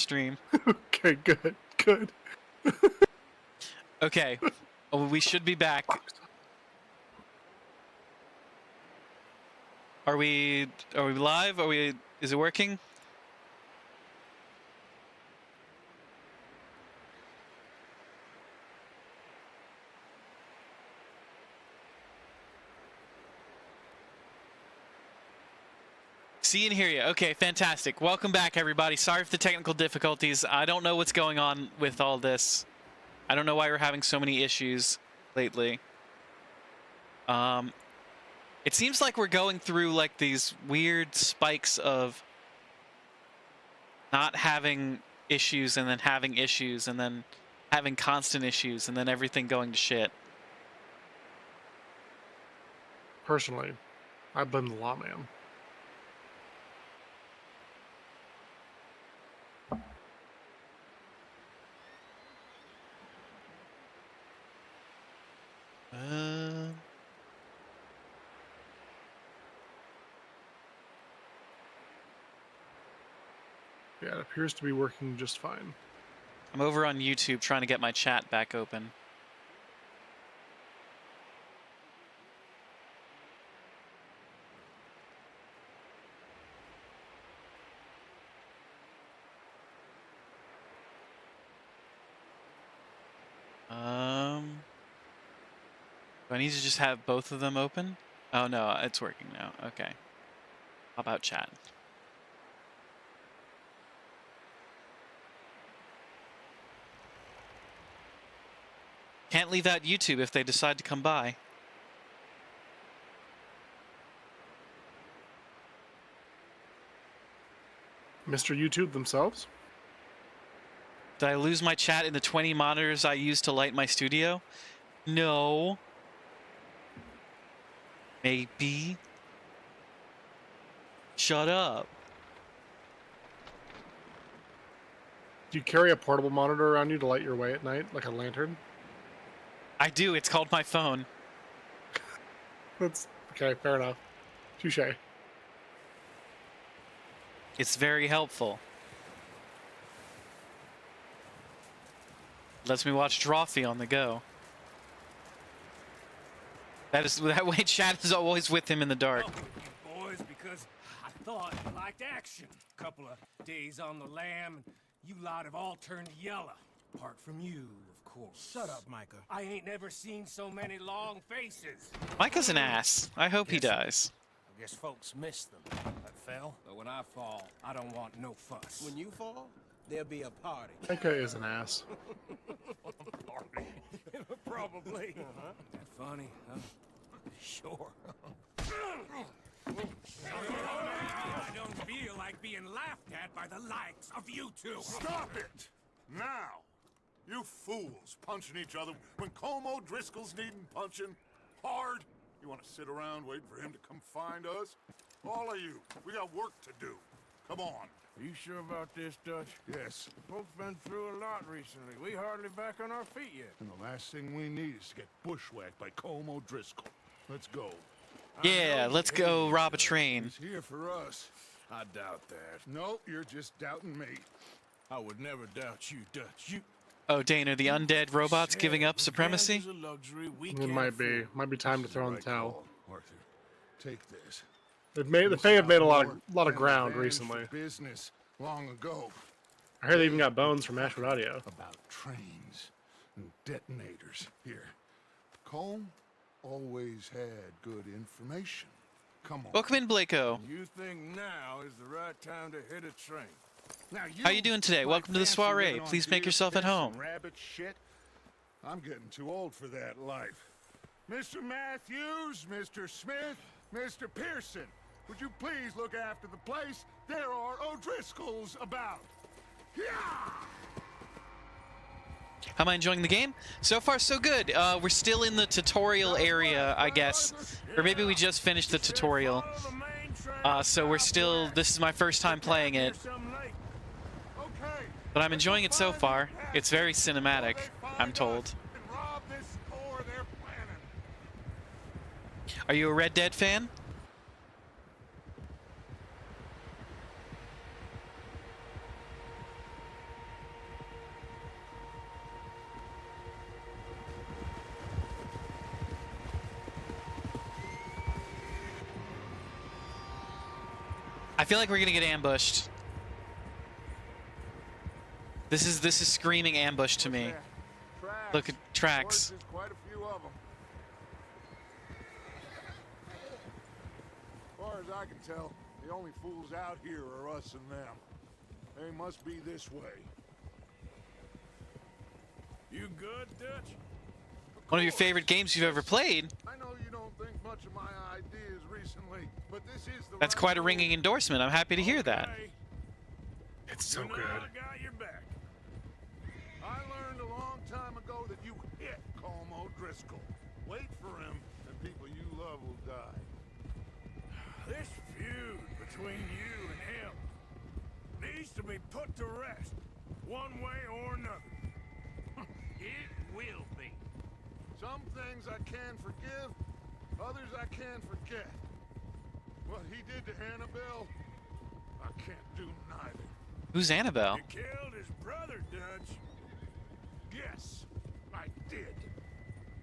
stream. Okay, good. Okay, we should be back. Are we live? Is it working? See and hear you. Okay, fantastic. Welcome back, everybody. Sorry for the technical difficulties. I don't know what's going on with all this. I don't know why we're having so many issues lately. It seems like we're going through like these weird spikes of not having issues and then having issues and then having constant issues and then everything going to shit. Personally, I blame the lawman. Yeah, it appears to be working just fine. I'm over on YouTube trying to get my chat back open. Do I need to just have both of them open? Oh no, it's working now. Okay. How about chat? Can't leave out YouTube if they decide to come by. Mr. YouTube themselves? Did I lose my chat in the 20 monitors I used to light my studio? No. Maybe. Shut up. Do you carry a portable monitor around you to light your way at night, like a lantern? I do. It's called my phone. That's okay. Fair enough. Touche. It's very helpful. Lets me watch Drawfee on the go. That way chat is always with him in the dark. Boys, because I thought you liked action. Couple of days on the lam, and you lot have all turned yellow. Apart from you, of course. Shut up, Micah. I ain't never seen so many long faces. Micah's an ass. I hope he dies. I guess folks miss them. I fell, but when I fall, I don't want no fuss. When you fall, there'll be a party. Micah is an ass. Party? Probably. That funny, huh? Sure. I don't feel like being laughed at by the likes of you two. Stop it! Now! You fools punching each other when Como Driscoll's needing punching hard. You want to sit around waiting for him to come find us? All of you, we got work to do. Come on. Are you sure about this, Dutch? Yes. Folks been through a lot recently. We hardly back on our feet yet. And the last thing we need is to get bushwhacked by Como Driscoll. Let's go. Yeah, let's go rob a train. He's here for us. I doubt that. No, you're just doubting me. I would never doubt you, Dutch. You Oh, Dane, are the undead robots giving up supremacy? is a luxury we It can't might be. afford. Might be time to throw in the towel. Arthur, take this. The Fae have made a lot of ground recently. Business long ago I hear they even got bones from Ashwood Audio. about trains and detonators here. Combe always had good information. Come on. Welcome in, Blako. You think now is the right time to hit a train? Now How you doing today? like Welcome to the fancy soiree. living on Please make deer yourself at spits home. and rabbit shit. I'm getting too old for that life. Mr. Matthews, Mr. Smith, Mr. Pearson, would you please look after the place? There are O'Driscolls about. Yeah! How am I enjoying the game? So far, so good. We're still in the tutorial area, I guess. Or maybe we just finished the tutorial. So we're still... This is my first time playing it. But I'm enjoying it so far. It's very cinematic, I'm told. Are you a Red Dead fan? I feel like we're gonna get ambushed. This is screaming ambush to me. Tracks. Look at tracks. Horses, quite a few of them. As far as I can tell, the only fools out here are us and them. They must be this way. You good, Dutch? One of your favorite games you've ever played. I know you don't think much of my ideas recently, but this is the That's right quite a move. ringing endorsement. I'm happy to hear that. Okay. It's so You know good. I got your back. I learned a long time ago that you hit Como Driscoll. Wait for him, and people you love will die. This feud between you and him needs to be put to rest, one way or another. It will be. Some things I can forgive, others I can't forget. What he did to Annabelle, I can't do neither. Who's Annabelle? You killed his brother, Dutch. Yes, I did.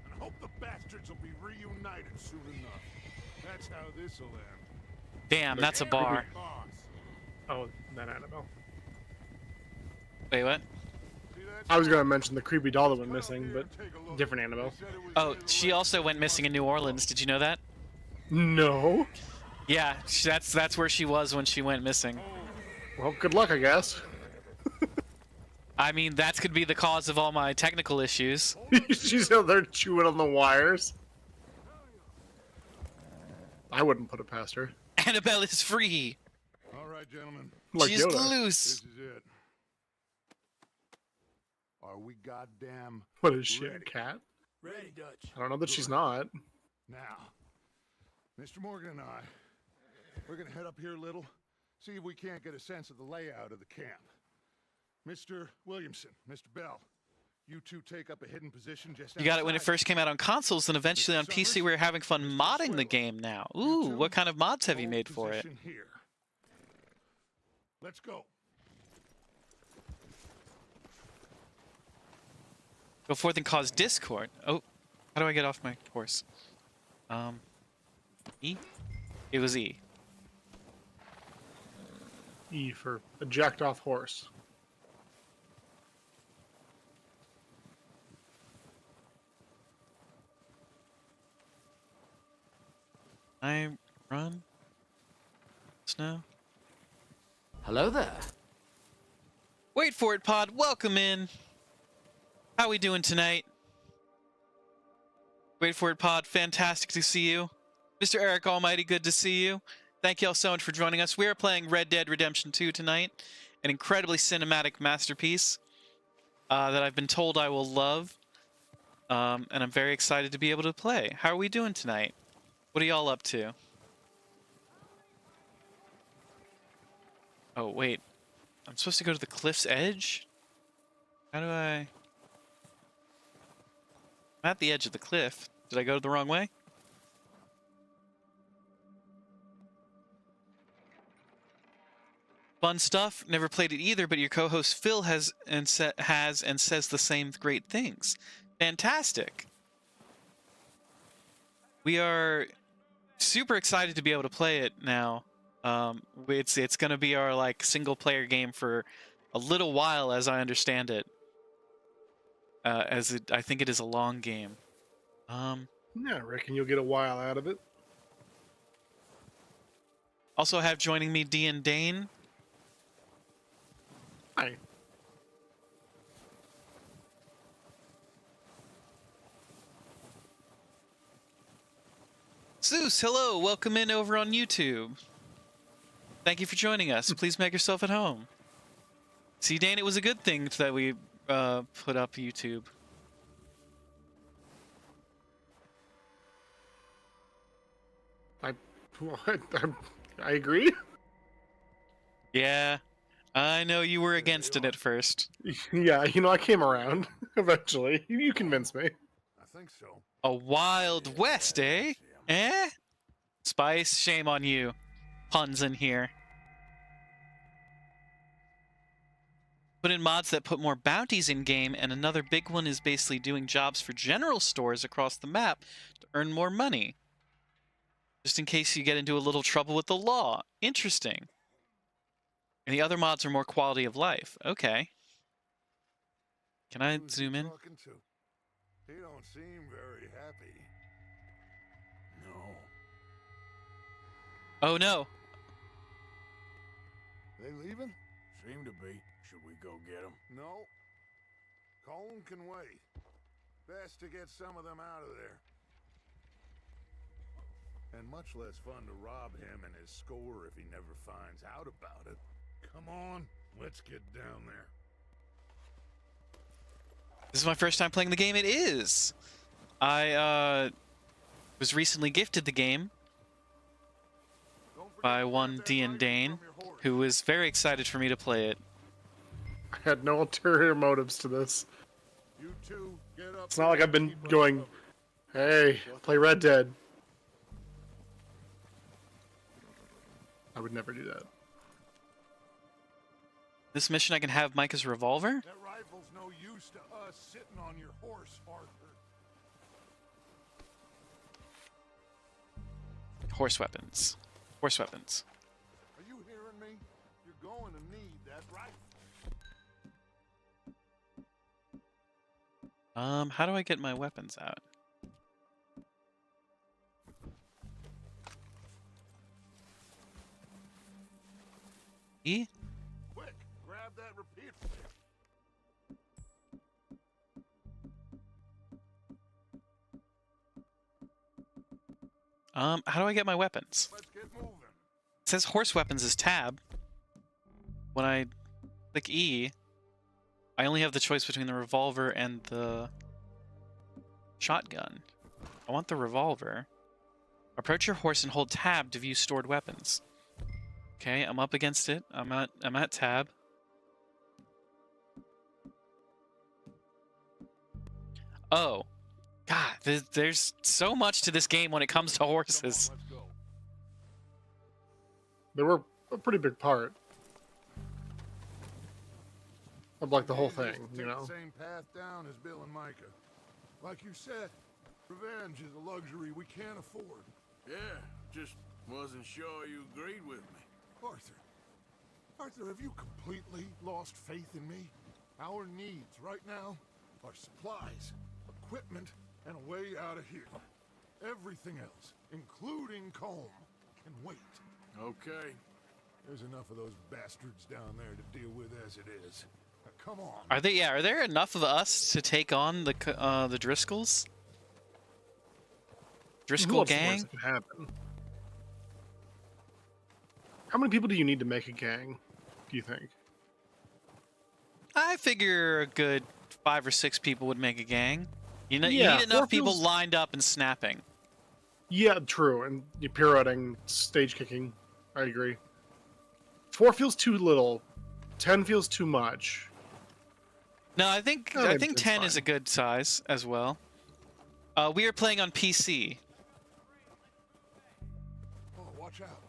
And I hope the bastards will be reunited soon enough. That's how this'll end. Damn, that's a bar. Boss. Oh, that Annabelle. Wait, what? See that? I was gonna mention the creepy doll that went missing, but different Annabelle. They said it was Oh, his she leg. also went missing in New Orleans. Did you know that? No. Yeah, that's where she was when she went missing. Well, good luck, I guess. I mean, that could be the cause of all my technical issues. She's out there chewing on the wires. I wouldn't put it past her. Annabelle is free. All right, gentlemen. Like She's Yoda. loose. This is it. Are we goddamn What is she, a cat? Ready, Dutch. I don't know that she's not. now? Mr. Morgan and I, we're gonna head up here a little, see if we can't get a sense of the layout of the camp. Mr. Williamson, Mr. Bell, you two take up a hidden position just You got it when it outside. first came out on consoles, and eventually on PC we were having fun modding the game now. Ooh, what kind of mods have you Hold made for it? position Here. Let's go. Go forth and cause discord. Oh, how do I get off my horse? E? It was E. E for a jacked off horse. I run? Snow? Hello there. Wait for it, Pod. Welcome in. How we doing tonight? Wait for it, Pod. Fantastic to see you. Mr. Eric Almighty, good to see you. Thank you all so much for joining us. We are playing Red Dead Redemption 2 tonight. An incredibly cinematic masterpiece that I've been told I will love. And I'm very excited to be able to play. How are we doing tonight? What are y'all up to? Oh, wait. I'm supposed to go to the cliff's edge? How do I... I'm at the edge of the cliff. Did I go the wrong way? Fun stuff. Never played it either, but your co-host Phil has and says the same great things. Fantastic. We are super excited to be able to play it now. It's going to be our like single player game for a little while, as I understand it. I think it is a long game. Yeah, I reckon you'll get a while out of it. Also have joining me D and Dane. Hi. Zeus, hello, welcome in over on YouTube. Thank you for joining us. Please make yourself at home. See, Dane, it was a good thing that we put up YouTube. I agree. Yeah, I know you were against it at first. Yeah, you know, I came around eventually. You convinced me. I think so. A Wild West, eh? Eh? Spice, shame on you. Puns in here. Put in mods that put more bounties in game, and another big one is basically doing jobs for general stores across the map to earn more money. Just in case you get into a little trouble with the law. Interesting. And the other mods are more quality of life. Okay. Can I Who's zoom he in? talking to? He don't seem very happy. No. Oh no. They leaving? Seem to be. Should we go get them? No. Colm can wait. Best to get some of them out of there. And much less fun to rob him and his score if he never finds out about it. Come on, let's get down there. This is my first time playing the game. It is. I was recently gifted the game Don't forget by to one grab that Dean rifle Dane, from your horse. who was very excited for me to play it. I had no ulterior motives to this. You two, get up. It's not like I've been Keep us going, covered. hey, play Red Dead. I would never do that. This mission, I can have Micah's revolver. That rifle's no use to us sitting on your horse, Arthur. Horse weapons. Horse weapons. Are you hearing me? You're going to need that rifle. How do I get my weapons out? E? Quick, grab that repeater. How do I get my weapons? Let's get moving. It says horse weapons is tab. When I click E, I only have the choice between the revolver and the shotgun. I want the revolver. Approach your horse and hold tab to view stored weapons. Okay, I'm up against it. I'm at tab. Oh. God, there's so much to this game when it comes to Come on, horses. let's go. They were a pretty big part of like the whole Can't thing, just you take know. the same path down as Bill and Micah. Like you said, revenge is a luxury we can't afford. Yeah, just wasn't sure you agreed with me. Arthur, have you completely lost faith in me? Our needs right now are supplies, equipment, and a way out of here. Everything else, including Colm, can wait. Okay. There's enough of those bastards down there to deal with as it is. Now, come on. Are there enough of us to take on the Driscolls? Driscoll What's the gang? worst that could happen? How many people do you need to make a gang, do you think? I figure a good 5 or 6 people would make a gang. You know, Yeah, you need enough 4 people feels- lined up and snapping. Yeah, true. And you're pirouetting, stage kicking. I agree. 4 feels too little. 10 feels too much. No, I think No, I think it's 10 is fine. a good size as well. We are playing on PC. Oh, watch out.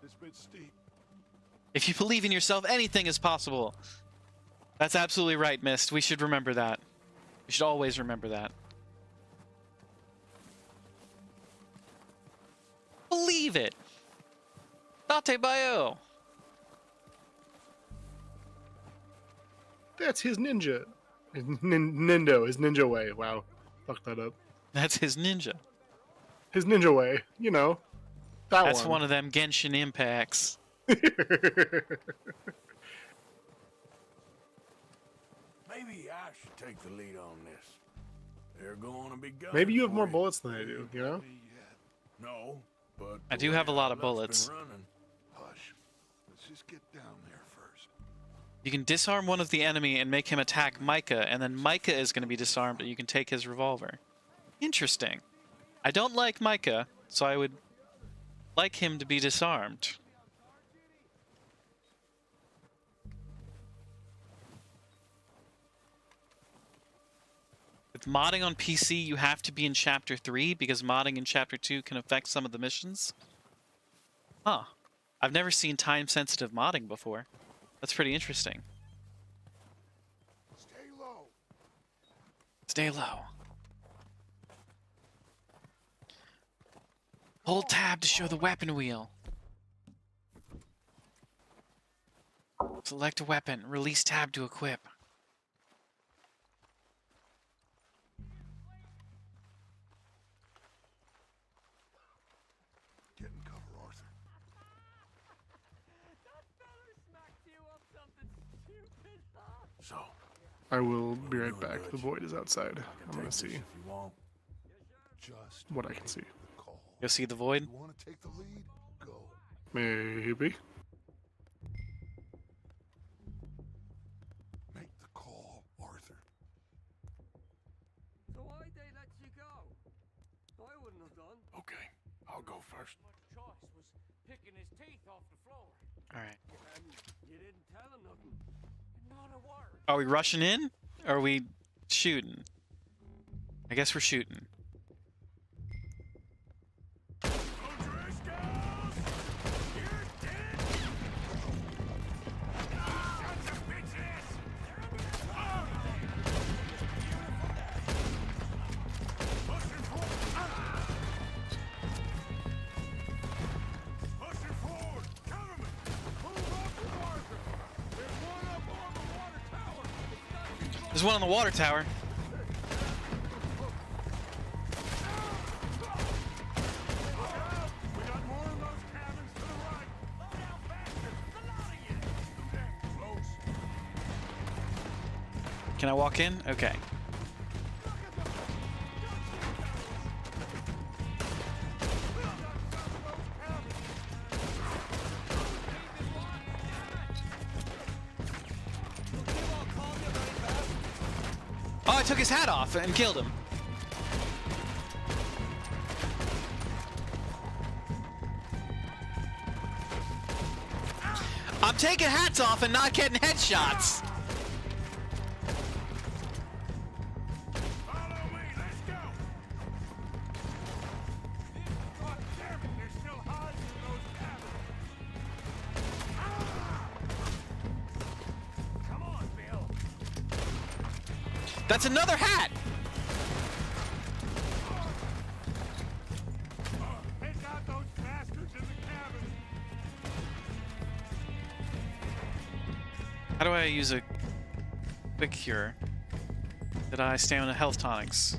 This bit's steep. If you believe in yourself, anything is possible. That's absolutely right, Mist. We should remember that. We should always remember that. Believe it. Date bio. That's his ninja. Nindo, his ninja way. Wow. Fucked that up. That's his ninja. His ninja way. You know. That's one of them Genshin impacts. Maybe I should take the lead on this. They're going to be guns Maybe you have for more bullets than I do, you know? No, but I the do way have a lot our of luck's bullets. been running, Hush. Let's just get down there first. You can disarm one of the enemy and make him attack Micah, and then Micah is going to be disarmed and you can take his revolver. Interesting. I don't like Micah, so I would like him to be disarmed. With modding on PC, you have to be in Chapter 3 because modding in Chapter 2 can affect some of the missions. Huh. I've never seen time-sensitive modding before. That's pretty interesting. Stay low. Stay low. Hold tab to show the weapon wheel. Select a weapon. Release tab to equip. Get in cover, Arthur. So, I will be right back. The void is outside. I'm gonna take this see if you want. Just what I can see. call. Go see the void. You want to take the lead? Go. Maybe. Make the call, Arthur. So why'd they let you go? I wouldn't have done. Okay, I'll go first. Much choice was picking his teeth off the floor. All right. And you didn't tell him nothing. Not a word. Are we rushing in? Or are we shooting? I guess we're shooting. O'Driscolls! You're dead! Sons of bitches! Pushing forward! Pushing forward! Cover me! Move up to Arthur! There's one up on the water tower! There's one on the water tower. We got more of those cabins to the right! Slow down faster! A lot of you! Too damn close! Can I walk in? Okay. Oh, I took his hat off and killed him. I'm taking hats off and not getting headshots. Follow me, let's go! God damn it, they're still hiding in those cabins! Come on, Bill! That's another hat. Take out those bastards in the cabin! How do I use a quick cure? Did I stamina health tonics?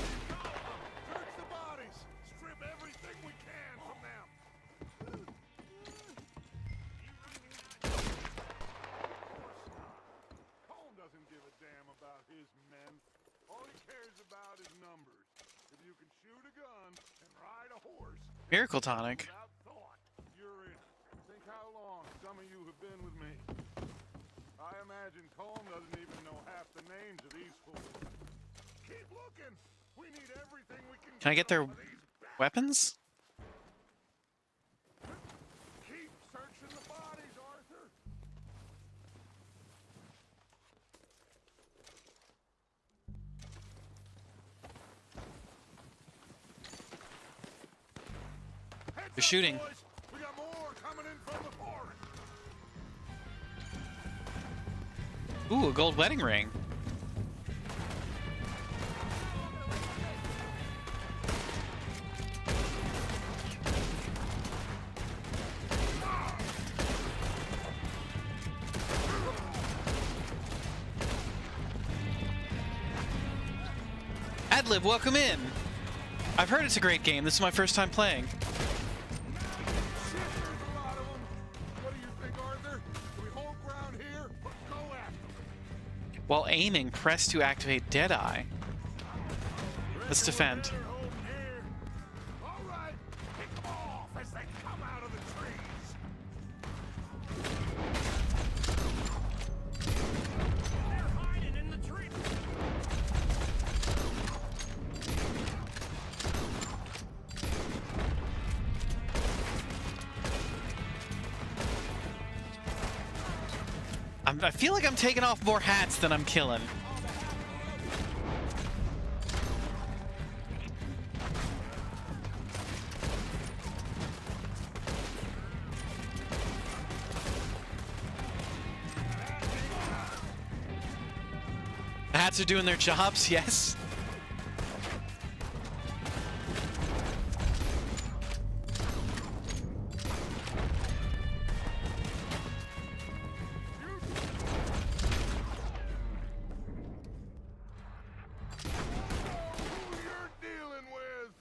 Search the bodies! Strip everything we can from them! Colm doesn't give a damn about his men. All he cares about is numbers. If you can shoot a gun and ride a horse Miracle tonic. without thought, you're in. Think how long some of you have been with me. I imagine Colm doesn't even know half the names of these fools. Keep looking. We need everything we Can I get their off of these bastards. weapons? Keep searching the bodies, Arthur. Heads They're up, shooting. boys. We got more coming in from the forest. Ooh, a gold wedding ring. Adlib, welcome in. I've heard it's a great game. This is my first time playing. Shit, there's a lot of them. What do you think, Arthur? Do we hold ground here or go after them? While aiming, press to activate Deadeye. Let's defend. They're home here. All right, pick them off as they come out of the trees. They're hiding in the trees. I feel like I'm taking off more hats than I'm killing. Rats are doing their jobs, yes. Who you're dealing with?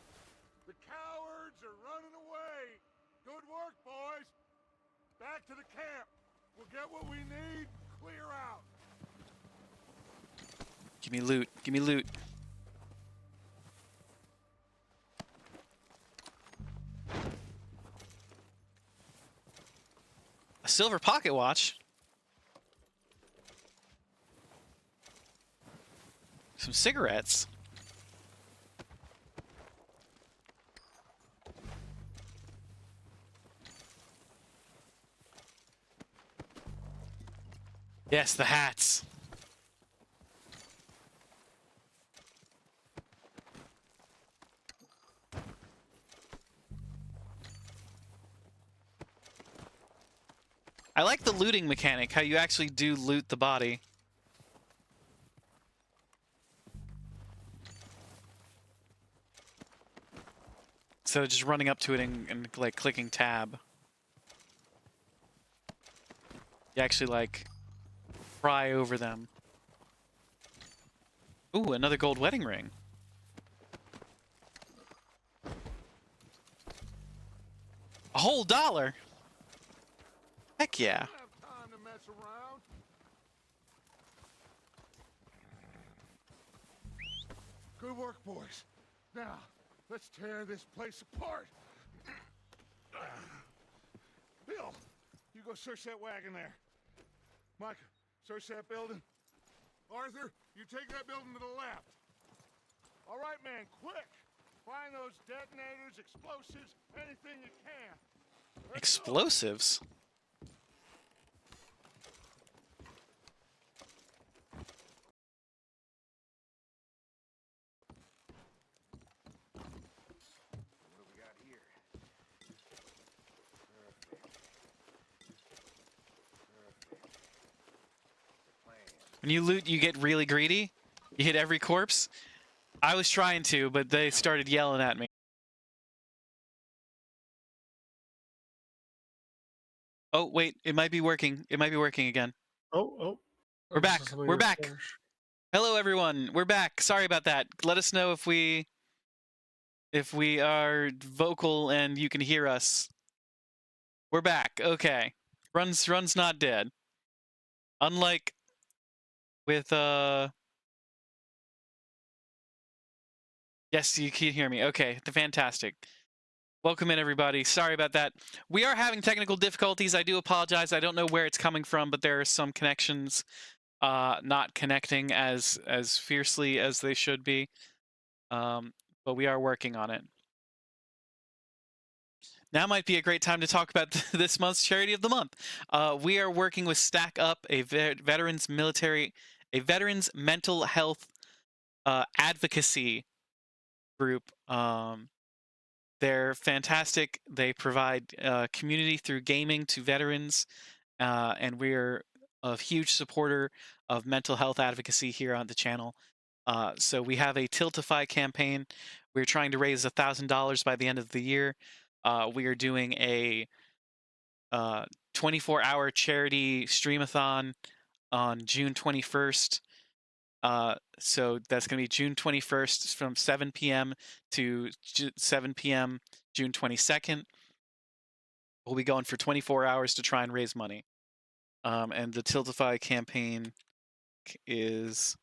The cowards are running away. Good work, boys. Back to the camp. We'll get what we need. Clear out. Give me loot. Give me loot. A silver pocket watch. Some cigarettes. Yes, the hats. I like the looting mechanic, how you actually do loot the body. Instead of just running up to it and like clicking tab. You actually like pry over them. Ooh, another gold wedding ring. A whole $1. Heck yeah. Don't have time to mess around. Good work, boys. Now, let's tear this place apart. Bill, you go search that wagon there. Micah, search that building. Arthur, you take that building to the left. All right, man, quick. Find those detonators, explosives, anything you can. Let's go. Explosives? What do we got here? When you loot, you get really greedy. You hit every corpse. I was trying to, but they started yelling at me. Oh, wait. It might be working. It might be working again. Oh. We're back. This is something We're to back. refresh. Hello, everyone. We're back. Sorry about that. Let us know if we are vocal and you can hear us. We're back. Okay. Run's not dead. Unlike with yes, you can hear me. Okay, fantastic. Welcome in, everybody. Sorry about that. We are having technical difficulties. I do apologize. I don't know where it's coming from, but there are some connections not connecting as fiercely as they should be. But we are working on it. Now might be a great time to talk about this month's charity of the month. We are working with Stack Up, a veterans mental health advocacy group. They're fantastic. They provide community through gaming to veterans, and we're a huge supporter of mental health advocacy here on the channel. So we have a Tiltify campaign. We're trying to raise $1,000 by the end of the year. We are doing a 24-hour charity streamathon on June 21st. So that's going to be June 21st from 7 p.m. to 7 p.m. June 22nd. We'll be going for 24 hours to try and raise money. And the Tiltify campaign is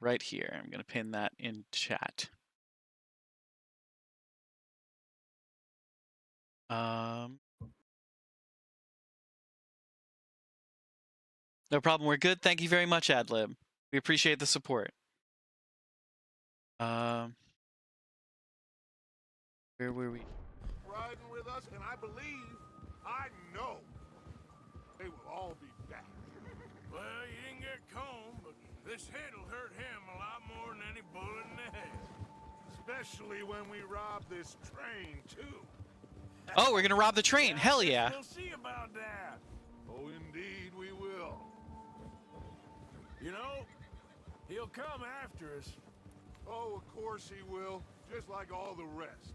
right here. I'm going to pin that in chat. No problem. We're good. Thank you very much, Adlib. We appreciate the support. Where were we? Riding with us, and I know, they will all be back. Well, you didn't get Combe, but this hit'll hurt him a lot more than any bullet in the head. Especially when we rob this train, too. Oh, we're gonna rob the train. Hell yeah. We'll see about that. Oh, indeed we will. You know, He'll come after us. Oh, of course he will, just like all the rest.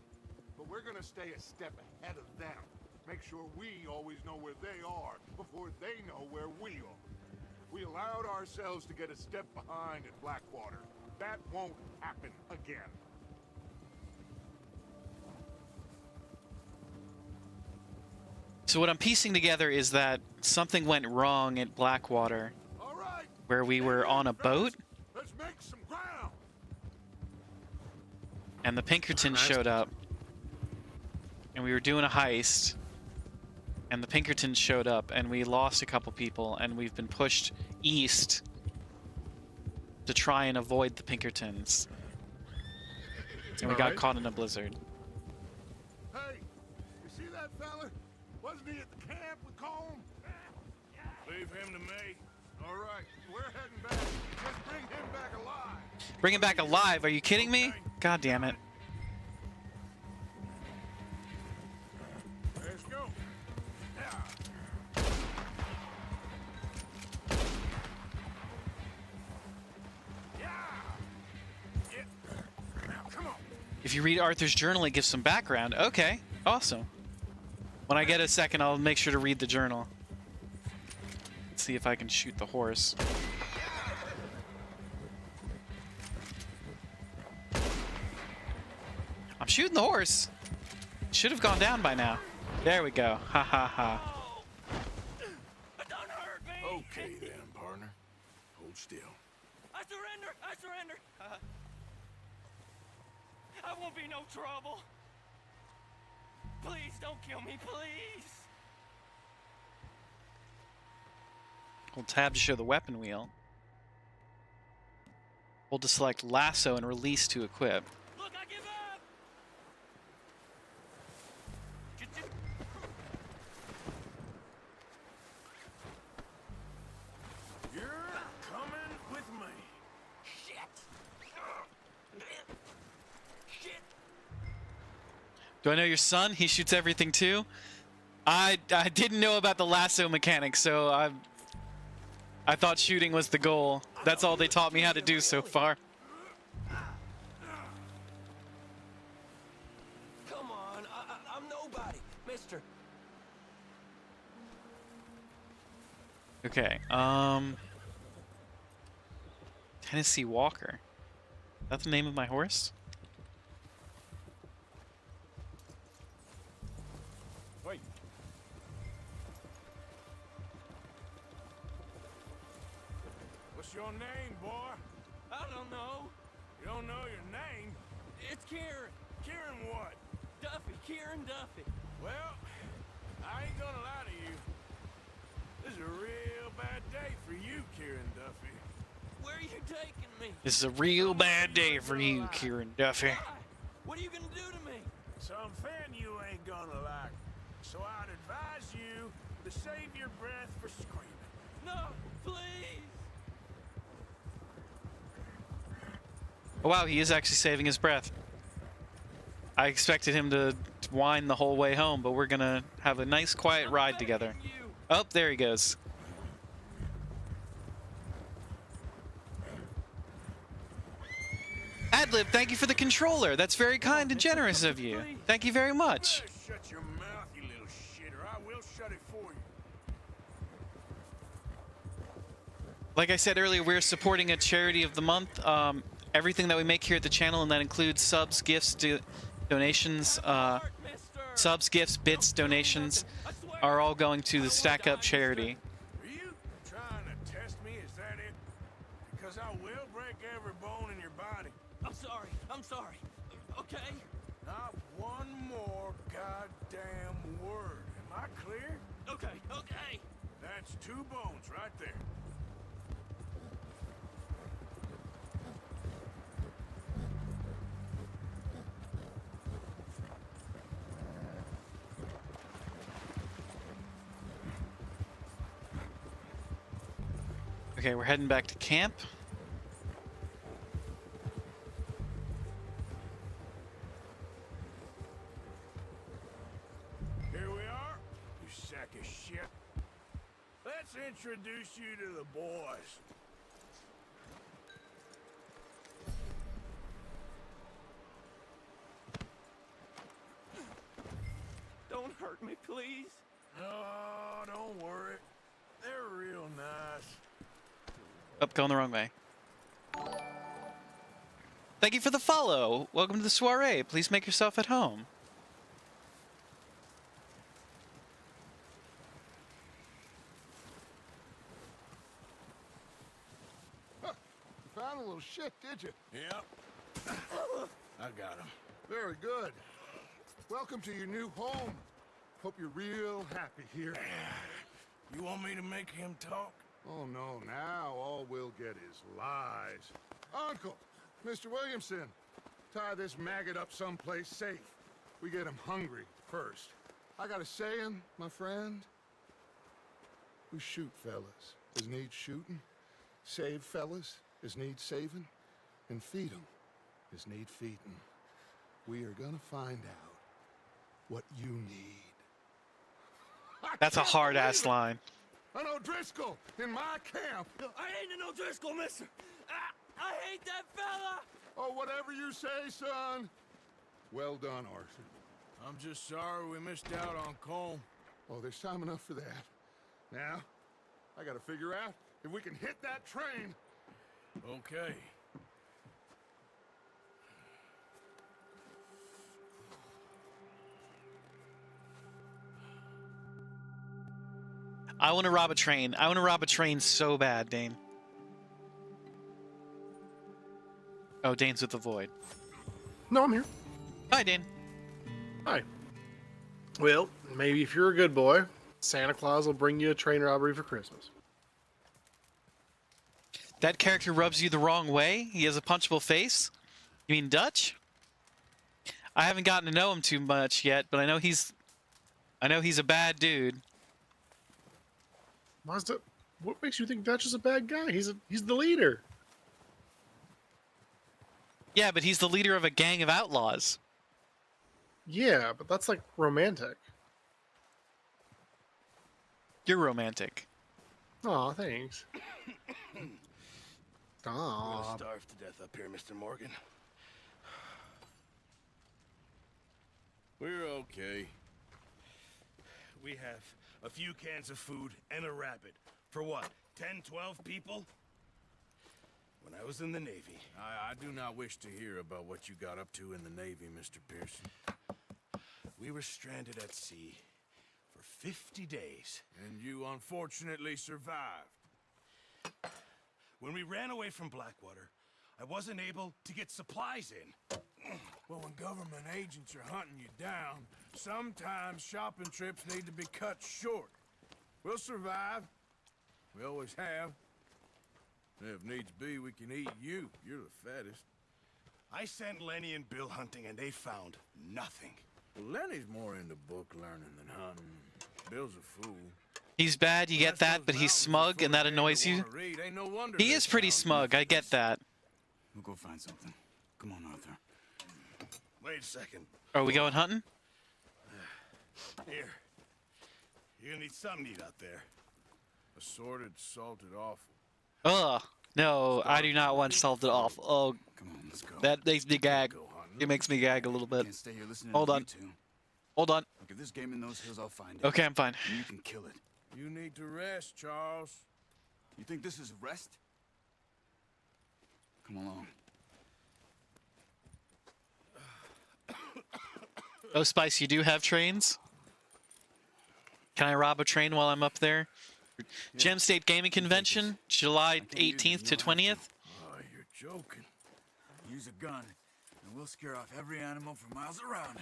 But we're gonna stay a step ahead of them. Make sure we always know where they are before they know where we are. We allowed ourselves to get a step behind at Blackwater. That won't happen again. So what I'm piecing together is that something went wrong at Blackwater, All right. where we were on a boat, Let's make some ground. and the Pinkertons showed up, and we were doing a heist, and the Pinkertons showed up, and we lost a couple people, and we've been pushed east to try and avoid the Pinkertons. And we got Alright. caught in a blizzard. Hey, you see that fella? Wasn't he at the camp with Colm? Leave him to me. All right, we're heading back. Just bring him back alive. Bring him back alive, are you kidding me? God damn it. Let's go. Come on. If you read Arthur's journal, it gives some background. Okay, awesome. When I get a second, I'll make sure to read the journal. Let's see if I can shoot the horse. I'm shooting the horse. Should have gone down by now. There we go. Ha ha ha. Don't hurt me! Okay then, partner. Hold still. I surrender! I surrender! I won't be no trouble. Please don't kill me, please. Hold tab to show the weapon wheel. Hold to select lasso and release to equip. Look, I give up. You're coming with me. Shit. Shit. Do I know your son? He shoots everything too? I didn't know about the lasso mechanic, so I thought shooting was the goal. That's all they taught me how to do so far. Come on, I'm nobody, mister. Okay, Tennessee Walker. Is that the name of my horse? Wait. What's your name, boy? I don't know. You don't know your name? It's Kieran. Kieran what? Duffy. Kieran Duffy. Well, I ain't gonna lie to you. This is a real bad day for you, Kieran Duffy. Where are you taking me? This is a real bad day for you, Kieran Duffy. Why? What are you gonna do to me? Something you ain't gonna like. So I'd advise you to save your breath for screaming. No, please. Oh wow, he is actually saving his breath. I expected him to whine the whole way home, but we're gonna have a nice quiet ride together. You. Oh, there he goes. Adlib, thank you for the controller. That's very kind and generous of you. Thank you very much. Better shut your mouth, you little shit, or I will shut it for you. Like I said earlier, we're supporting a charity of the month. Everything that we make here at the channel, and that includes subs, gifts, donations, subs, gifts, bits, donations, are all going to the Stack Up charity. Are you trying to test me? Is that it? Because I will break every bone in your body. I'm sorry. I'm sorry. Okay. Not one more goddamn word. Am I clear? Okay. Okay. That's 2 bones right there. Okay, we're heading back to camp. Here we are, you sack of shit. Let's introduce you to the boys. hurt me, please? Oh, don't worry. They're real nice. Oh, going the wrong way. Thank you for the follow. Welcome to the soiree. Please make yourself at home. You found a little shit, did you? Yep. I got him. Very good. Welcome to your new home. Hope you're real happy here. You want me to make him talk? Oh, no, now all we'll get is lies. Uncle, Mr. Williamson, tie this maggot up someplace safe. We get him hungry first. I got a saying, my friend. We shoot fellas as need shooting, save fellas as need saving, and feed 'em as need feeding. We are gonna find out what you need. That's a hard-ass line. An O'Driscoll in my camp. I ain't an O'Driscoll, mister. I hate that fella. Oh, whatever you say, son. Well done, Arthur. I'm just sorry we missed out on Colm. Oh, there's time enough for that. Now, I gotta figure out if we can hit that train. Okay. I want to rob a train. I want to rob a train so bad, Dane. Oh, Dane's with the void. No, I'm here. Hi, Dane. Hi. Well, maybe if you're a good boy, Santa Claus will bring you a train robbery for Christmas. That character rubs you the wrong way? He has a punchable face? You mean Dutch? I haven't gotten to know him too much yet, but I know he's a bad dude. Mazda, what makes you think Dutch is a bad guy? He's the leader. Yeah, but he's the leader of a gang of outlaws. Yeah, but that's like romantic. You're romantic. Aw, thanks. We'll Stop. starve to death up here, Mr. Morgan. We're okay. We have a few cans of food and a rabbit. For what, 10, 12 people? When I was in the Navy. I do not wish to hear about what you got up to in the Navy, Mr. Pearson. We were stranded at sea for 50 days. And you unfortunately survived. When we ran away from Blackwater, I wasn't able to get supplies in. Well, when government agents are hunting you down, sometimes shopping trips need to be cut short. We'll survive. We always have. If needs be, we can eat you. You're the fattest. I sent Lenny and Bill hunting, and they found nothing. Well, Lenny's more into book learning than hunting. Bill's a fool. He's bad, you get that, but he's smug and that annoys you. He is pretty smug, I get that. We'll go find something. Come on, Arthur. Wait a second. Are we going hunting? Here. You're gonna need something to eat out there. Assorted, salted offal. Ugh. No, I do not want salted off. Oh, Come on, let's go. that makes me gag. It makes me gag a little bit. Can't stay here listening Hold to on. you two. Hold on. Look, if there's game in those hills, I'll find it. Okay, I'm fine. And you can kill it. You need to rest, Charles. You think this is rest? Come along. Oh, Spice, you do have trains? Can I rob a train while I'm up there? Gem State Gaming Convention, July 18th to 20th. Oh, you're joking. Use a gun, and we'll scare off every animal for miles around.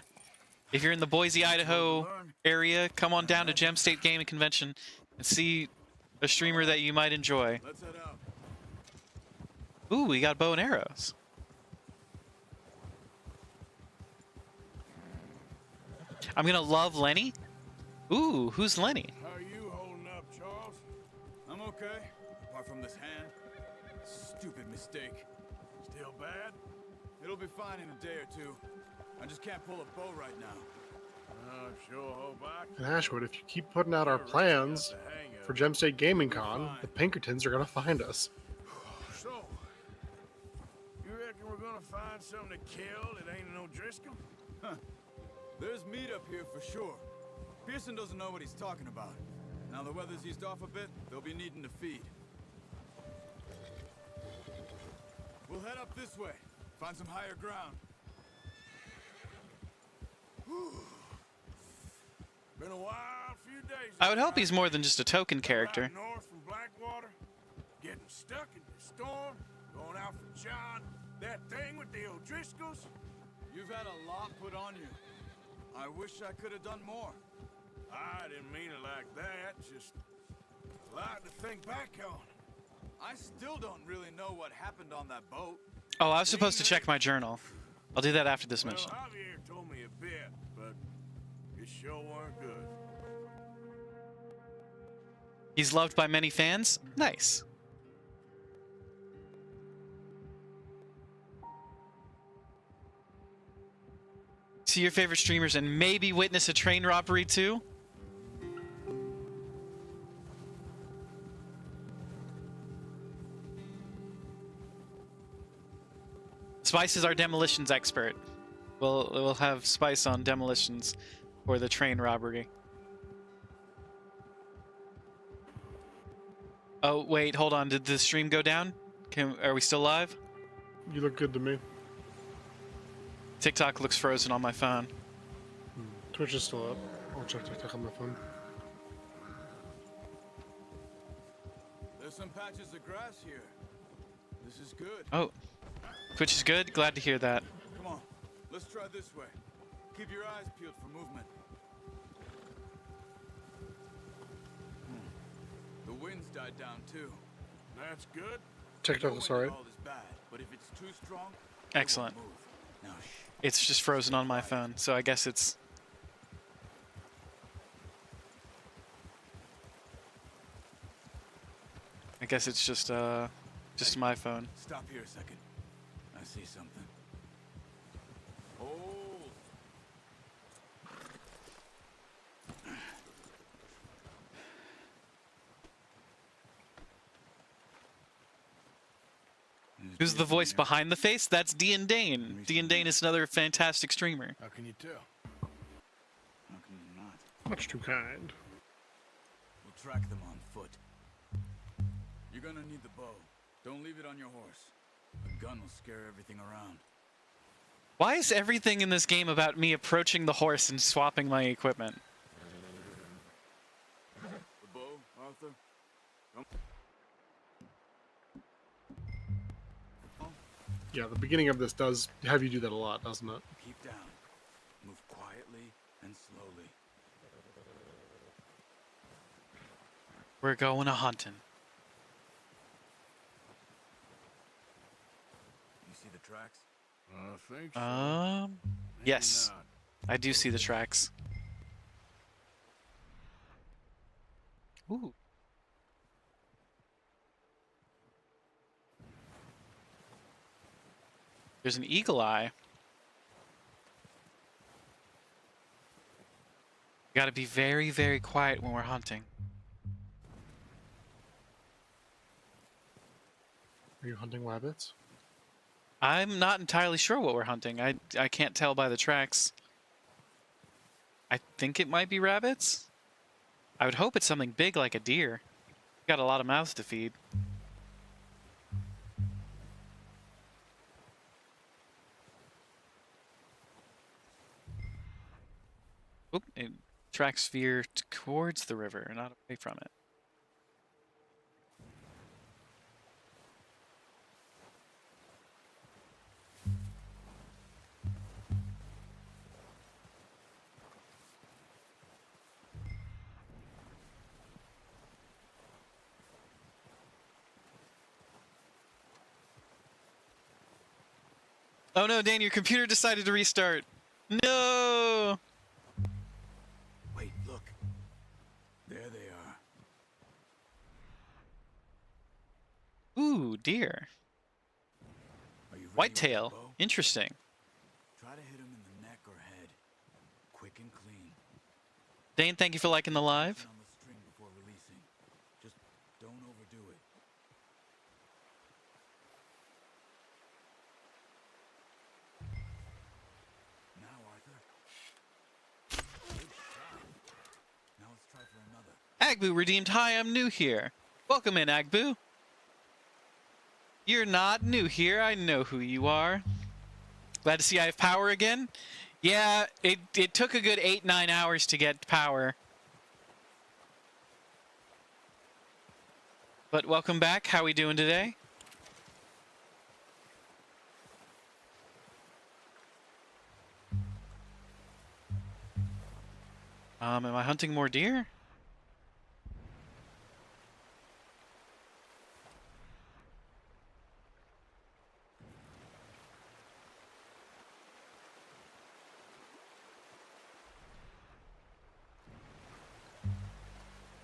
If you're in the Boise, Idaho area, come on down to Gem State Gaming Convention and see a streamer that you might enjoy. Let's head out. Ooh, we got bow and arrows. I'm gonna love Lenny. Ooh, who's Lenny? How are you holding up, Charles? I'm okay, apart from this hand. Stupid mistake. Still bad? It'll be fine in a day or two. I just can't pull a bow right now. I sure hope I can. And Ashwood, if you keep putting out our plans for Gem State Gaming Con, the Pinkertons are gonna find us. So, you reckon we're gonna find something to kill that ain't no Driscoll? There's meat up here for sure. Pearson doesn't know what he's talking about. Now the weather's eased off a bit, they'll be needing to feed. We'll head up this way. Find some higher ground. Been a wild few days. I would hope he's more than just a token character. North from Blackwater, getting stuck in the storm, going out for John, that thing with the O'Driscolls. You've had a lot put on you. I wish I could have done more. I didn't mean it like that, just a lot to think back on. I still don't really know what happened on that boat. Oh, I was supposed to check my journal. I'll do that after this Well, mission. Javier told me a bit, but it sure weren't good. He's loved by many fans? Nice. See your favorite streamers and maybe witness a train robbery too? Spice is our demolitions expert. We'll have Spice on demolitions for the train robbery. Oh, wait, hold on. Did the stream go down? Are we still live? You look good to me. TikTok looks frozen on my phone. Twitch is still up. I'll check TikTok on my phone. There's some patches of grass here. This is good. Oh, Twitch is good? Glad to hear that. Come on, let's try this way. Keep your eyes peeled for movement. The wind's died down too. That's good. TikTok is alright. All is bad, but if it's too strong, Excellent. it won't move. Now, shh. It's just frozen on my phone, so I guess it's... I guess it's just my phone. Stop here a second. I see something. Hold. Who's the voice behind the face? That's Dean Dane. Dean Dane is another fantastic streamer. How can you tell? How can you not? Much too kind. We'll track them on foot. You're gonna need the bow. Don't leave it on your horse. A gun will scare everything around. Why is everything in this game about me approaching the horse and swapping my equipment? The bow, Arthur? Come. Yeah, the beginning of this does have you do that a lot, doesn't it? Keep down. Move quietly and slowly. We're going a hunting. You see the tracks? I think so. Yes, Not. I do see the tracks. Ooh. There's an eagle eye. We gotta be very, very quiet when we're hunting. Are you hunting rabbits? I'm not entirely sure what we're hunting. I can't tell by the tracks. I think it might be rabbits. I would hope it's something big like a deer. Got a lot of mouths to feed. Oop, it tracks veer towards the river, not away from it. Oh no, Dan, your computer decided to restart. No! Wait, look. There they are. Ooh, deer. Are you ready with Whitetail. the bow? Interesting. Try to hit him in the neck or head. Quick and clean. Dane, thank you for liking the live. On the string before releasing. Just don't overdo it. Now, Arthur. Good shot. Agbu redeemed. Hi, I'm new here. Welcome in, Agbu. You're not new here. I know who you are. Glad to see I have power again. Yeah, it took a good 8-9 hours to get power. But welcome back. How we doing today? Am I hunting more deer?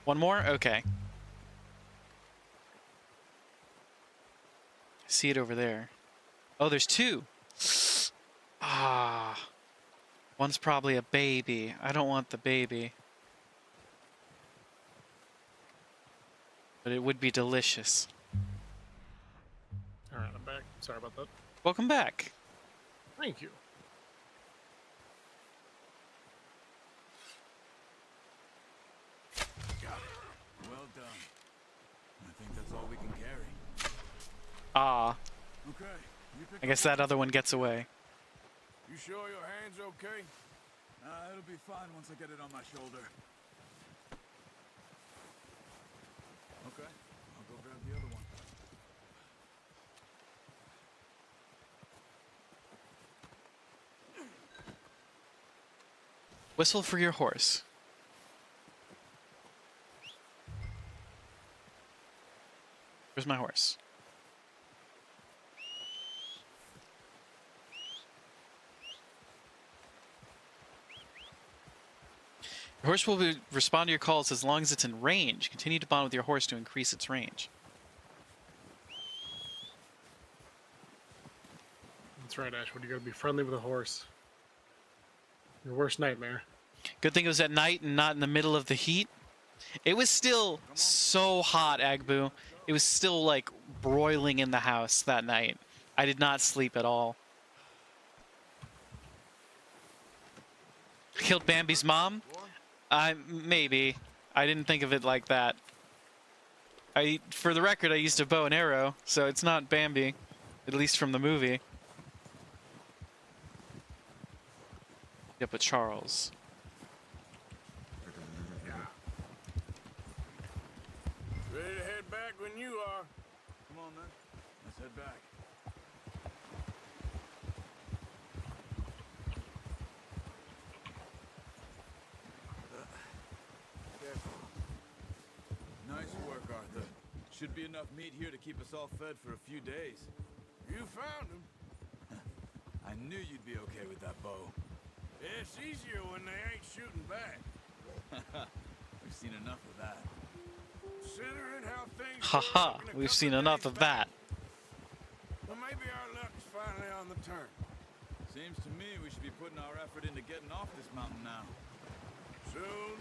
One more? Okay. See it over there. Oh, there's two. Ah. One's probably a baby. I don't want the baby. But it would be delicious. Alright, I'm back. Sorry about that. Welcome back. Thank you. Well done. I think that's all we can carry. Ah. Okay. You pick I guess that other one gets away. You sure your hand's okay? It'll be fine once I get it on my shoulder. Okay. I'll go grab the other one. Whistle for your horse. Where's my horse? Your horse will respond to your calls as long as it's in range. Continue to bond with your horse to increase its range. That's right, Ashwood. You gotta be friendly with a horse. Your worst nightmare. Good thing it was at night and not in the middle of the heat. It was still so hot, Agbu. It was still like broiling in the house that night. I did not sleep at all. Killed Bambi's mom? Maybe. I didn't think of it like that. For the record, I used a bow and arrow, so it's not Bambi, at least from the movie. Yep, but Charles. Ready to head back when you are. Come on, then. Let's head back. Nice work, Arthur. Should be enough meat here to keep us all fed for a few days. You found him. I knew you'd be okay with that bow. It's easier when they ain't shooting back. We've seen enough of that. Considering how things Haha, were looking a we've couple seen enough days of back, that. Well, maybe our luck's finally on the turn. Seems to me we should be putting our effort into getting off this mountain now. Soon.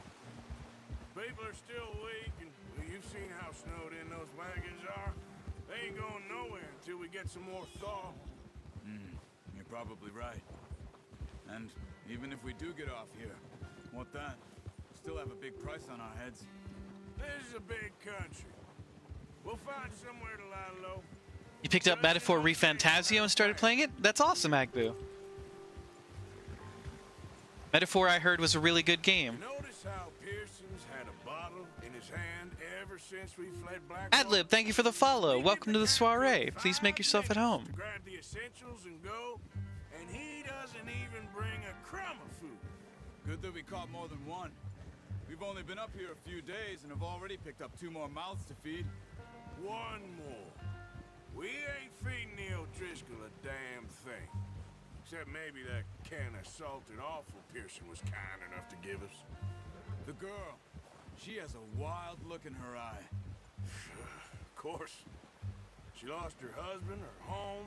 People are still weak, and well, you've seen how snowed in those wagons are. They ain't going nowhere until we get some more thaw. You're probably right. And even if we do get off here, what then? We still have a big price on our heads. This is a big country. We'll find somewhere to lie low. You picked up Metaphor ReFantasio and started playing it? That's awesome, Agbu. Metaphor, I heard, was a really good game. Notice how Pearson's had a bottle in his hand ever since we fled Black Adlib, thank you for the follow. Welcome to the soiree. Please make yourself at home. To grab the essentials and go, and he doesn't even bring a crumb of food. Good that we caught more than one. We've only been up here a few days and have already picked up 2 more mouths to feed. One more. We ain't feeding the O'Driscoll a damn thing. Except maybe that can of salted offal Pearson was kind enough to give us. The girl, she has a wild look in her eye. Of course. She lost her husband, her home,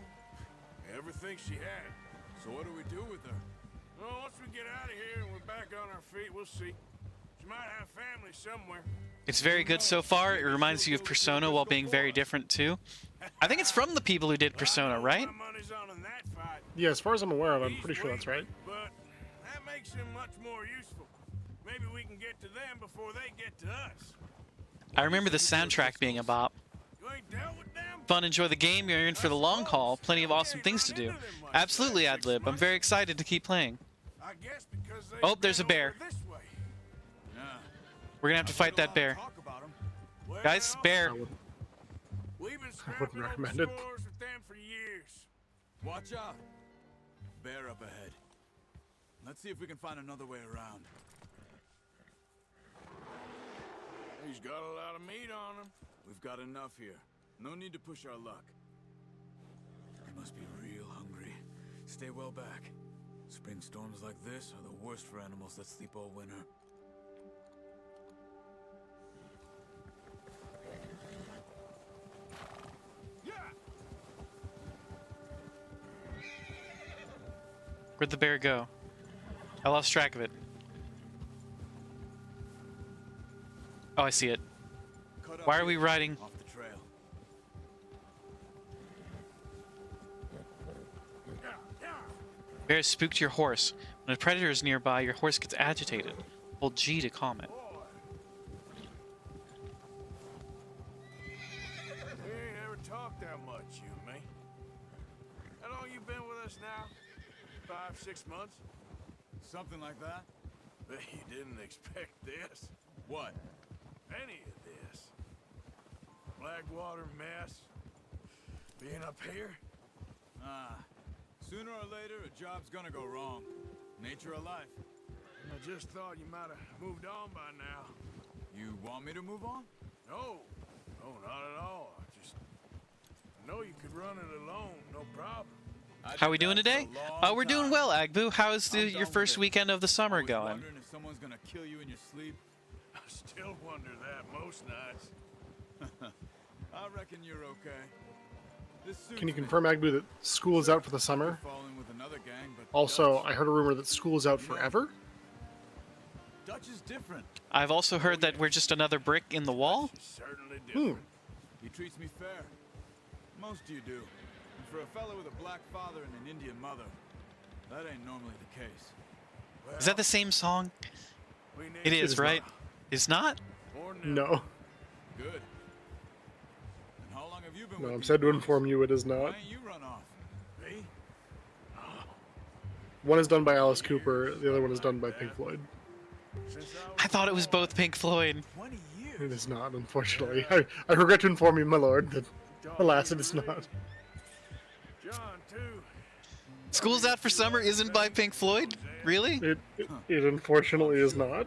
everything she had. So what do we do with her? Well, once we get out of here and we're back on our feet, we'll see. She might have family somewhere. It's very good so far. It reminds you of Persona while being very different, too. I think it's from the people who did Persona, right? My money's on in that fight. Yeah, as far as I'm aware of, I'm He's pretty sure that's right. weak, but that makes him much more useful. Maybe we can get to them before they get to us. I remember the soundtrack being a bop. You ain't dealt with them? Fun, enjoy the game. You're in for the long haul. Plenty of awesome things to do. Absolutely, Adlib. I'm very excited to keep playing. I guess because they Oh, there's a bear. this way. Nah. We're gonna have to fight that bear. Talk about 'em. Guys, bear. We've been wouldn't scrapping over recommend it. scores with them for years. Watch out. Bear up ahead. Let's see if we can find another way around. He's got a lot of meat on him. We've got enough here. No need to push our luck. They must be real hungry. Stay well back. Spring storms like this are the worst for animals that sleep all winter. Where'd the bear go? I lost track of it. Oh, I see it. Cut up Why are we here, riding? off the trail? Bear has spooked your horse. When a predator is nearby, your horse gets agitated. Hold G to calm it. We ain't ever talked that much, you and me. How long you been with us now? 5, 6 months? Something like that? Bet you didn't expect this. What? Any of this. Blackwater mess. Being up here. Ah. Sooner or later, a job's gonna go wrong. Nature of life. I just thought you might have moved on by now. You want me to move on? No. No, not at all. I know you could run it alone, no problem. How we doing today? We're doing well, Agbu. How is your first weekend of the summer Always going? wondering if someone's gonna kill you in your sleep. I still wonder that most nights. I reckon you're okay. This suits Can you me. confirm, Agbu, that school is out for the summer? Falling with another gang, but Also, Dutch, I heard a rumor that school is out forever. Dutch is different. I've also heard that we're just another brick in the wall. Certainly different. He treats me fair. Most of you do. And for a fellow with a black father and an Indian mother, that ain't normally the case. Is that the same song? We need It is, is right? It's not? more No. Good. And how long have you been No, with I'm these sad to boys? inform you it is Why not. ain't you run off? Me? One is done by Alice Cooper, the other one is done by Pink Floyd. Since I thought it was both Pink Floyd. 20 years. It is not, unfortunately. I regret to inform you, my lord, that alas, it is not. John, too. School's Out for Summer isn't by Pink Floyd? Really? It unfortunately is not.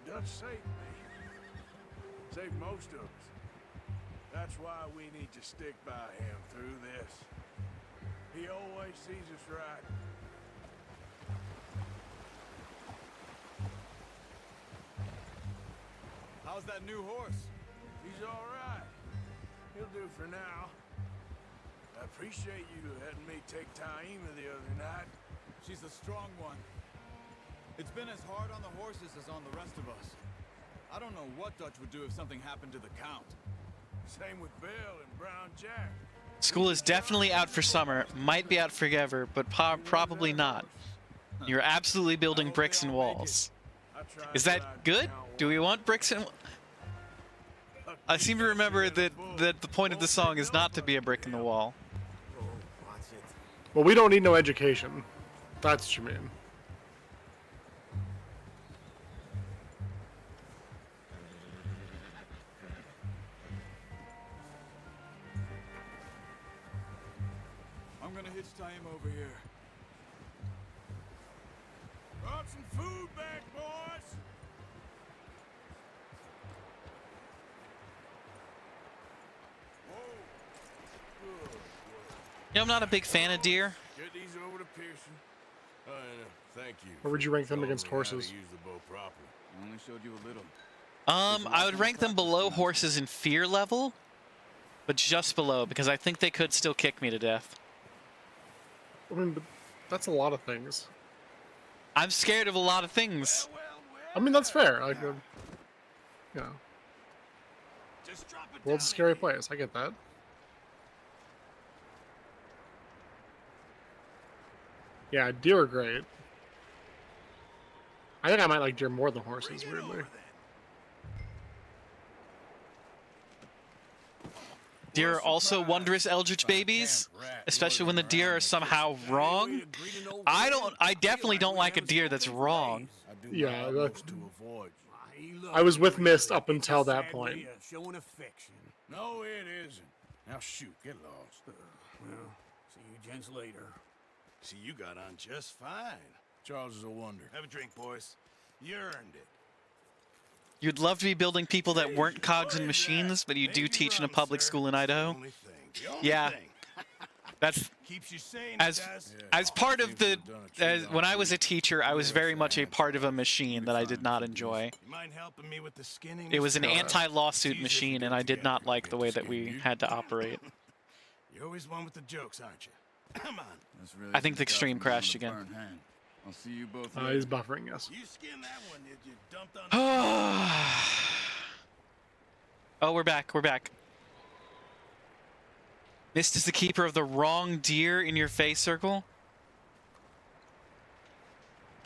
Dutch saved me. Saved most of us. That's why we need to stick by him through this. He always sees us right. How's that new horse? He's all right. He'll do for now. I appreciate you letting me take Taima the other night. She's a strong one. It's been as hard on the horses as on the rest of us. I don't know what Dutch would do if something happened to the Count. Same with Bill and Brown Jack. School is definitely out for summer. Might be out forever, but probably not. You're absolutely building bricks and walls. I tried Is to that ride good? down Do we want bricks and... I seem to remember that the point of the song is not to be a brick in the wall. Well, we don't need no education. That's what you mean. I'm gonna hitch Taima over here. Brought some food back, boys. You know, I'm not a big fan of deer. Get these over to Pearson. Thank you. Where would you rank them against horses? Use the bow properly. I only showed you a little. I would rank them below horses in fear level, but just below, because I think they could still kick me to death. I mean, but that's a lot of things. I'm scared of a lot of things. I mean, that's fair. You know, Just drop it world's a down scary here. place. I get that. Yeah, deer are great. I think I might like deer more than horses, weirdly. Deer are also wondrous eldritch babies, especially when the deer are somehow wrong. I definitely don't like a deer that's wrong. Yeah, I was with Mist up until that point. Showing affection. No, it isn't. Now shoot, get lost. Well, see you gents later. See, you got on just fine. Charles is a wonder. Have a drink, boys. You earned it. You'd love to be building people that weren't cogs and machines, but you do teach in a public school in Idaho. Yeah, that's Keeps you sane, as part of the. When I was a teacher, I was very much a part of a machine that I did not enjoy. You mind helping me with the skinning? It was an anti-lawsuit machine, and I did not like the way that we had to operate. You're always one with the jokes, aren't you? Come on. That's really I think the some stream stuff from crashed the again. burnt hand. I'll see you both He's later. buffering us. You skinned that one, did you? Dumped on Oh, we're back. We're back. Mist is the keeper of the wrong deer in your face circle.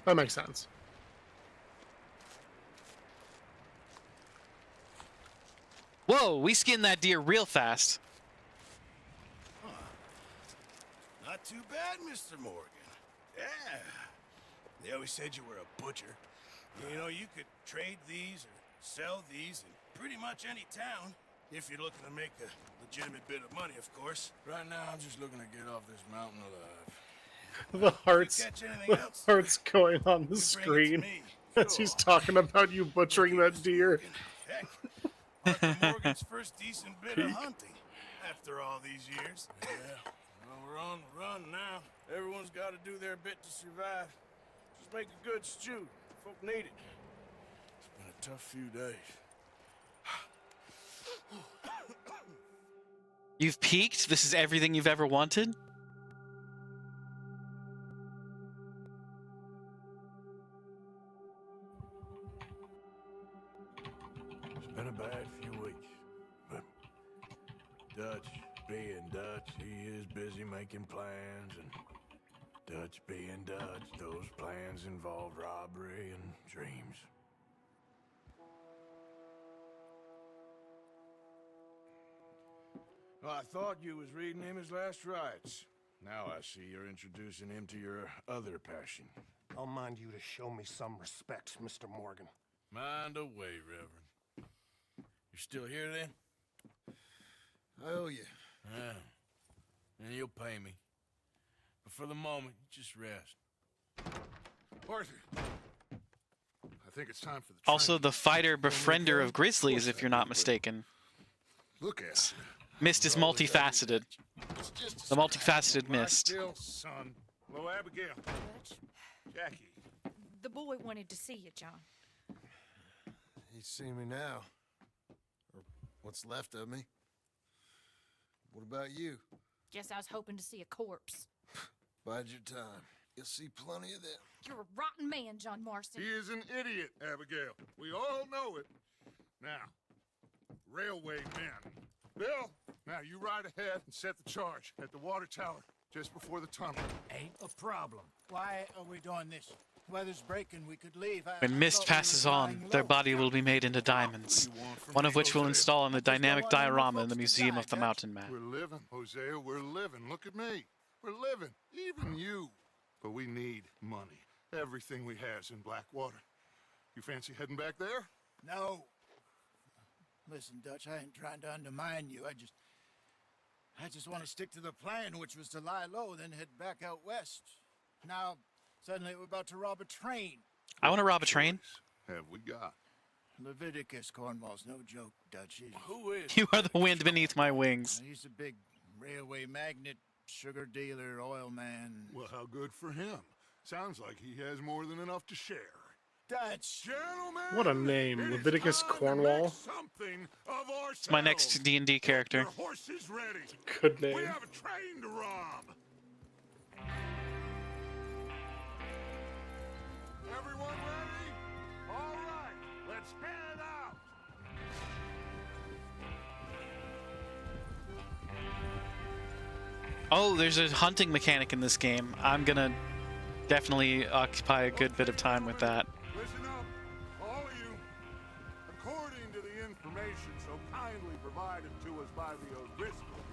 That makes sense. Whoa, we skinned that deer real fast. Not too bad, Mr. Morgan. Yeah. They always said you were a butcher. You know, you could trade these or sell these in pretty much any town. If you're looking to make a legitimate bit of money, of course. Right now, I'm just looking to get off this mountain alive. The hearts, Catch anything else? hearts going on the Bring it to screen me. as he's talking about you butchering that deer. Heck, Arthur Morgan's first decent bit of hunting after all these years. Yeah, well, we're on the run now. Everyone's got to do their bit to survive. Just make a good stew. Folk need it. It's been a tough few days. You've peaked? This is everything you've ever wanted? It's been a bad few weeks, but Dutch being Dutch, he is busy making plans, and Dutch being Dutch, those plans involve robbery and dreams. Well, I thought you was reading him his last rites. Now I see you're introducing him to your other passion. I'll mind you to show me some respect, Mr. Morgan. Mind away, Reverend. You're still here then? I owe you. Yeah. And you'll pay me. But for the moment, just rest. Arthur, I think it's time for the Also train. the fighter befriender of grizzlies, if you're not mistaken. Look at you. Mist is multifaceted. It's just The multifaceted Mist. Still, son. Hello, Abigail. Jackie. The boy wanted to see you, John. He's seen me now. Or what's left of me. What about you? Guess I was hoping to see a corpse. Bide your time. You'll see plenty of them. You're a rotten man, John Marston. He is an idiot, Abigail. We all know it. Now, railway men. Bill, now you ride ahead and set the charge at the water tower just before the tunnel. Ain't a problem. Why are we doing this? Weather's breaking, we could leave. When Mist passes on, their body will be made into diamonds, one of which we'll install in the dynamic diorama in the Museum of the Mountain Man. We're living, Hosea, we're living. Look at me. We're living. Even you. But we need money. Everything we have's in Blackwater. You fancy heading back there? No. Listen, Dutch, I ain't trying to undermine you. I just want to stick to the plan, which was to lie low, then head back out west. Now, suddenly we're about to rob a train. I want to rob a train. Have we got? Leviticus Cornwall's no joke, Dutch. Who is? You are the wind beneath my wings. He's a big railway magnate, sugar dealer, oil man. Well, how good for him. Sounds like he has more than enough to share. Dutch! Gentlemen, What a name, it is Leviticus time to Cornwall. make something of ourselves. It's my next D&D character. Your horse is ready. Good We name. have a train to rob. Everyone ready? All right, let's head out. Oh, there's a hunting mechanic in this game. I'm gonna definitely occupy a good bit of time with that. Listen by the O'Driscolls,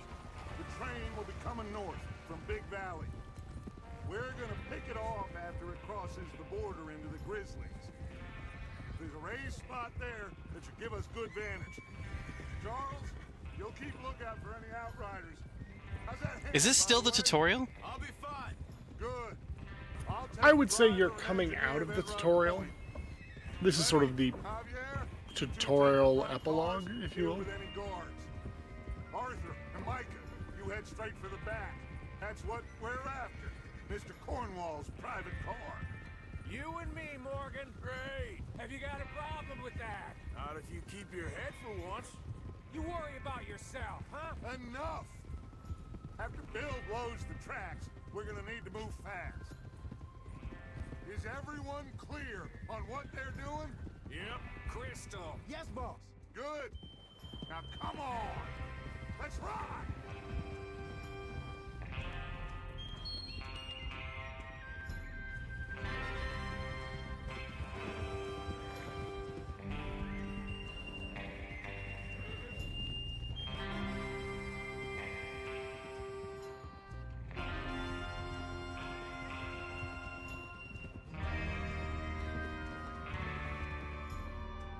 the train will be coming north from Big Valley. We're gonna pick it off after it crosses the border into the Grizzlies. There's a raised spot there that should give us good vantage. Charles, you'll keep lookout for any outriders. How's that hand, Is this by still the way? tutorial? I'll be fine. Good. I'll take I would say driver you're and coming out engineer of the that run tutorial. point. This is sort of the Javier, tutorial you take the epilogue, front if you deal will. with any guards. Arthur and Micah, you head straight for the back. That's what we're after. Mr. Cornwall's private car. You and me, Morgan. Great. Have you got a problem with that? Not if you keep your head for once. You worry about yourself, huh? Enough! After Bill blows the tracks, we're gonna need to move fast. Is everyone clear on what they're doing? Yep. Crystal. Yes, boss. Good. Now come on. Let's ride.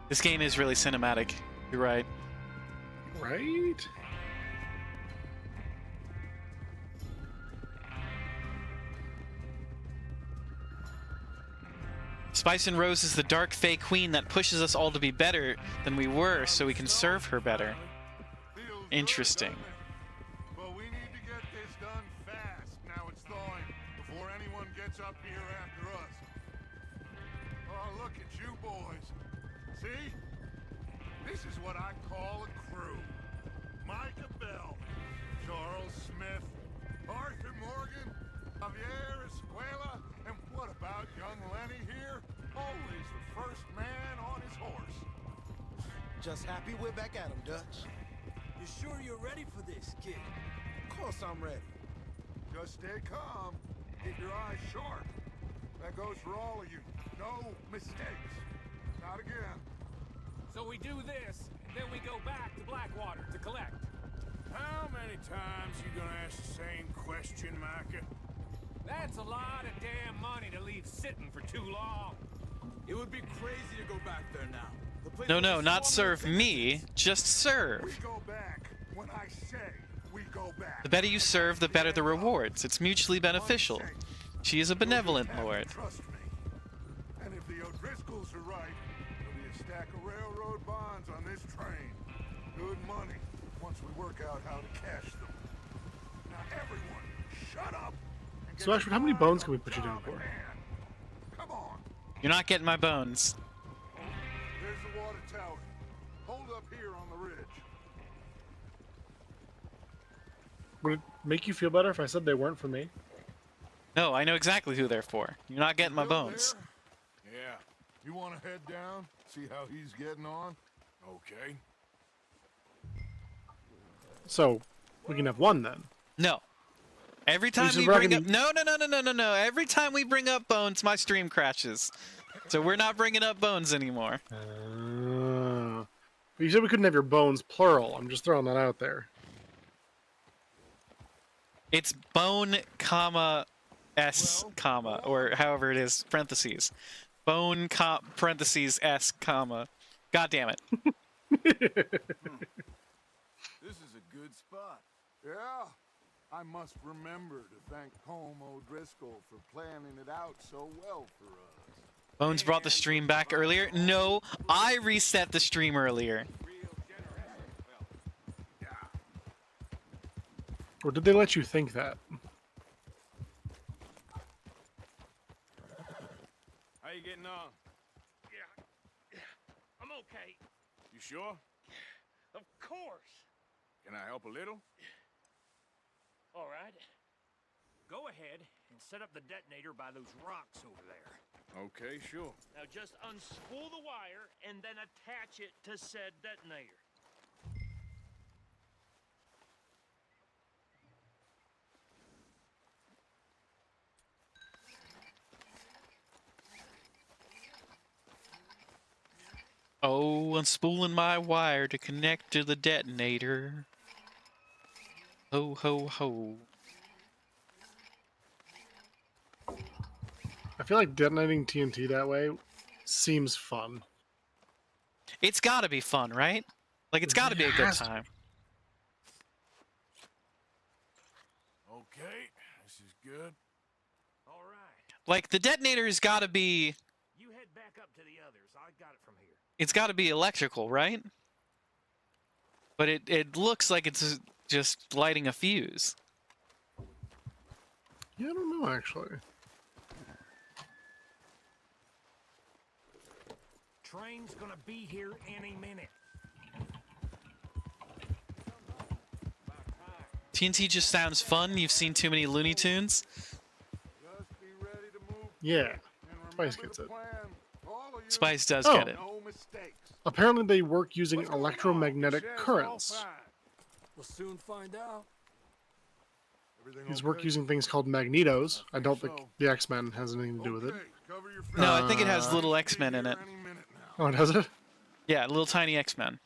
This game is really cinematic. You're right. Right? Spice and Rose is the dark fey queen that pushes us all to be better than we were so we can serve her better. Feels good, Interesting. doesn't it? But we need to get this done fast. Now it's thawing before anyone gets up here after us. Oh, look at you boys. See? This is what I call a crew. Micah Bell, Charles Smith, Arthur Morgan, Javier Escuela, and what about young Lenny here? Always the first man on his horse. Just happy we're back at him, Dutch. You sure you're ready for this, kid? Of course I'm ready. Just stay calm. Keep your eyes sharp. That goes for all of you. No mistakes. Not again. So we do this, then we go back to Blackwater to collect. How many times you gonna ask the same question, Micah? That's a lot of damn money to leave sitting for too long. It would be crazy to go back there now. The place No, will no, be not swarming serve with me, just serve. We go back when I say we go back. The better you serve, the better the rewards. It's mutually beneficial. She is a benevolent lord. Trust me. And if the O'Driscolls are right, there'll be a stack of railroad bonds on this train. Good money once we work out how to cash them. Now everyone, shut up. and get So Ashford, how many your bones eyes can we on put you down the job for? at hand. Come on. You're not getting my bones. There's the water tower. Hold up here on the ridge. Would it make you feel better if I said they weren't for me? No, I know exactly who they're for. You're not getting my Bill bones. there? Yeah. You want to head down? See how he's getting on? Okay. So, we can have one then. No. Every time said we we're not bring up... gonna- No. Every time we bring up bones, my stream crashes. So we're not bringing up bones anymore. But you said we couldn't have your bones plural. I'm just throwing that out there. It's bone, comma, S, comma, or however it is, parentheses. Bone, parentheses, S, comma. God damn it. This is a good spot. Yeah. I must remember to thank Colm O'Driscoll for planning it out so well for us. Bones brought the stream back earlier. No, I reset the stream earlier. Or did they let you think that? How you getting on? Yeah. I'm okay. You sure? Of course. Can I help a little? All right. Go ahead and set up the detonator by those rocks over there. Okay, sure. Now just unspool the wire and then attach it to said detonator. Oh, unspooling my wire to connect to the detonator. Ho, ho, ho. I feel like detonating TNT that way seems fun. It's gotta be fun, right? Like, it's gotta be a good Yes. time. Okay, this is good. All right. Like, the detonator's gotta be... You head back up to the others. I got it from here. It's gotta be electrical, right? But it looks like it's just lighting a fuse. Yeah, I don't know, actually. Train's gonna be here any minute. TNT just sounds fun. You've seen too many Looney Tunes. Just be ready to move. Yeah. And Spice remember gets the it. plan. All of you, Spice does Oh. get it. no mistakes. Apparently they work using What's going on? electromagnetic Shed's all currents. fine. We'll soon find out. Everything These okay? work using things called magnetos. I don't think So- the X-Men has anything to do with it. Okay, cover your No, face. I think it has Uh, little X-Men in it. Any minute now. Oh, does it? Yeah, little tiny X-Men.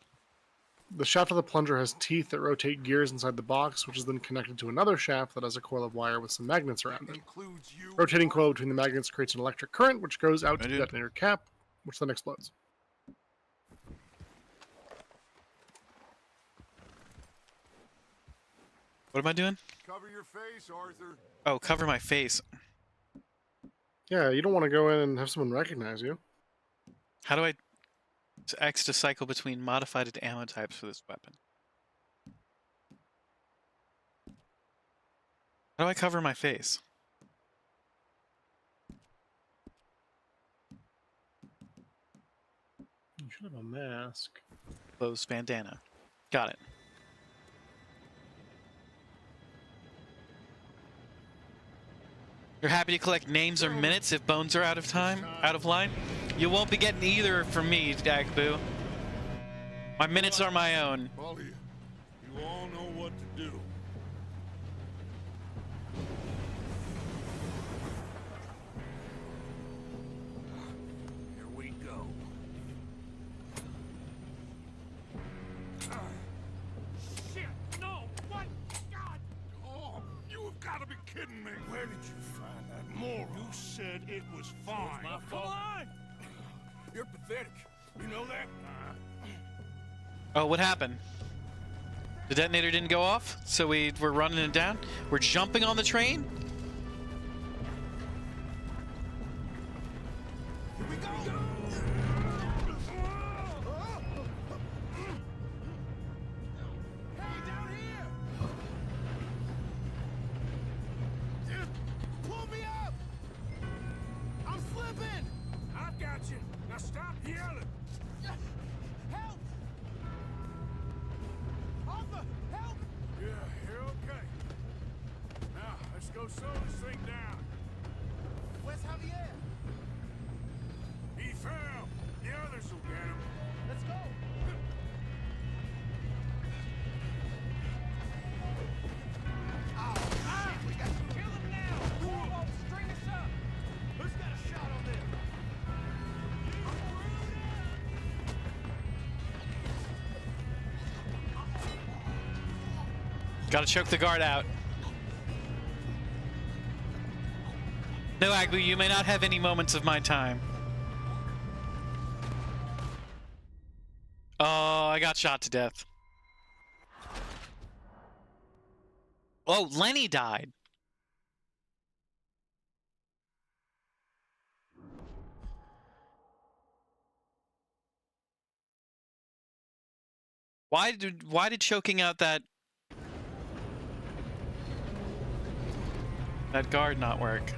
The shaft of the plunger has teeth that rotate gears inside the box, which is then connected to another shaft that has a coil of wire with some magnets around it. Includes you. Rotating coil between the magnets creates an electric current, which goes out to the did. detonator cap, which then explodes. What am I doing? Cover your face, Arthur. Oh, cover my face. Yeah, you don't want to go in and have someone recognize you. How do I... X to cycle between modified ammo types for this weapon. How do I cover my face? You should have a mask. Closed bandana. Got it. You're happy to collect names or minutes if bones are out of line? You won't be getting either from me, Dagboo. My minutes are my own. All of you. You all know what to do. Here we go. Shit! No! What? God! Oh, you have got to be kidding me. Where did you find that moron? You said it was fine. my fault. Come on! You're pathetic. You know that? Oh, what happened? The detonator didn't go off, so we're running it down. We're jumping on the train. Here we go! Hey, down here! Pull me up! I'm slipping! I've got you. Now stop yelling. Help! Arthur, help! Yeah, you're okay. Now, let's go slow this thing down. Where's Javier? He fell. The others will get him. Let's go. We got to kill him now. Whoa, string us up. Who's got a shot on this? Gotta choke the guard out. No, Agbu, you may not have any moments of my time. Oh, I got shot to death. Oh, Lenny died. Why did choking out that guard not work?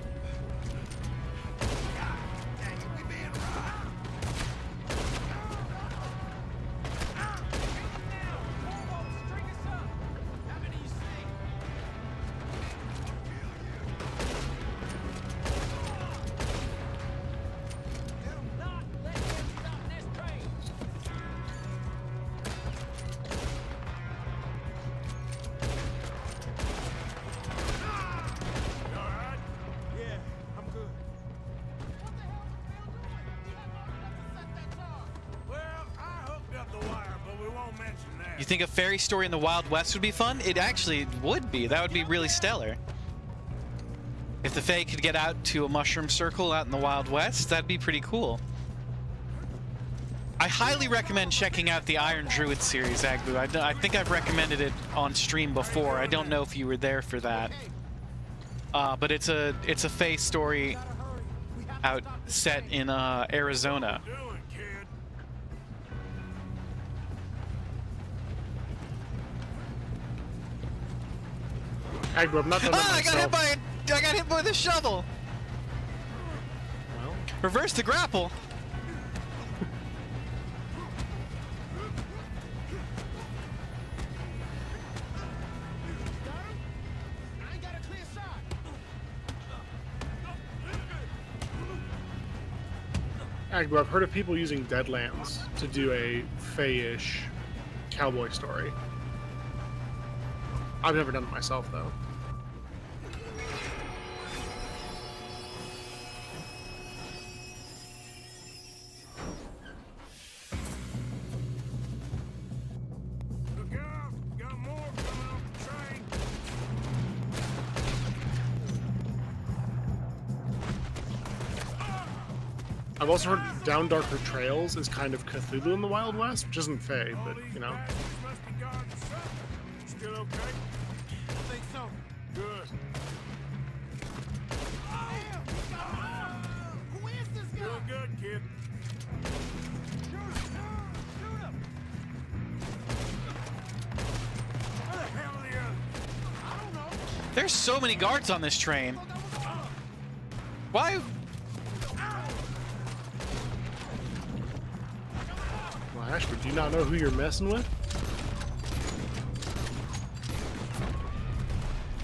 Yeah, You think a fairy story in the Wild West would be fun? It actually would be. That would be really stellar. If the Fae could get out to a mushroom circle out in the Wild West, that'd be pretty cool. I highly recommend checking out the Iron Druid series, Agbu. I think I've recommended it on stream before. I don't know if you were there for that. But it's a Fae story out set in Arizona. Agbo, I'm not done Ah, myself. I got hit by the shovel. Well, Reverse the grapple. Agbo, I've heard of people using Deadlands to do a Fae-ish cowboy story. I've never done it myself, though. Look out! Got more coming off the train. I've also heard Down Darker Trails is kind of Cthulhu in the Wild West, which isn't Fae, but, you know. Must be guarding something. Still okay? I think so. Good. Who is this guy? Doing good, kid. Shoot him! Where the hell are the others? I don't know. There's so many guards on this train. Why? Well, Ashford, do you not know who you're messing with?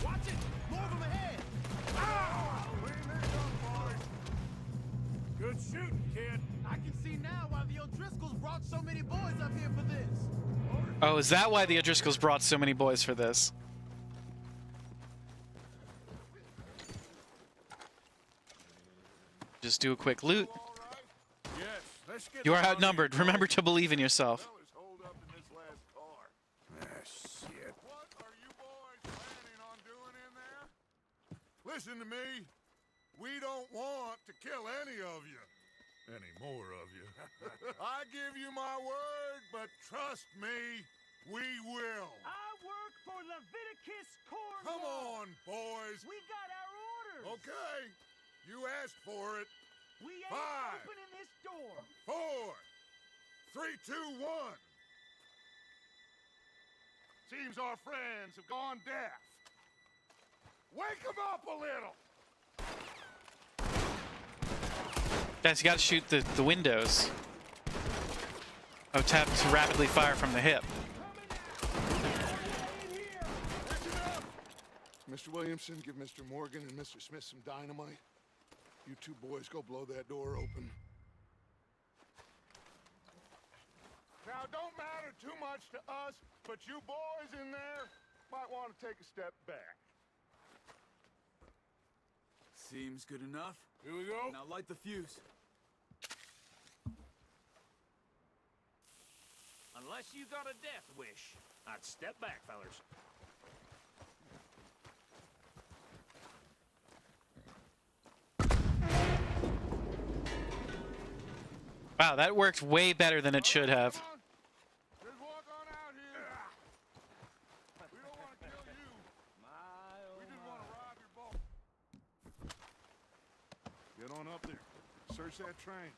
Watch it! More of them ahead! Ow! Good shooting, kid. I can see now why the O'Driscolls brought so many boys up here for this. Oh, is that why the O'Driscolls brought so many boys for this? Just do a quick loot. Yes, let's get You are on in. outnumbered. Remember to believe in yourself. Fellas, hold up in this last car. Shit. What are you boys planning on doing in there? Listen to me. We don't want to kill any of you. Any more of you. I give you my word, but trust me, we will. I work for Leviticus Corps. Come on, boys. We got our orders. Okay. You asked for it. We ain't 5, opening this door. 4, 3, 2, 1. Seems our friends have gone deaf. Wake them up a little. Guys, you gotta shoot the windows. Oh, tap to rapidly fire from the hip. Mr. Williamson, give Mr. Morgan and Mr. Smith some dynamite. You two boys go blow that door open. Now, don't matter too much to us, but you boys in there might want to take a step back. Seems good enough. Here we go. Now light the fuse. Unless you got a death wish, I'd step back, fellers. Wow, that worked way better than it should have. Just walk on out here. We don't want to kill you. We just want to rob your boat. Get on up there. Search that train.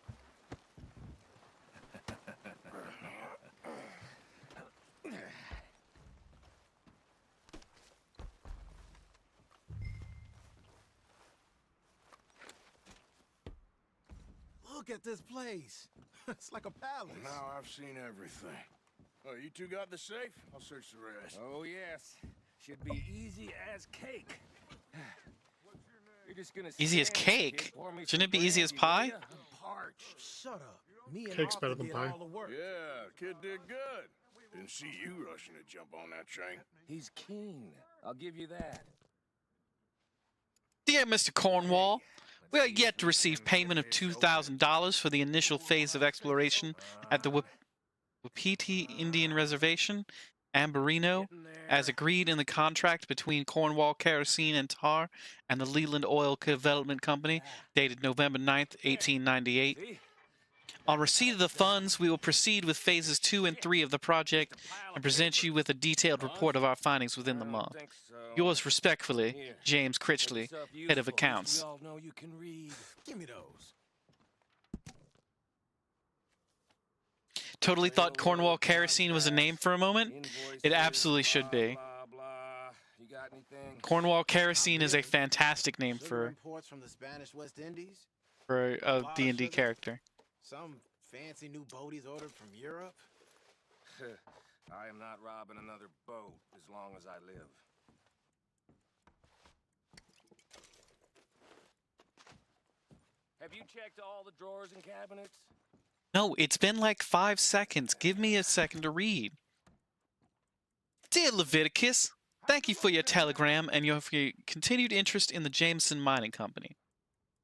Look at this place. It's like a palace. Now I've seen everything. Oh, you two got the safe? I'll search the rest. Oh, yes. Should be easy as cake. You're just gonna Easy as stand there, cake? kid, pour me Shouldn't some it be easy as brandy, will pie? ya? I'm parched. Shut up. Me and Cake's better Arthur than did pie. all the work. Yeah, kid did good. Didn't see you rushing to jump on that train. He's keen. I'll give you that. Dear Mr. Cornwall, we are yet to receive payment of $2,000 for the initial phase of exploration at the Wapiti Indian Reservation, Amberino, as agreed in the contract between Cornwall Kerosene and Tar and the Leland Oil Development Company, dated November 9th, 1898. See? On receipt of the funds, we will proceed with phases 2 and 3 of the project and present you with a detailed report of our findings within the I don't month. think so. Yours respectfully, Here. James Make Critchley, yourself Head of useful. Accounts. We all know you can read. Give me those. Totally thought Cornwall Kerosene was a name for a moment. It absolutely should be. Blah, blah. You got anything? Cornwall Kerosene is a fantastic name Sugar for imports from the Spanish West Indies. a D&D character. Some fancy new boaties ordered from Europe. I am not robbing another boat as long as I live. Have you checked all the drawers and cabinets? No, it's been like 5 seconds. Give me a second to read. Dear Leviticus, thank you for your telegram and for your continued interest in the Jameson Mining Company.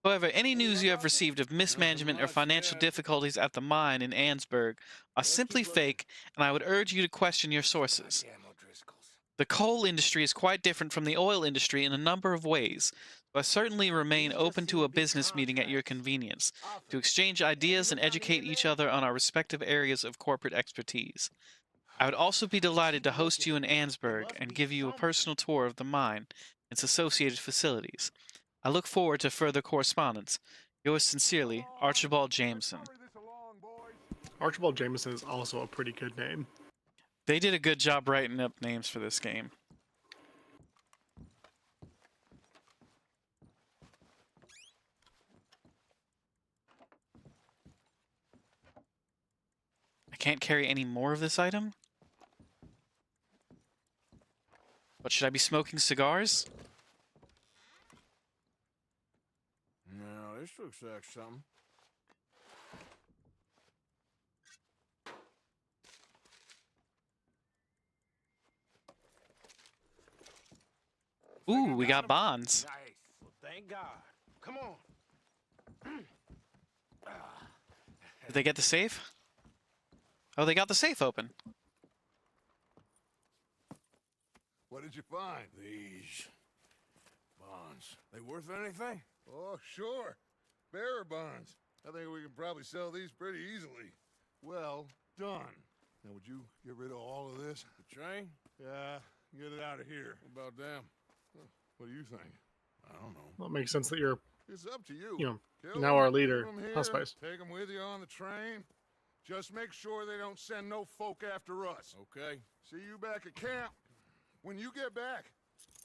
However, any news you have received of mismanagement or financial difficulties at the mine in Ansburg are simply fake, and I would urge you to question your sources. Damn O'Driscolls. The coal industry is quite different from the oil industry in a number of ways, so I certainly remain open to a business meeting at your convenience, to exchange ideas and educate each other on our respective areas of corporate expertise. I would also be delighted to host you in Ansburg and give you a personal tour of the mine and its associated facilities. I look forward to further correspondence. Yours sincerely, Archibald Jameson. Archibald Jameson is also a pretty good name. They did a good job writing up names for this game. I can't carry any more of this item? But should I be smoking cigars? No, this looks like something. Ooh, we got bonds. Nice. Well, thank God. Come on. Did they get the safe? Oh, they got the safe open. What did you find? These bonds. They worth anything? Oh, sure. Bearer bonds. I think we can probably sell these pretty easily. Well done. Now, would you get rid of all of this? The train? Yeah, get it out of here. What about them? What do you think? I don't know. Well, it makes sense that you're, It's up to you. Kill now 'em, our leader, leave 'em here, Hospice. Take them with you on the train. Just make sure they don't send no folk after us. Okay. See you back at camp. When you get back,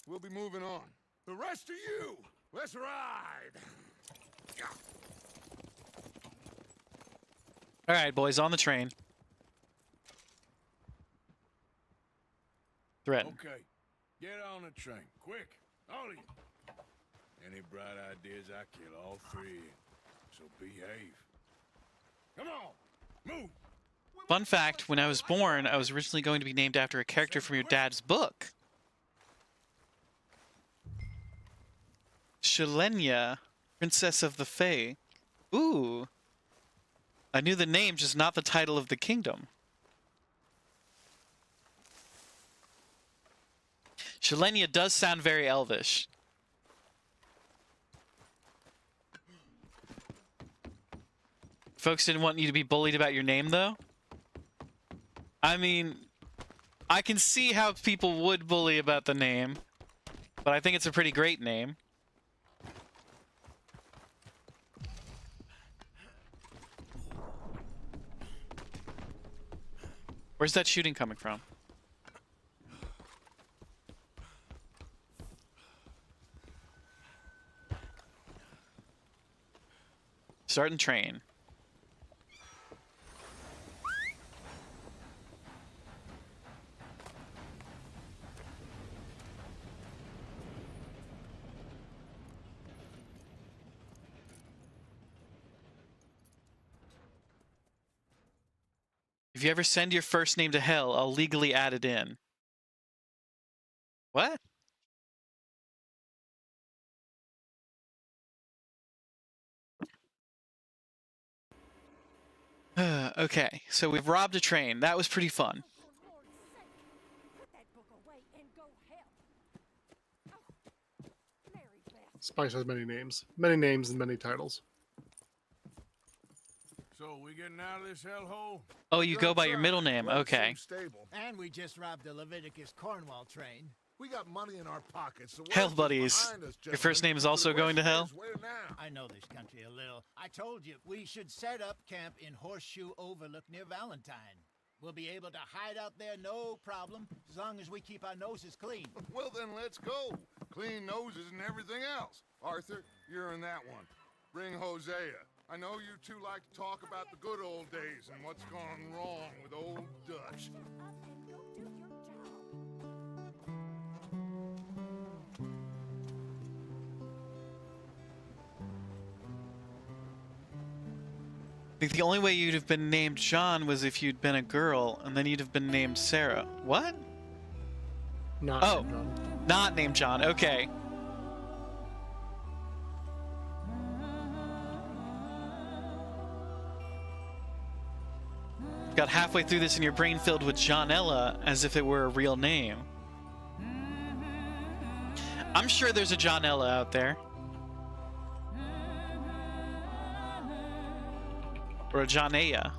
we'll be moving on. The rest of you, let's ride. All right, boys, on the train. Threaten. Okay. Get on the train. Quick. All of you. Any bright ideas, I kill all three. So behave. Come on. Move. Fun fact, when I was born, I was originally going to be named after a character from your dad's book. Shalenya, Princess of the Fae. Ooh. I knew the name, just not the title of the kingdom. Shalenya does sound very elvish. Folks didn't want you to be bullied about your name, though? I mean, I can see how people would bully about the name, but I think it's a pretty great name. Where's that shooting coming from? Starting train. If you ever send your first name to hell, I'll legally add it in. What? Okay, so we've robbed a train. That was pretty fun. For Lord's sake, put that book away and go help. Oh, Mary Beth. Spice has many names. Many names and many titles. So, we getting out of this hellhole? Oh, you go by your middle name. Okay. Stable. And we just robbed the Leviticus Cornwall train. We got money in our pockets. The Hell worst is buddies. behind us, Your first gentlemen. name is also The going to question hell? is, where now? I know this country a little. I told you we should set up camp in Horseshoe Overlook near Valentine. We'll be able to hide out there no problem, as long as we keep our noses clean. Well, then let's go. Clean noses and everything else. Arthur, you're in that one. Bring Hosea. I know you two like to talk about the good old days and what's gone wrong with old Dutch. Up and go do your job. I think the only way you'd have been named John was if you'd been a girl, and then you'd have been named Sarah. What? Not Oh. John. Not named John. Okay. Got halfway through this and your brain filled with Johnella as if it were a real name. I'm sure there's a Johnella out there. Or a Johnea.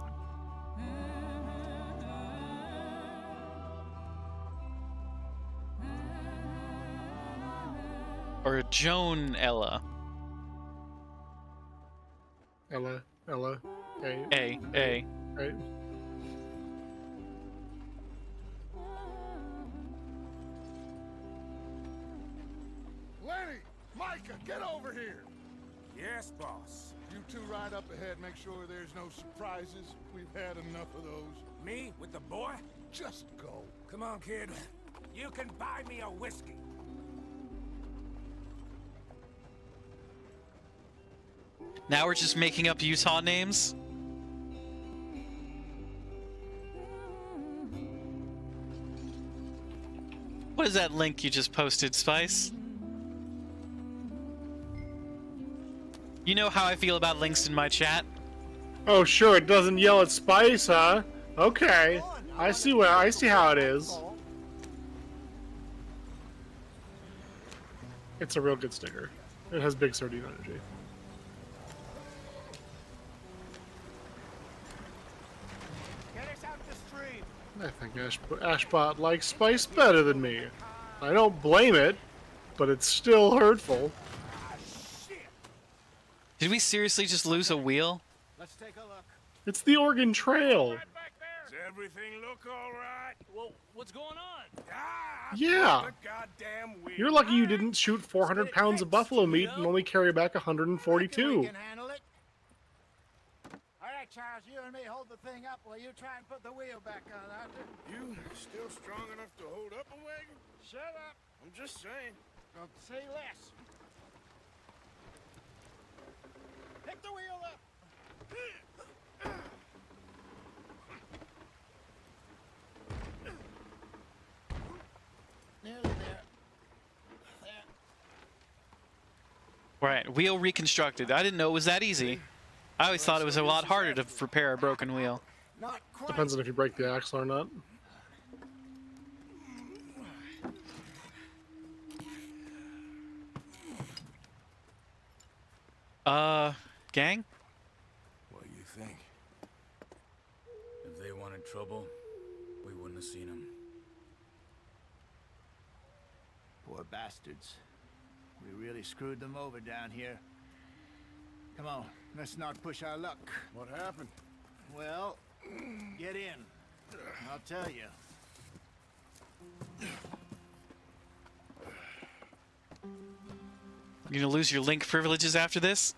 Or a Joan Ella. Ella. A. A. Right. Lenny! Micah, get over here! Yes, boss. You two ride up ahead, make sure there's no surprises. We've had enough of those. Me with the boy? Just go. Come on, kid. You can buy me a whiskey. Now we're just making up Utah names? What is that link you just posted, Spice? You know how I feel about links in my chat? Oh, sure. It doesn't yell at Spice, huh? Okay. I see how it is. It's a real good sticker. It has big sardine energy. Get us out the stream. I think Ashbot likes Spice better than me. I don't blame it, but it's still hurtful. Did we seriously just lose a wheel? Let's take a look. It's the Oregon Trail. Does everything look all right? Well, what's going on? Ah, Yeah. the goddamn wheel. You're lucky you didn't shoot 400 pounds of buffalo meat and only carry back We 142. can handle it. All right, Charles, you and me hold the thing up while you try and put the wheel back on, Arthur. You still strong enough to hold up a wagon? Shut up. I'm just saying. Don't say less. Pick the wheel up. Nearly there. There. Right, wheel reconstructed. I didn't know it was that easy. I always thought it was a lot harder to repair a broken wheel. Not quite. Depends on if you break the axle or not. Gang? What do you think? If they wanted trouble, we wouldn't have seen them. Poor bastards. We really screwed them over down here. Come on, let's not push our luck. What happened? Well, get in. I'll tell you. You're gonna lose your link privileges after this?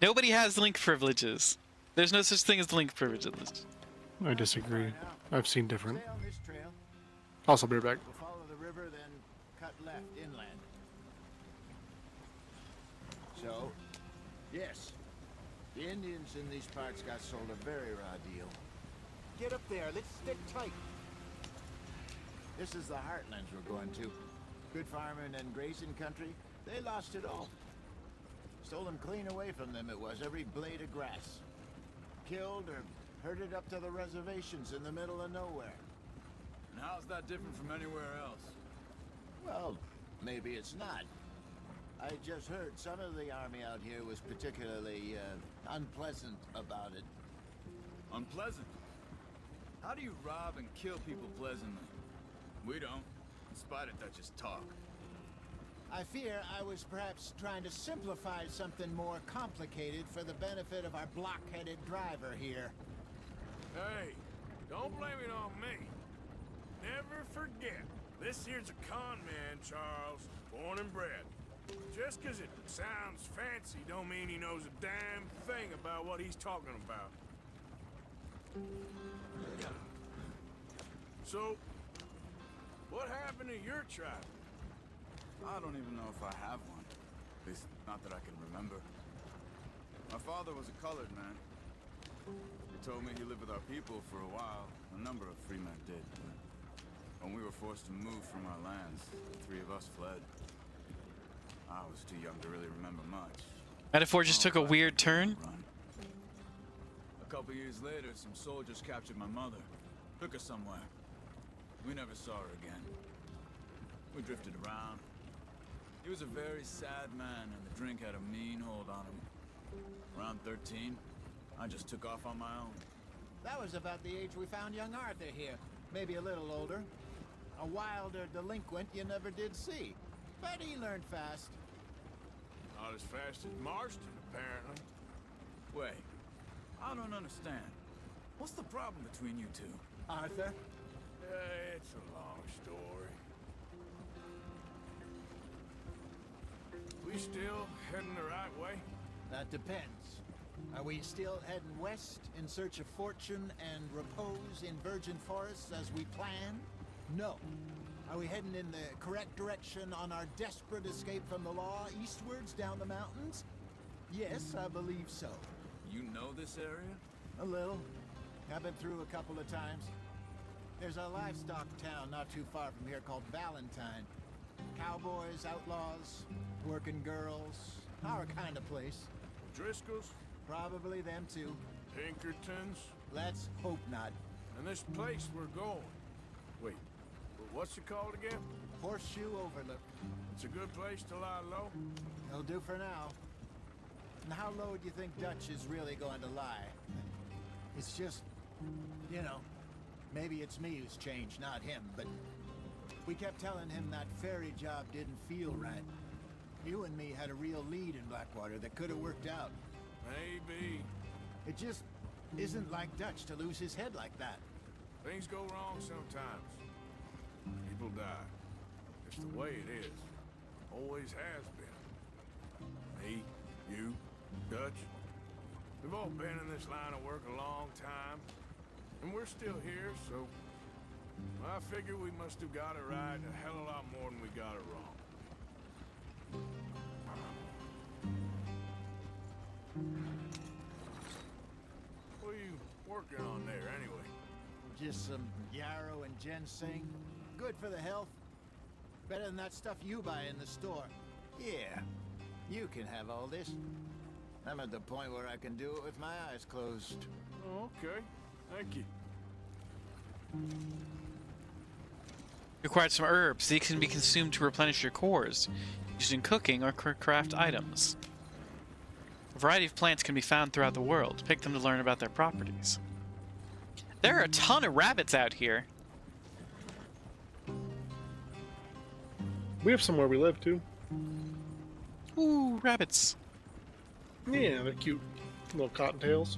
Nobody has link privileges. There's no such thing as link privileges. I disagree. I've seen different. Stay on this trail. Also, be right back. We'll follow the river, then cut left inland. So, yes, the Indians in these parts got sold a very raw deal. Get up there. Let's stick tight. This is the heartlands we're going to. Good farming and grazing country. They lost it all. Stole them clean away from them, it was. Every blade of grass. Killed or herded up to the reservations in the middle of nowhere. And how's that different from anywhere else? Well, maybe it's not. I just heard some of the army out here was particularly unpleasant about it. Unpleasant? How do you rob and kill people pleasantly? We don't, in spite of Dutch's talk. I fear I was perhaps trying to simplify something more complicated for the benefit of our block-headed driver here. Hey, don't blame it on me. Never forget, this here's a con man, Charles, born and bred. Just 'cause it sounds fancy don't mean he knows a damn thing about what he's talking about. So, what happened to your tribe? I don't even know if I have one. At least, not that I can remember. My father was a colored man. He told me he lived with our people for a while. A number of free men did. When we were forced to move from our lands, the three of us fled. I was too young to really remember much. Metaphor just took a weird turn. A couple years later, some soldiers captured my mother. Took her somewhere. We never saw her again. We drifted around. He was a very sad man, and the drink had a mean hold on him. Around 13, I just took off on my own. That was about the age we found young Arthur here. Maybe a little older. A wilder delinquent you never did see. But he learned fast. Not as fast as Marston, apparently. Wait, I don't understand. What's the problem between you two? Arthur? It's a long story. We still heading the right way? That depends. Are we still heading west in search of fortune and repose in virgin forests as we planned? No. Are we heading in the correct direction on our desperate escape from the law eastwards down the mountains? Yes, I believe so. You know this area? A little. I've been through a couple of times. There's a livestock town not too far from here called Valentine. Cowboys, outlaws, working girls, our kind of place. Driscoll's? Probably them too. Pinkertons? Let's hope not. And this place we're going. Wait, what's it called again? Horseshoe Overlook. It's a good place to lie low? It'll do for now. And how low do you think Dutch is really going to lie? It's just, you know, maybe it's me who's changed, not him, but we kept telling him that ferry job didn't feel right. You and me had a real lead in Blackwater that could have worked out. Maybe. It just isn't like Dutch to lose his head like that. Things go wrong sometimes. People die. It's the way it is. Always has been. Me, you, Dutch. We've all been in this line of work a long time. And we're still here, so I figure we must have got it right a hell of a lot more than we got it wrong. What are you working on there, anyway? Just some yarrow and ginseng. Good for the health. Better than that stuff you buy in the store. Yeah, you can have all this. I'm at the point where I can do it with my eyes closed. Oh, okay. Thank you. Required some herbs. These can be consumed to replenish your cores, used in cooking or craft items. A variety of plants can be found throughout the world. Pick them to learn about their properties. There are a ton of rabbits out here. We have somewhere we live too. Ooh, rabbits. Yeah, they're cute little cottontails.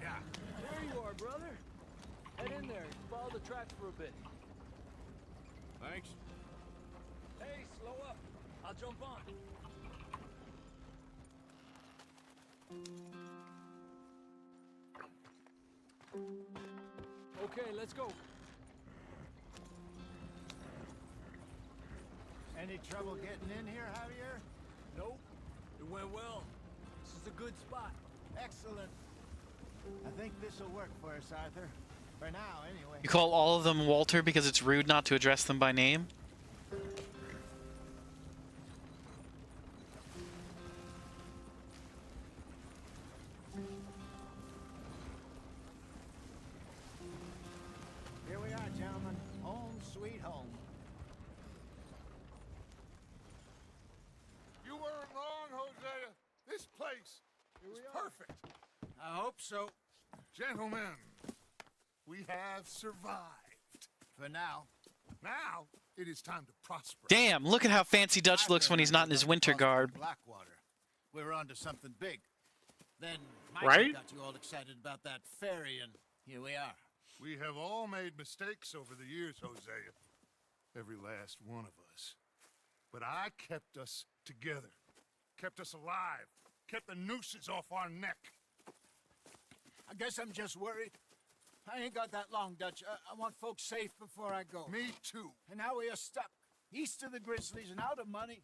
Yeah. There you are, brother. Head in there. Follow the tracks for a bit. Thanks. Hey, slow up. I'll jump on. Okay, let's go. Any trouble getting in here, Javier? Nope. It went well. This is a good spot. Excellent. I think this'll work for us, Arthur. For now, anyway. You call all of them Walter because it's rude not to address them by name? It's perfect. I hope so. Gentlemen, we have survived. For now. Now, it is time to prosper. Damn, look at how fancy Dutch looks when he's not in his winter garb. Blackwater. We were onto something big. Then Mike Right? got you all excited about that ferry, and here we are. We have all made mistakes over the years, Hosea. Every last one of us. But I kept us together. Kept us alive. Kept the nooses off our neck. I guess I'm just worried. I ain't got that long, Dutch. I want folks safe before I go. Me too. And now we are stuck. East of the Grizzlies and out of money.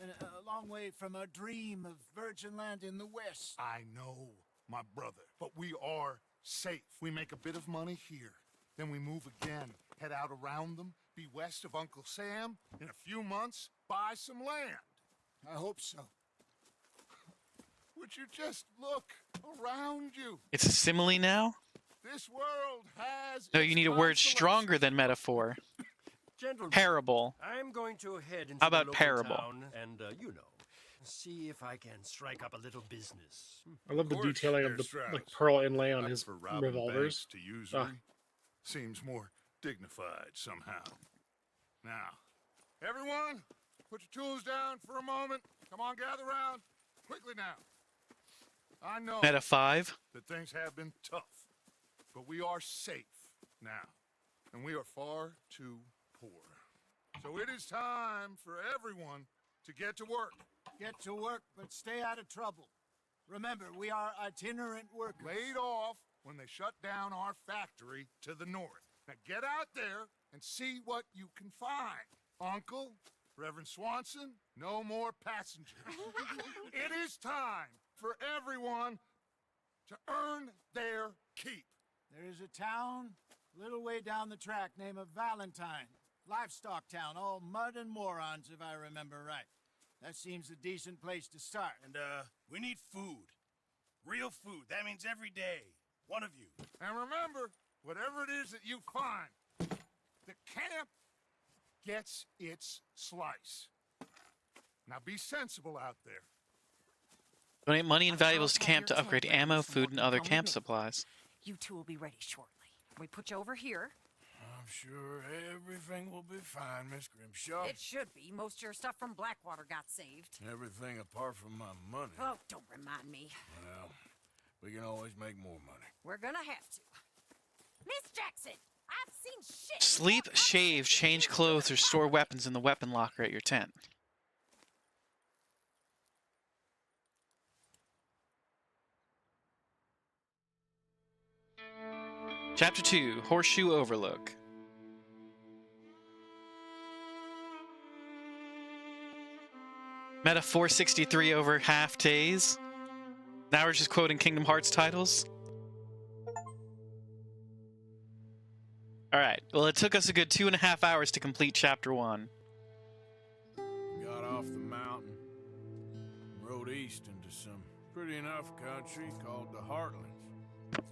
And a long way from our dream of virgin land in the west. I know, my brother. But we are safe. We make a bit of money here. Then we move again. Head out around them. Be west of Uncle Sam. In a few months, buy some land. I hope so. Would you just look around you? It's a simile now? This world has. No, you need a word stronger than metaphor. Gentlemen, Parable. I'm going to head into How about the local parable? town and, see if I can strike up a little business. I love the Of course, detailing of the Strauss. like pearl inlay on Not his for robbing revolvers. banks to usury. Ah. Seems more dignified somehow. Now, everyone, put your tools down for a moment. Come on, gather round. Quickly now. I know Meta 5. that things have been tough, but we are safe now, and we are far too poor. So it is time for everyone to get to work. Get to work, but stay out of trouble. Remember, we are itinerant workers. Laid off when they shut down our factory to the north. Now get out there and see what you can find. Uncle, Reverend Swanson, no more passengers. It is time for everyone to earn their keep. There is a town a little way down the track named Valentine. Livestock town, all mud and morons, if I remember right. That seems a decent place to start. And, we need food. Real food. That means every day. One of you. And remember, whatever it is that you find, the camp gets its slice. Now be sensible out there. Donate money and valuables to camp to upgrade ammo, food, and other camp supplies. You two will be ready shortly. We put you over here. I'm sure everything will be fine, Miss Grimshaw. It should be. Most of your stuff from Blackwater got saved. Everything apart from my money. Oh, don't remind me. Well, we can always make more money. We're gonna have to. Miss Jackson, I've seen shit. Sleep, shave, change clothes, or store weapons in the weapon locker at your tent. Chapter 2, Horseshoe Overlook. Meta 463 over half days. Now we're just quoting Kingdom Hearts titles. Alright, well it took us a good 2.5 hours to complete Chapter 1. Got off the mountain, rode east into some pretty enough country called the Heartlands.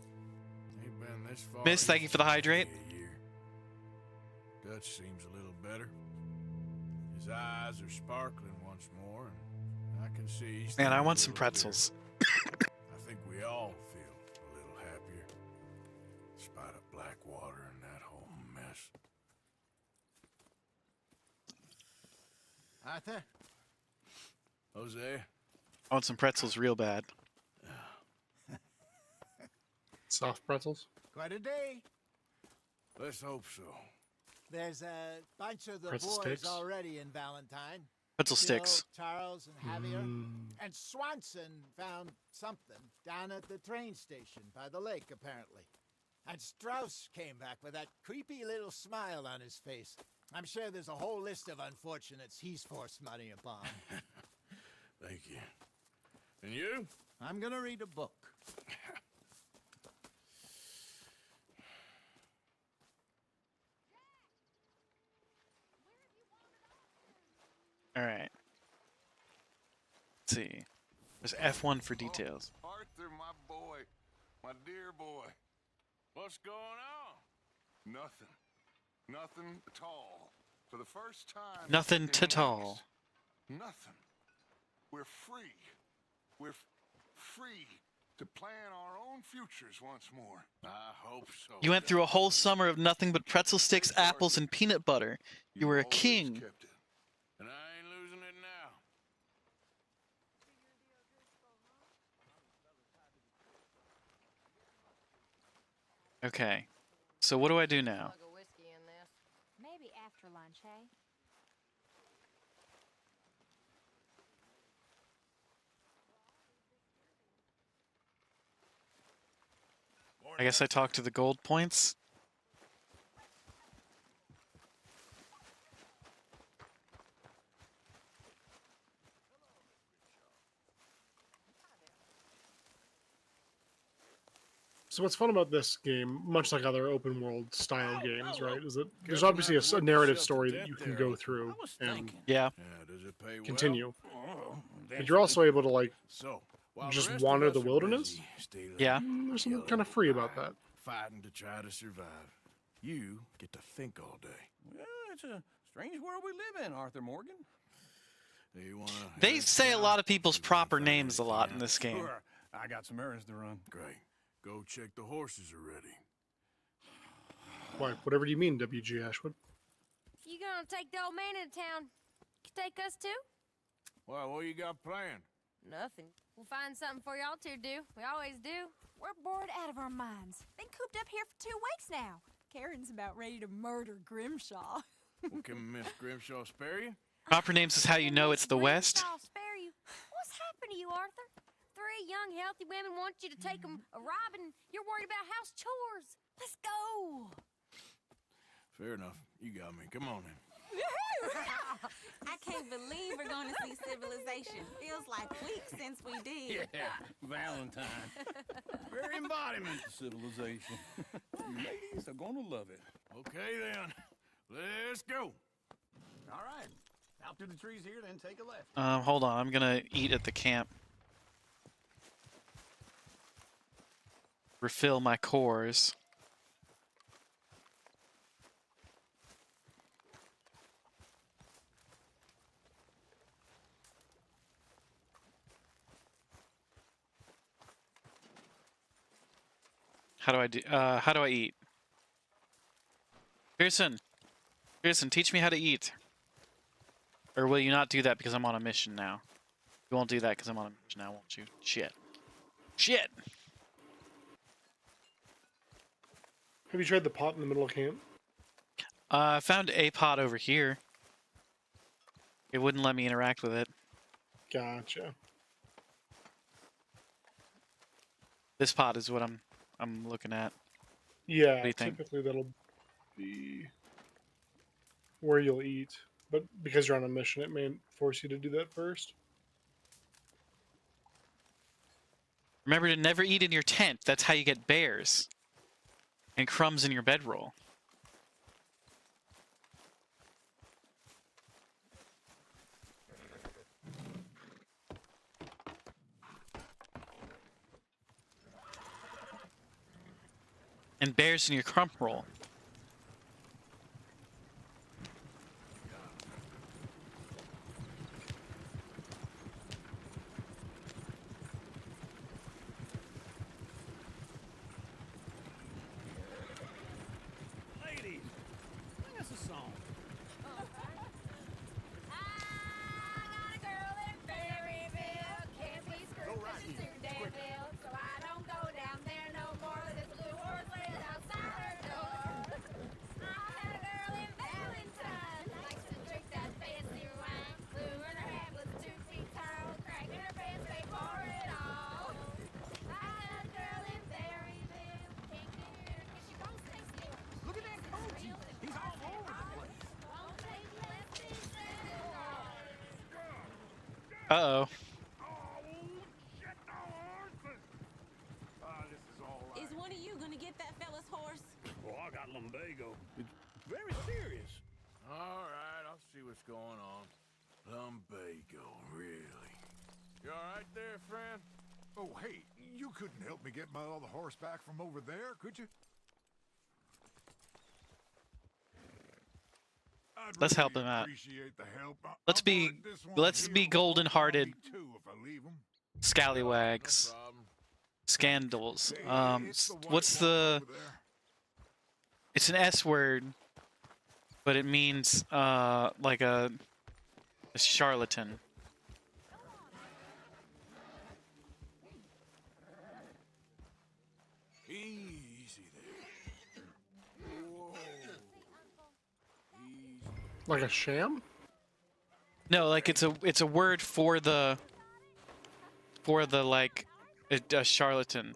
Ain't been this far. Miss, thank you for the hydrate. A year. Dutch seems a little better. His eyes are sparkling once more, and I can see he's Man, I feeling want a some little pretzels. I think we all feel a little happier, in spite of Blackwater and that whole mess. Arthur? Jose? I want some pretzels real bad. Soft pretzels. Quite a day. Let's hope so. There's a bunch of the Pretzel boys sticks. already in Valentine. Pretzel Phil, sticks. Charles, and Javier. And Swanson found something down at the train station by the lake, apparently. And Strauss came back with that creepy little smile on his face. I'm sure there's a whole list of unfortunates he's forced money upon. Thank you. And you? I'm gonna read a book. Alright. Let's see. There's F1 for details. Arthur, my boy. My dear boy. What's going on? Nothing. Nothing at all. For the first time. Nothing in to all. weeks. Nothing. We're free. We're free to plan our own futures once more. I hope so. You went through a whole summer of nothing but pretzel sticks, apples, and peanut butter. You were a always king. kept it. And I ain't losing it now. Okay. So what do I do now? Plug of whiskey in this. Maybe after lunch, hey? I guess I talk to the gold points. So what's fun about this game, much like other open world style games, right, is that there's obviously a narrative story that you can go through and Yeah. Does it pay well? continue. Oh, But you're also able to like So, while just the rest wander of the us are wilderness. busy, stay Yeah. late, There's something yelling, kind of free about that. fighting to try to survive. You get to think all day. Well, it's a strange world we live in, Arthur Morgan. You wanna They head say a south? lot of people's See if we can proper find names a anything lot in out. this game. Sure, I got some errands to run. Great. Go check the horses are ready. Why, whatever do you mean, WG Ashwood? You gonna take the old man into town? You take us too? Well, what you got planned? Nothing. We'll find something for y'all to do. We always do. We're bored out of our minds. Been cooped up here for 2 weeks now. Karen's about ready to murder Grimshaw. Well, can Miss Grimshaw spare you? Proper names is how you know it's the West. I'll spare you. What's happened to you, Arthur? 3 young, healthy women want you to take them a robbing. You're worried about house chores. Let's go. Fair enough. You got me. Come on then. I can't believe we're going to see civilization. Feels like weeks since we did. Yeah, Valentine. Very embodiment of civilization. You ladies are gonna love it. Okay then. Let's go. All right. Out through the trees here, then take a left. Hold on. I'm gonna eat at the camp. Refill my cores. How do I eat? Pearson, teach me how to eat. Or will you not do that because I'm on a mission now? You won't do that because I'm on a mission now, won't you? Shit. Shit! Have you tried the pot in the middle of camp? I found a pot over here. It wouldn't let me interact with it. Gotcha. This pot is what I'm looking at. Yeah, What do you think? typically that'll be where you'll eat. But because you're on a mission, it may force you to do that first. Remember to never eat in your tent. That's how you get bears. And crumbs in your bedroll. And bears in your crump roll. Ladies, sing us a song. Look at that coach. He's all over the place. Uh-oh. This is all right. Is one of you gonna get that fella's horse? Well, I got lumbago. It's very serious. All right, I'll see what's going on. Lumbago, really? You all right there, friend? Oh, hey, you couldn't help me get my other horse back from over there, could you? I'd Let's really help him out. appreciate the help. Let's I'm be- worried this one let's here be will golden-hearted. be too if I leave him. Scallywags. No problem. Scandals. It's the What's white woman the... over there. It's an S word, but it means, like a charlatan. Easy there. Whoa. Easy. Like a sham? No, like it's a word for the like a charlatan.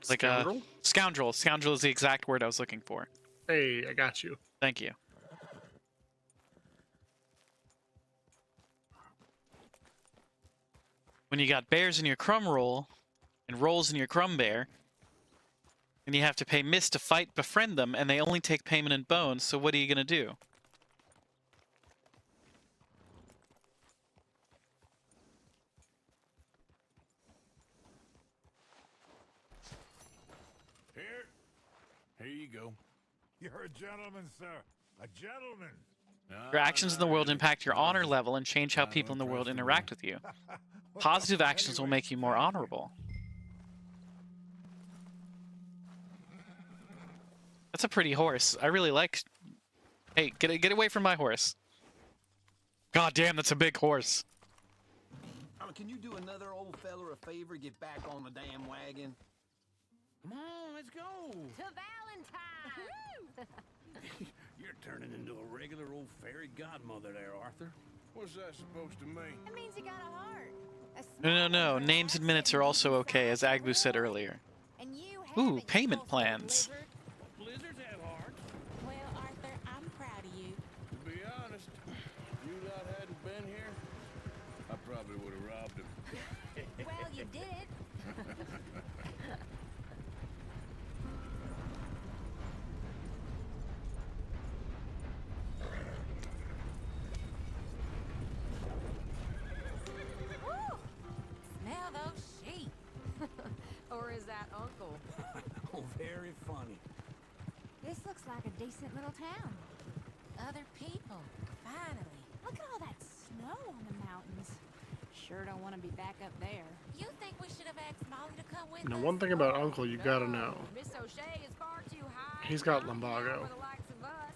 Like Scoundrel? a scoundrel. Scoundrel is the exact word I was looking for. Hey, I got you. Thank you. When you got bears in your crumb roll and rolls in your crumb bear, and you have to pay miss to fight befriend them, and they only take payment in bones, so what are you gonna do? Here you go. You're a gentleman, sir. A gentleman. Your actions in the world impact your honor level and change how people in the world interact with you. Positive actions will make you more honorable. That's a pretty horse. I really like... Hey, get away from my horse. God damn, that's a big horse. Can you do another old feller a favor? Get back on the damn wagon. Come on, let's go. To Valentine! You're turning into a regular old fairy godmother there, Arthur. What's that supposed to mean? It means you got a heart. No. Names and minutes are also okay, as Agbu said earlier. And you Ooh, haven't, payment you plans. blizzard. Blizzards have hearts. Well, Arthur, I'm proud of you. To be honest, if you lot hadn't been here, I probably would have robbed him. Well, you did. Woo! Smell those sheep. Or is that Uncle? Oh, very funny. This looks like a decent little town. Other people, finally. Look at all that snow on the mountains. Sure don't want to be back up there. You think we should have asked Molly to come with Now, us? one thing about Uncle you gotta know. Miss O'Shea is far too high. He's got and mighty lumbago. for the likes of us,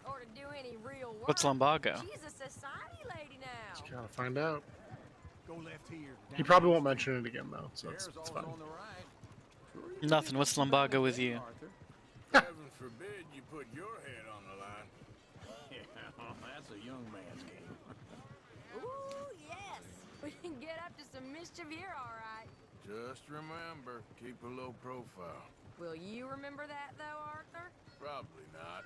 or to do any real work. What's lumbago? She's a society lady now. You gotta find out. Go left here. He probably won't mention it again, though, so it's fine. On the right. Nothing. What's lumbago with you? Heaven forbid you put your head on the line. Yeah, that's a young man's game. Ooh, yes. We can get up to some mischief here, all right. Just remember, keep a low profile. Will you remember that, though, Arthur? Probably not.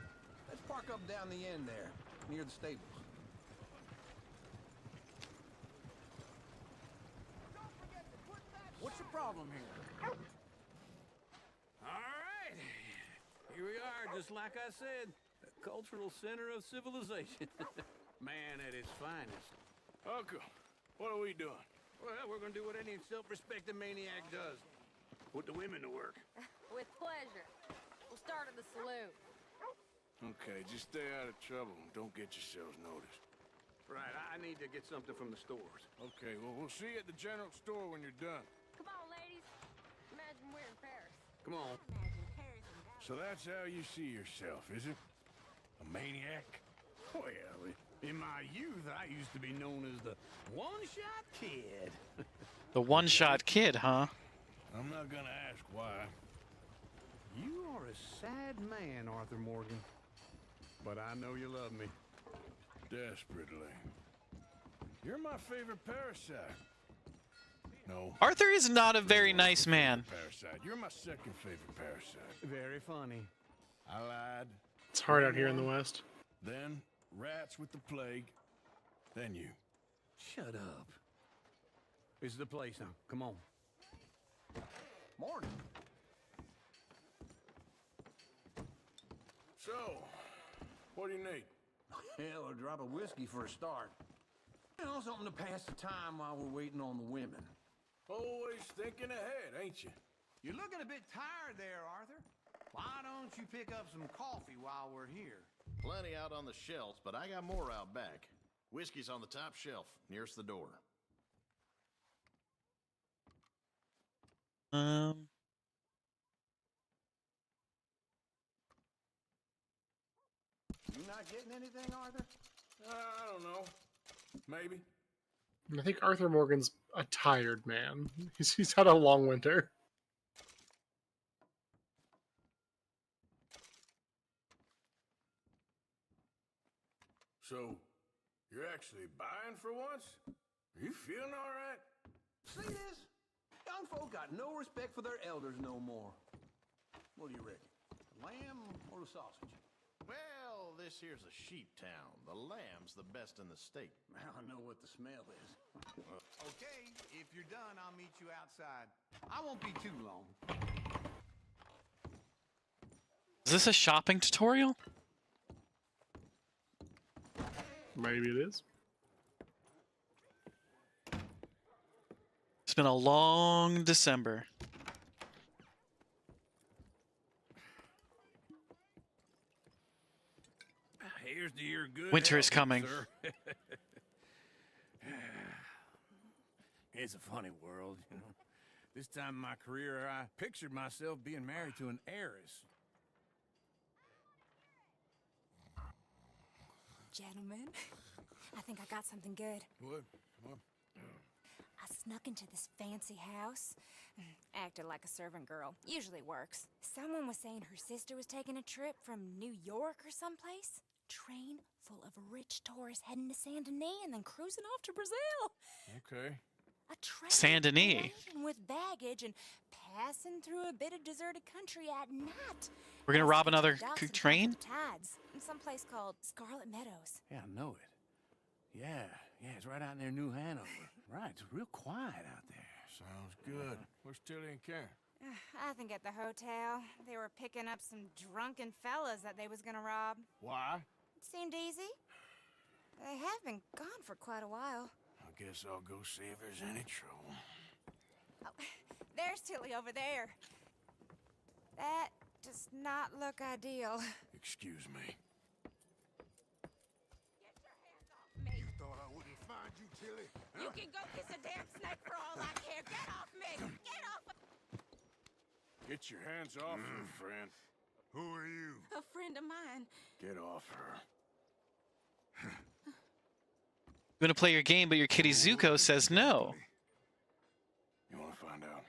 Let's park up down the end there, near the stables. What's the problem here? All right. Here we are, just like I said. A cultural center of civilization. Man at its finest. Uncle, what are we doing? Well, we're gonna do what any self-respecting maniac does. Put the women to work. With pleasure. We'll start at the saloon. Okay, just stay out of trouble and don't get yourselves noticed. Right, I need to get something from the stores. Okay, well, we'll see you at the general store when you're done. Come on, ladies. Imagine we're in Paris. Come on. Imagine Paris and Dallas. So that's how you see yourself, is it? A maniac? Well, in my youth, I used to be known as the one-shot kid. The one-shot kid, huh? I'm not gonna ask why. You are a sad man, Arthur Morgan. But I know you love me. Desperately. You're my favorite parasite. No. Arthur is not a very nice man. Parasite. You're my second favorite parasite. Very funny. I lied. It's hard out here in the West. Then rats with the plague. Then you. Shut up. This is the place now. Come on. Morning. So, what do you need? Hell, a drop of whiskey for a start. You know, something to pass the time while we're waiting on the women. Always thinking ahead, ain't you? You're looking a bit tired there, Arthur. Why don't you pick up some coffee while we're here? Plenty out on the shelves, but I got more out back. Whiskey's on the top shelf, nearest the door. You not getting anything, Arthur? I don't know. Maybe. I think Arthur Morgan's a tired man. He's had a long winter. So, you're actually buying for once? Are you feeling all right? See this? Young folk got no respect for their elders no more. What do you reckon? The lamb or the sausage? Well, this here's a sheep town. The lamb's the best in the state. I know what the smell is. Okay, if you're done, I'll meet you outside. I won't be too long. Is this a shopping tutorial? Maybe it is. It's been a long December. Here's to your good Winter is health, coming. sir. It's a funny world, you know. This time in my career, I pictured myself being married to an heiress. Gentlemen, I think I got something good. What? What? I snuck into this fancy house. Acted like a servant girl. Usually works. Someone was saying her sister was taking a trip from New York or someplace. Train full of rich tourists heading to Saint Denis and then cruising off to Brazil. Okay. A train Saint Denis. laden with baggage and passing through a bit of deserted country at night. We're gonna rob Passing another the docks and train? the tides in some place called Scarlet Meadows. Yeah, I know it. Yeah, it's right out near New Hanover. Right, it's real quiet out there. Sounds good. Where's Tilly and Karen? I think at the hotel. They were picking up some drunken fellas that they was gonna rob. Why? It seemed easy. They have been gone for quite a while. I guess I'll go see if there's any trouble. Oh, there's Tilly over there. That does not look ideal. Excuse me. Get your hands off me! You thought I wouldn't find you, Tilly? You can go kiss a damn snake for all I care. Get off me! Get off! Get your hands off her, friend. Who are you? A friend of mine. Get off her. You want to play your game, but your kitty Zuko says no. You want to find out?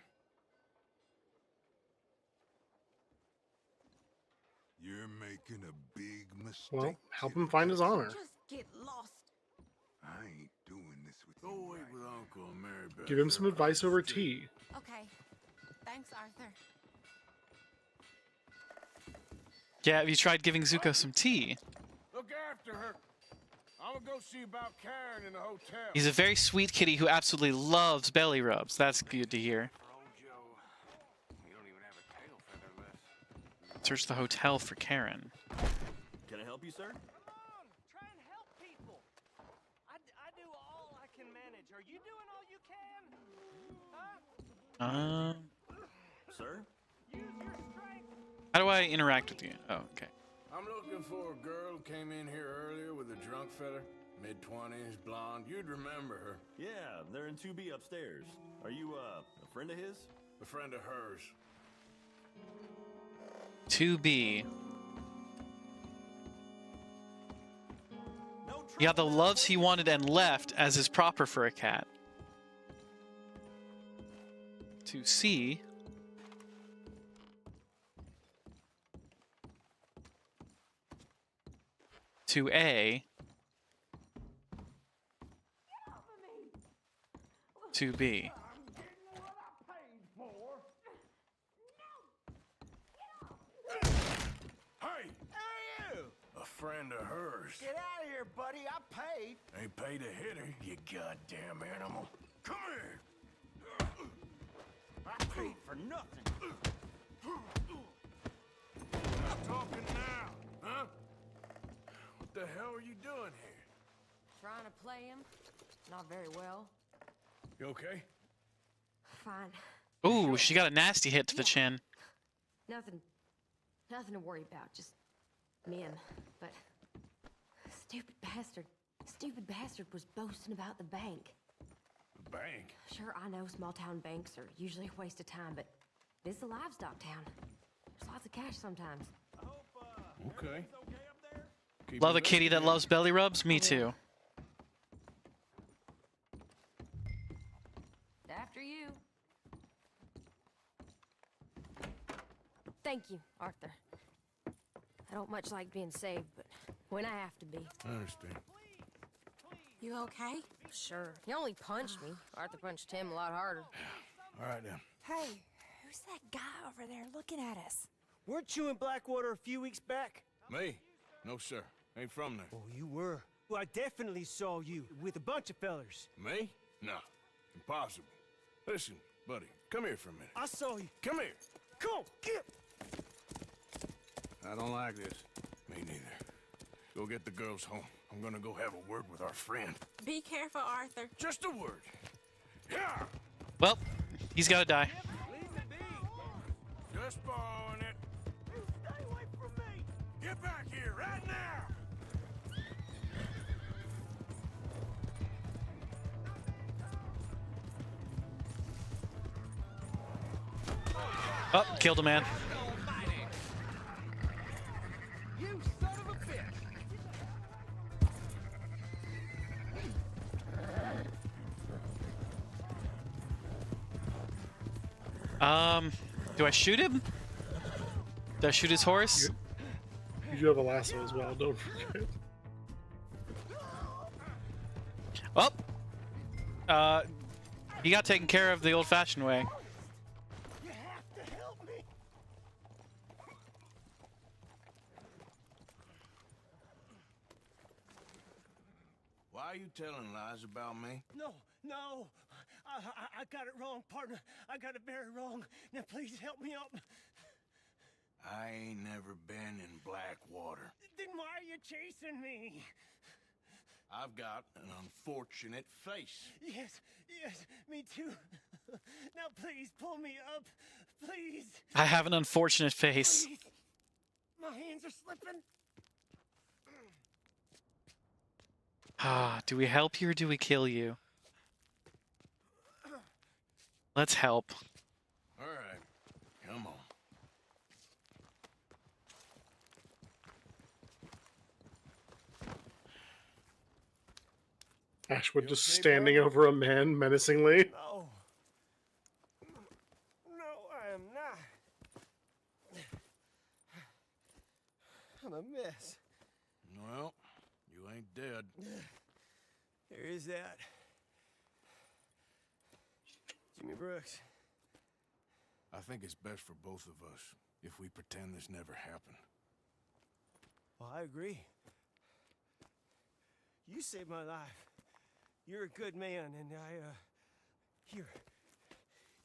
You're making a big mistake. Well, help him find his honor. Just get lost. I ain't doing this with Go you. wait right with now. Uncle and Mary Beth. Give him some advice over tea. Okay. Thanks, Arthur. Yeah, have you tried giving Zuko some tea? Look after her. I'm gonna go see about Karen in the hotel. He's a very sweet kitty who absolutely loves belly rubs. That's good to hear. For old Joe, you don't even have a tail feather left. Search the hotel for Karen. Can I help you, sir? Come on, try and help people. I do all I can manage. Are you doing all you can? Huh? Sir? Use your strength. How do I interact with you? Oh, okay. I'm looking for a girl who came in here earlier with a drunk fella. Mid-20s, blonde. You'd remember her. Yeah, they're in 2B upstairs. Are you, a friend of his? A friend of hers. 2B. Yeah, the loves he wanted and left as is proper for a cat. 2C. To A. To B. Hey! A friend of hers. Get out of here, buddy. I paid. Ain't paid to hit her, you goddamn animal. Come here! I paid for nothing. I'm talking now, huh? What the hell are you doing here? Trying to play him? Not very well. You okay? Fine. Ooh, she got a nasty hit to the chin. Nothing to worry about. Just men. But stupid bastard was boasting about the bank. The bank? Sure, I know small town banks are usually a waste of time, but This is a livestock town. There's lots of cash sometimes. Okay. Love a kitty that loves belly rubs? Me too. After you. Thank you, Arthur. I don't much like being saved, but when I have to be. I understand. You okay? Sure. He only punched me. Arthur punched him a lot harder. All right, then. Hey, who's that guy over there looking at us? Weren't you in Blackwater a few weeks back? Me? No, sir. Ain't from there. Oh, you were. Well, I definitely saw you with a bunch of fellers. Me? No. Impossible. Listen, buddy, come here for a minute. I saw you. Come here. Come on, get. I don't like this. Me neither. Go get the girls home. I'm gonna go have a word with our friend. Be careful, Arthur. Just a word. Yeah. Well, he's got to die. Just borrowing it. You stay away from me. Get back here right now. Oh, killed a man. You son of a bitch. Do I shoot him? Do I shoot his horse? You do have a lasso as well, don't forget. Oh! He got taken care of the old-fashioned way. You have to help me. Why are you telling lies about me? No. I got it wrong, partner. I got it very wrong. Now please help me up. I ain't never been in Blackwater. Then why are you chasing me? I've got an unfortunate face. Yes, me too. Now please pull me up. Please. I have an unfortunate face. Please. My hands are slipping. Ah, do we help you or do we kill you? Let's help. All right, come on. Ashwood just standing over a man menacingly. No. No, I am not. I'm a mess. Well, you ain't dead. There is that. Jimmy Brooks. I think it's best for both of us if we pretend this never happened. Well, I agree. You saved my life. You're a good man, and here.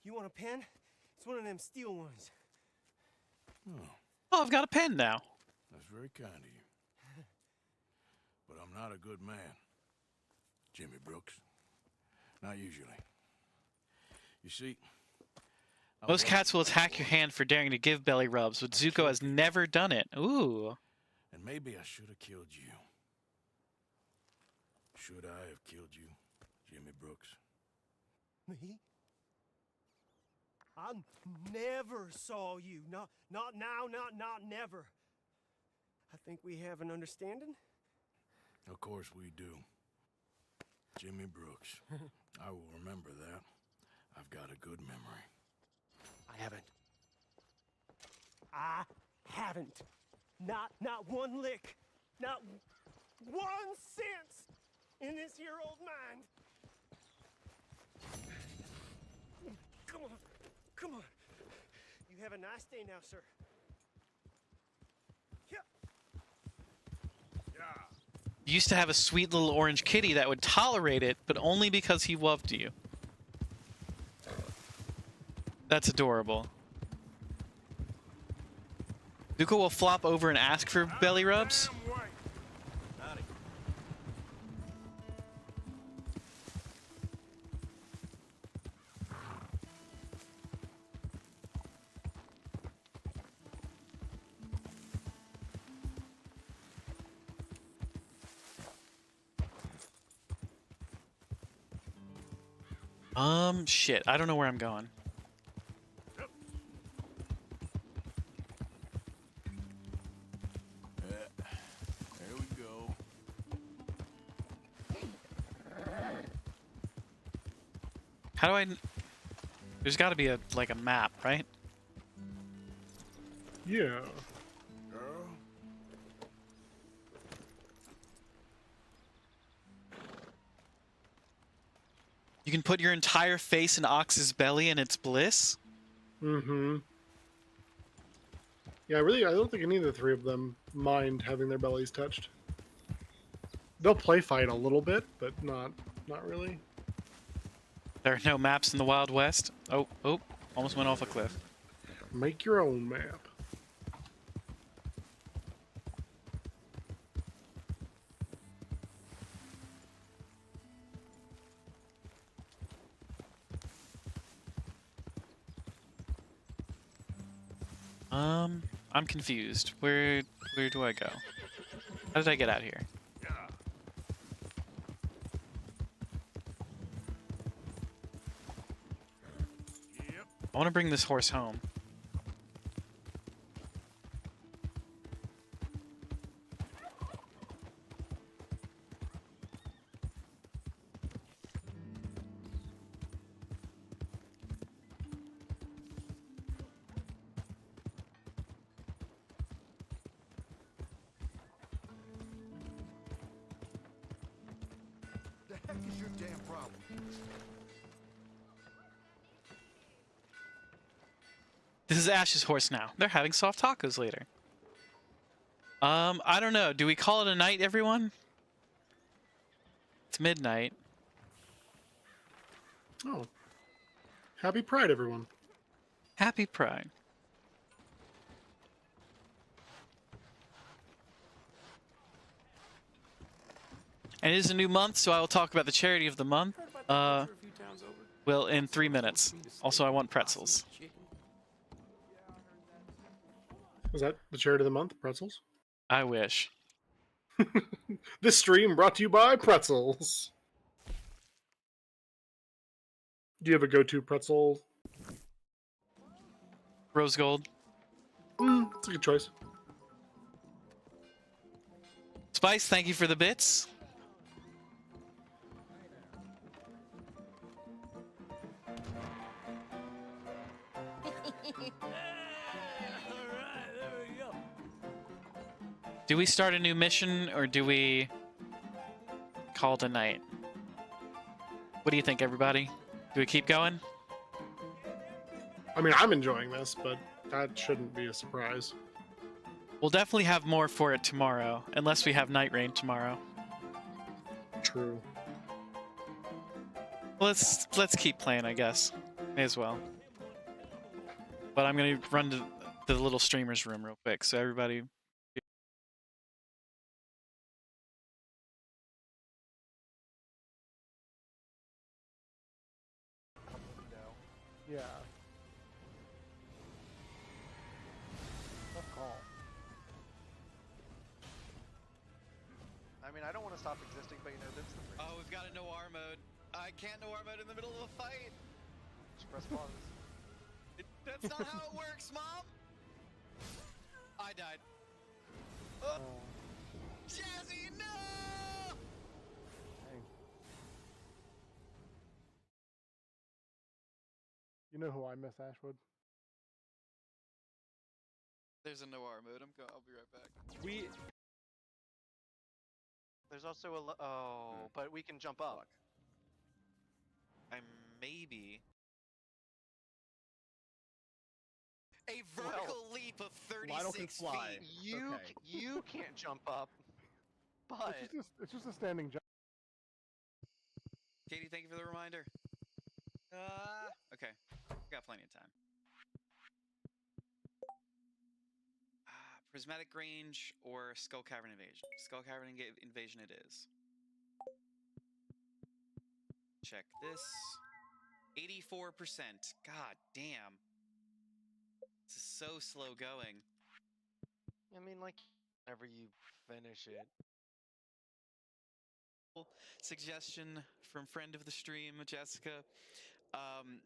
You want a pen? It's one of them steel ones. Oh, I've got a pen now. That's very kind of you. But I'm not a good man, Jimmy Brooks. Not usually. You see, Most cats will attack your hand for daring to give belly rubs, but Zuko has never done it. Ooh. and maybe I should have killed you. Should I have killed you, Jimmy Brooks? Me? I never saw you. Not now, not never. I think we have an understanding? Of course we do. Jimmy Brooks. I will remember that. I've got a good memory. I haven't. Not one lick. Not 1 cent in this here old mind. Come on. You have a nice day now, sir. You used to have a sweet little orange kitty that would tolerate it, but only because he loved you. That's adorable. Zuko will flop over and ask for belly rubs. Shit, I don't know where I'm going. How do I... There's got to be a map, right? Yeah. Girl? You can put your entire face in Ox's belly and it's bliss? Mm-hmm. Yeah, I don't think any of the three of them mind having their bellies touched. They'll play fight a little bit, but not really. There are no maps in the Wild West. Oh, almost went off a cliff. Make your own map. I'm confused. Where do I go? How did I get out here? I want to bring this horse home. The heck is your damn problem? This is Ash's horse now. They're having soft tacos later. I don't know. Do we call it a night, everyone? It's midnight. Oh. Happy Pride, everyone. Happy Pride. And it is a new month, so I will talk about the charity of the month. Well, in 3 minutes. Also, I want pretzels. Is that the charity of the month? Pretzels? I wish. This stream brought to you by pretzels. Do you have a go-to pretzel? Rose gold. It's a good choice. Spice, thank you for the bits. Do we start a new mission or do we call it a night? What do you think, everybody? Do we keep going? I mean, I'm enjoying this, but that shouldn't be a surprise. We'll definitely have more for it tomorrow, unless we have night rain tomorrow. True. Let's keep playing, I guess. May as well. But I'm gonna run to the little streamer's room real quick, so everybody. Yeah. Tough call. I mean, I don't want to stop existing, but you know, that's the freak. Oh, we've got a noir mode. I can't noir mode in the middle of a fight. Just press pause. That's not how it works, Mom. I died. Oh. Jazzy, no! Dang. You know who I miss, Ashwood? There's a noir mode. I'll be right back. There's also a but we can jump up. I'm maybe a vertical leap of 36 feet. You can't jump up, but It's just a standing jump. Katie, thank you for the reminder. Okay, got plenty of time. Prismatic range or Skull Cavern invasion? Skull Cavern invasion it is. Check this. 84%. God damn. This is so slow going. I mean, like, whenever you finish it. Suggestion from friend of the stream, Jessica,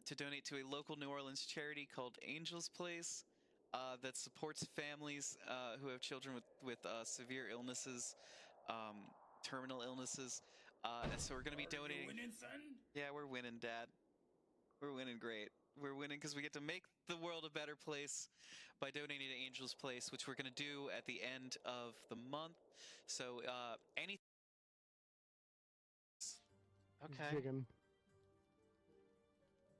to donate to a local New Orleans charity called Angel's Place that supports families who have children with severe illnesses, terminal illnesses. And so we're going to be donating. Winning, son? Yeah, we're winning, Dad. We're winning great. We're winning because we get to make the world a better place by donating to Angel's Place, which we're going to do at the end of the month. So, any... Okay. Jigging.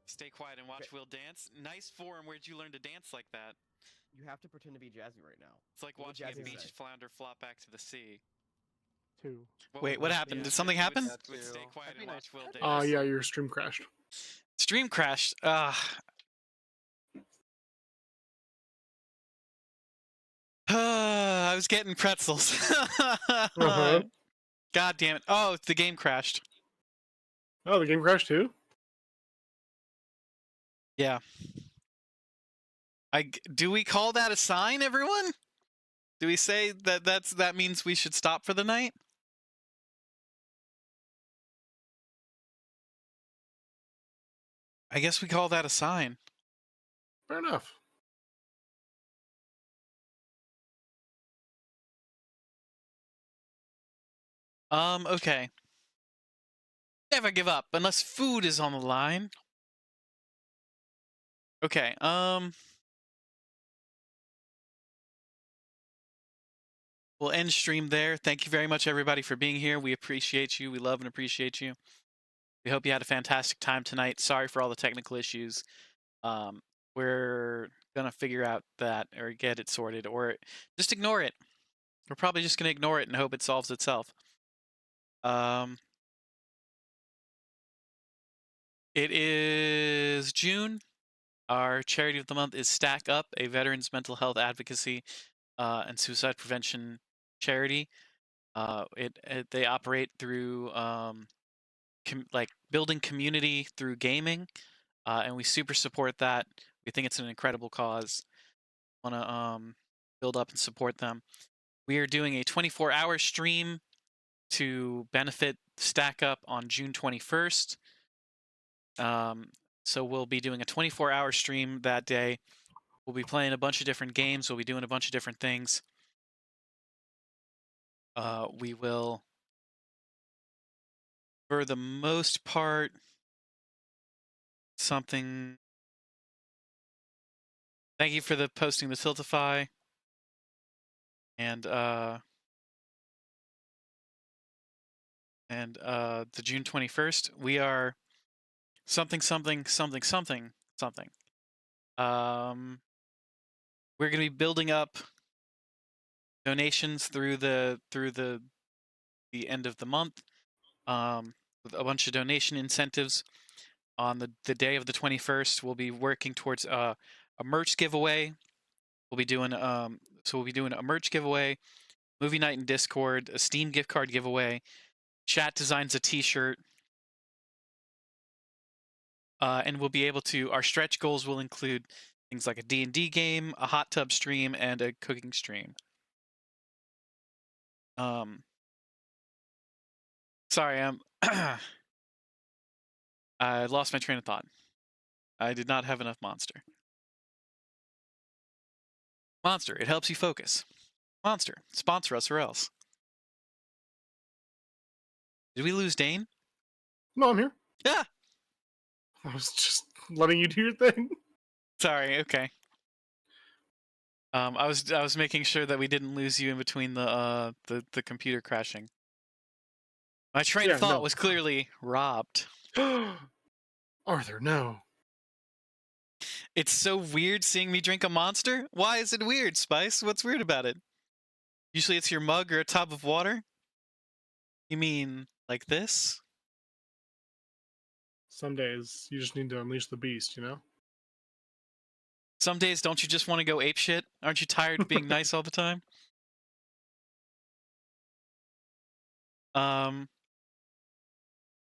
Stay quiet and watch Will dance. Nice form. Where'd you learn to dance like that? You have to pretend to be Jazzy right now. It's like What would watching a Jazzy beach say? flounder flop back to the sea. 2. Wait, what happened? Did something happen? Stay quiet and watch Will dance. Yeah, your stream crashed. Stream crashed. I was getting pretzels. God damn it. Oh, the game crashed. Oh, the game crashed too? Yeah. Do we call that a sign, everyone? Do we say that that means we should stop for the night? I guess we call that a sign. Fair enough. Okay. Never give up unless food is on the line. Okay, we'll end stream there. Thank you very much, everybody, for being here. We appreciate you. We love and appreciate you. We hope you had a fantastic time tonight. Sorry for all the technical issues. We're gonna figure out that or get it sorted, or just ignore it. We're probably just gonna ignore it and hope it solves itself. It is June. Our charity of the month is Stack Up, a veterans mental health advocacy and suicide prevention charity. They operate through like building community through gaming, and we super support that. We think it's an incredible cause. Want to build up and support them. We are doing a 24-hour stream to benefit Stack Up on June 21st. So we'll be doing a 24-hour stream that day. We'll be playing a bunch of different games. We'll be doing a bunch of different things. We will, for the most part, something... Thank you for the posting the Tiltify. And the June 21st, we are something. We're going to be building up donations through the end of the month, with a bunch of donation incentives. On the day of the 21st, we'll be working towards a merch giveaway. We'll be doing we'll be doing a merch giveaway, movie night in Discord, a Steam gift card giveaway. Chat designs a T-shirt, and we'll be able to. Our stretch goals will include things like a D&D game, a hot tub stream, and a cooking stream. Sorry, I lost my train of thought. I did not have enough Monster. Monster, it helps you focus. Monster, sponsor us or else. Did we lose Dane? No, I'm here. Yeah. I was just letting you do your thing. Sorry. Okay. I was making sure that we didn't lose you in between the computer crashing. My train of thought was clearly robbed. Arthur, no. It's so weird seeing me drink a Monster. Why is it weird, Spice? What's weird about it? Usually it's your mug or a tub of water. You mean like this? Some days you just need to unleash the beast, you know? Some days don't you just want to go apeshit? Aren't you tired of being nice all the time?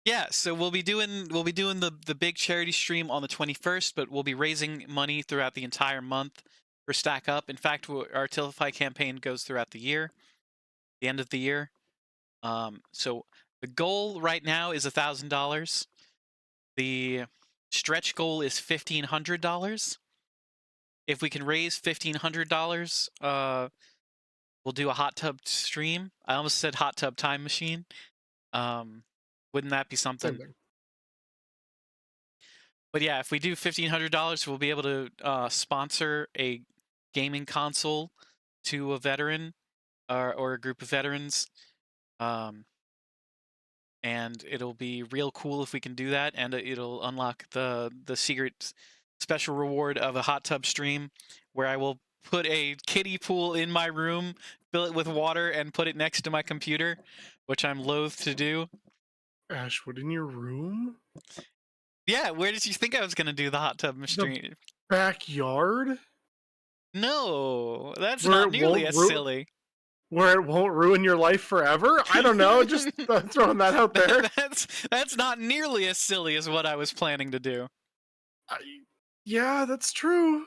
Yeah, so we'll be doing the big charity stream on the 21st, but we'll be raising money throughout the entire month for Stack Up. In fact, our Tiltify campaign goes throughout the year, the end of the year. So the goal right now is $1,000. The stretch goal is $1,500. If we can raise $1,500, we'll do a hot tub stream. I almost said hot tub time machine. Wouldn't that be something? But yeah, if we do $1,500, we'll be able to sponsor a gaming console to a veteran or a group of veterans. And it'll be real cool if we can do that, and it'll unlock the secret special reward of a hot tub stream where I will put a kiddie pool in my room, fill it with water, and put it next to my computer, which I'm loath to do. Ashwood, in your room? Yeah, where did you think I was going to do the hot tub stream? The backyard? No, that's Where not it nearly won't as ru- silly. Where it won't ruin your life forever? I don't know, just throwing that out there. That's not nearly as silly as what I was planning to do. Yeah, that's true.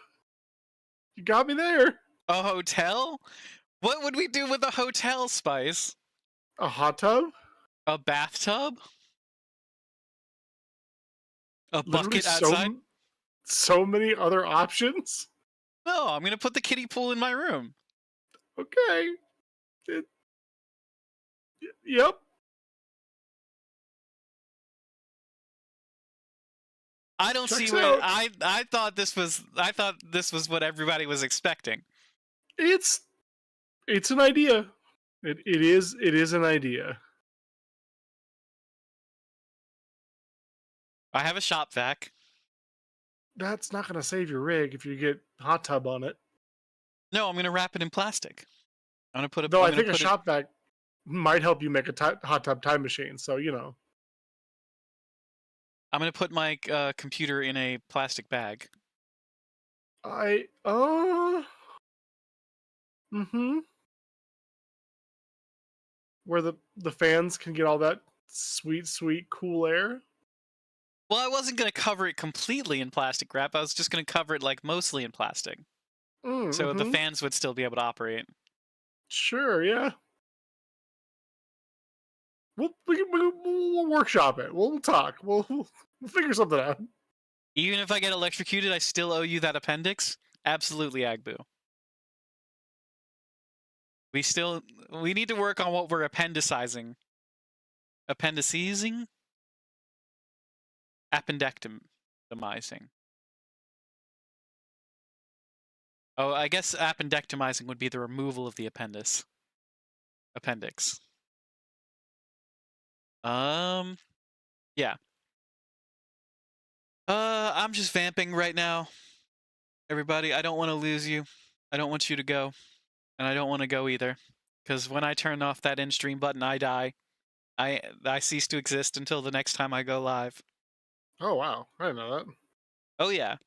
You got me there. A hotel? What would we do with a hotel, Spice? A hot tub? A bathtub? A Literally bucket outside? so many other options. No, I'm gonna put the kiddie pool in my room. Okay. Yep. I don't Checks see what out. I thought this was what everybody was expecting. It's an idea. It is an idea. I have a shop vac. That's not going to save your rig if you get hot tub on it. No, I'm gonna wrap it in plastic. I'm gonna put a. Though I think a shop vac might help you make a hot tub time machine. So you know. I'm gonna put my computer in a plastic bag. Where the fans can get all that sweet cool air. Well, I wasn't gonna cover it completely in plastic wrap. I was just gonna cover it like mostly in plastic, so the fans would still be able to operate. Sure, yeah. We'll workshop it. We'll talk. We'll figure something out. Even if I get electrocuted, I still owe you that appendix? Absolutely, Agbu. We need to work on what we're appendicizing. Appendicizing? Appendectomizing. Oh, I guess appendectomizing would be the removal of the appendix. Yeah. I'm just vamping right now. Everybody, I don't want to lose you. I don't want you to go. And I don't want to go either. Because when I turn off that end stream button, I die. I cease to exist until the next time I go live. Oh, wow. I didn't know that. Oh, yeah.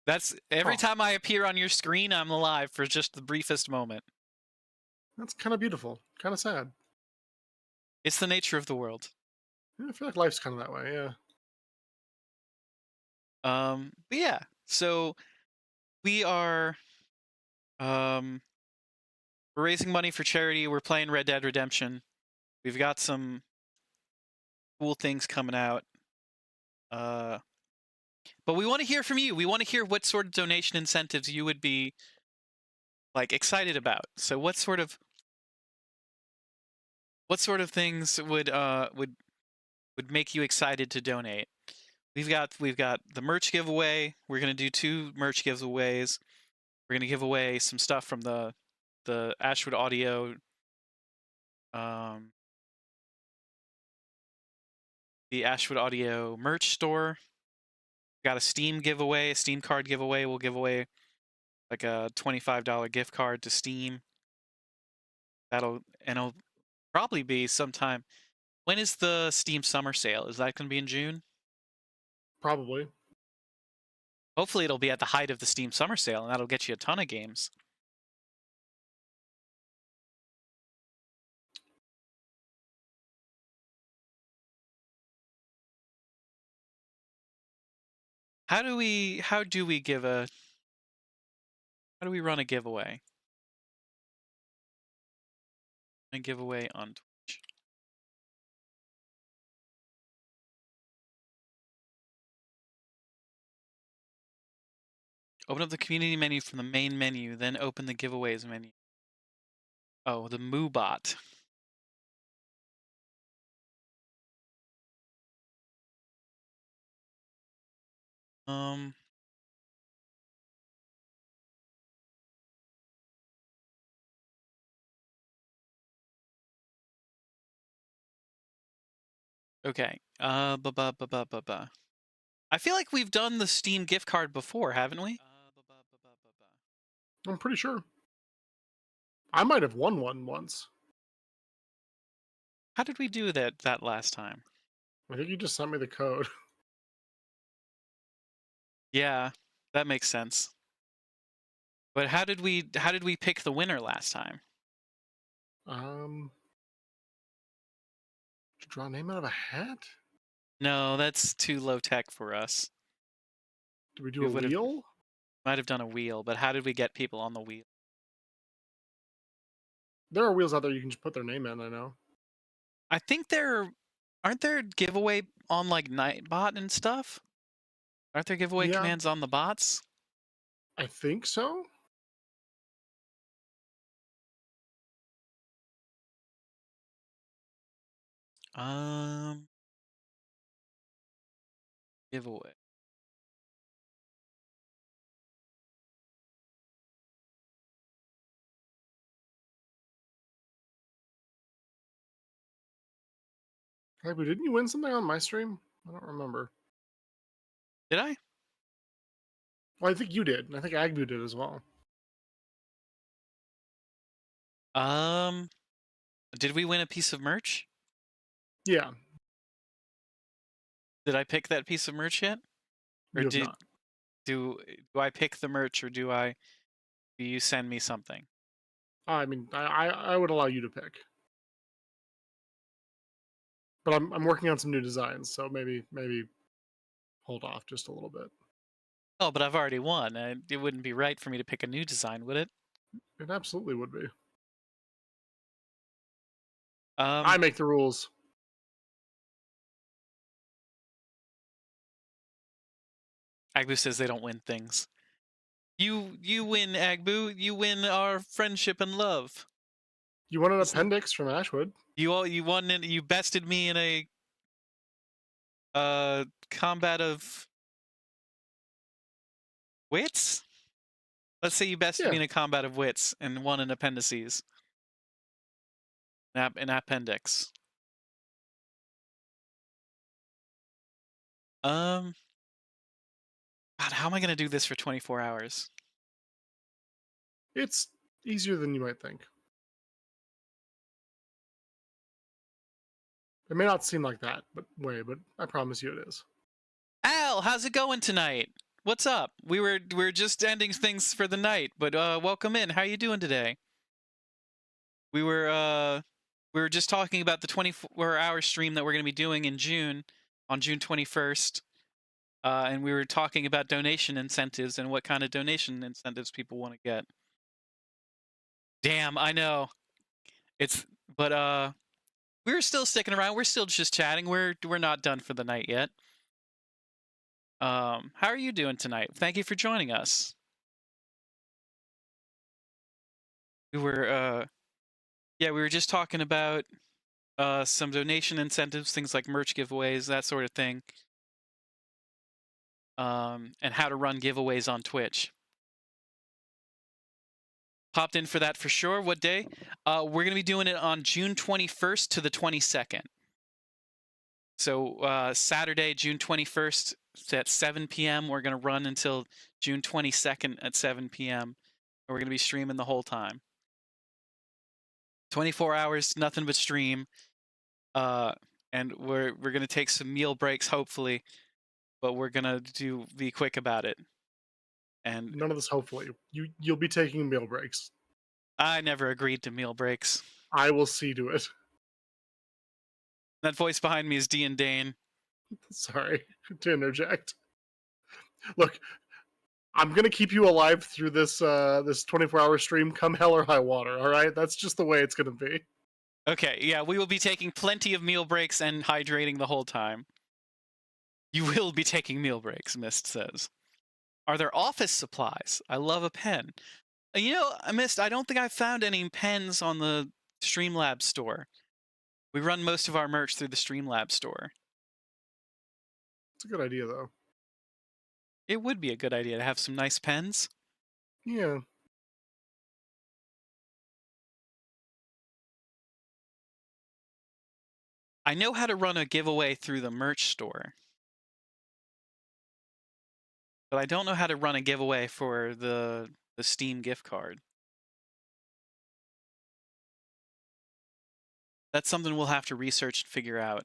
That's every time I appear on your screen, I'm alive for just the briefest moment. That's kind of beautiful. Kind of sad. It's the nature of the world. Yeah, I feel like life's kind of that way, yeah. But yeah, so we are we're raising money for charity. We're playing Red Dead Redemption. We've got some cool things coming out. But we want to hear from you. We want to hear what sort of donation incentives you would be like excited about. So what sort of things would make you excited to donate? We've got the merch giveaway. We're gonna do 2 merch giveaways. We're gonna give away some stuff from the Ashwood Audio the Ashwood Audio merch store. Got a Steam giveaway, a Steam card giveaway. We'll give away like a $25 gift card to Steam. It'll probably be sometime. When is the Steam summer sale? Is that going to be in June? Probably. Hopefully it'll be at the height of the Steam summer sale, and that'll get you a ton of games. How do we run a giveaway? A giveaway on Twitch. Open up the community menu from the main menu, then open the giveaways menu. Oh, the MooBot. Um. Okay. Ba ba ba ba ba ba. I feel like we've done the Steam gift card before, haven't we? I'm pretty sure. I might have won one once. How did we do that last time? I think you just sent me the code. Yeah, that makes sense. But how did we pick the winner last time? Did you draw a name out of a hat? No, that's too low tech for us. Did we do a wheel? Might have done a wheel, but how did we get people on the wheel? There are wheels out there you can just put their name in, I know. I think aren't there giveaway on like Nightbot and stuff? Aren't there giveaway commands on the bots? I think so. Giveaway. Hey, but didn't you win something on my stream? I don't remember. Did I? Well, I think you did. I think Agbu did as well. Did we win a piece of merch? Yeah. Did I pick that piece of merch yet? Or You have not. do I pick the merch, or do you send me something? I mean, I would allow you to pick. But I'm working on some new designs, so maybe hold off just a little bit. Oh, but I've already won. It wouldn't be right for me to pick a new design, would it? It absolutely would be. I make the rules. Agbu says they don't win things. You win, Agbu. You win our friendship and love. You won an appendix from Ashwood. You won. You bested me in a combat of wits. Let's say you bested me in a combat of wits and won an appendices. An appendix. God, how am I going to do this for 24 hours? It's easier than you might think. It may not seem like that, but I promise you it is. Al, how's it going tonight? What's up? We're just ending things for the night, but welcome in. How you doing today? We were just talking about the 24-hour stream that we're going to be doing in June, on June 21st. And we were talking about donation incentives and what kind of donation incentives people want to get. Damn, I know. But we're still sticking around. We're still just chatting. We're not done for the night yet. How are you doing tonight? Thank you for joining us. We were we were just talking about some donation incentives, things like merch giveaways, that sort of thing. And how to run giveaways on Twitch. Popped in for that for sure. What day? We're going to be doing it on June 21st to the 22nd. So Saturday, June 21st at 7 p.m. We're going to run until June 22nd at 7 p.m. And we're going to be streaming the whole time. 24 hours, nothing but stream. And we're going to take some meal breaks, hopefully. But we're going to be quick about it. And none of this hopefully. You'll be taking meal breaks. I never agreed to meal breaks. I will see to it. That voice behind me is Dean Dane. Sorry to interject. Look, I'm gonna keep you alive through this 24-hour stream, come hell or high water. All right, that's just the way it's gonna be. Okay, yeah, we will be taking plenty of meal breaks and hydrating the whole time. You will be taking meal breaks, Mist says. Are there office supplies? I love a pen. You know, Mist, I don't think I've found any pens on the Streamlabs store. We run most of our merch through the Streamlabs store. It's a good idea, though. It would be a good idea to have some nice pens. Yeah. I know how to run a giveaway through the merch store. But I don't know how to run a giveaway for the Steam gift card. That's something we'll have to research and figure out.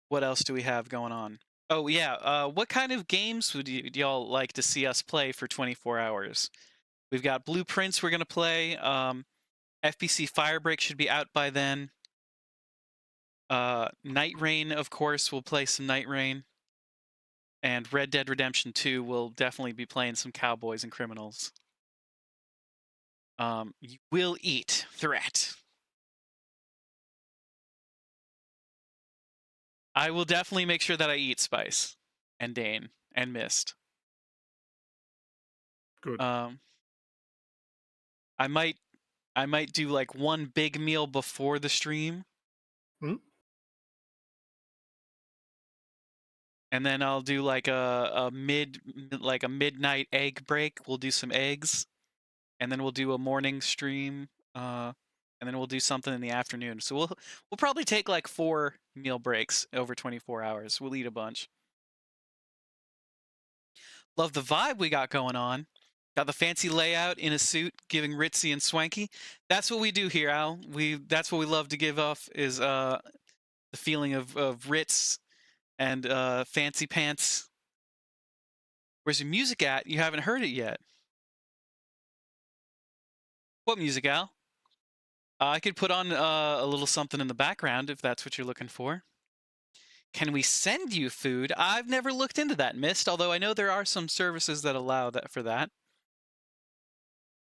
What else do we have going on? Oh yeah, what kind of games would y'all like to see us play for 24 hours? We've got Blueprints we're gonna play. FBC Firebreak should be out by then. Night Rain, of course, we'll play some Night Rain. And Red Dead Redemption 2 will definitely be playing some Cowboys and Criminals. You will eat threat. I will definitely make sure that I eat Spice and Dane and Mist. Good. I might do like one big meal before the stream. Hmm? And then I'll do like a midnight egg break. We'll do some eggs. And then we'll do a morning stream. And then we'll do something in the afternoon. So we'll probably take like 4 meal breaks over 24 hours. We'll eat a bunch. Love the vibe we got going on. Got the fancy layout in a suit, giving ritzy and swanky. That's what we do here, Al. That's what we love to give off is the feeling of Ritz and fancy pants. Where's your music at? You haven't heard it yet. What music, Al? I could put on a little something in the background if that's what you're looking for. Can we send you food? I've never looked into that, Mist, although I know there are some services that allow that for that.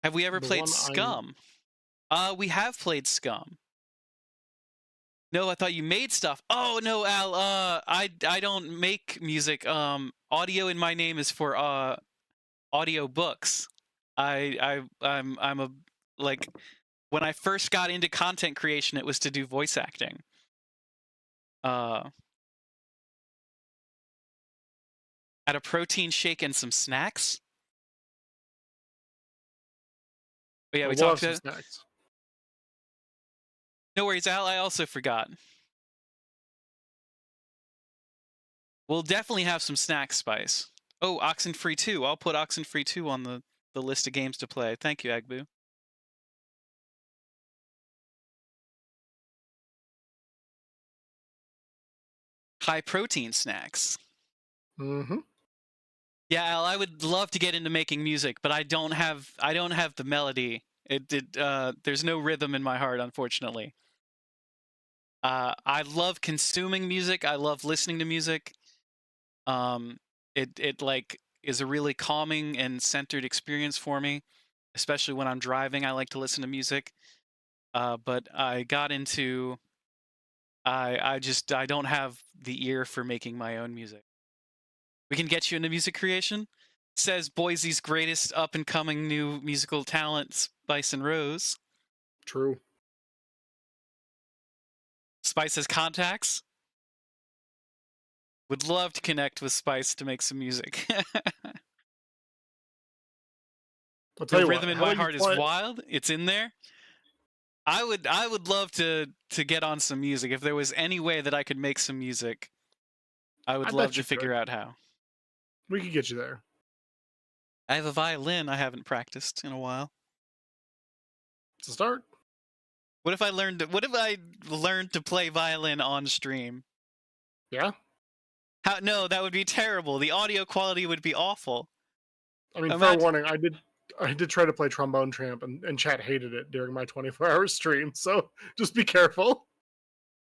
Have we ever played Scum? We have played Scum. No, I thought you made stuff. Oh no, Al. I don't make music. Audio in my name is for audio books. I'm a like when I first got into content creation, it was to do voice acting. Had a protein shake and some snacks. But yeah, we talked about snacks. No worries, Al. I also forgot. We'll definitely have some snack Spice. Oh, Oxenfree 2. I'll put Oxenfree 2 on the list of games to play. Thank you, Agbu. High protein snacks. Mm-hmm. Yeah, Al, I would love to get into making music, but I don't have the melody. There's no rhythm in my heart, unfortunately. I love consuming music. I love listening to music. It like is a really calming and centered experience for me, especially when I'm driving. I like to listen to music. But I got into I don't have the ear for making my own music. We can get you into music creation. Says Boise's greatest up and coming new musical talent, Spice and Rose. True. Spice has contacts. Would love to connect with Spice to make some music. The rhythm in my heart is wild. It's in there. I would love to get on some music. If there was any way that I could make some music, I would love to figure out how. We could get you there. I have a violin I haven't practiced in a while. It's a start. What if I learned to play violin on stream? Yeah. No, that would be terrible. The audio quality would be awful. I mean, fair warning, I did try to play Trombone Tramp, and chat hated it during my 24-hour stream, so just be careful.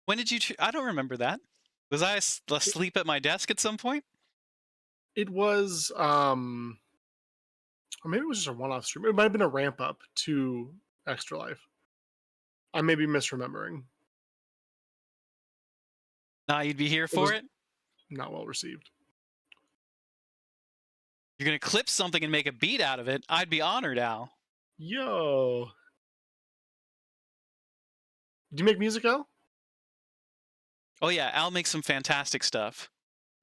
When did you... I don't remember that. Was I asleep at my desk at some point? It was, or maybe it was just a one-off stream. It might have been a ramp-up to Extra Life. I may be misremembering. Nah, you'd be here for it? Not well received. You're gonna clip something and make a beat out of it. I'd be honored, Al. Yo. Do you make music, Al? Oh yeah, Al makes some fantastic stuff.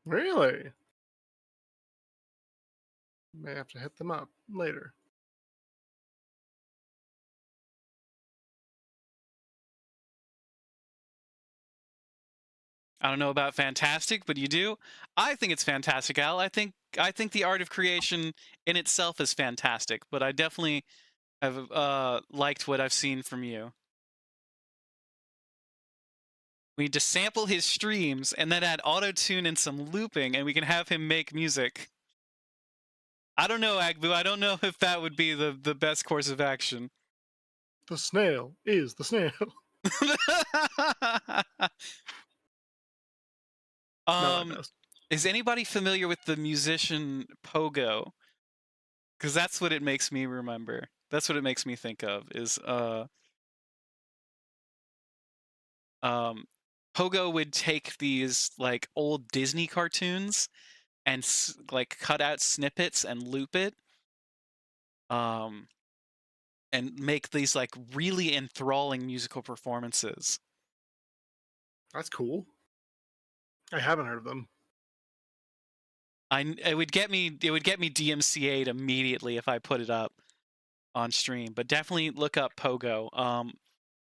Really? May have to hit them up later. I don't know about fantastic, but you do. I think it's fantastic, Al. I think the art of creation in itself is fantastic, but I definitely have liked what I've seen from you. We need to sample his streams and then add auto-tune and some looping, and we can have him make music. I don't know, Agbu. I don't know if that would be the best course of action. The snail is the snail. Is anybody familiar with the musician Pogo? Because that's what it makes me remember. That's what it makes me think of. Is Pogo would take these like old Disney cartoons and like cut out snippets and loop it, and make these like really enthralling musical performances. That's cool. I haven't heard of them. It would get me DMCA'd immediately if I put it up on stream, but definitely look up Pogo.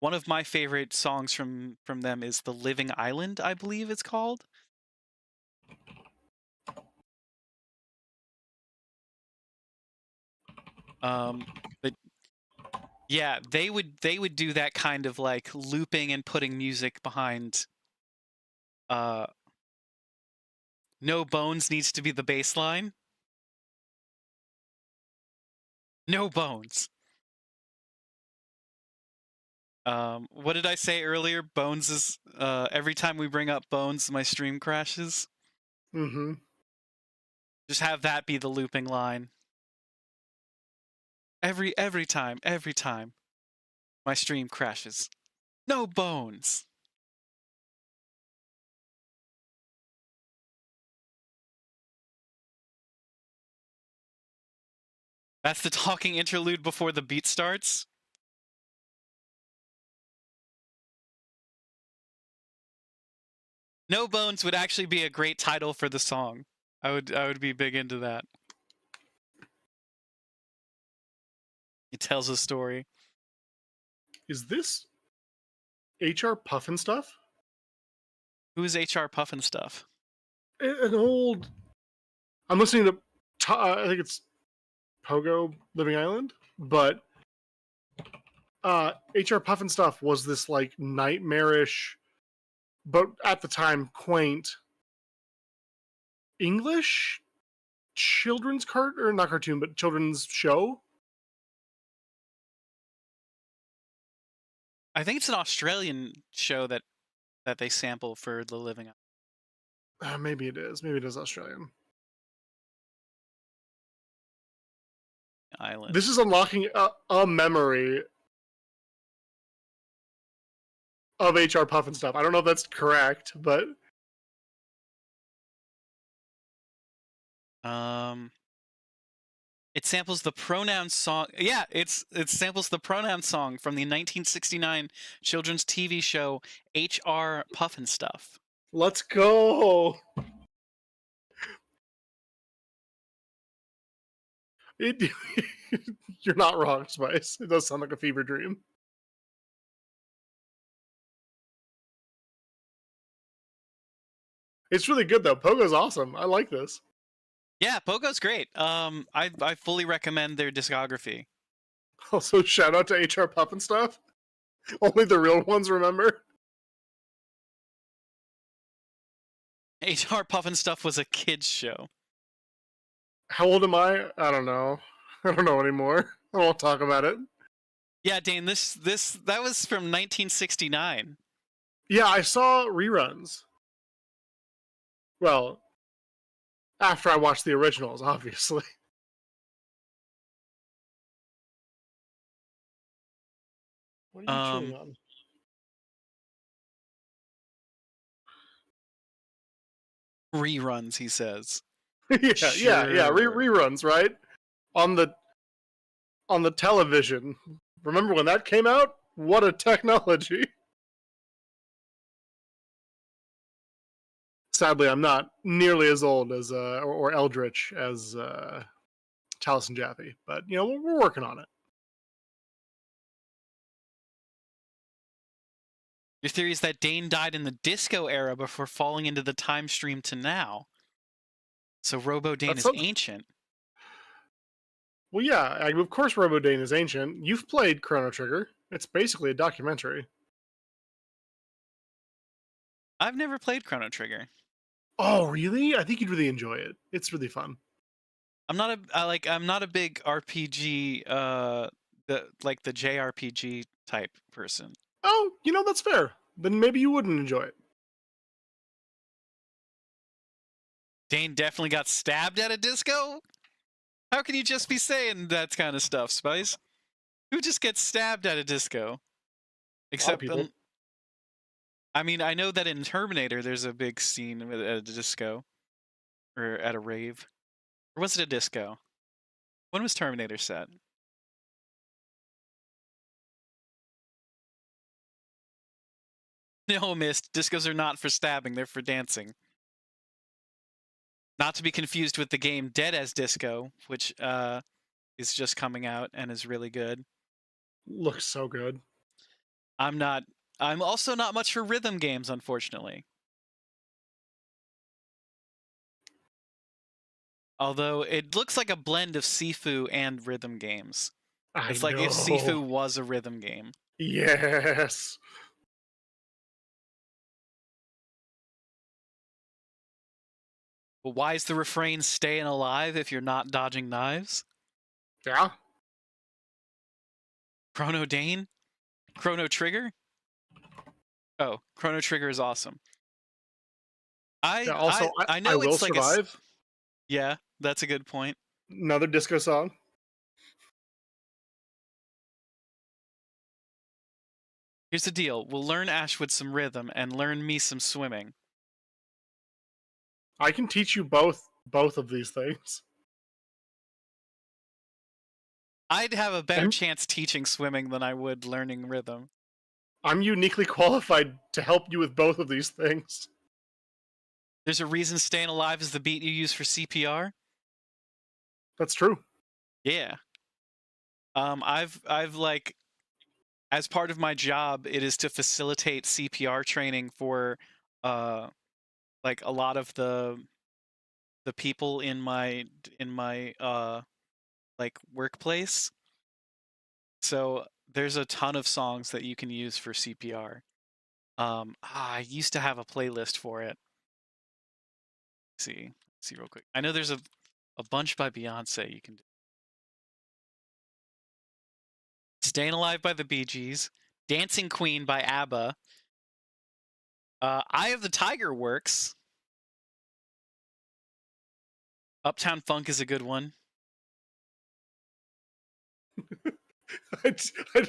One of my favorite songs from them is "The Living Island," I believe it's called. But yeah, they would do that kind of like looping and putting music behind. No Bones needs to be the bass line. No Bones. What did I say earlier? Bones is every time we bring up Bones, my stream crashes. Mm-hmm. Just have that be the looping line. Every time, my stream crashes. No Bones. That's the talking interlude before the beat starts. No Bones would actually be a great title for the song. I would be big into that. It tells a story. Is this HR Puffin stuff? Who is HR Puffin stuff? An old. I'm listening to. I think it's Pogo Living Island, but HR Puffin stuff was this like nightmarish, but at the time quaint English children's or not cartoon, but children's show. I think it's an Australian show that they sample for The Living Maybe it is. Maybe it is Australian. Island. This is unlocking a memory of HR Puffin stuff. I don't know if that's correct, but it samples the pronoun song. Yeah, it samples the pronoun song from the 1969 children's TV show HR Puffin Stuff. Let's go. You're not wrong, Spice. It does sound like a fever dream. It's really good though. Pogo's awesome. I like this. Yeah, Pogo's great. I fully recommend their discography. Also, shout out to HR Puffin stuff. Only the real ones remember. HR Puffin Stuff was a kids show. How old am I? I don't know. I don't know anymore. I won't talk about it. Yeah, Dane, that was from 1969. Yeah, I saw reruns. Well, after I watched the originals, obviously. What are you chewing on? Reruns, he says. yeah, yeah. Reruns, right? On the television. Remember when that came out? What a technology. Sadly, I'm not nearly as old as or eldritch as Taliesin and Jaffe, but you know we're working on it. Your theory is that Dane died in the disco era before falling into the time stream to now. So Robo Dane is ancient. Well, yeah, of course Robo Dane is ancient. You've played Chrono Trigger. It's basically a documentary. I've never played Chrono Trigger. Oh, really? I think you'd really enjoy it. It's really fun. I'm not a big RPG the JRPG type person. Oh, you know, that's fair. Then maybe you wouldn't enjoy it. Dane definitely got stabbed at a disco? How can you just be saying that kind of stuff, Spice? Who just gets stabbed at a disco? Except people. I mean, I know that in Terminator there's a big scene at a disco. Or at a rave. Or was it a disco? When was Terminator set? No, missed. Discos are not for stabbing, they're for dancing. Not to be confused with the game Dead as Disco, which is just coming out and is really good. Looks so good. I'm also not much for rhythm games, unfortunately. Although it looks like a blend of Sifu and rhythm games. It's like if Sifu was a rhythm game. Yes. But why is the refrain staying alive if you're not dodging knives? Yeah. Chrono Dane? Chrono Trigger? Oh, Chrono Trigger is awesome. I know Will it's like Survive. Yeah, that's a good point. Another disco song. Here's the deal. We'll learn Ashwood some rhythm and learn me some swimming. I can teach you both of these things. I'd have a better chance teaching swimming than I would learning rhythm. I'm uniquely qualified to help you with both of these things. There's a reason Staying Alive is the beat you use for CPR? That's true. Yeah. I've like, as part of my job, it is to facilitate CPR training for like a lot of the people in my like workplace. So there's a ton of songs that you can use for CPR. I used to have a playlist for it. Let's see real quick. I know there's a bunch by Beyonce you can do. Staying Alive by the Bee Gees, Dancing Queen by ABBA, Eye of the Tiger works. Uptown Funk is a good one. I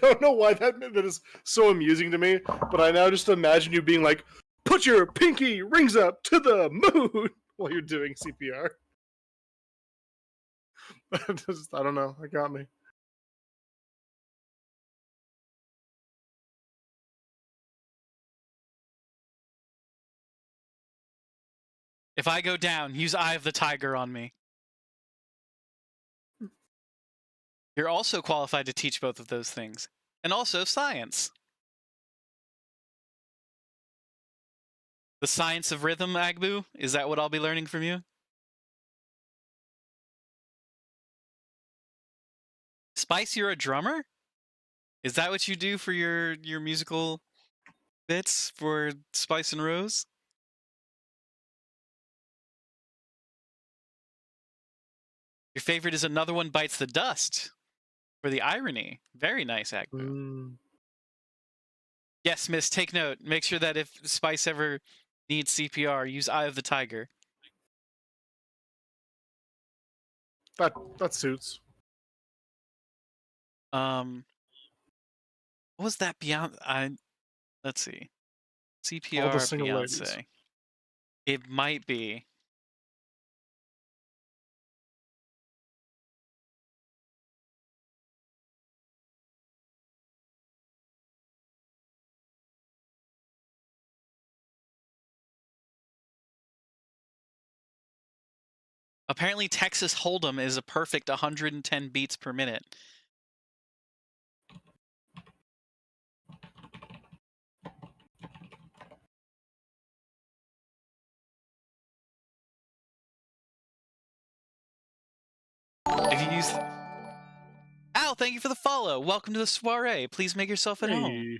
don't know why that is so amusing to me, but I now just imagine you being like, put your pinky rings up to the moon while you're doing CPR. I don't know. It got me. If I go down, use Eye of the Tiger on me. You're also qualified to teach both of those things. And also science. The science of rhythm, Agbu? Is that what I'll be learning from you? Spice, you're a drummer? Is that what you do for your musical bits for Spice and Rose? Your favorite is Another One Bites the Dust for the irony. Very nice, Agbu. Yes, miss, take note. Make sure that if Spice ever needs CPR, use Eye of the Tiger. That suits. What was that beyond? Let's see. CPR All the single Beyonce. ladies. It might be. Apparently, Texas Hold'em is a perfect 110 beats per minute. If you use... Al, thank you for the follow. Welcome to the soiree. Please make yourself at home.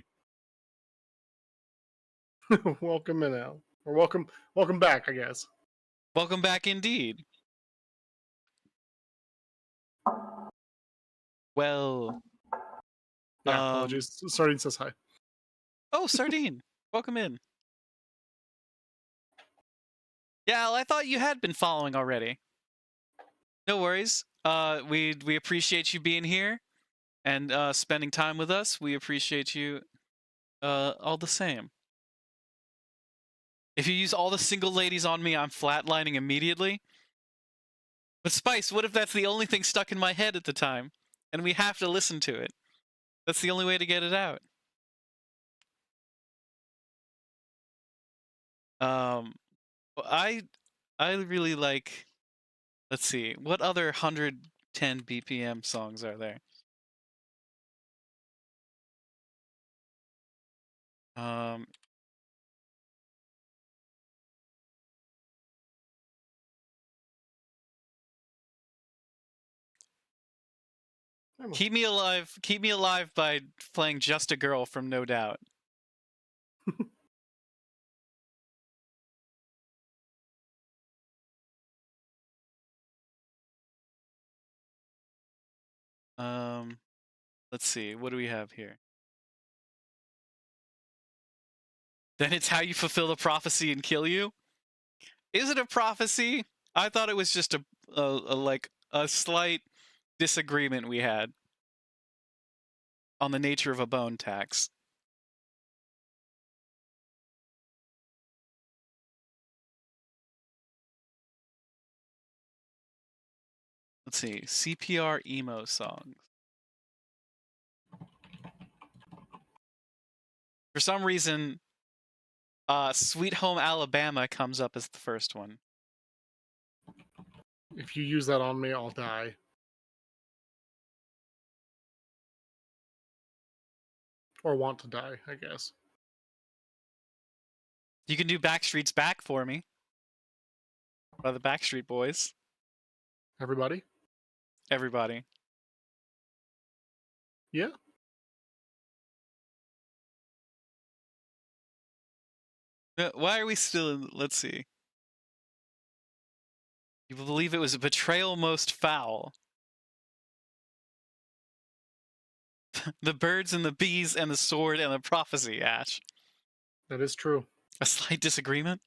Welcome in, Al. Or welcome back, I guess. Welcome back indeed. Well... Yeah, apologies. Sardine says hi. Oh, Sardine. Welcome in. Yeah, Al, I thought you had been following already. No worries. We appreciate you being here and spending time with us. We appreciate you all the same. If you use all the single ladies on me, I'm flatlining immediately. But Spice, what if that's the only thing stuck in my head at the time, and we have to listen to it? That's the only way to get it out. I really like... Let's see, what other 110 BPM songs are there? Keep Me Alive by playing Just a Girl from No Doubt. Let's see, what do we have here? Then It's How You Fulfill the Prophecy and Kill You? Is it a prophecy? I thought it was just a slight disagreement we had on the nature of a bone tax. Let's see, CPR emo songs. For some reason, Sweet Home Alabama comes up as the first one. If you use that on me, I'll die. Or want to die, I guess. You can do Backstreet's Back for me. By the Backstreet Boys. Everybody? Everybody. Yeah. Why are we still in... Let's see. You believe it was a betrayal most foul. The birds and the bees and the sword and the prophecy, Ash. That is true. A slight disagreement?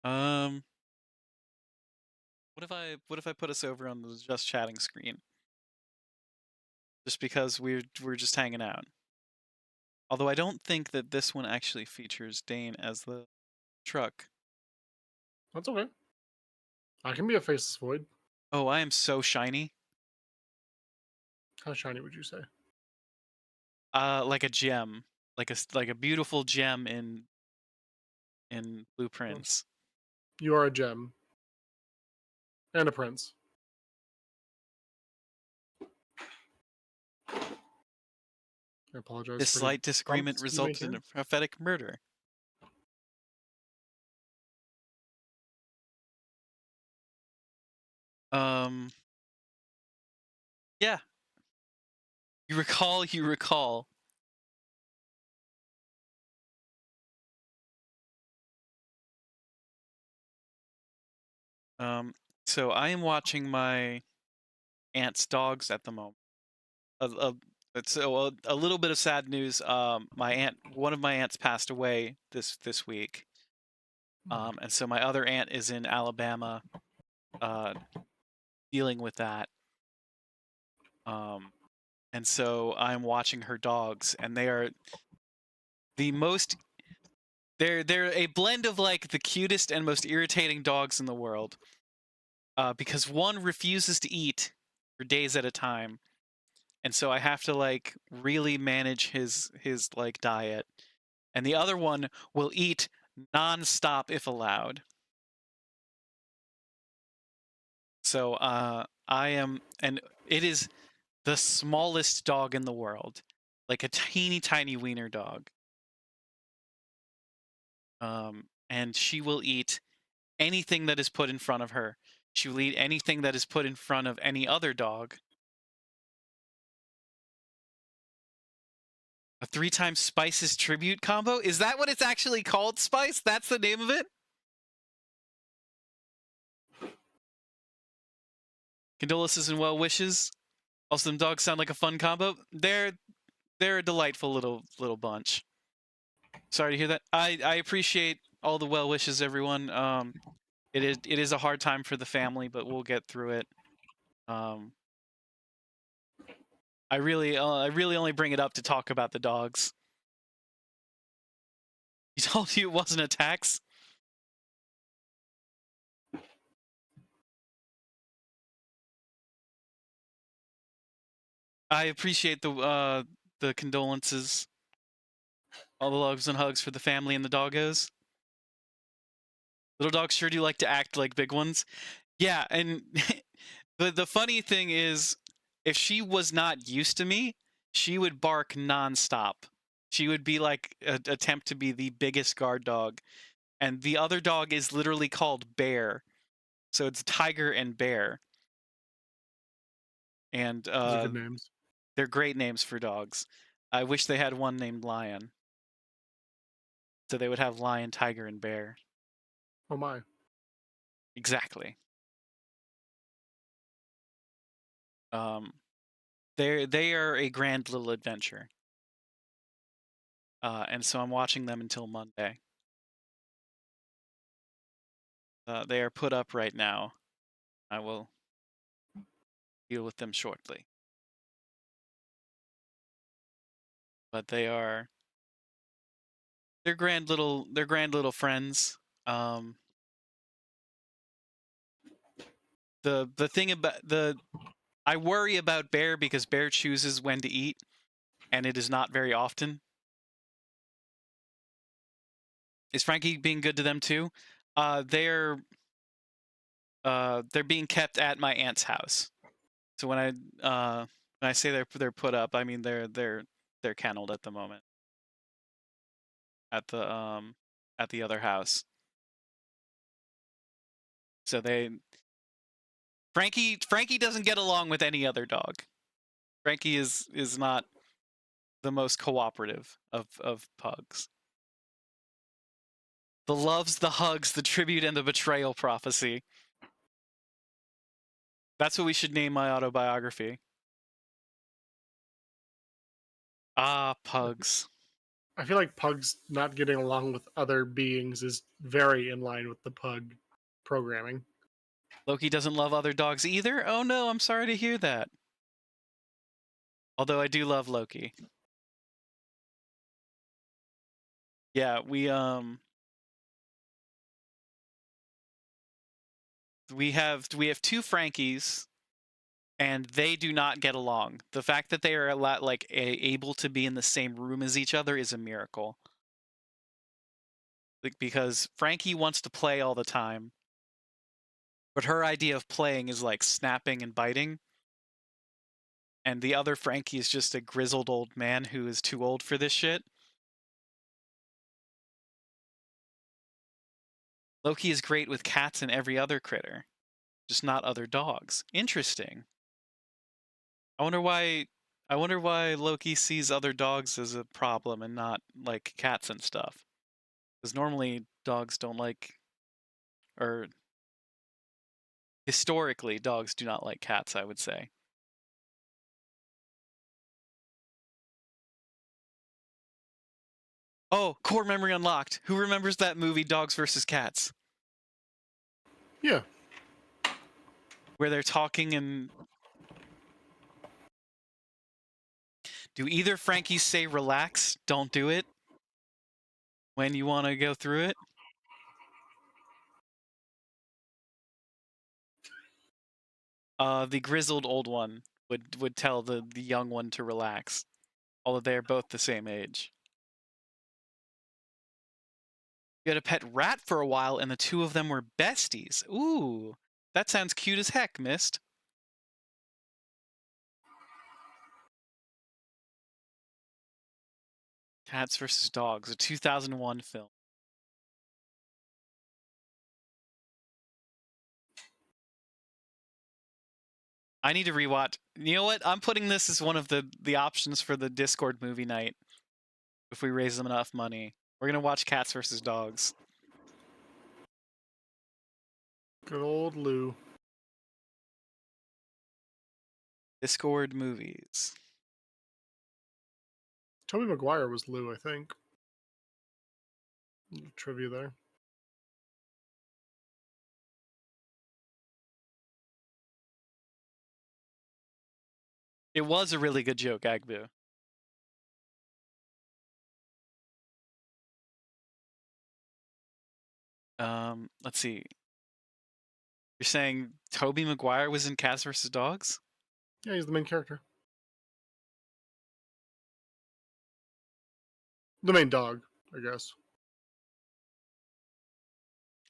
What if I put us over on the just chatting screen? Just because we're just hanging out. Although I don't think that this one actually features Dane as the truck. That's okay. I can be a faceless void. Oh, I am so shiny. How shiny would you say? Like a gem, like a beautiful gem in blueprints. You are a gem. And a prince. I apologize. This slight disagreement resulted in a prophetic murder. Yeah. You recall. So I am watching my aunt's dogs at the moment. So a little bit of sad news. One of my aunts passed away this week. And so my other aunt is in Alabama, dealing with that. And so I'm watching her dogs, and they are the most... They're a blend of like the cutest and most irritating dogs in the world. Because one refuses to eat for days at a time. And so I have to like really manage his like diet. And the other one will eat non-stop if allowed. So I am, and it is the smallest dog in the world, like a teeny tiny wiener dog. And she will eat anything that is put in front of her. She will eat anything that is put in front of any other dog. A 3-time Spices tribute combo? Is that what it's actually called, Spice? That's the name of it? Condolences and well wishes. Also, them dogs sound like a fun combo. They're a delightful little bunch. Sorry to hear that. I appreciate all the well wishes, everyone. It is a hard time for the family, but we'll get through it. I really only bring it up to talk about the dogs. He told you it wasn't a tax? I appreciate the condolences. All the loves and hugs for the family and the doggos. Little dogs sure do like to act like big ones. Yeah, and the funny thing is, if she was not used to me, she would bark nonstop. She would be like attempt to be the biggest guard dog, and the other dog is literally called Bear, so it's Tiger and Bear. And Those are good names. They're great names for dogs. I wish they had one named Lion, so they would have Lion, Tiger, and Bear. Oh my! Exactly. They are a grand little adventure. And so I'm watching them until Monday. They are put up right now. I will deal with them shortly. But they're grand little friends. The thing about I worry about Bear because Bear chooses when to eat, and it is not very often. Is Frankie being good to them too? They're being kept at my aunt's house. So when I say they're put up, I mean they're kenneled at the moment at the other house. So Frankie doesn't get along with any other dog. Frankie is not the most cooperative of pugs. The loves, the hugs, the tribute, and the betrayal prophecy. That's what we should name my autobiography. Ah, pugs. I feel like pugs not getting along with other beings is very in line with the pug programming. Loki doesn't love other dogs either? Oh no, I'm sorry to hear that. Although I do love Loki. Yeah, we have 2 Frankies, and they do not get along. The fact that they are able to be in the same room as each other is a miracle. Like, because Frankie wants to play all the time, but her idea of playing is like snapping and biting. And the other Frankie is just a grizzled old man who is too old for this shit. Loki is great with cats and every other critter, just not other dogs. Interesting. I wonder why Loki sees other dogs as a problem and not like cats and stuff. Because normally dogs don't like, or historically dogs do not like cats, I would say. Oh, core memory unlocked. Who remembers that movie Dogs vs. Cats? Yeah. Where they're talking and... Do either Frankies say relax, don't do it? When you want to go through it? The grizzled old one would tell the young one to relax. Although they're both the same age. You had a pet rat for a while, and the 2 of them were besties. Ooh. That sounds cute as heck, Mist. Cats vs. Dogs, a 2001 film. I need to rewatch. You know what? I'm putting this as one of the options for the Discord movie night. If we raise them enough money, we're gonna watch Cats vs. Dogs. Good old Lou. Discord movies. Tobey Maguire was Lou, I think. Trivia there. It was a really good joke, Agbu. Let's see. You're saying Tobey Maguire was in Cats vs. Dogs? Yeah, he's the main character. The main dog, I guess.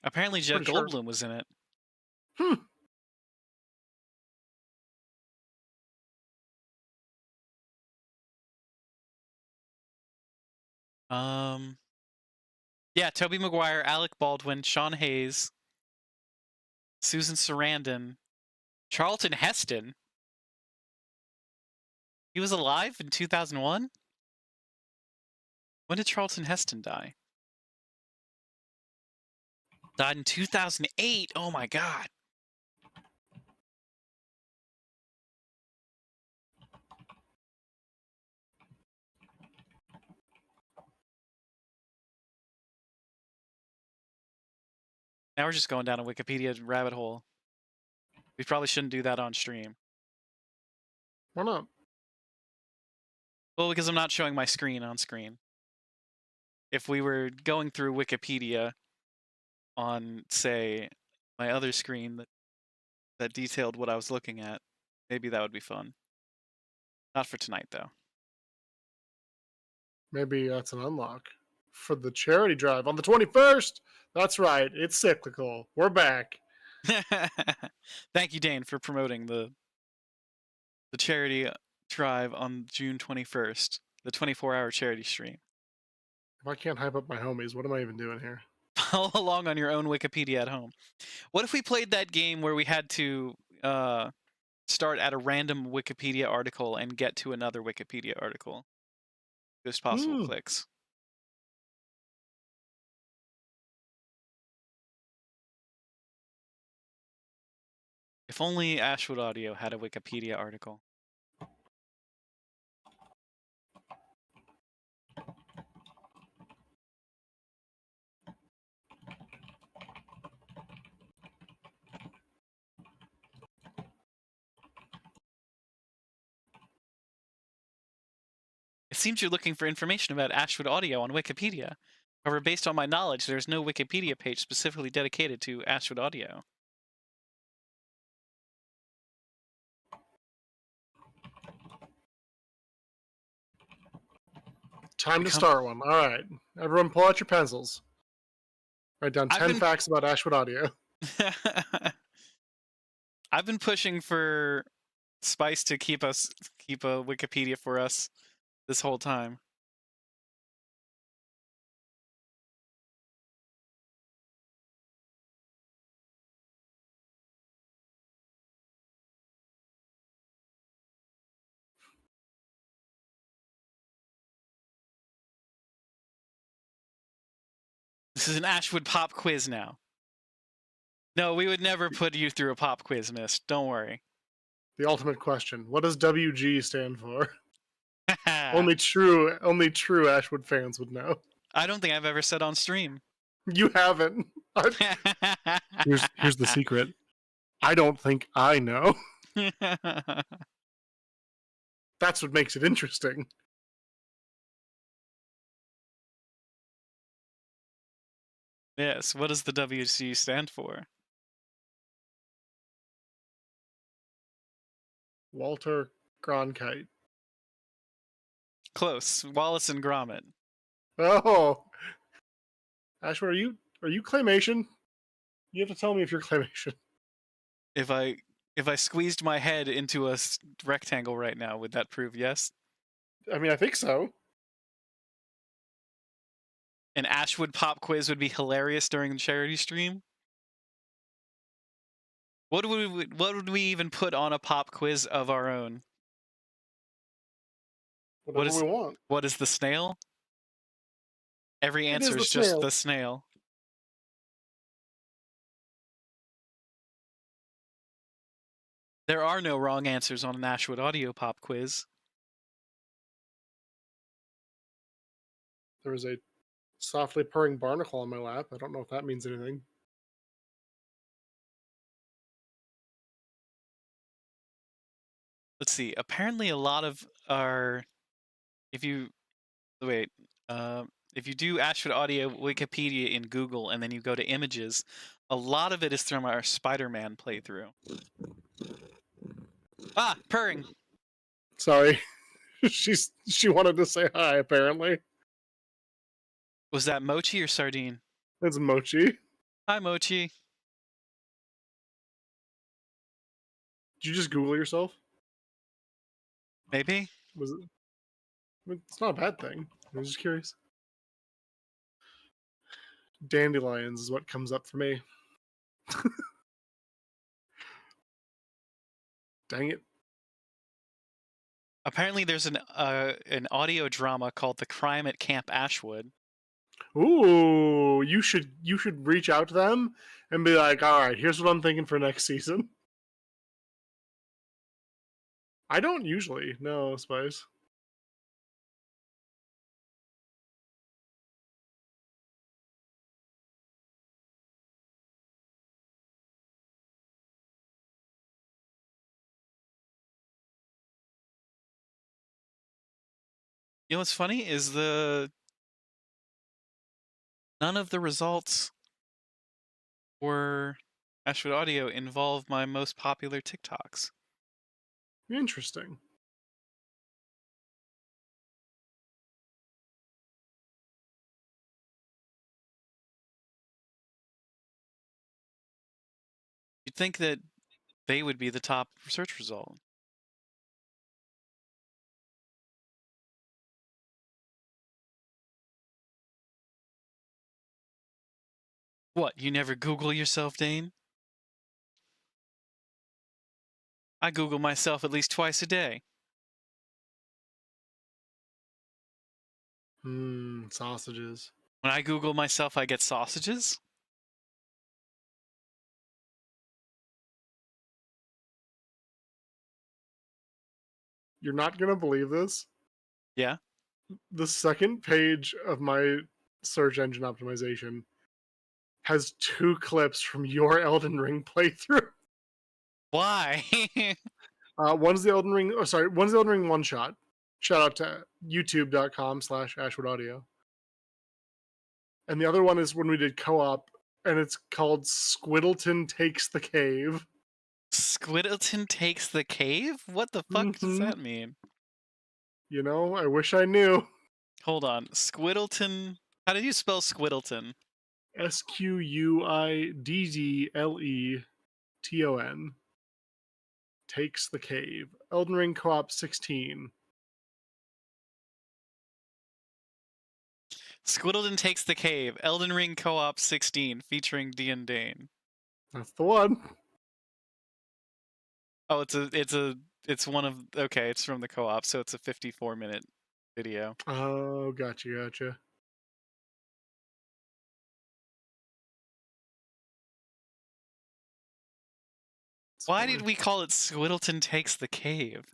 Apparently Jeff Pretty sure. Goldblum was in it. Hmm. Yeah, Tobey Maguire, Alec Baldwin, Sean Hayes, Susan Sarandon, Charlton Heston. He was alive in 2001? When did Charlton Heston die? Died in 2008. Oh my god. Now we're just going down a Wikipedia rabbit hole. We probably shouldn't do that on stream. Why not? Well, because I'm not showing my screen on screen. If we were going through Wikipedia on, say, my other screen that detailed what I was looking at, maybe that would be fun. Not for tonight, though. Maybe that's an unlock for the charity drive on the 21st. That's right. It's cyclical. We're back. Thank you, Dane, for promoting the charity drive on June 21st, the 24-hour charity stream. If I can't hype up my homies, what am I even doing here? Follow along on your own Wikipedia at home. What if we played that game where we had to start at a random Wikipedia article and get to another Wikipedia article? Just possible clicks. If only Ashwood Audio had a Wikipedia article. It seems you're looking for information about Ashwood Audio on Wikipedia. However, based on my knowledge, there's no Wikipedia page specifically dedicated to Ashwood Audio. Time to start one. All right. Everyone pull out your pencils. Write down 10 facts about Ashwood Audio. I've been pushing for Spice to keep a Wikipedia for us this whole time. This is an Ashwood pop quiz now. No, we would never put you through a pop quiz, Mist. Don't worry. The ultimate question. What does WG stand for? only true Ashwood fans would know. I don't think I've ever said on stream. You haven't. Here's the secret. I don't think I know. That's what makes it interesting. Yes, what does the WC stand for? Walter Cronkite. Close. Wallace and Gromit. Oh. Ashwood, are you claymation? You have to tell me if you're claymation. If I squeezed my head into a rectangle right now, would that prove yes? I mean, I think so. An Ashwood pop quiz would be hilarious during the charity stream. What would we even put on a pop quiz of our own? Whatever we want. What is the snail? Every It answer is is the just snail. the snail. There are no wrong answers on an Ashwood audio pop quiz. There is a softly purring barnacle on my lap. I don't know if that means anything. Let's see. Apparently, a lot of our, if you do Ashwood Audio Wikipedia in Google and then you go to images, a lot of it is from our Spider-Man playthrough. Ah, purring. Sorry. She wanted to say hi, apparently. Was that Mochi or Sardine? It's Mochi. Hi, Mochi. Did you just Google yourself? Maybe. Was it? I mean, it's not a bad thing. I was just curious. Dandelions is what comes up for me. Dang it. Apparently, there's an audio drama called "The Crime at Camp Ashwood." Ooh, you should reach out to them and be like, all right, here's what I'm thinking for next season. I don't usually, no, Spice. You know what's funny is none of the results for Ashwood Audio involve my most popular TikToks. Interesting. You'd think that they would be the top search result. What, you never Google yourself, Dane? I Google myself at least twice a day. Sausages. When I Google myself, I get sausages? You're not going to believe this. Yeah? The second page of my search engine optimization has 2 clips from your Elden Ring playthrough. Why? One's the Elden Ring, one's the Elden Ring one shot. Shout out to youtube.com/Ashwood Audio. And the other one is when we did co-op, and it's called Squiddleton Takes the Cave. Squiddleton Takes the Cave? What the fuck does that mean? You know, I wish I knew. Hold on. Squiddleton. How do you spell Squiddleton? Squiddleton. Takes the Cave. Elden Ring Co-op 16. Squiddleton Takes the Cave. Elden Ring Co-op 16 featuring Dean Dane. That's the one. Oh, it's one of, okay, it's from the co-op, so it's a 54-minute video. Oh, gotcha. Why did we call it Squiddleton Takes the Cave?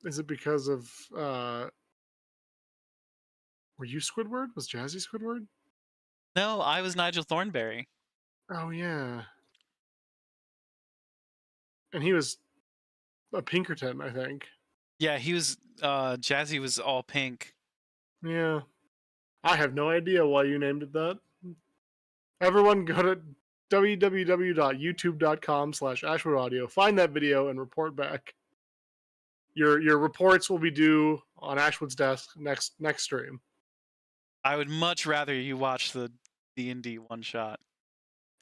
Is it because of were you Squidward? Was Jazzy Squidward? No, I was Nigel Thornberry. Oh yeah. And he was a Pinkerton, I think. Yeah, he was Jazzy was all pink. Yeah. I have no idea why you named it that. Everyone go to www.youtube.com/Ashwood Audio. Find that video and report back. Your reports will be due on Ashwood's desk next stream. I would much rather you watch the D&D one shot.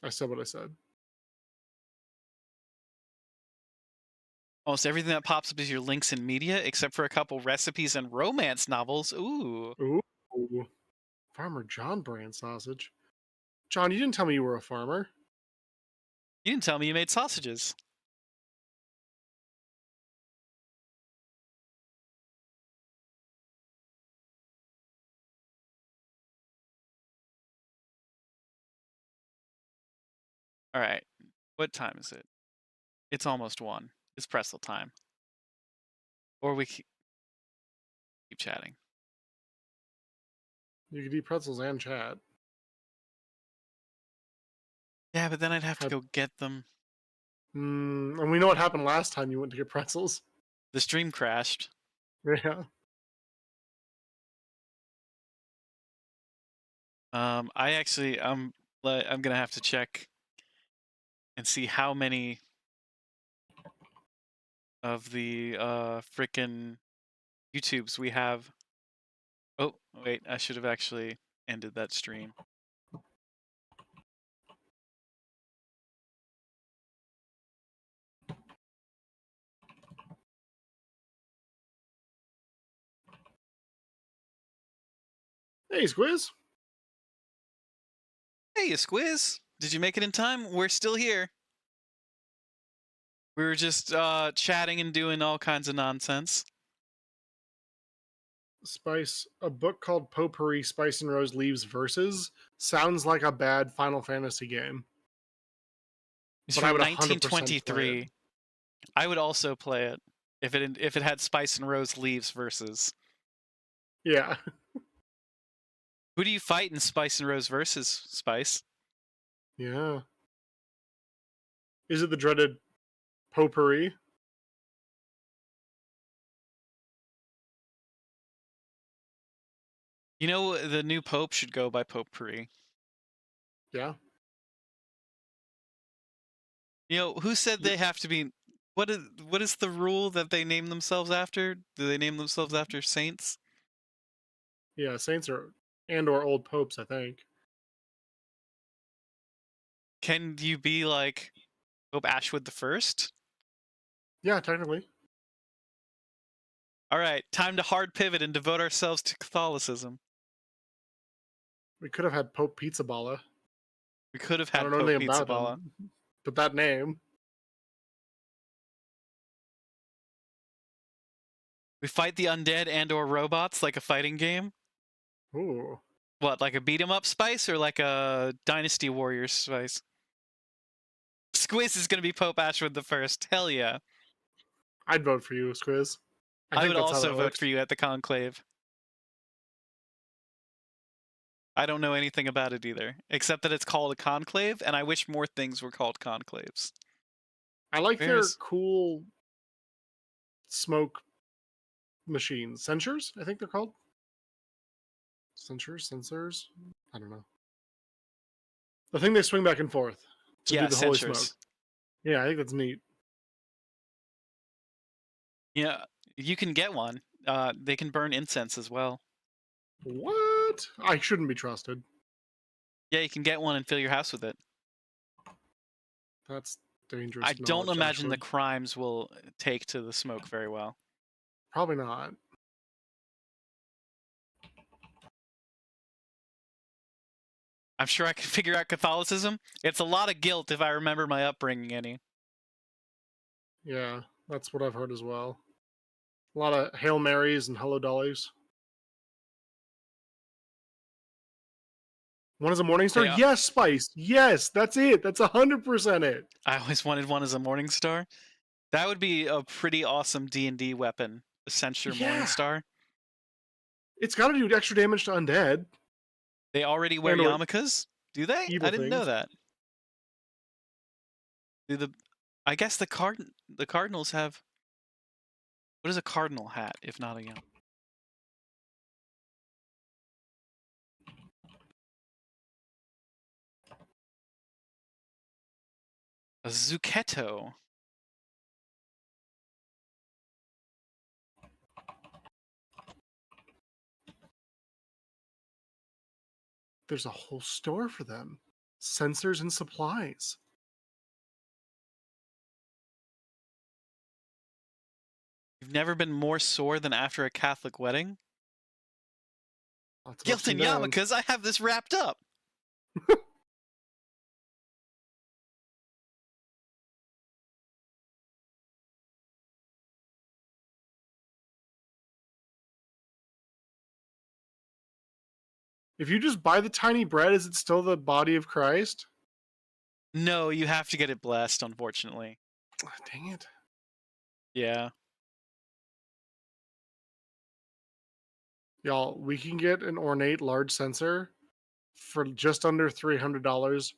I said what I said. Almost everything that pops up is your links in media, except for a couple recipes and romance novels. Ooh. Ooh. Farmer John brand sausage. John, you didn't tell me you were a farmer. You didn't tell me you made sausages. All right. What time is it? It's almost 1. It's pretzel time. Or we keep chatting. You could eat pretzels and chat. Yeah, but then I'd have to go get them. And we know what happened last time you went to get pretzels. The stream crashed. Yeah. I'm gonna have to check and see how many of the frickin' YouTubes we have. Oh, wait, I should have actually ended that stream. Hey, Squiz. Hey, Squiz. Did you make it in time? We're still here. We were just chatting and doing all kinds of nonsense. Spice, a book called Potpourri Spice and Rose Leaves Verses sounds like a bad Final Fantasy game. It's But I from would 100% play 1923. it. I would also play it if it had Spice and Rose Leaves versus. Yeah. Who do you fight in Spice and Rose versus Spice? Yeah. Is it the dreaded Potpourri? You know, the new Pope should go by Potpourri. Yeah. You know, who said they have to be... What is the rule that they name themselves after? Do they name themselves after saints? Yeah, saints are or old popes, I think. Can you be like Pope Ashwood the First? Yeah, technically. All right, time to hard pivot and devote ourselves to Catholicism. We could have had Pope Pizza Balla. We could have I had don't know Pope anything Pizza about Balla. them, but that name. We fight the undead and/or robots like a fighting game. Ooh. What, like a beat 'em up Spice or like a Dynasty Warriors Spice? Squiz is gonna be Pope Ashwood the First. Hell yeah! I'd vote for you, Squiz. I think would that's how also that vote works. for you at the conclave. I don't know anything about it either, except that it's called a conclave, and I wish more things were called conclaves. I like Where's... their cool smoke machines. Censures, I think they're called. Sensors? I don't know. The thing they swing back and forth to do the holy smoke. Yeah, I think that's neat. Yeah, you can get one. They can burn incense as well. What? I shouldn't be trusted. Yeah, you can get one and fill your house with it. That's dangerous. I don't knowledge, imagine the actually. crimes will take to the smoke very well. Probably not. I'm sure I can figure out Catholicism. It's a lot of guilt if I remember my upbringing any. Yeah, that's what I've heard as well. A lot of Hail Marys and Hello Dollies. One is a morning star? Yeah. Yes, Spice. Yes, that's it. That's 100% it. I always wanted one as a morning star. That would be a pretty awesome D&D weapon. A Censure morning star. It's got to do extra damage to undead. They already wear yarmulkes? Do they? I didn't know that. I guess the cardinals have... What is a cardinal hat, if not a yarmulke? A zucchetto. There's a whole store for them. Sensors and supplies. You've never been more sore than after a Catholic wedding? Lots of Guilt ups and and downs. yarmulkes, I have this wrapped up. If you just buy the tiny bread, is it still the body of Christ? No, you have to get it blessed, unfortunately. Dang it. Yeah. Y'all, we can get an ornate large sensor for just under $300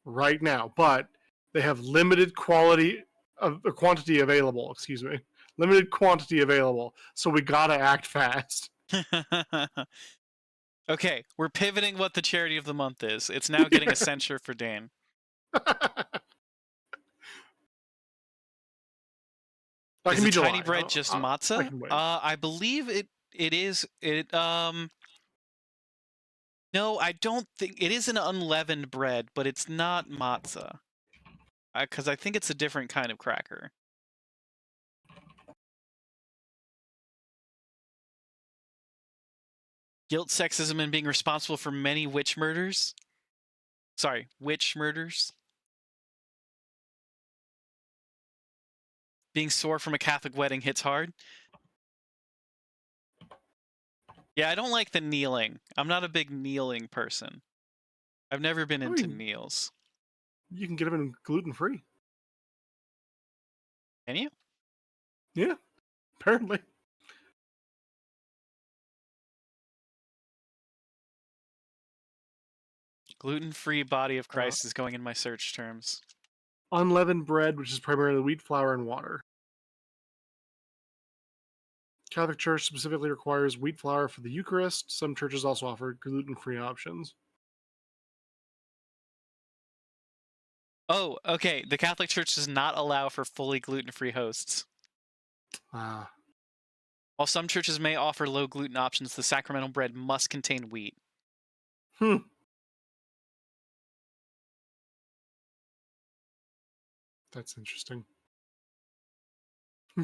right now, but they have limited quantity available, excuse me. Limited quantity available. So we gotta act fast. Okay, we're pivoting what the charity of the month is. It's now getting a censure for Dane. Is be the tiny July. bread just I matzah? can wait. I believe it is no, I don't think it is an unleavened bread, but it's not matzah. Because I think it's a different kind of cracker. Guilt, sexism, and being responsible for many witch murders. Sorry, witch murders. Being sore from a Catholic wedding hits hard. Yeah, I don't like the kneeling. I'm not a big kneeling person. I've never been into kneels. You can get them in gluten-free. Can you? Yeah, apparently. Gluten-free body of Christ is going in my search terms. Unleavened bread, which is primarily wheat flour and water. Catholic Church specifically requires wheat flour for the Eucharist. Some churches also offer gluten-free options. Oh, okay. The Catholic Church does not allow for fully gluten-free hosts. Ah. While some churches may offer low gluten options, the sacramental bread must contain wheat. That's interesting.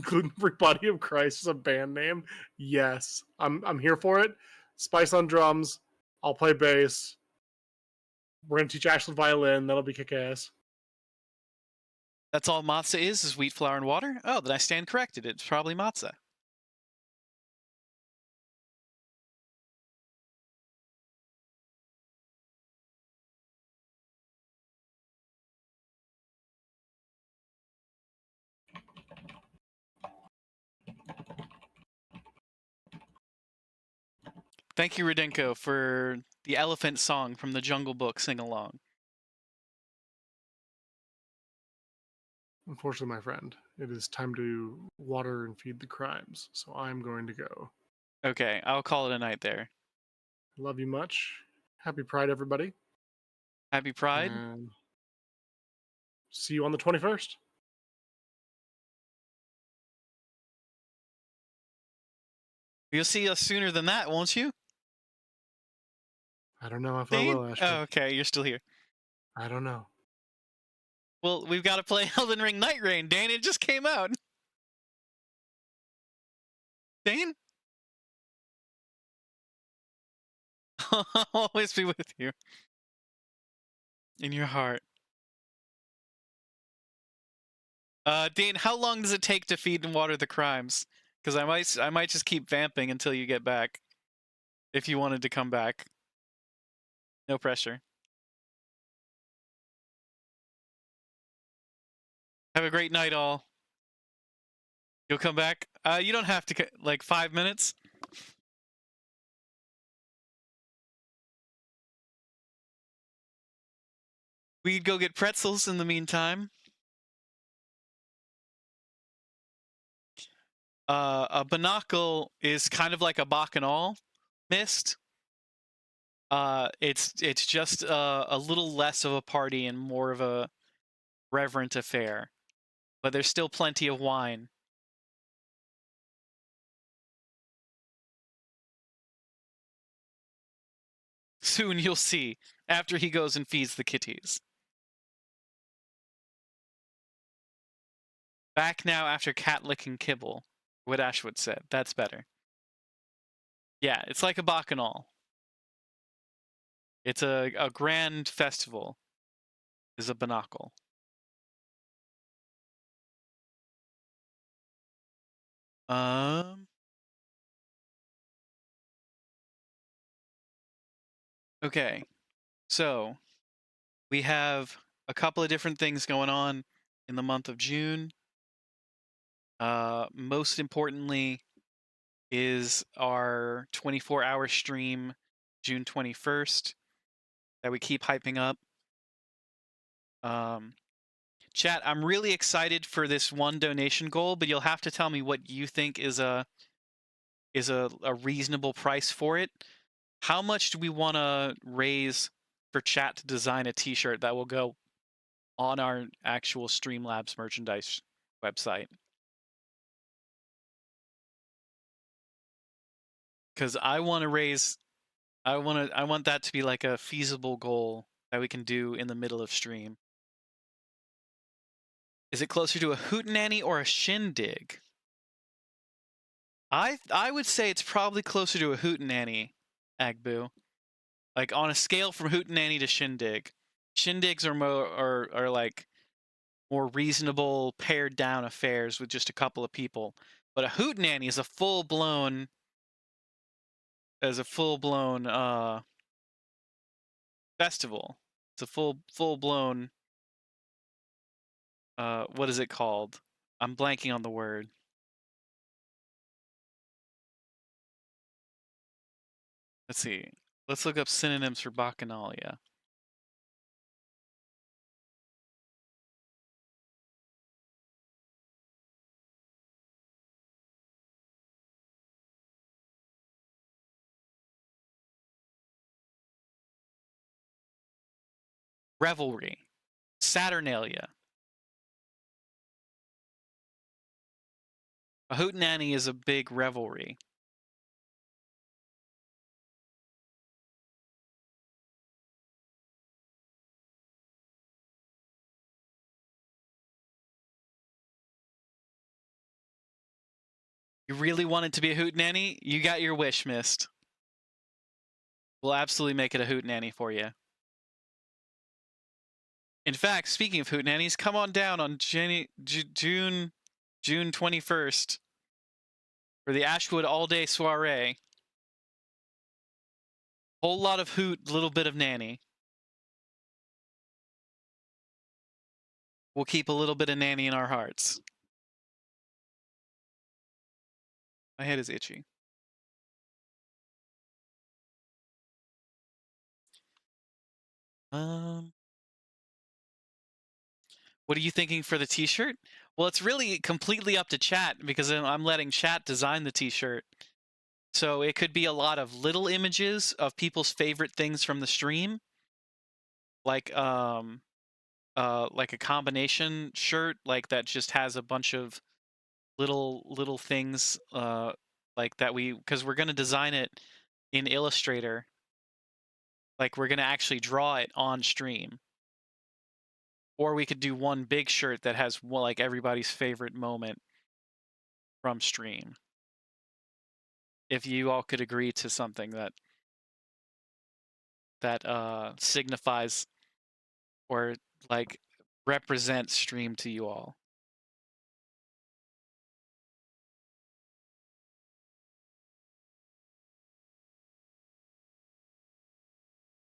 Gluten-free Body of Christ is a band name. Yes, I'm here for it. Spice on drums. I'll play bass. We're gonna teach Ashley violin. That'll be kick-ass. That's all matzah is wheat flour and water? Oh, then I stand corrected. It's probably matzah. Thank you, Rudenko, for the elephant song from the Jungle Book sing-along. Unfortunately, my friend, it is time to water and feed the crimes, so I'm going to go. Okay, I'll call it a night there. Love you much. Happy Pride, everybody. Happy Pride. And see you on the 21st. You'll see us sooner than that, won't you? I don't know if Dane? I will, Ashley. Oh, okay, you're still here. I don't know. Well, we've got to play Elden Ring Night Rain, Dane. It just came out. Dane? I'll always be with you. In your heart. Dane, how long does it take to feed and water the crimes? Because I might just keep vamping until you get back. If you wanted to come back. No pressure. Have a great night, all. You'll come back? You don't have to, like, 5 minutes? We could go get pretzels in the meantime. A binocle is kind of like a bacchanal mist. It's just a little less of a party and more of a reverent affair. But there's still plenty of wine. Soon you'll see, after he goes and feeds the kitties. Back now after cat licking kibble. What Ashwood said. That's better. Yeah, it's like a bacchanal. It's a grand festival. Is a binocle. Okay. So, we have a couple of different things going on in the month of June. Most importantly is our 24-hour stream June 21st that we keep hyping up. Chat, I'm really excited for this one donation goal, but you'll have to tell me what you think is a reasonable price for it. How much do we want to raise for chat to design a t-shirt that will go on our actual Streamlabs merchandise website? Because I want to raise, I want that to be like a feasible goal that we can do in the middle of stream. Is it closer to a hootenanny or a shindig? I would say it's probably closer to a hootenanny, Agbu. Like on a scale from hootenanny to shindig. Shindigs are more are like more reasonable pared down affairs with just a couple of people. But a hootenanny is a full blown festival. It's a full blown what is it called? I'm blanking on the word. Let's see. Let's look up synonyms for bacchanalia. Revelry. Saturnalia. A hootenanny is a big revelry. You really want it to be a hootenanny? You got your wish, Mist. We'll absolutely make it a hootenanny for you. In fact, speaking of hootenannies, come on down on June 21st for the Ashwood all-day soiree. Whole lot of hoot, little bit of nanny. We'll keep a little bit of nanny in our hearts. My head is itchy. What are you thinking for the t-shirt? Well, it's really completely up to chat because I'm letting chat design the t-shirt. So it could be a lot of little images of people's favorite things from the stream. Like a combination shirt like that just has a bunch of little things like that because we're going to design it in Illustrator. Like we're going to actually draw it on stream. Or we could do one big shirt that has like everybody's favorite moment from stream. If you all could agree to something that signifies or like represents stream to you all.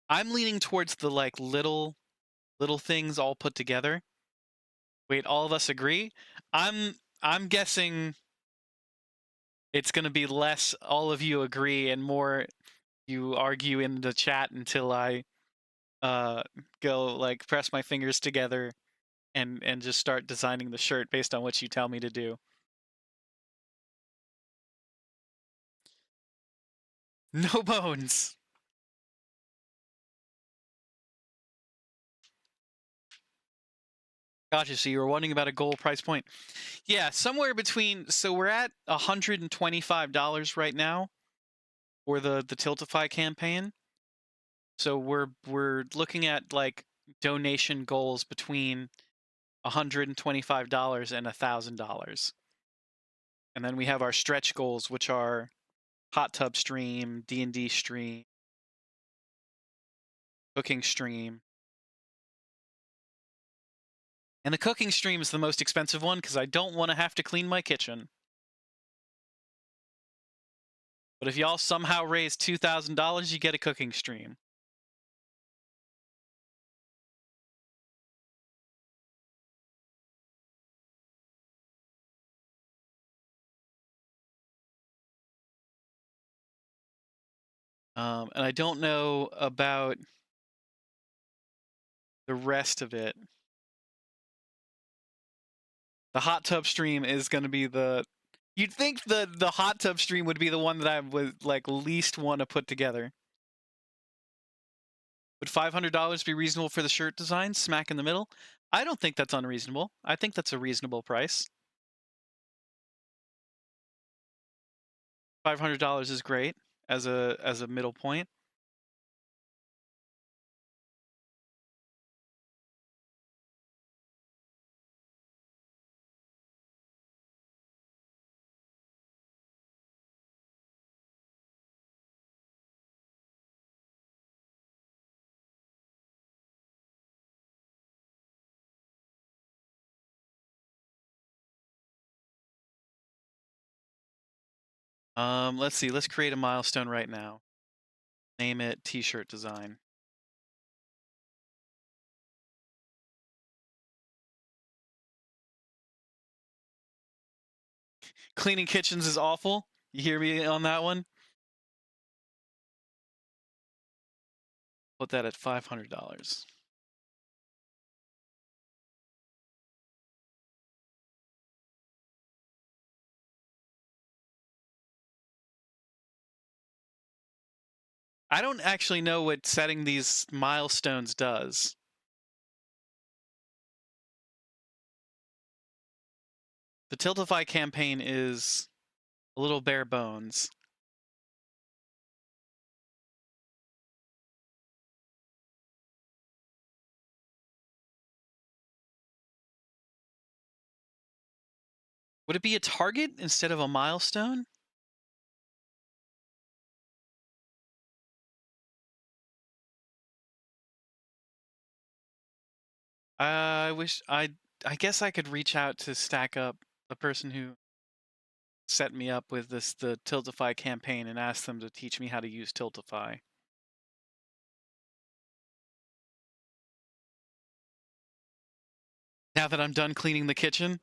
I'm leaning towards the like little things all put together. Wait, all of us agree? I'm guessing it's going to be less all of you agree and more you argue in the chat until I go like press my fingers together and just start designing the shirt based on what you tell me to do. No bones. Gotcha. So you were wondering about a goal price point. Yeah, somewhere between. So we're at $125 right now for the Tiltify campaign. So we're looking at like donation goals between $125 and $1,000. And then we have our stretch goals, which are hot tub stream, D&D stream, cooking stream. And the cooking stream is the most expensive one because I don't want to have to clean my kitchen. But if y'all somehow raise $2,000, you get a cooking stream. And I don't know about the rest of it. The hot tub stream is going to be the... You'd think the hot tub stream would be the one that I would like least want to put together. Would $500 be reasonable for the shirt design? Smack in the middle? I don't think that's unreasonable. I think that's a reasonable price. $500 is great as a middle point. Let's see. Let's create a milestone right now. Name it T-shirt design. Cleaning kitchens is awful. You hear me on that one? Put that at $500. I don't actually know what setting these milestones does. The Tiltify campaign is a little bare bones. Would it be a target instead of a milestone? I guess I could reach out to Stack Up, the person who set me up with the Tiltify campaign, and ask them to teach me how to use Tiltify. Now that I'm done cleaning the kitchen,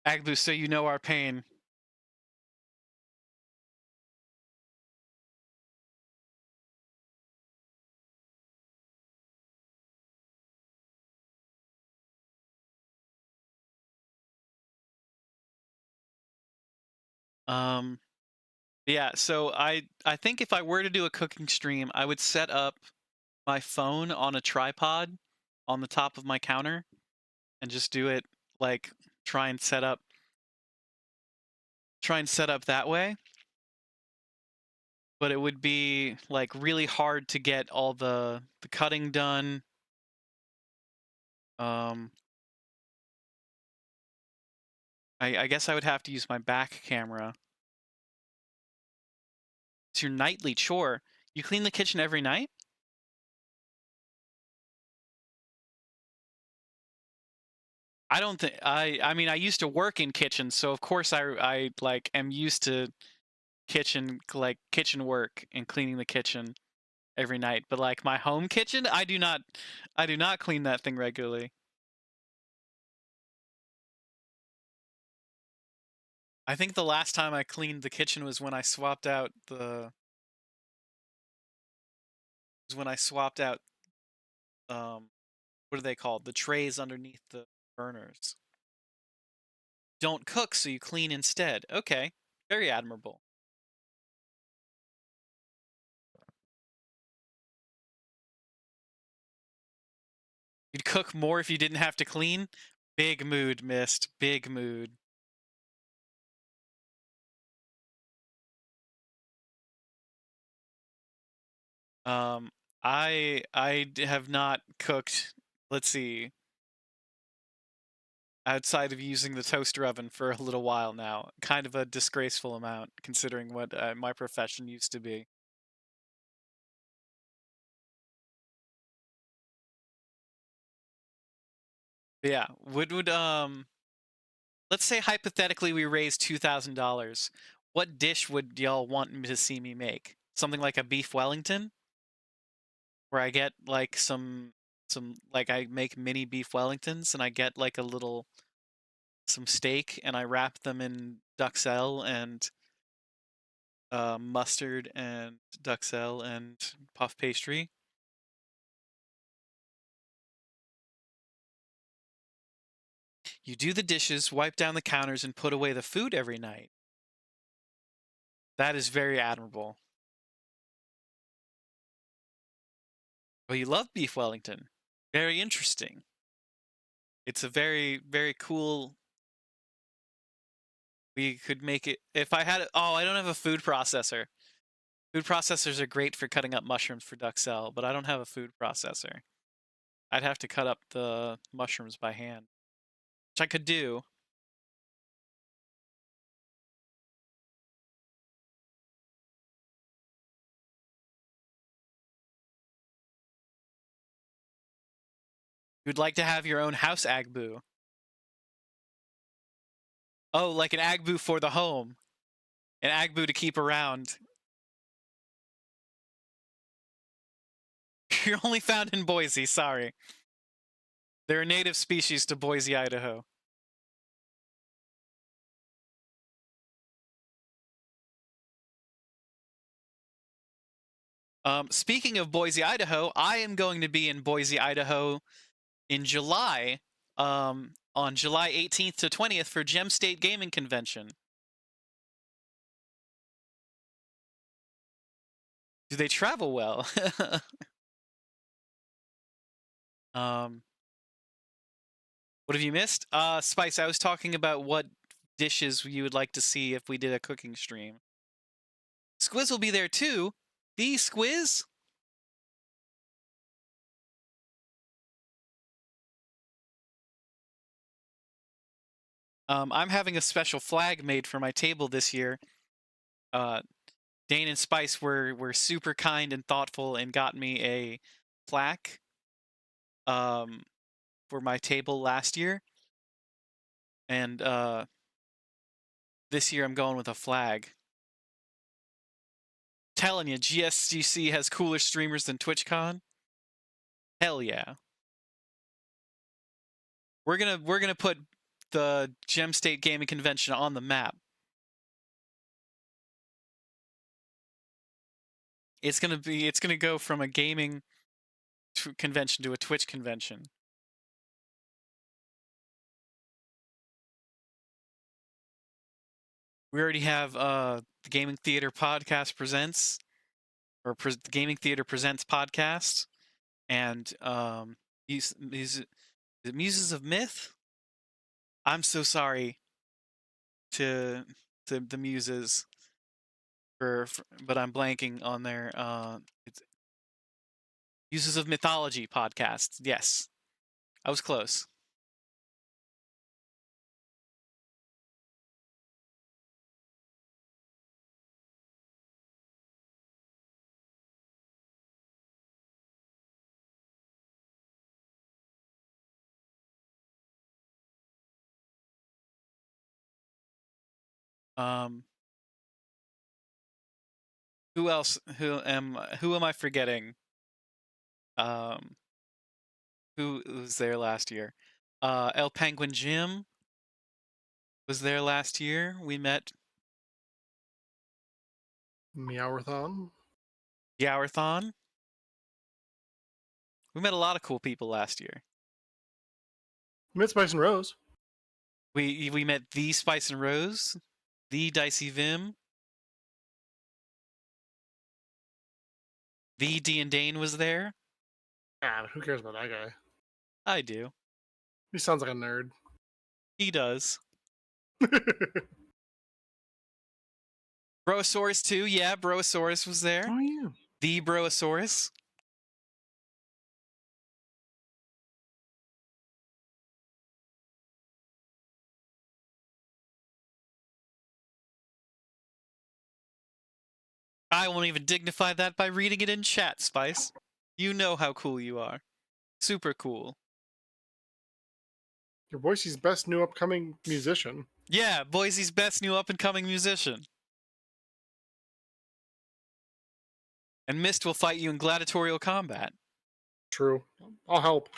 Agbu, so you know our pain. Yeah, so I think if I were to do a cooking stream, I would set up my phone on a tripod on the top of my counter and just do it like try and set up that way. But it would be like really hard to get all the cutting done. I guess I would have to use my back camera. It's your nightly chore. You clean the kitchen every night? I don't think I mean I used to work in kitchens, so of course I like am used to kitchen work and cleaning the kitchen every night. But like my home kitchen, I do not clean that thing regularly. I think the last time I cleaned the kitchen was when I swapped out what are they called? The trays underneath the burners. Don't cook, so you clean instead. Okay. Very admirable. You'd cook more if you didn't have to clean? Big mood, Mist. Big mood. I have not cooked. Let's see. outside of using the toaster oven for a little while now. Kind of a disgraceful amount, considering what my profession used to be. But yeah, let's say hypothetically we raised $2,000. What dish would y'all want me to see me make? Something like a beef Wellington, where I get like some like I make mini beef Wellingtons and I get like some steak and I wrap them in duxelle and mustard and duxelle and puff pastry. You do the dishes, wipe down the counters, and put away the food every night. That is very admirable. Well, you love beef Wellington. Very interesting. It's a very, very cool. We could make it if I had. Oh, I don't have a food processor. Food processors are great for cutting up mushrooms for duxelle, but I don't have a food processor. I'd have to cut up the mushrooms by hand, which I could do. You'd like to have your own house agbu. Oh, like an agbu for the home. An agbu to keep around. You're only found in Boise, sorry. They're a native species to Boise, Idaho. Speaking of Boise, Idaho, I am going to be in Boise, Idaho in July, on July 18th to 20th for Gem State Gaming Convention. Do they travel well? What have you missed? Spice, I was talking about what dishes you would like to see if we did a cooking stream. Squiz will be there too. The Squiz? I'm having a special flag made for my table this year. Dane and Spice were super kind and thoughtful and got me a plaque for my table last year. And this year I'm going with a flag. Telling you, GSGC has cooler streamers than TwitchCon. Hell yeah. We're gonna put the Gem State Gaming Convention on the map. It's gonna go from a gaming convention to a Twitch convention. We already have the Gaming Theater Podcast Presents, or the Gaming Theater Presents podcast, and Muses of Myth. I'm so sorry to the Muses but I'm blanking on their it's Muses of Mythology podcast. Yes, I was close. Who else? Who am I forgetting? Who was there last year? El Penguin Jim was there last year. We met Meowathon. Yowerthon. We met a lot of cool people last year. We met Spice and Rose. We met the Spice and Rose, the Dicey Vim, the D and Dane was there. Ah, who cares about that guy? I do. He sounds like a nerd. He does. Brosaurus too, yeah, Brosaurus was there. Oh yeah. The Brosaurus. I won't even dignify that by reading it in chat, Spice. You know how cool you are. Super cool. You're Boise's best new upcoming musician. Yeah, Boise's best new up-and-coming musician. And Mist will fight you in gladiatorial combat. True. I'll help.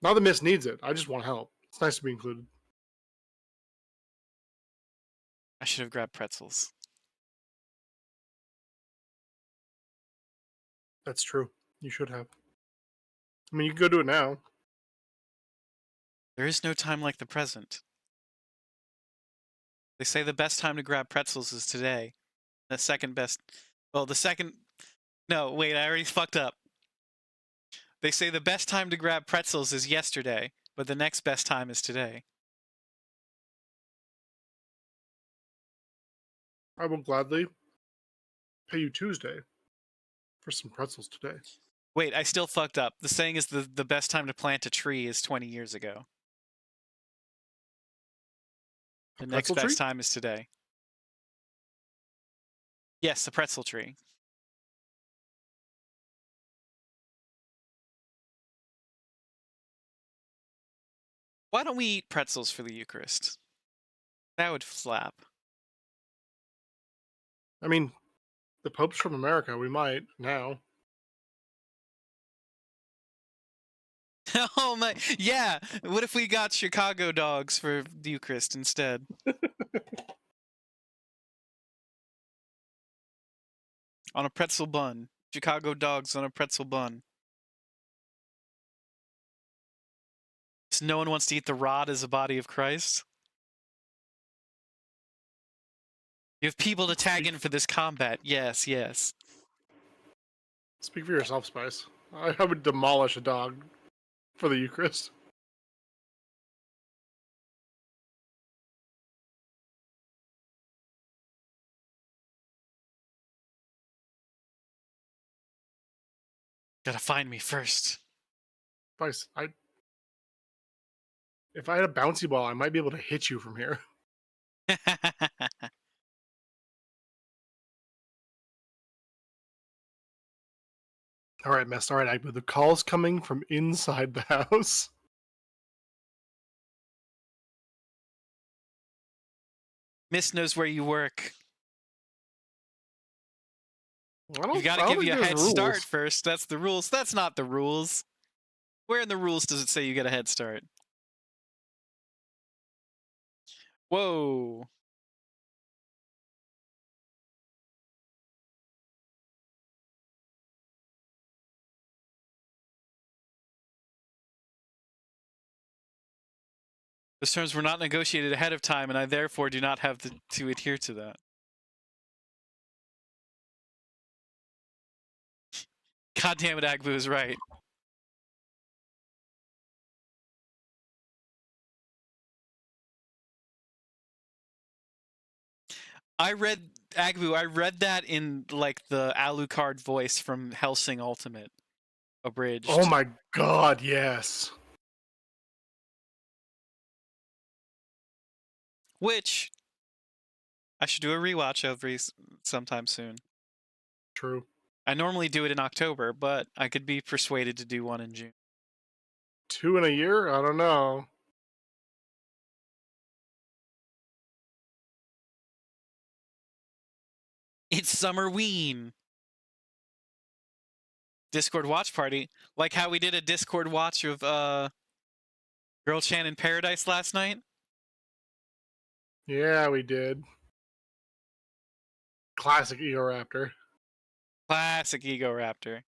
Not that Mist needs it. I just want help. It's nice to be included. I should have grabbed pretzels. That's true. You should have. I mean, you can go do it now. There is no time like the present. They say the best time to grab pretzels is today. The second best... Well, the second... No, wait, I already fucked up. They say the best time to grab pretzels is yesterday, but the next best time is today. I will gladly pay you Tuesday for some pretzels today. Wait, I still fucked up. The saying is the best time to plant a tree is 20 years ago. The next best time is today. Yes, the pretzel tree. Why don't we eat pretzels for the Eucharist? That would slap. I mean, the Pope's from America. We might now. Oh my, yeah. What if we got Chicago dogs for the Eucharist instead? On a pretzel bun. Chicago dogs on a pretzel bun. So no one wants to eat the rod as a body of Christ? You have people to tag in for this combat. Yes, yes. Speak for yourself, Spice. I would demolish a dog for the Eucharist. Gotta find me first. Spice, if I had a bouncy ball, I might be able to hit you from here. All right, Mess. All right, Agbo. The call's coming from inside the house. Miss knows where you work. You gotta I don't give you a think head there's start rules. first. That's the rules. That's not the rules. Where in the rules does it say you get a head start? Whoa. Those terms were not negotiated ahead of time, and I therefore do not have to adhere to that. God damn it, Agbu is right. I read that in like the Alucard voice from Hellsing Ultimate abridged. Oh my god, yes. Which I should do a rewatch of sometime soon. True. I normally do it in October, but I could be persuaded to do one in June. 2 in a year? I don't know. It's Summerween. Discord watch party, like how we did a Discord watch of Girl Chan in Paradise last night. Yeah, we did. Classic Ego Raptor. Classic Ego Raptor.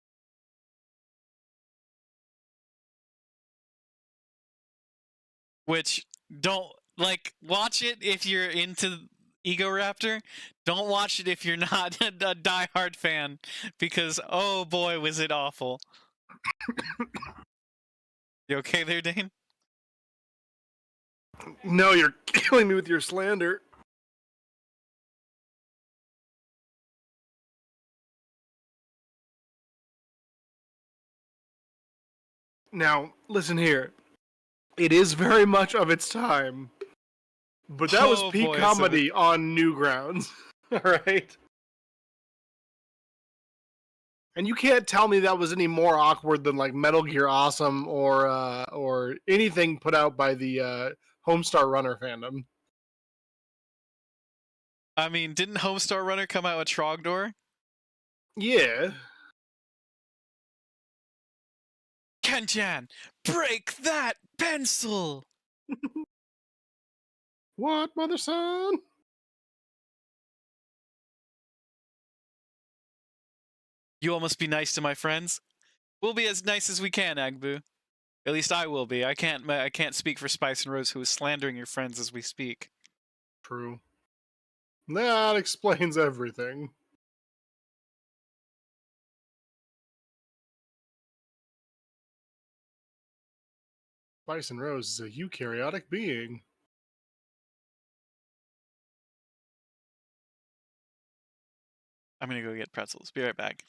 Which, don't, like, watch it if you're into Ego Raptor. Don't watch it if you're not a diehard fan, because, oh boy, was it awful. You okay there, Dane? No, you're killing me with your slander. Now, listen here. It is very much of its time. But that was peak comedy on Newgrounds. Alright? And you can't tell me that was any more awkward than like Metal Gear Awesome or anything put out by the Homestar Runner fandom. I mean, didn't Homestar Runner come out with Trogdor? Yeah. Ken-chan, break that pencil! What, mother son? You all must be nice to my friends. We'll be as nice as we can, Agbu. At least I will be. I can't speak for Spice and Rose, who is slandering your friends as we speak. True. That explains everything. Spice and Rose is a eukaryotic being. I'm gonna go get pretzels. Be right back.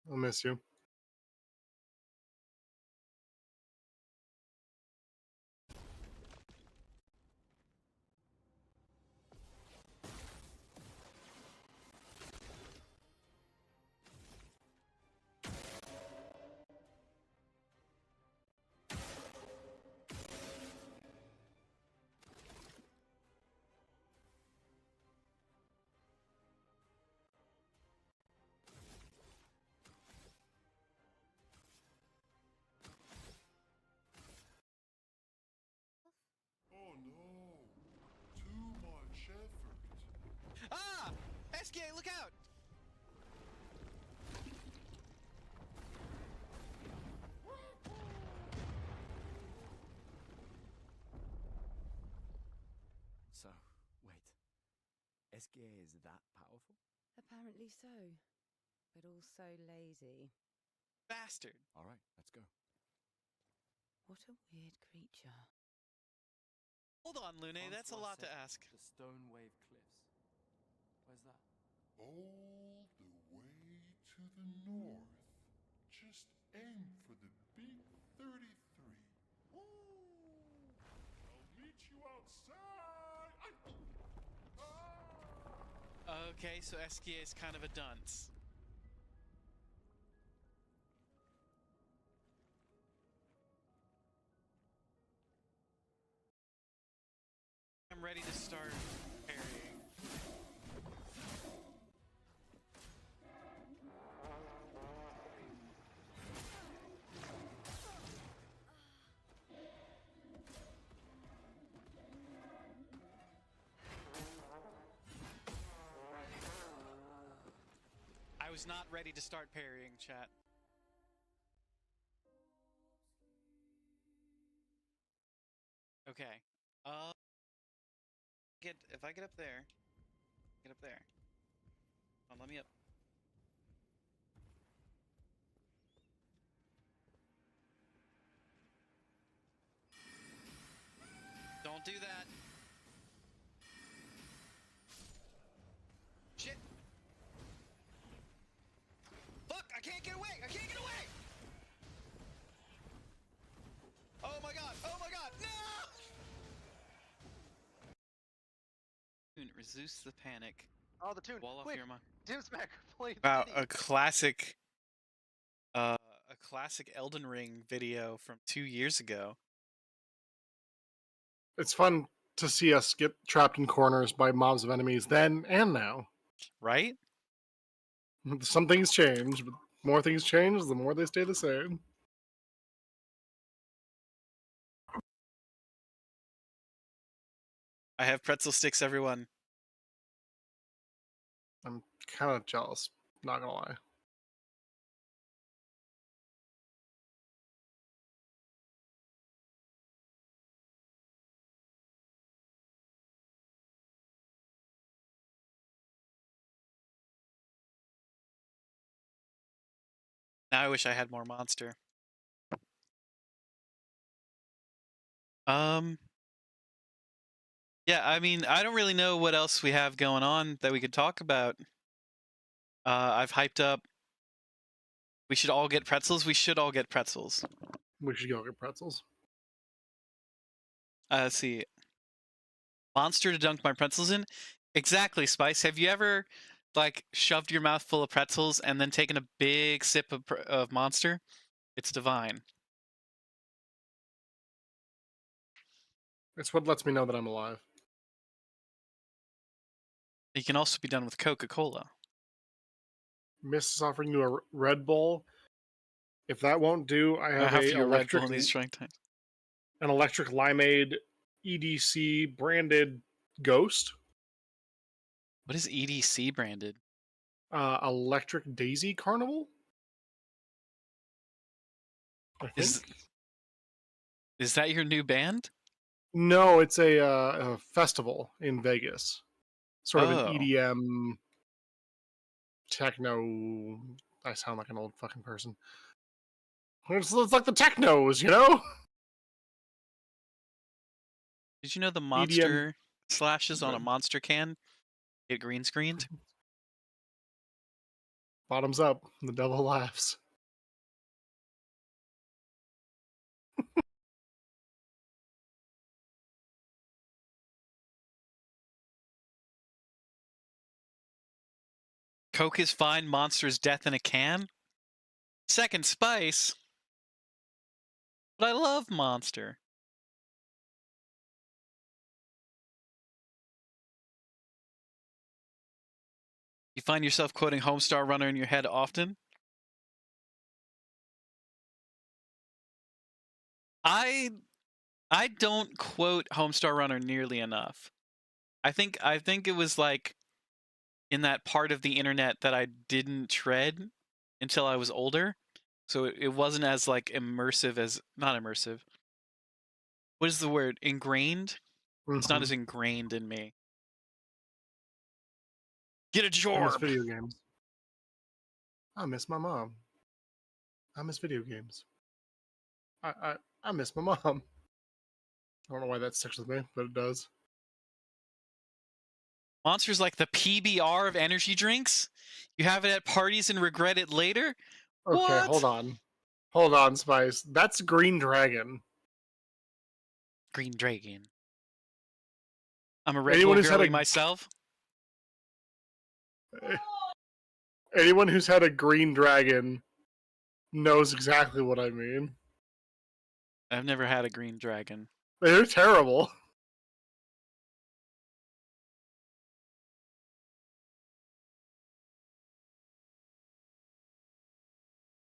I'll miss you. Oh no! Too much effort. Ah! SK, look out! So, wait. SGA is that powerful? Apparently so, but also lazy. Bastard! Alright, let's go. What a weird creature. Hold on, Lune, that's a lot to ask. The Stone Wave Cliffs. Where's that? All the way to the north. Just aim for the big 33. Woo! I'll meet you outside! Okay, so SK is kind of a dunce. I'm ready to start parrying. I was not ready to start parrying, chat. Okay. If I get up there. Get up there. Come on, let me up. Don't do that. Shit. Fuck, I can't get away. I can't get away. Oh my god. Oh my god. No! Reduce the panic. Oh, the tune. Wall off Quick, your mind. Tim Smack, play the Wow, video. a classic Elden Ring video from 2 years ago. It's fun to see us get trapped in corners by mobs of enemies then and now. Right? Some things change, but the more things change, the more they stay the same. I have pretzel sticks, everyone. I'm kind of jealous, not gonna lie. Now I wish I had more monster. Yeah, I mean, I don't really know what else we have going on that we could talk about. I've hyped up. We should all get pretzels. We should all get pretzels. We should go get pretzels. Let's see. Monster to dunk my pretzels in? Exactly, Spice. Have you ever like shoved your mouth full of pretzels and then taken a big sip of Monster, it's divine. It's what lets me know that I'm alive. You can also be done with Coca-Cola. Miss is offering you a Red Bull. If that won't do, I have a a Red Bull electric, in these trying times. an electric limeade EDC branded Ghost. What is EDC branded? Electric Daisy Carnival. I think. Is that your new band? No, it's a festival in Vegas. Sort of an Oh. EDM techno. I sound like an old fucking person. It's like the technos, you know? Did you know the EDM. Monster slashes on a Monster can get green screened? Bottoms up. The devil laughs. Coke is fine, Monster's death in a can? Second spice? But I love Monster. You find yourself quoting Homestar Runner in your head often? I don't quote Homestar Runner nearly enough. I think it was like in that part of the internet that I didn't tread until I was older. So it wasn't as like immersive as not immersive. What is the word? Ingrained? It's not as ingrained in me. Get a I miss job. video games. I miss my mom. I miss video games. I miss my mom. I don't know why that sticks with me, but it does. Monster's like the PBR of energy drinks? You have it at parties and regret it later? Okay, What? hold on. Hold on, Spice. That's Green Dragon. Green Dragon. I'm a Red Bull girly myself. Anyone who's had a Green Dragon knows exactly what I mean. I've never had a Green Dragon. They're terrible.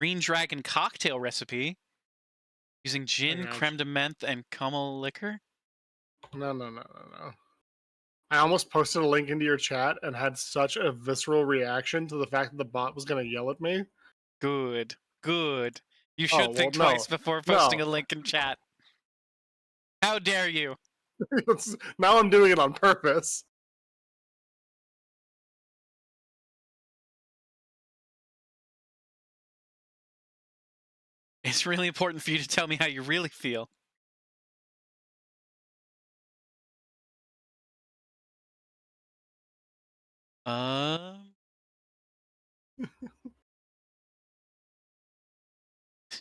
Green Dragon cocktail recipe using gin, creme de menthe, and Kummel liquor. No. I almost posted a link into your chat and had such a visceral reaction to the fact that the bot was going to yell at me. Good. You should think twice before posting a link in chat. How dare you? Now I'm doing it on purpose. It's really important for you to tell me how you really feel.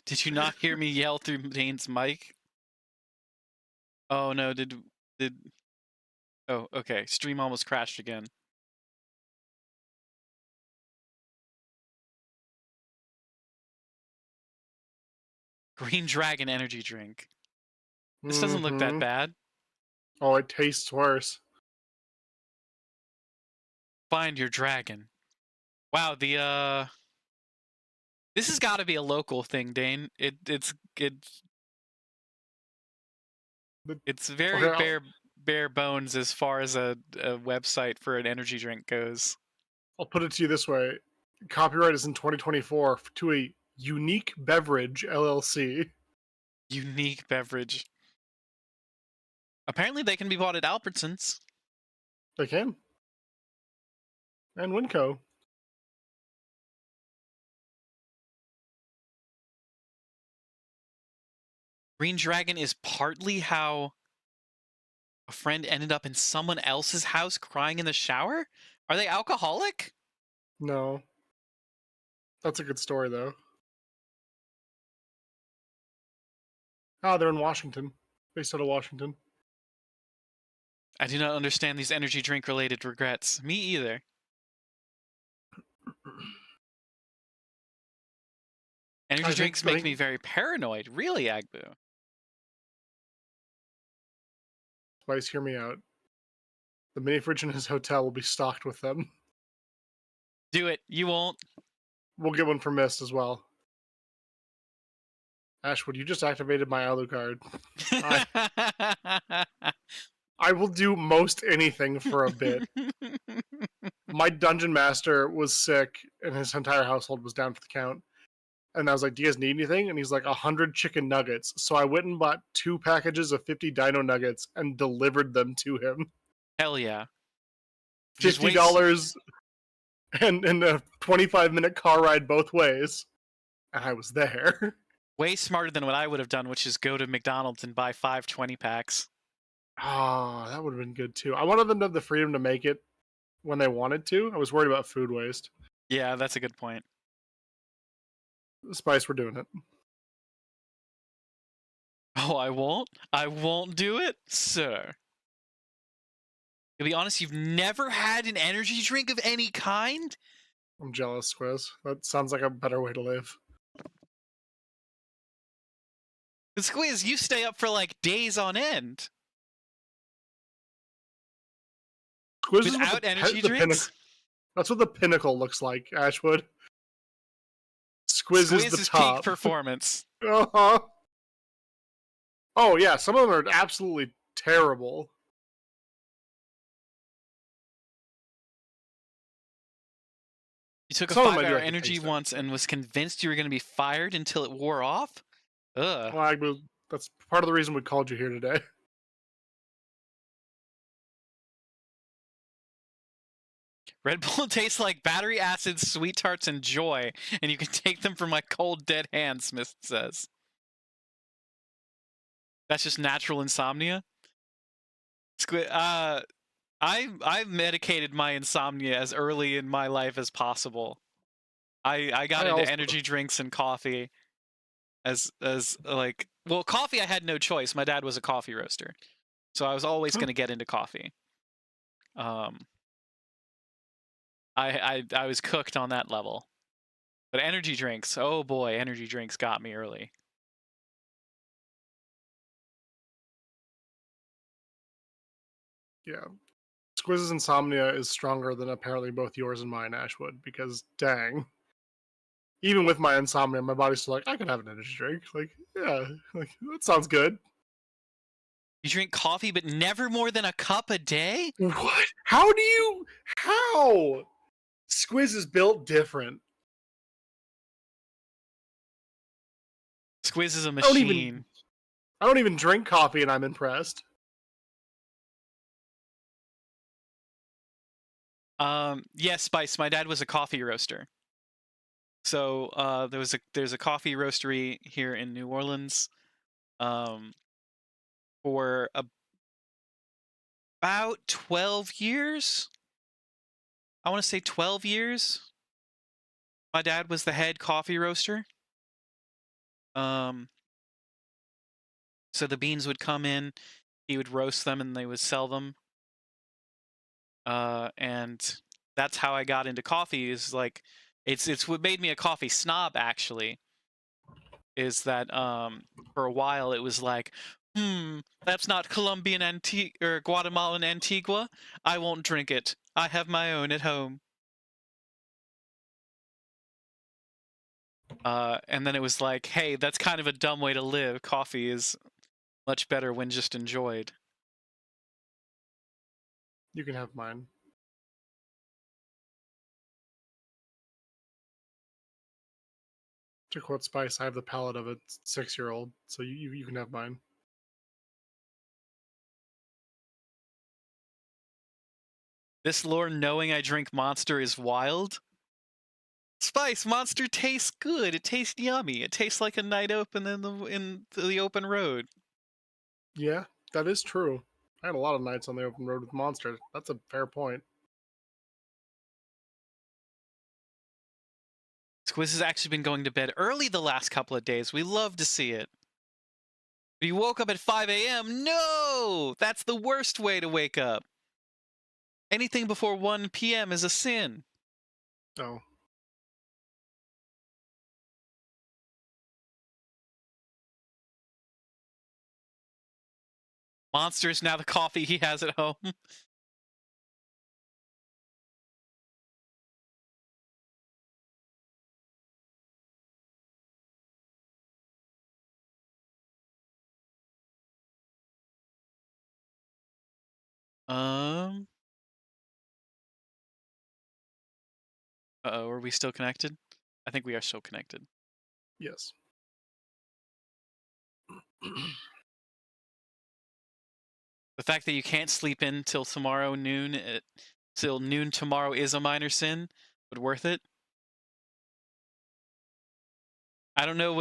Did you not hear me yell through Dane's mic? Oh no, Oh, okay. Stream almost crashed again. Green Dragon energy drink. This doesn't look that bad. Oh, it tastes worse. Find your dragon. Wow, this has got to be a local thing, Dane. It's very bare bones as far as a website for an energy drink goes. I'll put it to you this way. Copyright is in 2024 to a Unique Beverage LLC. Unique Beverage. Apparently they can be bought at Albertsons. They can. And Winco. Green Dragon is partly how a friend ended up in someone else's house crying in the shower? Are they alcoholic? No. That's a good story, though. They're in Washington. Based out of Washington. I do not understand these energy drink related regrets. Me either. Energy drinks make me very paranoid. Really, Agbu? Spice, hear me out. The mini fridge in his hotel will be stocked with them. Do it. You won't. We'll get one for Mist as well. Ashwood, you just activated my Alucard. I will do most anything for a bit. My dungeon master was sick, and his entire household was down for the count. And I was like, do you guys need anything? And he's like, 100 chicken nuggets. So I went and bought 2 packages of 50 dino nuggets and delivered them to him. Hell yeah. $50 and a 25-minute car ride both ways. And I was there. Way smarter than what I would have done, which is go to McDonald's and buy 5 20-packs. Oh, that would have been good too. I wanted them to have the freedom to make it when they wanted to. I was worried about food waste. Yeah, that's a good point. Spice, we're doing it. Oh, I won't? I won't do it? Sir. To be honest, you've never had an energy drink of any kind? I'm jealous, Squiz. That sounds like a better way to live. Squiz, you stay up for like days on end. Squiz without energy drinks? That's what the pinnacle looks like, Ashwood. Squiz is the top. Peak performance. Uh-huh. Oh, yeah, some of them are absolutely terrible. You took a 5-hour energy once and was convinced you were going to be fired until it wore off? Ugh. Well, that's part of the reason we called you here today. Red Bull tastes like battery acid, sweet tarts, and joy, and you can take them from my cold, dead hand, Smith says. That's just natural insomnia? I've medicated my insomnia as early in my life as possible. I got into energy drinks and coffee as like, well, coffee I had no choice. My dad was a coffee roaster, so I was always going to get into coffee. I was cooked on that level. But energy drinks, oh boy, energy drinks got me early. Yeah. Squiz's insomnia is stronger than apparently both yours and mine, Ashwood, because dang. Even with my insomnia, my body's still like, I could have an energy drink. Like, yeah, like that sounds good. You drink coffee, but never more than a cup a day? What? How? Squiz is built different. Squiz is a machine. I don't even drink coffee and I'm impressed. Yes, Spice, my dad was a coffee roaster. So there's a coffee roastery here in New Orleans for about 12 years. I want to say 12 years. My dad was the head coffee roaster. So the beans would come in, he would roast them, and they would sell them. And that's how I got into coffee. Is like, it's what made me a coffee snob. Actually, is that for a while it was like, that's not Colombian or Guatemalan Antigua. I won't drink it. I have my own at home. And then it was like, hey, that's kind of a dumb way to live. Coffee is much better when just enjoyed. You can have mine. To quote Spice, I have the palate of a 6-year-old, so you can have mine. This lore knowing I drink Monster is wild. Spice, Monster tastes good. It tastes yummy. It tastes like a night open in the open road. Yeah, that is true. I had a lot of nights on the open road with Monster. That's a fair point. Squiz has actually been going to bed early the last couple of days. We love to see it. You woke up at 5 a.m.? No! That's the worst way to wake up. Anything before 1 p.m. is a sin. Oh. Monster is now the coffee he has at home. Uh-oh, are we still connected? I think we are still connected. Yes. The fact that you can't sleep in till tomorrow noon, till noon tomorrow is a minor sin, but worth it. I don't know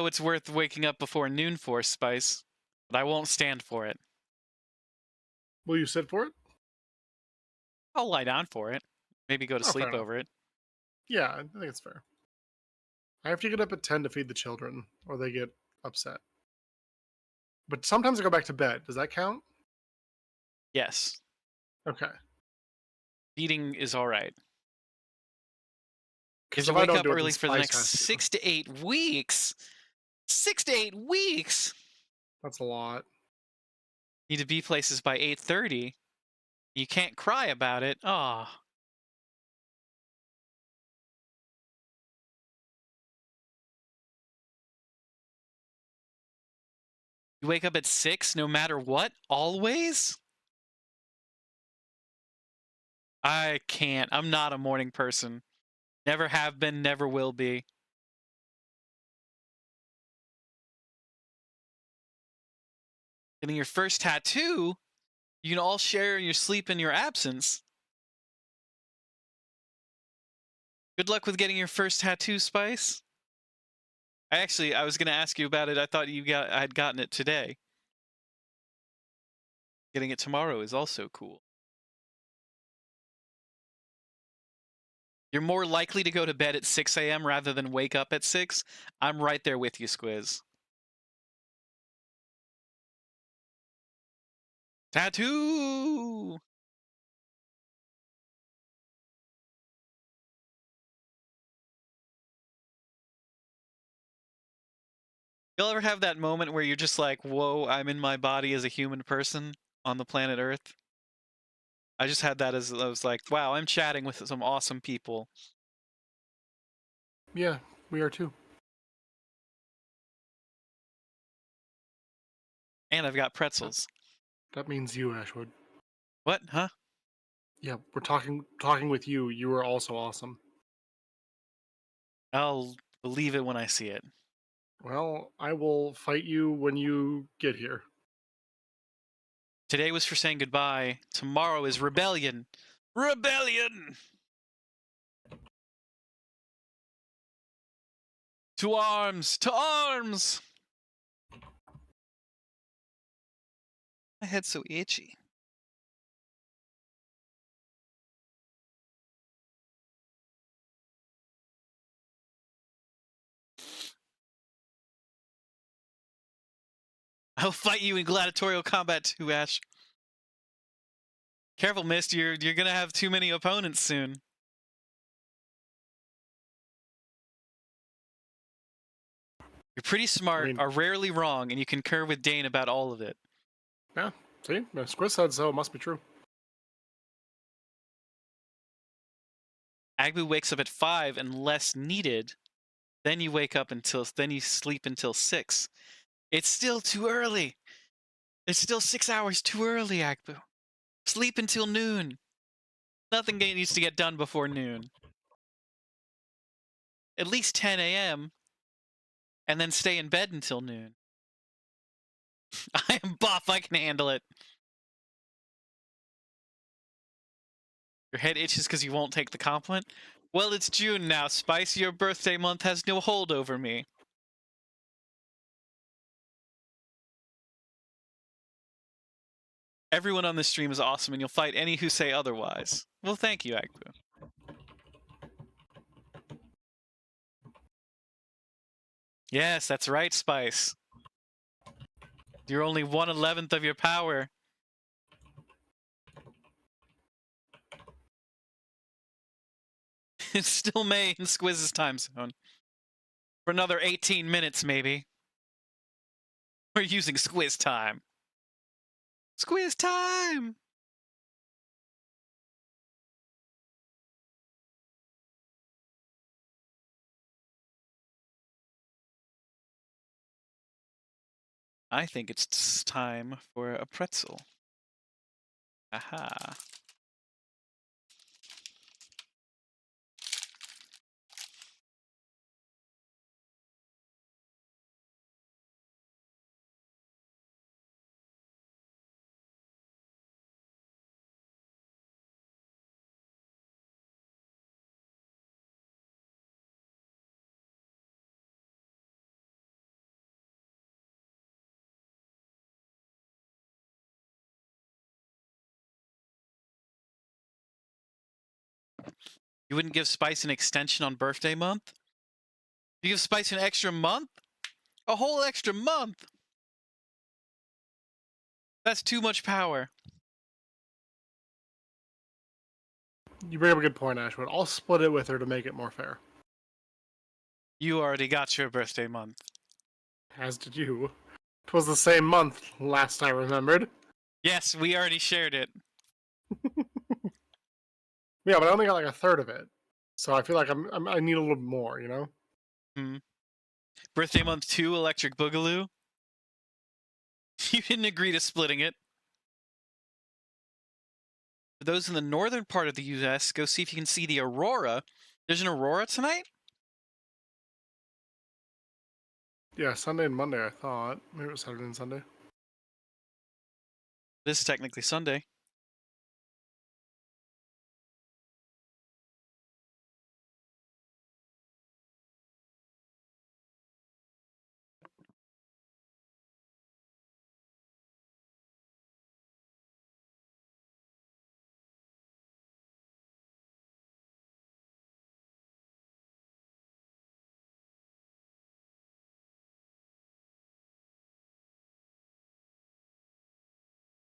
what's worth waking up before noon for, Spice, but I won't stand for it. Will you sit for it? I'll lie down for it. Maybe go to fair sleep enough. over it. Yeah, I think it's fair. I have to get up at 10 to feed the children, or they get upset. But sometimes I go back to bed. Does that count? Yes. Okay. Feeding is all right. Because Because you if I wake don't up do it, then early for the Spice next has to. 6 to 8 weeks. 6 to 8 weeks. That's a lot. Need to be places by 8:30. You can't cry about it. Ah. You wake up at 6 no matter what? Always? I can't. I'm not a morning person. Never have been, never will be. Getting your first tattoo? You can all share your sleep in your absence. Good luck with getting your first tattoo, Spice. I was going to ask you about it. I thought I had gotten it today. Getting it tomorrow is also cool. You're more likely to go to bed at 6 a.m. rather than wake up at 6. I'm right there with you, Squiz. Tattoo! You'll ever have that moment where you're just like, whoa, I'm in my body as a human person on the planet Earth? I just had that as I was like, wow, I'm chatting with some awesome people. Yeah, we are too. And I've got pretzels. That means you, Ashwood. What? Huh? Yeah, we're talking with you. You are also awesome. I'll believe it when I see it. Well, I will fight you when you get here. Today was for saying goodbye. Tomorrow is rebellion. Rebellion! To arms! To arms! My head's so itchy. I'll fight you in gladiatorial combat too, Ash. Careful, Mist. You're gonna have too many opponents soon. You're pretty smart, are rarely wrong, and you concur with Dane about all of it. Yeah, see? Squiz said so. It must be true. Agbu wakes up at 5 unless needed. Then you sleep until 6. It's still too early. It's still 6 hours too early, Agbu. Sleep until noon. Nothing needs to get done before noon. At least 10 a.m. and then stay in bed until noon. I am buff. I can handle it. Your head itches because you won't take the compliment? Well, it's June now, Spice. Your birthday month has no hold over me. Everyone on this stream is awesome, and you'll fight any who say otherwise. Well, thank you, Agbu. Yes, that's right, Spice. You're only 1/11th of your power. It's still May in Squiz's time zone. For another 18 minutes, maybe. We're using Squiz time. Squiz time! I think it's time for a pretzel. Aha. You wouldn't give Spice an extension on birthday month? You give Spice an extra month? A whole extra month? That's too much power. You bring up a good point, Ashwood. I'll split it with her to make it more fair. You already got your birthday month. As did you. 'Twas the same month, last I remembered. Yes, we already shared it. Yeah, but I only got like a third of it. So I feel like I need a little more, you know? Hmm. Birthday month 2, Electric Boogaloo. You didn't agree to splitting it. For those in the northern part of the U.S., go see if you can see the aurora. There's an aurora tonight? Yeah, Sunday and Monday, I thought. Maybe it was Saturday and Sunday. This is technically Sunday.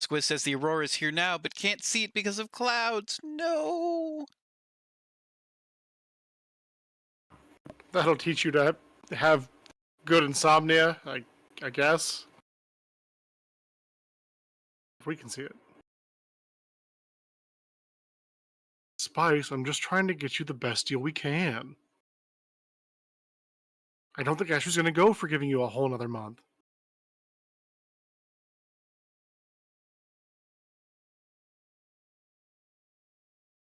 Squiz says the aurora is here now, but can't see it because of clouds. No! That'll teach you to have good insomnia, I guess. If we can see it. Spice, I'm just trying to get you the best deal we can. I don't think Ashley's going to go for giving you a whole nother month.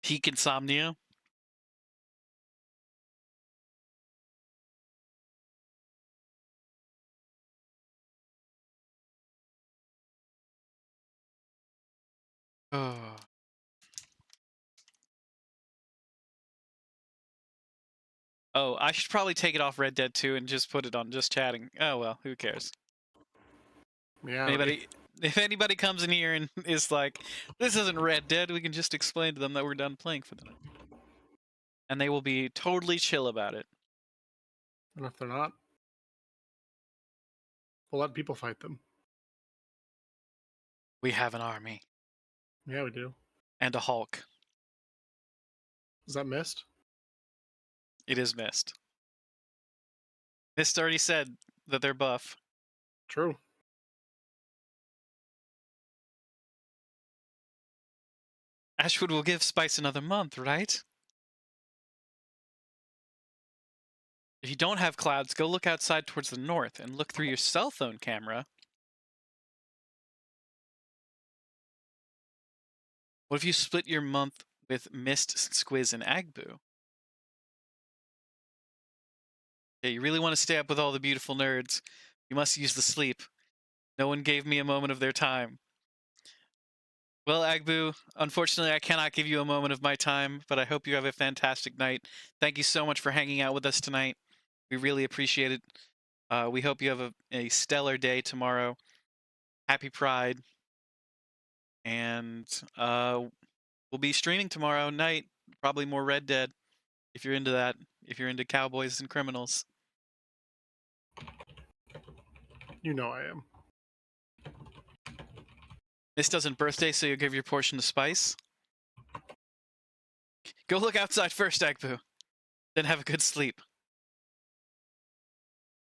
Peak insomnia. Oh. Oh, I should probably take it off Red Dead 2 and just put it on just chatting. Oh well, who cares? Yeah. If anybody comes in here and is like, this isn't Red Dead, we can just explain to them that we're done playing for them. And they will be totally chill about it. And if they're not, we'll let people fight them. We have an army. Yeah, we do. And a Hulk. Is that Mist? It is Mist. Mist already said that they're buff. True. Ashwood will give Spice another month, right? If you don't have clouds, go look outside towards the north and look through your cell phone camera. What if you split your month with Mist, Squiz, and Agbu? Yeah, you really want to stay up with all the beautiful nerds. You must use the sleep. No one gave me a moment of their time. Well, Agbu, unfortunately, I cannot give you a moment of my time, but I hope you have a fantastic night. Thank you so much for hanging out with us tonight. We really appreciate it. We hope you have a stellar day tomorrow. Happy Pride. And we'll be streaming tomorrow night. Probably more Red Dead, if you're into that. If you're into cowboys and criminals. You know I am. This doesn't birthday, so you'll give your portion to Spice. Go look outside first, Agbu. Then have a good sleep.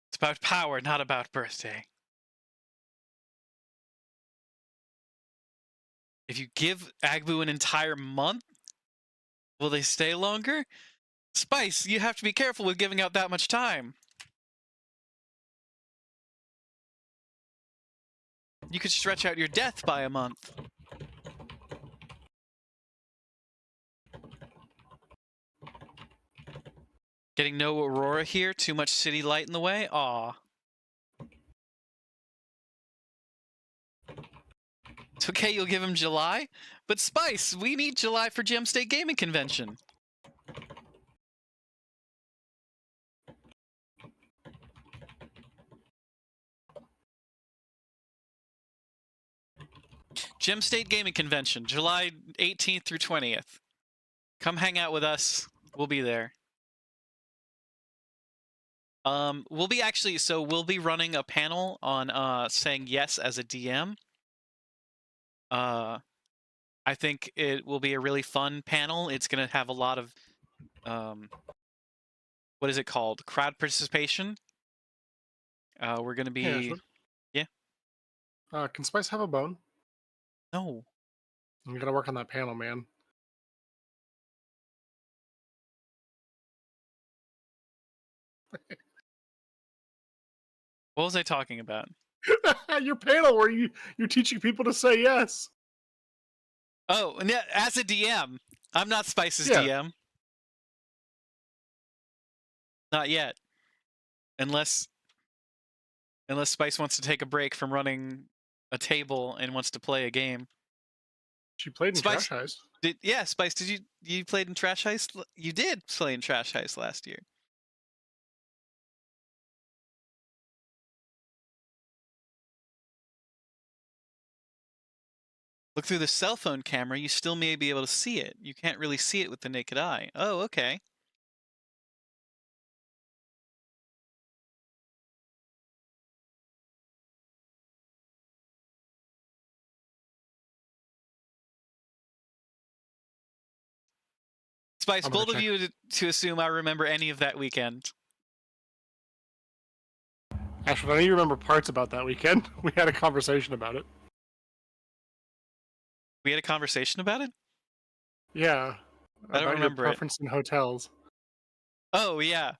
It's about power, not about birthday. If you give Agbu an entire month, will they stay longer? Spice, you have to be careful with giving out that much time. You could stretch out your death by a month. Getting no Aurora here, too much city light in the way? Aw. It's okay, you'll give him July? But Spice, we need July for Gem State Gaming Convention. Gem State Gaming Convention, July 18th through 20th. Come hang out with us. We'll be there. We'll be running a panel on saying yes as a DM. I think it will be a really fun panel. It's going to have a lot of what is it called? Crowd participation. We're going to be yeah. Can Spice have a bone? No. I'm gonna work on that panel, man. What was I talking about? Your panel where you're teaching people to say yes. Oh, yeah, as a DM. I'm not Spice's Yeah. DM. Not yet. Unless Spice wants to take a break from running a table and wants to play a game. She played in Spice, Trash Heist. Yeah, Spice, did you played in Trash Heist? You did play in Trash Heist last year. Look through the cell phone camera, you still may be able to see it. You can't really see it with the naked eye. Oh, okay. Spice, bold of you to assume I remember any of that weekend. Actually, I know you remember parts about that weekend. We had a conversation about it. We had a conversation about it? Yeah. I don't remember your preference in hotels. Oh, yeah.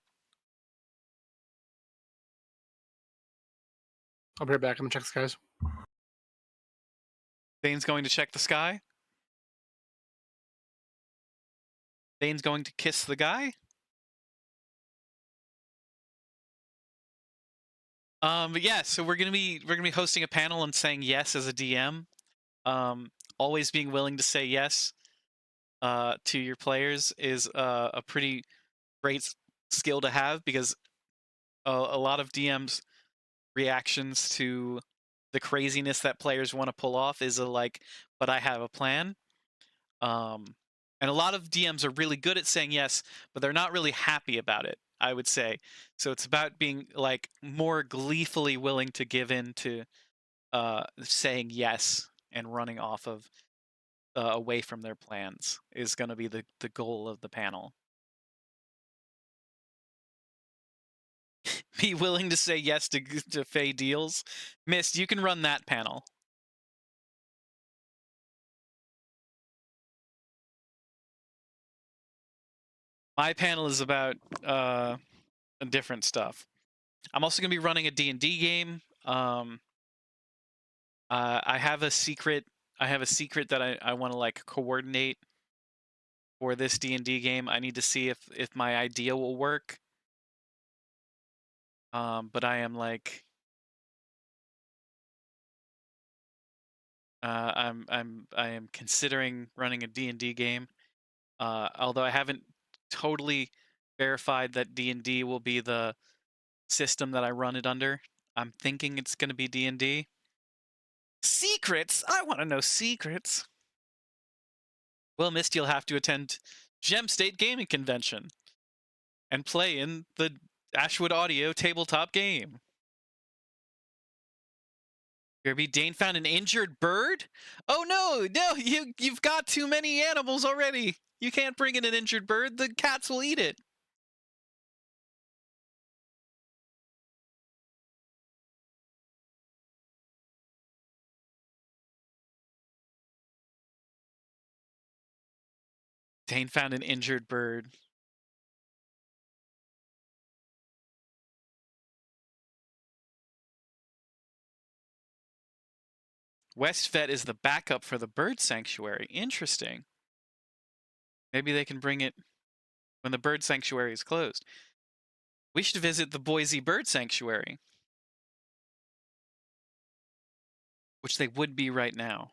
I'll be right back. I'm gonna check the skies. Dane's going to check the sky? Dane's going to kiss the guy? But yeah, so we're gonna be hosting a panel and saying yes as a DM. Always being willing to say yes to your players is a pretty great skill to have, because a lot of DMs' reactions to the craziness that players want to pull off is but I have a plan. And a lot of DMs are really good at saying yes, but they're not really happy about it, I would say. So it's about being more gleefully willing to give in to saying yes and running off of away from their plans is going to be the goal of the panel. Be willing to say yes to Fey deals. Mist, you can run that panel. My panel is about different stuff. I'm also going to be running a D&D game. I have a secret. That I want to coordinate for this D&D game. I need to see if my idea will work. But I am I am considering running a D&D game. Although I haven't totally verified that D&D will be the system that I run it under. I'm thinking it's going to be D&D. Secrets? I want to know secrets. Well, Mist, you'll have to attend Gem State Gaming Convention and play in the Ashwood Audio tabletop game. Kirby, Dane found an injured bird? Oh no, you've got too many animals already. You can't bring in an injured bird. The cats will eat it. Dane found an injured bird. West Vet is the backup for the bird sanctuary. Interesting. Maybe they can bring it when the bird sanctuary is closed. We should visit the Boise Bird Sanctuary, which they would be right now.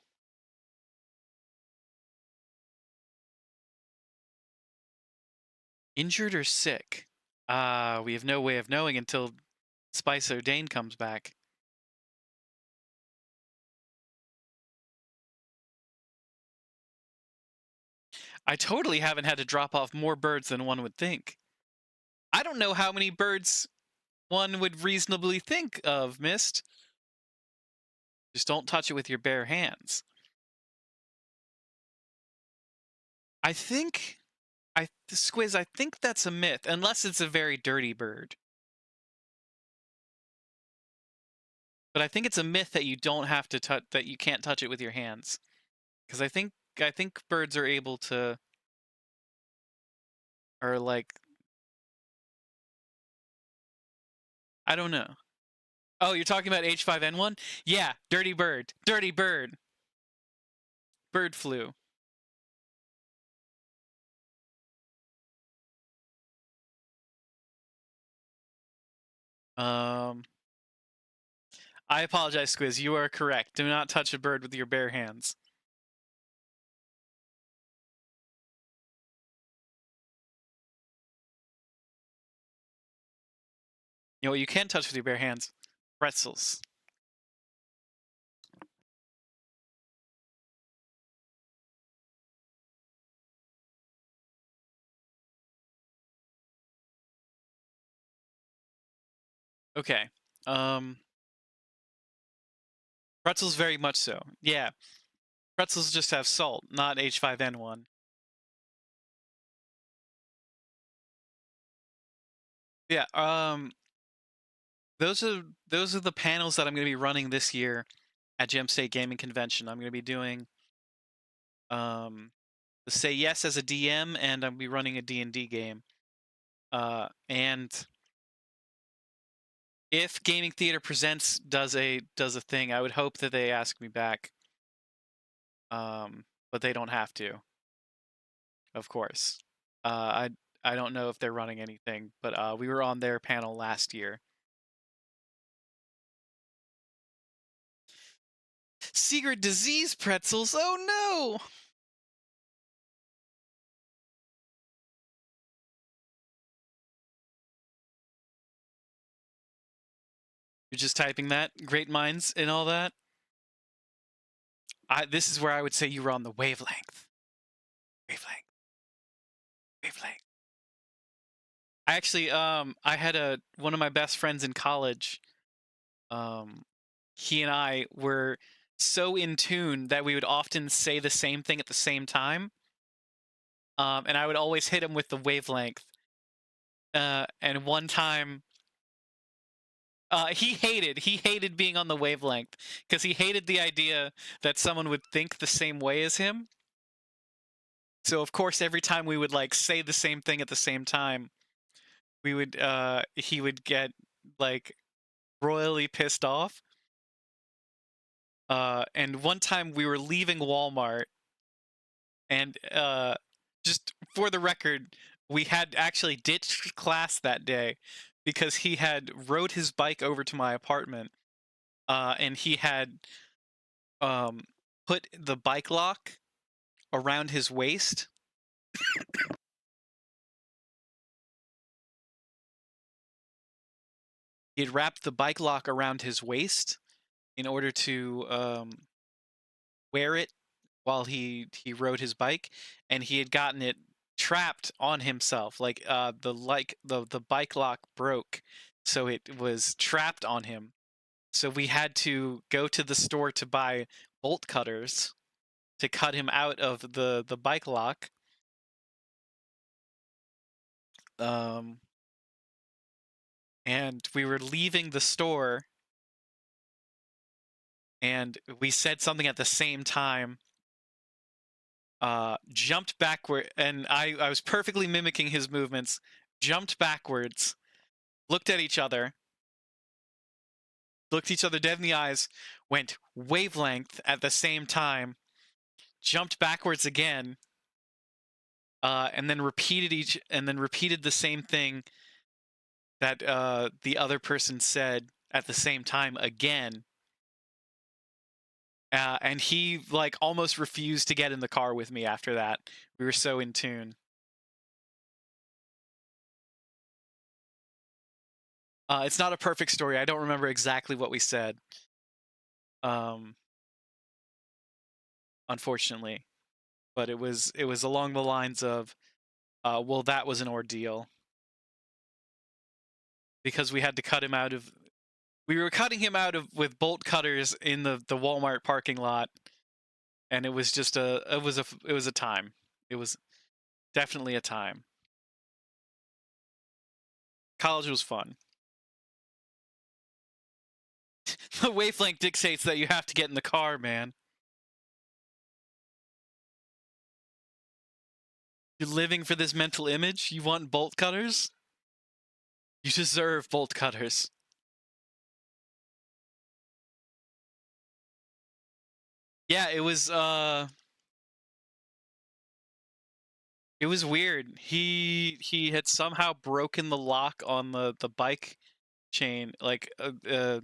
Injured or sick? We have no way of knowing until Spicer Dane comes back. I totally haven't had to drop off more birds than one would think. I don't know how many birds one would reasonably think of, Mist. Just don't touch it with your bare hands. Squiz, I think that's a myth, unless it's a very dirty bird. But I think it's a myth that you don't have to touch, that you can't touch it with your hands. Because I think birds are able to, or like, I don't know. Oh, you're talking about H5N1? Yeah, dirty bird. Dirty bird. Bird flu. I apologize, Squiz. You are correct. Do not touch a bird with your bare hands. You know what you can touch with your bare hands? Pretzels. Okay. Pretzels very much so. Yeah. Pretzels just have salt, not H5N1. Yeah, those are the panels that I'm going to be running this year at Gem State Gaming Convention. I'm going to be doing the Say Yes as a DM, and I'll be running a D&D game. And if Gaming Theater Presents does a thing, I would hope that they ask me back. But they don't have to. Of course. I don't know if they're running anything, but we were on their panel last year. Secret disease pretzels. Oh no. You're just typing that? Great minds and all that? This is where I would say you were on the wavelength. Wavelength. I actually, I had one of my best friends in college. He and I were so in tune that we would often say the same thing at the same time. And I would always hit him with the wavelength. And one time, he hated being on the wavelength because he hated the idea that someone would think the same way as him. So of course, every time we would like say the same thing at the same time, we would he would get like royally pissed off. And one time we were leaving Walmart, and just for the record, we had actually ditched class that day because he had rode his bike over to my apartment, and he had put the bike lock around his waist. He had wrapped the bike lock around his waist in order to wear it while he rode his bike, and he had gotten it trapped on himself. Like the bike lock broke, so it was trapped on him. So we had to go to the store to buy bolt cutters to cut him out of the bike lock. And we were leaving the store, and we said something at the same time. jumped backward, and I was perfectly mimicking his movements, jumped backwards, looked at each other, looked each other dead in the eyes, went wavelength at the same time, jumped backwards again, and then repeated the same thing that the other person said at the same time again. And he like almost refused to get in the car with me after that. We were so in tune. It's not a perfect story. I don't remember exactly what we said. Unfortunately, but it was along the lines of, well, that was an ordeal because we had to cut him out of. We were cutting him out of with bolt cutters in the Walmart parking lot, and it was just it was a time. It was definitely a time. College was fun. The wavelength dictates that you have to get in the car, man. You're living for this mental image? You want bolt cutters? You deserve bolt cutters. Yeah, it was weird. He had somehow broken the lock on the bike chain, like the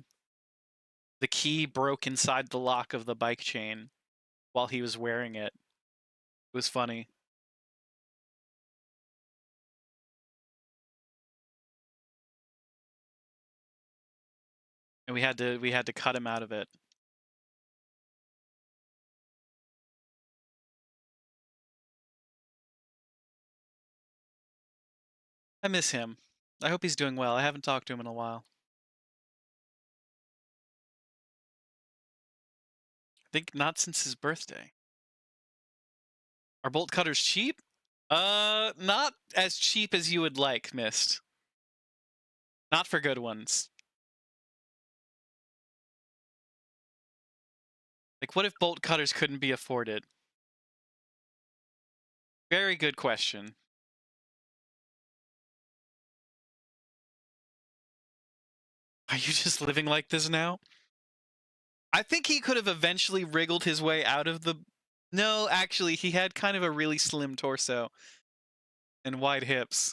key broke inside the lock of the bike chain while he was wearing it. It was funny. And we had to cut him out of it. I miss him. I hope he's doing well. I haven't talked to him in a while. I think not since his birthday. Are bolt cutters cheap? Not as cheap as you would like, Mist. Not for good ones. Like, what if bolt cutters couldn't be afforded? Very good question. Are you just living like this now? I think he could have eventually wriggled his way out of the... No, actually, he had kind of a really slim torso and wide hips.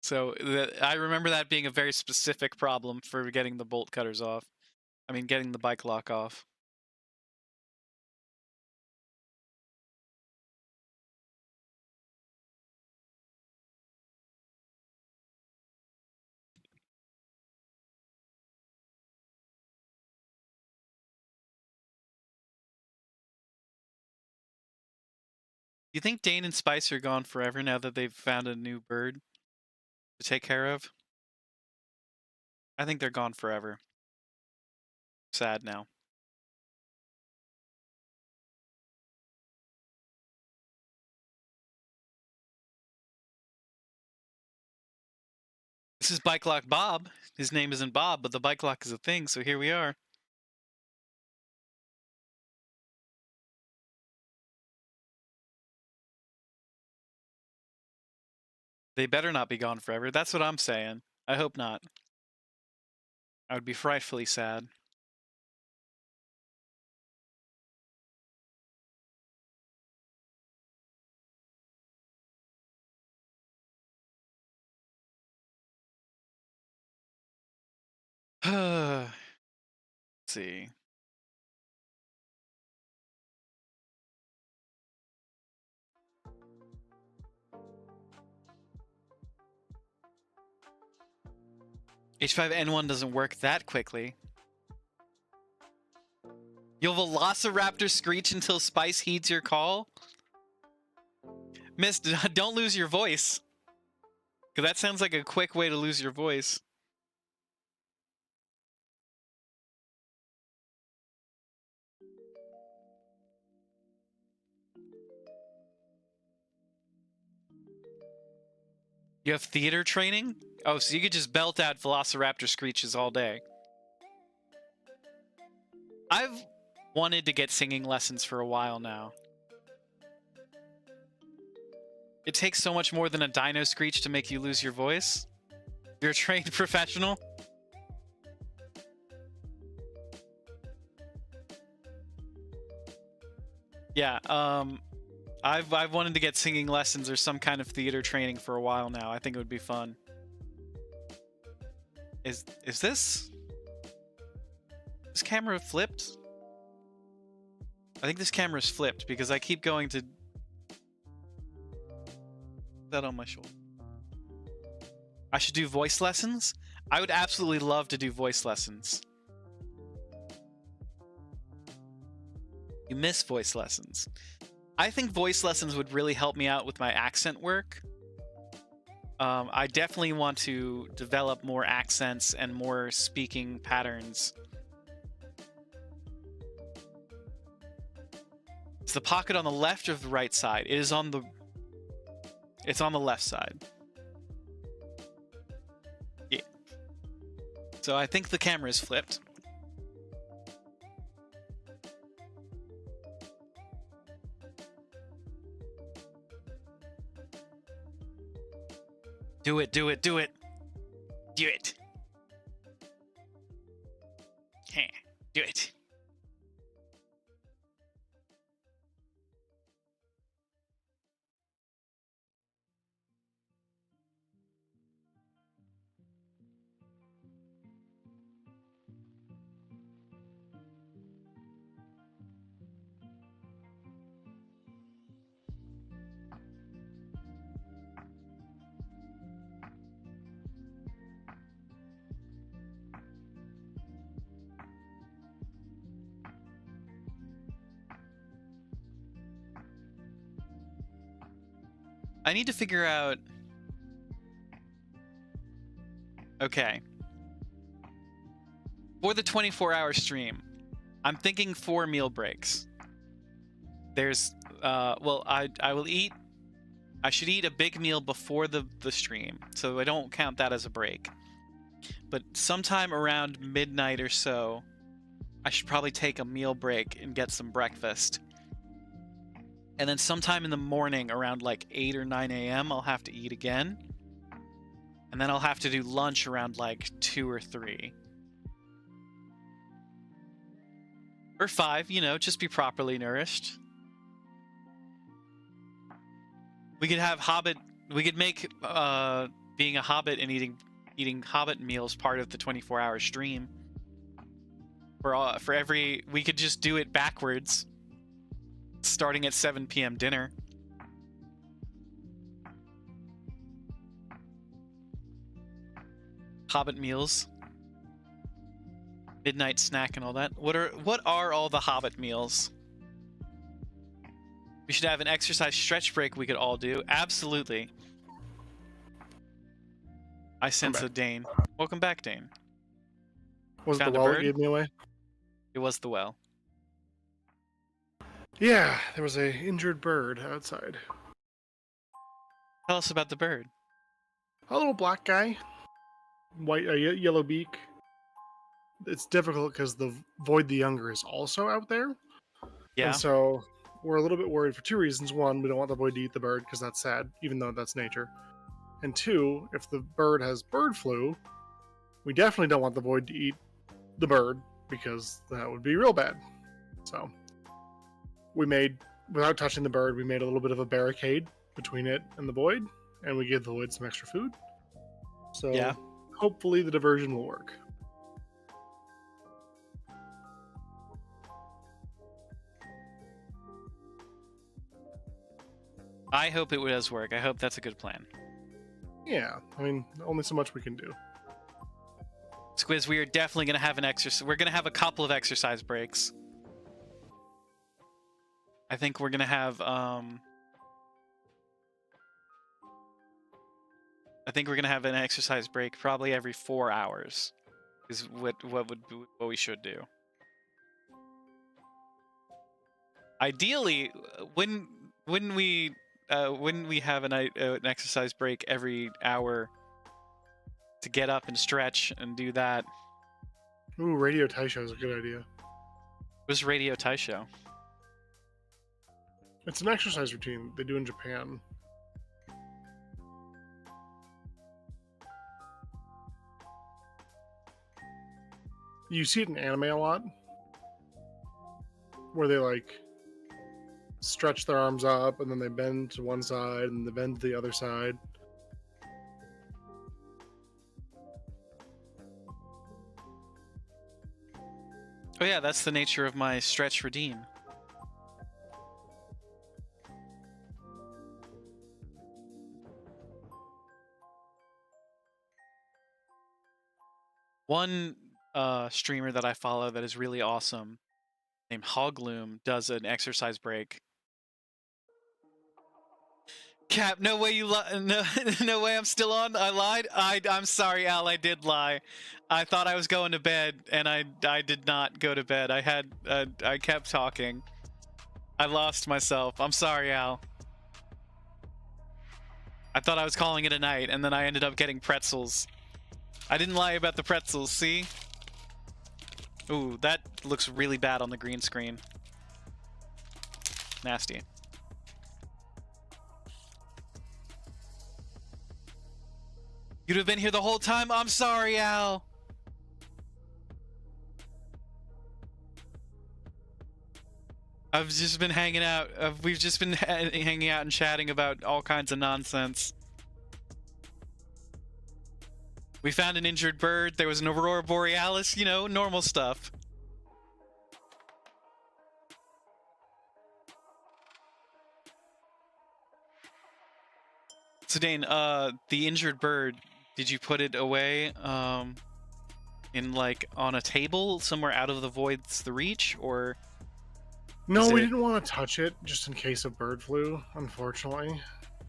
So I remember that being a very specific problem for getting the bolt cutters off. I mean, getting the bike lock off. Do you think Dane and Spice are gone forever now that they've found a new bird to take care of? I think they're gone forever. Sad now. This is Bike Lock Bob. His name isn't Bob, but the bike lock is a thing, so here we are. They better not be gone forever. That's what I'm saying. I hope not. I would be frightfully sad. Let's see. H5N1 doesn't work that quickly. You'll Velociraptor screech until Spice heeds your call? Miss, don't lose your voice. Because that sounds like a quick way to lose your voice. You have theater training? Oh, so you could just belt out Velociraptor screeches all day. wanted to get singing lessons for a while now. It takes so much more than a dino screech to make you lose your voice. You're a trained professional. Yeah, I've wanted to get singing lessons or some kind of theater training for a while now. I think it would be fun. Is this camera flipped? I think this camera's flipped because I keep going to that on my shoulder. I should do voice lessons? I would absolutely love to do voice lessons. You miss voice lessons. I think voice lessons would really help me out with my accent work. I definitely want to develop more accents and more speaking patterns. Is the pocket on the left or the right side? It is on the... It's on the left side. Yeah. So I think the camera is flipped. Do it, do it, do it. Do it. Do it. I need to figure out... Okay. For the 24-hour stream, I'm thinking 4 meal breaks. There's... well, I will eat... I should eat a big meal before the stream, so I don't count that as a break. But sometime around midnight or so, I should probably take a meal break and get some breakfast. And then sometime in the morning around like 8 or 9 a.m. I'll have to eat again. And then I'll have to do lunch around like 2 or 3. Or 5, you know, just be properly nourished. We could have Hobbit... We could make being a Hobbit and eating Hobbit meals part of the 24-hour stream. For every... We could just do it backwards. Starting at 7 p.m. dinner. Hobbit meals. Midnight snack and all that. What are all the Hobbit meals? We should have an exercise stretch break we could all do. Absolutely. I sense a Dane. Welcome back, Dane. Was it the well that gave me away? It was the well. Yeah, there was a injured bird outside. Tell us about the bird. A little black guy. White, yellow beak. It's difficult because the Void the Younger is also out there. Yeah. And so we're a little bit worried for 2 reasons. One, we don't want the Void to eat the bird because that's sad, even though that's nature. And 2, if the bird has bird flu, we definitely don't want the Void to eat the bird because that would be real bad. So we made, without touching the bird, we made a little bit of a barricade between it and the Void, and we gave the Void some extra food. So yeah, hopefully the diversion will work. I hope it does work. I hope that's a good plan. Yeah, I mean, only so much we can do. Squiz, we are definitely going to have an exercise. We're going to have a couple of exercise breaks. I think we're going to have, I think we're going to have an exercise break probably every 4 hours is what we should do. Ideally, when we have an exercise break every hour to get up and stretch and do that. Ooh, Radio Taisho is a good idea. was Radio Taisho? It's an exercise routine they do in Japan. You see it in anime a lot, where they like stretch their arms up and then they bend to one side and they bend to the other side. Oh yeah, that's the nature of my stretch redeem. One streamer that I follow that is really awesome, named Hogloom, does an exercise break. Cap, no way you no, no way I'm still on. I lied. I'm sorry, Al. I did lie. I thought I was going to bed, and I did not go to bed. I kept talking. I lost myself. I'm sorry, Al. I thought I was calling it a night, and then I ended up getting pretzels. I didn't lie about the pretzels. See? Ooh, that looks really bad on the green screen. Nasty. You'd have been here the whole time? I'm sorry, Al. I've just been hanging out. We've just been hanging out and chatting about all kinds of nonsense. We found an injured bird. There was an aurora borealis, you know, normal stuff. So Dane, the injured bird, did you put it away in like on a table somewhere out of the void's the reach, or No, we didn't want to touch it just in case of bird flu, unfortunately.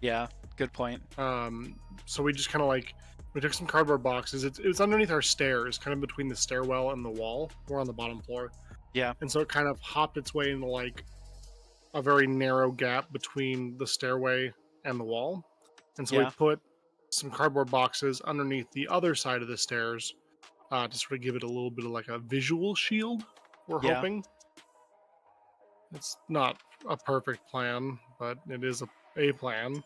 Yeah, good point. So we just kind of like we took some cardboard boxes. It was underneath our stairs, kind of between the stairwell and the wall. We're on the bottom floor. Yeah. And so it kind of hopped its way into like a very narrow gap between the stairway and the wall. And so we put some cardboard boxes underneath the other side of the stairs to sort of give it a little bit of like a visual shield, we're hoping. It's not a perfect plan, but it is a plan.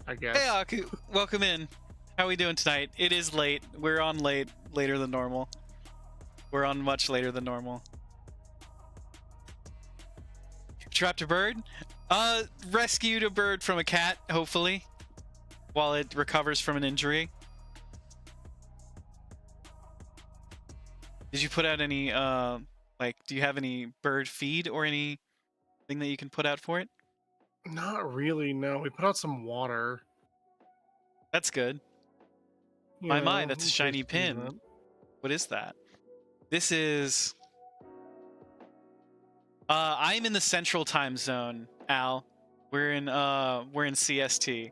I guess. Hey, Aku, welcome in. How are we doing tonight? It is late. We're on later than normal. We're on much later than normal. Trapped a bird? Rescued a bird from a cat, hopefully, while it recovers from an injury. Did you put out any, like, do you have any bird feed or anything that you can put out for it? Not really, no. We put out some water. That's good. My, that's a shiny pin. What is that? This is... I'm in the central time zone, Al. We're in CST.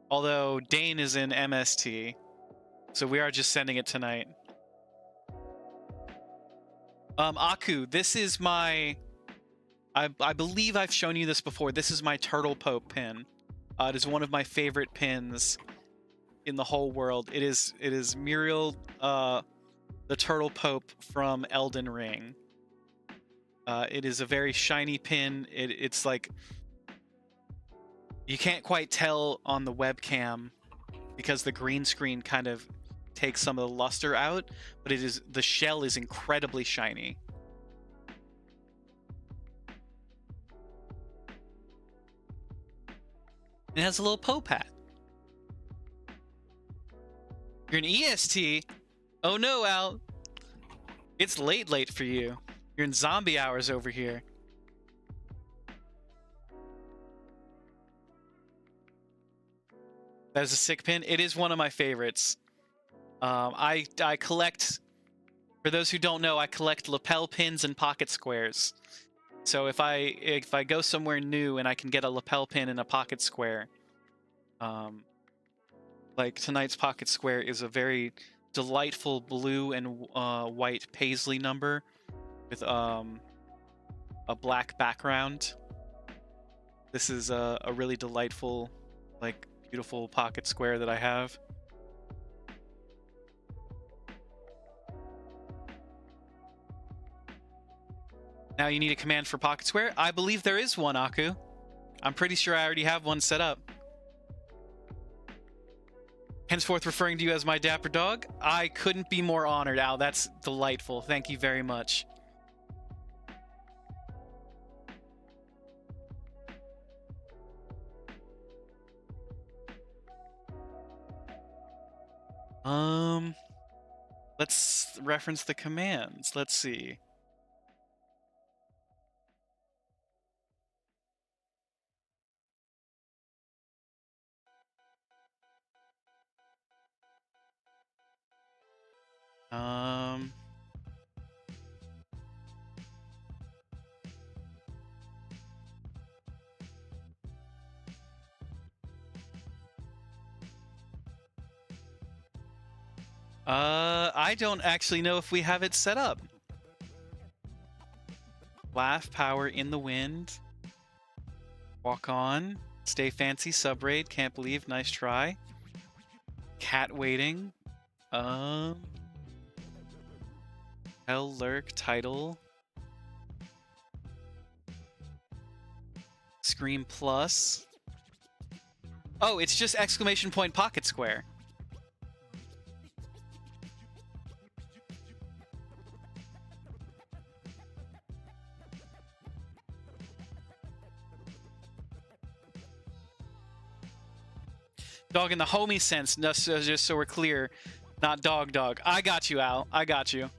Although Dane is in MST. So we are just sending it tonight. Aku, this is my... I believe I've shown you this before. This is my Turtle Pope pin. It is one of my favorite pins in the whole world. It is Muriel, the Turtle Pope from Elden Ring. It is a very shiny pin. It's like... You can't quite tell on the webcam because the green screen kind of takes some of the luster out, but the shell is incredibly shiny. It has a little Pope hat. You're an EST? Oh no, Al. It's late for you. You're in zombie hours over here. That is a sick pin. It is one of my favorites. I collect, for those who don't know, I collect lapel pins and pocket squares. So if I go somewhere new and I can get a lapel pin and a pocket square, like tonight's pocket square is a very delightful blue and white paisley number with a black background. This is a really delightful, like, beautiful pocket square that I have. Now you need a command for Pocket Square. I believe there is one, Aku. I'm pretty sure I already have one set up. Henceforth referring to you as my dapper dog. I couldn't be more honored, Al. That's delightful. Thank you very much. Let's reference the commands. Let's see. I don't actually know if we have it set up. Laugh, power, in the wind. Walk on. Stay fancy, subraid. Can't believe, nice try. Cat waiting. Hell lurk, title. Scream plus. Oh, it's just exclamation point pocket square. Dog in the homie sense, just so we're clear. Not dog dog. I got you, Al. I got you.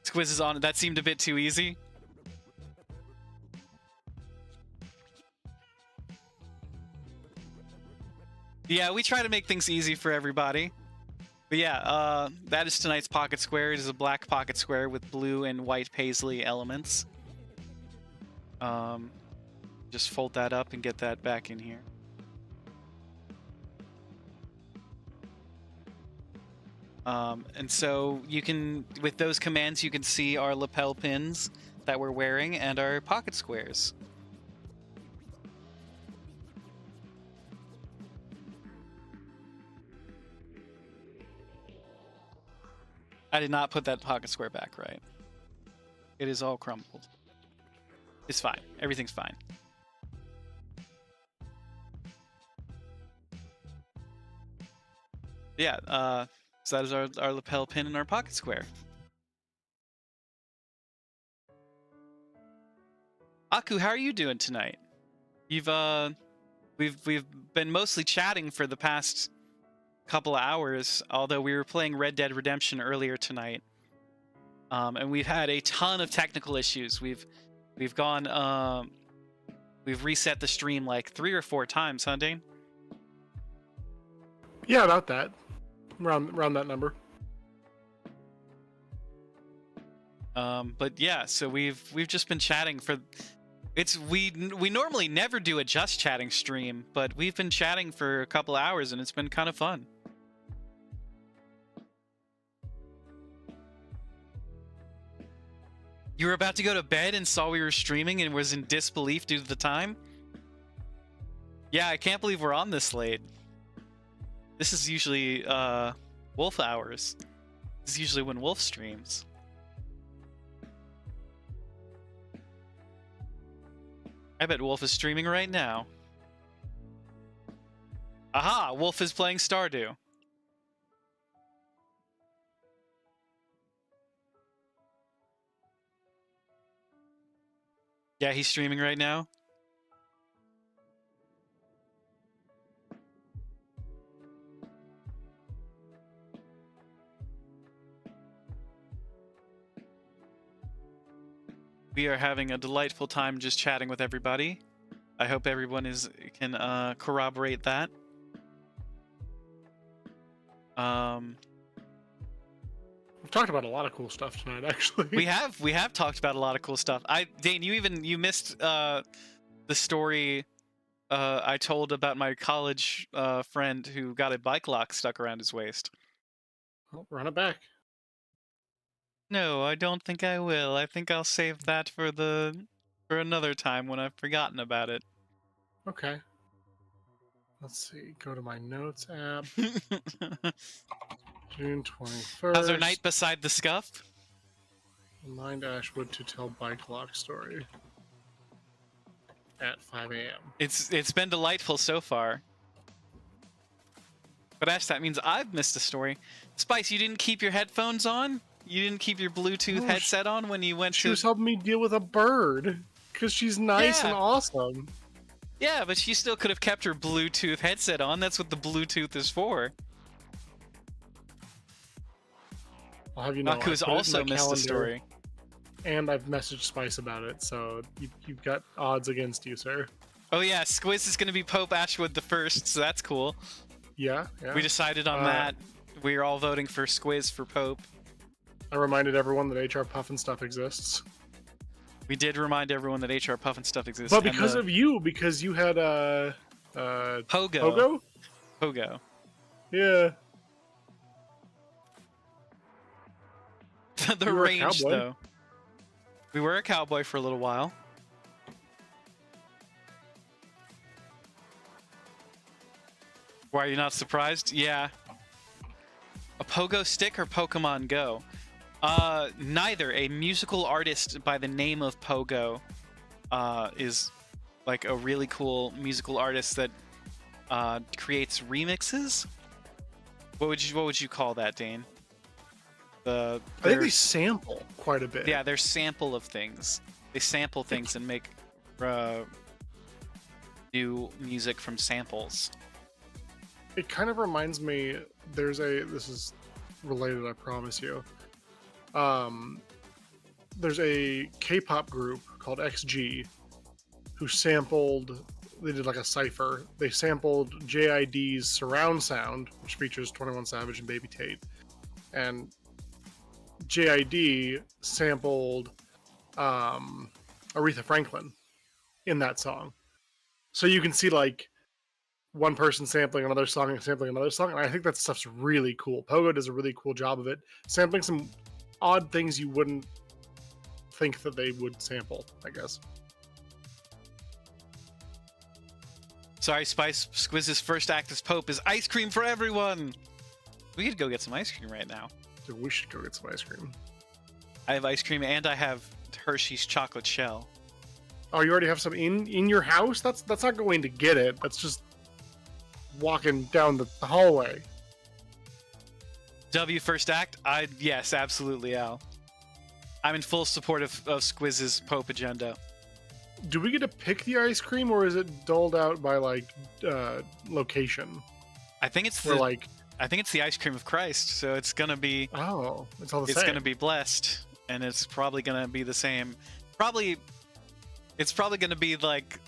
This quiz is on. That seemed a bit too easy. Yeah, we try to make things easy for everybody. But yeah, that is tonight's pocket square. It is a black pocket square with blue and white paisley elements. Just fold that up and get that back in here. And so you can, with those commands, you can see our lapel pins that we're wearing and our pocket squares. I did not put that pocket square back right. It is all crumpled. It's fine. Everything's fine. Yeah, so that is our lapel pin and our pocket square. Aku, how are you doing tonight? We've been mostly chatting for the past couple of hours, although we were playing Red Dead Redemption earlier tonight. And we've had a ton of technical issues. We've reset the stream like 3 or 4 times, huh, Dane? Yeah, about that. Around that number. But yeah, so we've just been chatting for we normally never do a just chatting stream, but we've been chatting for a couple hours and it's been kind of fun. You were about to go to bed and saw we were streaming and was in disbelief due to the time? Yeah, I can't believe we're on this late. This is usually Wolf hours. This is usually when Wolf streams. I bet Wolf is streaming right now. Aha! Wolf is playing Stardew. Yeah, he's streaming right now. We are having a delightful time just chatting with everybody. I hope everyone can corroborate that. We've talked about a lot of cool stuff tonight, actually. We have talked about a lot of cool stuff. Dane, you missed the story I told about my college friend who got a bike lock stuck around his waist. Well, run it back. No, I don't think I will. I think I'll save that for another time when I've forgotten about it. Okay. Let's see. Go to my notes app. June 21st. How's our night beside the scuff? Remind Ashwood to tell bike lock story at 5 a.m. It's been delightful so far. But Ash, that means I've missed a story. Spice, you didn't keep your headphones on? You didn't keep your Bluetooth headset on when you went She to... was helping me deal with a bird because she's nice and awesome. Yeah, but she still could have kept her Bluetooth headset on. That's what the Bluetooth is for. I'll have you know, Naku has also missed a story. And I've messaged Spice about it, so you've got odds against you, sir. Oh yeah, Squiz is going to be Pope Ashwood the First, so that's cool. Yeah. We decided on that. We are all voting for Squiz for Pope. I reminded everyone that HR Puffin stuff exists. We did remind everyone that HR Puffin stuff exists. But because of you, because you had Pogo. Pogo? Pogo. Yeah. The range, though. We were a cowboy for a little while. Why are you not surprised? Yeah. A pogo stick or Pokemon Go? Neither. A musical artist by the name of Pogo is like a really cool musical artist that creates remixes. What would you call that, Dane? I think they sample quite a bit. Yeah, they're sample of things. They sample things and make new music from samples. It kind of reminds me. This is related, I promise you. There's a K-pop group called XG who they did like a cipher. They sampled JID's Surround Sound, which features 21 Savage and Baby Tate, and JID sampled Aretha Franklin in that song. So you can see like one person sampling another song and sampling another song, and I think that stuff's really cool. Pogo does a really cool job of it, sampling some odd things you wouldn't think that they would sample, I guess. Sorry, Spice. Squiz's first act as Pope is ice cream for everyone. We could go get some ice cream right now. Dude, we should go get some ice cream. I have ice cream and I have Hershey's chocolate shell. Oh, you already have some in your house? That's not going to get it. That's just walking down the hallway. W first act? Yes, absolutely, Al. I'm in full support of Squiz's Pope agenda. Do we get to pick the ice cream, or is it doled out by like location? I think it's I think it's the ice cream of Christ, so it's gonna be. Oh, it's all the same. It's gonna be blessed, and it's probably gonna be the same. It's probably gonna be like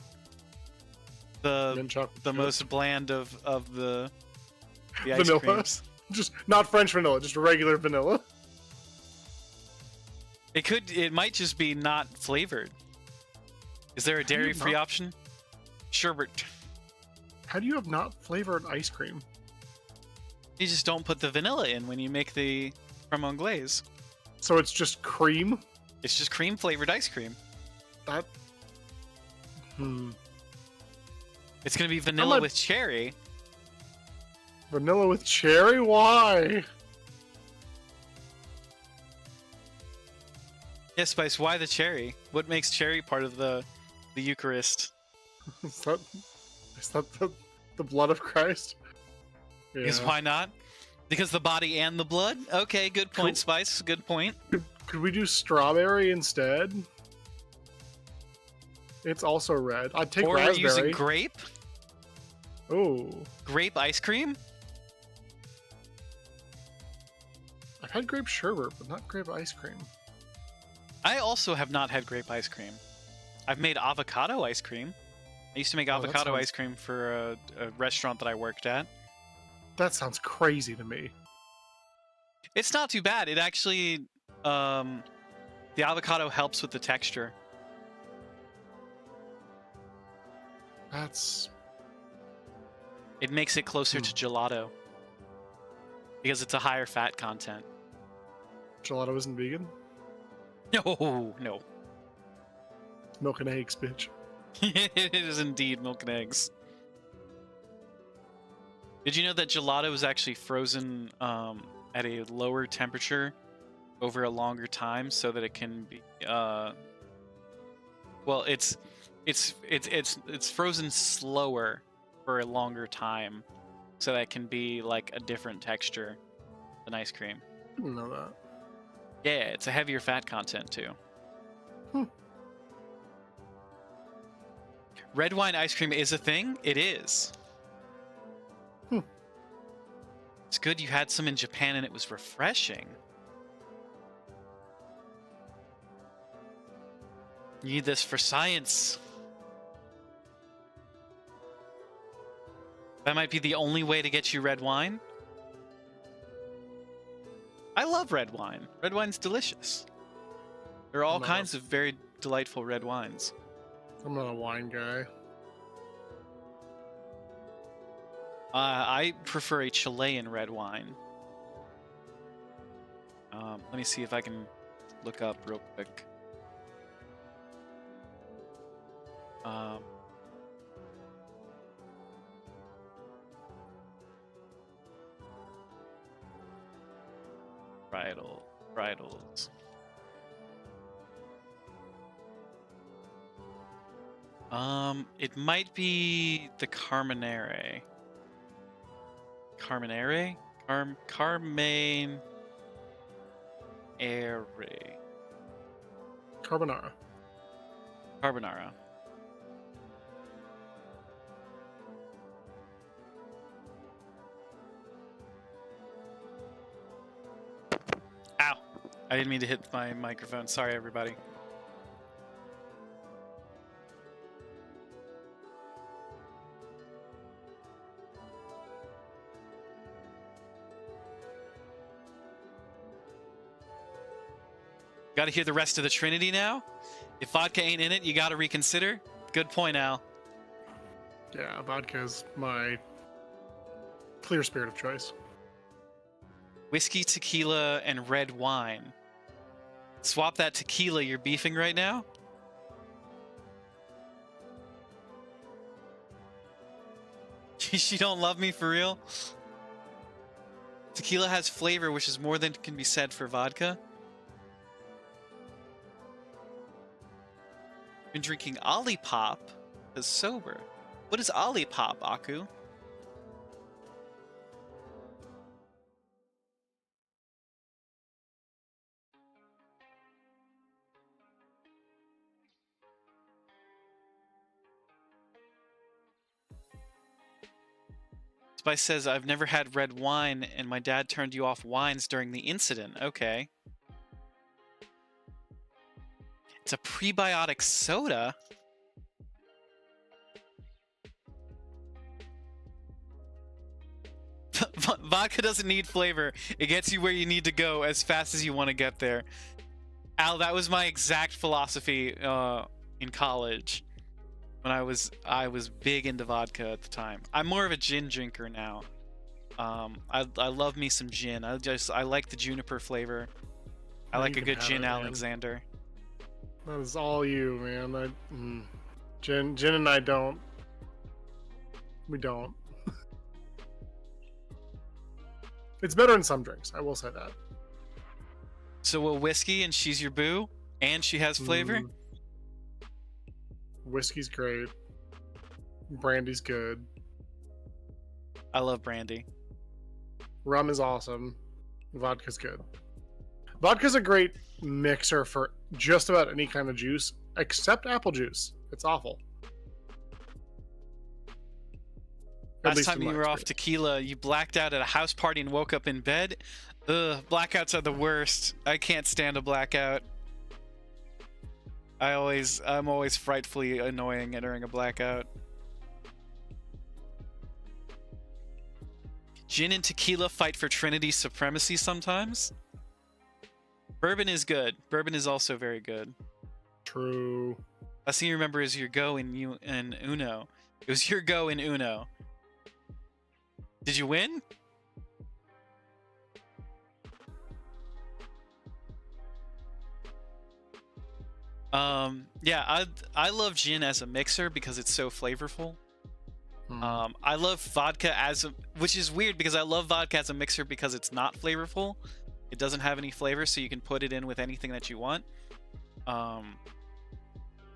the most bland of the ice vanilla creams. Just not French vanilla, just regular vanilla. It might just be not flavored. Is there a dairy-free option? Sherbet. How do you have not flavored ice cream? You just don't put the vanilla in when you make the creme anglaise. So it's just cream? It's just cream-flavored ice cream. That... It's gonna be vanilla with cherry. Vanilla with cherry? Why? Yeah, Spice, why the cherry? What makes cherry part of the Eucharist? Is that the blood of Christ? Yeah. Because why not? Because the body and the blood? Okay, good point, Spice. Good point. Could we do strawberry instead? It's also red. I'd take raspberry. Or using grape? Oh. Grape ice cream? I've had grape sherbet, but not grape ice cream. I also have not had grape ice cream. I've made avocado ice cream. I used to make avocado ice cream for a restaurant that I worked at. That sounds crazy to me. It's not too bad. It actually, the avocado helps with the texture. It makes it closer to gelato. Because it's a higher fat content. Gelato isn't vegan? No. Milk and eggs, bitch. It is indeed milk and eggs. Did you know that gelato is actually frozen at a lower temperature over a longer time so that it can be well, it's frozen slower for a longer time so that it can be like a different texture than ice cream. I didn't know that. Yeah, it's a heavier fat content too. Red wine ice cream is a thing? It is. It's good you had some in Japan and it was refreshing. You need this for science. That might be the only way to get you red wine. I love red wine. Red wine's delicious. There are all kinds of very delightful red wines. I'm not a wine guy. I prefer a Chilean red wine. Let me see if I can look up real quick. Varietals. It might be the Carmenere. Carmenere? Carmenere. Carbonara. Carbonara. Ow! I didn't mean to hit my microphone. Sorry, everybody. Got to hear the rest of the Trinity now? If vodka ain't in it, you got to reconsider? Good point, Al. Yeah, vodka is my clear spirit of choice. Whiskey, tequila, and red wine. Swap that tequila you're beefing right now? She don't love me for real? Tequila has flavor, which is more than can be said for vodka. Been drinking Olipop as sober. What is Olipop, Aku? Spice says, I've never had red wine, and my dad turned you off wines during the incident. Okay. It's a prebiotic soda? Vodka doesn't need flavor. It gets you where you need to go as fast as you want to get there. Al, that was my exact philosophy in college. When I was big into vodka at the time. I'm more of a gin drinker now. I love me some gin. I like the juniper flavor. I like a good gin Alexander. That is all you, man. Gin and I don't. We don't. It's better in some drinks, I will say that. So a whiskey and she's your boo? And she has flavor? Whiskey's great. Brandy's good. I love brandy. Rum is awesome. Vodka's good. Vodka's a great mixer for just about any kind of juice, except apple juice. It's awful. Last time you were off tequila, you blacked out at a house party and woke up in bed. Ugh, blackouts are the worst. I can't stand a blackout. I'm always frightfully annoying during a blackout. Gin and tequila fight for Trinity supremacy sometimes. Bourbon is good. Bourbon is also very good. True. Last thing you remember is your go in Uno. It was your go in Uno. Did you win? Yeah, I love gin as a mixer because it's so flavorful. I love vodka which is weird because I love vodka as a mixer because it's not flavorful. It doesn't have any flavor, so you can put it in with anything that you want.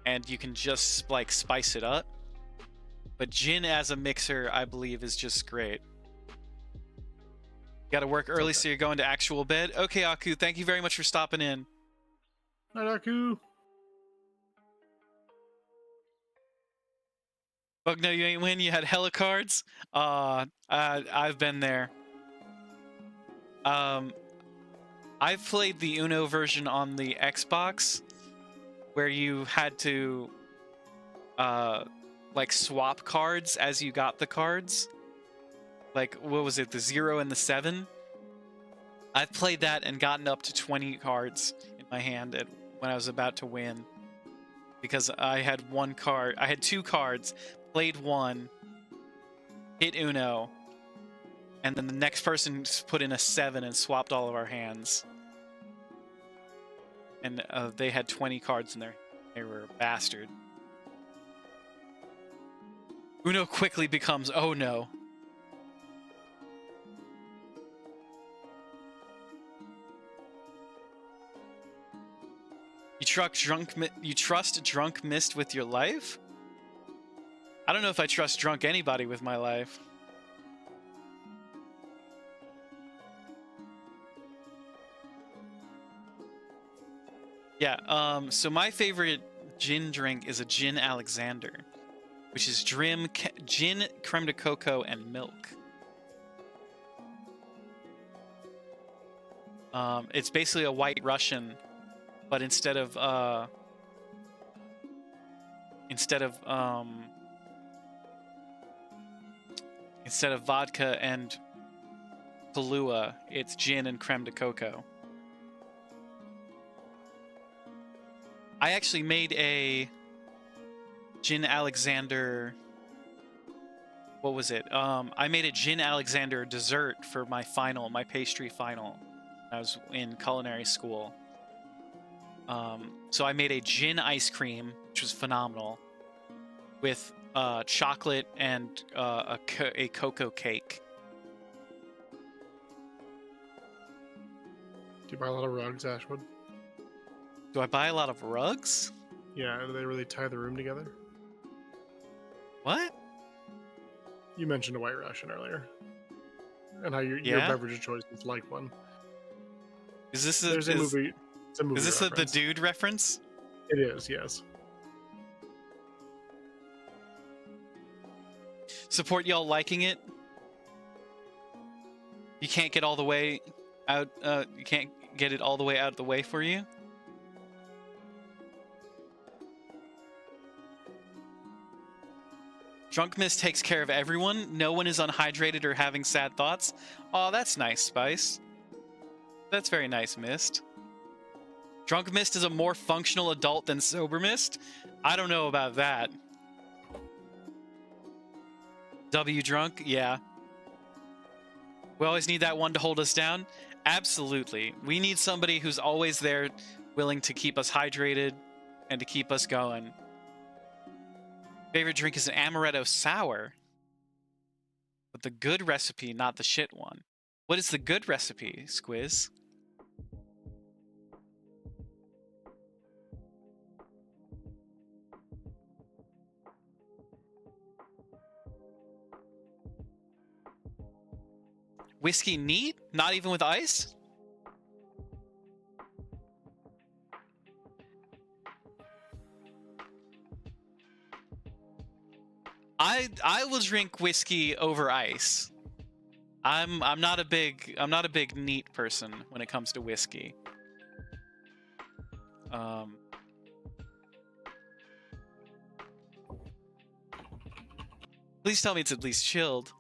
And you can just like spice it up. But gin as a mixer, I believe, is just great. Got to work early, so you're going to actual bed. Okay, Aku, thank you very much for stopping in. Night, Aku. Fuck no, you ain't win. You had hella cards. I've been there. I've played the Uno version on the Xbox, where you had to like swap cards as you got the cards. Like, what was it, the 0 and the 7? I've played that and gotten up to 20 cards in my hand when I was about to win. Because I had one card, I had 2 cards, played one, hit Uno, and then the next person put in a 7 and swapped all of our hands. And they had 20 cards in there. They were a bastard. Uno quickly becomes, oh no. You trust drunk mist with your life? I don't know if I trust drunk anybody with my life. Yeah, so my favorite gin drink is a gin Alexander, which is gin, creme de coco, and milk. It's basically a White Russian, but instead of vodka and Kahlua, it's gin and creme de coco. I actually made a gin Alexander. What was it? I made a gin Alexander dessert for my pastry final. I was in culinary school. So I made a gin ice cream, which was phenomenal, with chocolate and a cocoa cake. Do you buy a lot of rugs, Ashwood? Do I buy a lot of rugs? Yeah, do they really tie the room together? What? You mentioned a White Russian earlier. And how your beverage of choice is like one. Is this a movie? It's a movie. Is this the dude reference? It is, yes. Support y'all liking it. You can't get all the way out. You can't get it all the way out of the way for you. Drunk Mist takes care of everyone. No one is unhydrated or having sad thoughts. Oh, that's nice, Spice. That's very nice, Mist. Drunk Mist is a more functional adult than Sober Mist? I don't know about that. W Drunk? Yeah. We always need that one to hold us down? Absolutely. We need somebody who's always there, willing to keep us hydrated and to keep us going. Favorite drink is an amaretto sour. But the good recipe, not the shit one. What is the good recipe, Squiz? Whiskey neat? Not even with ice? I will drink whiskey over ice. I'm not a big neat person when it comes to whiskey. Please tell me it's at least chilled.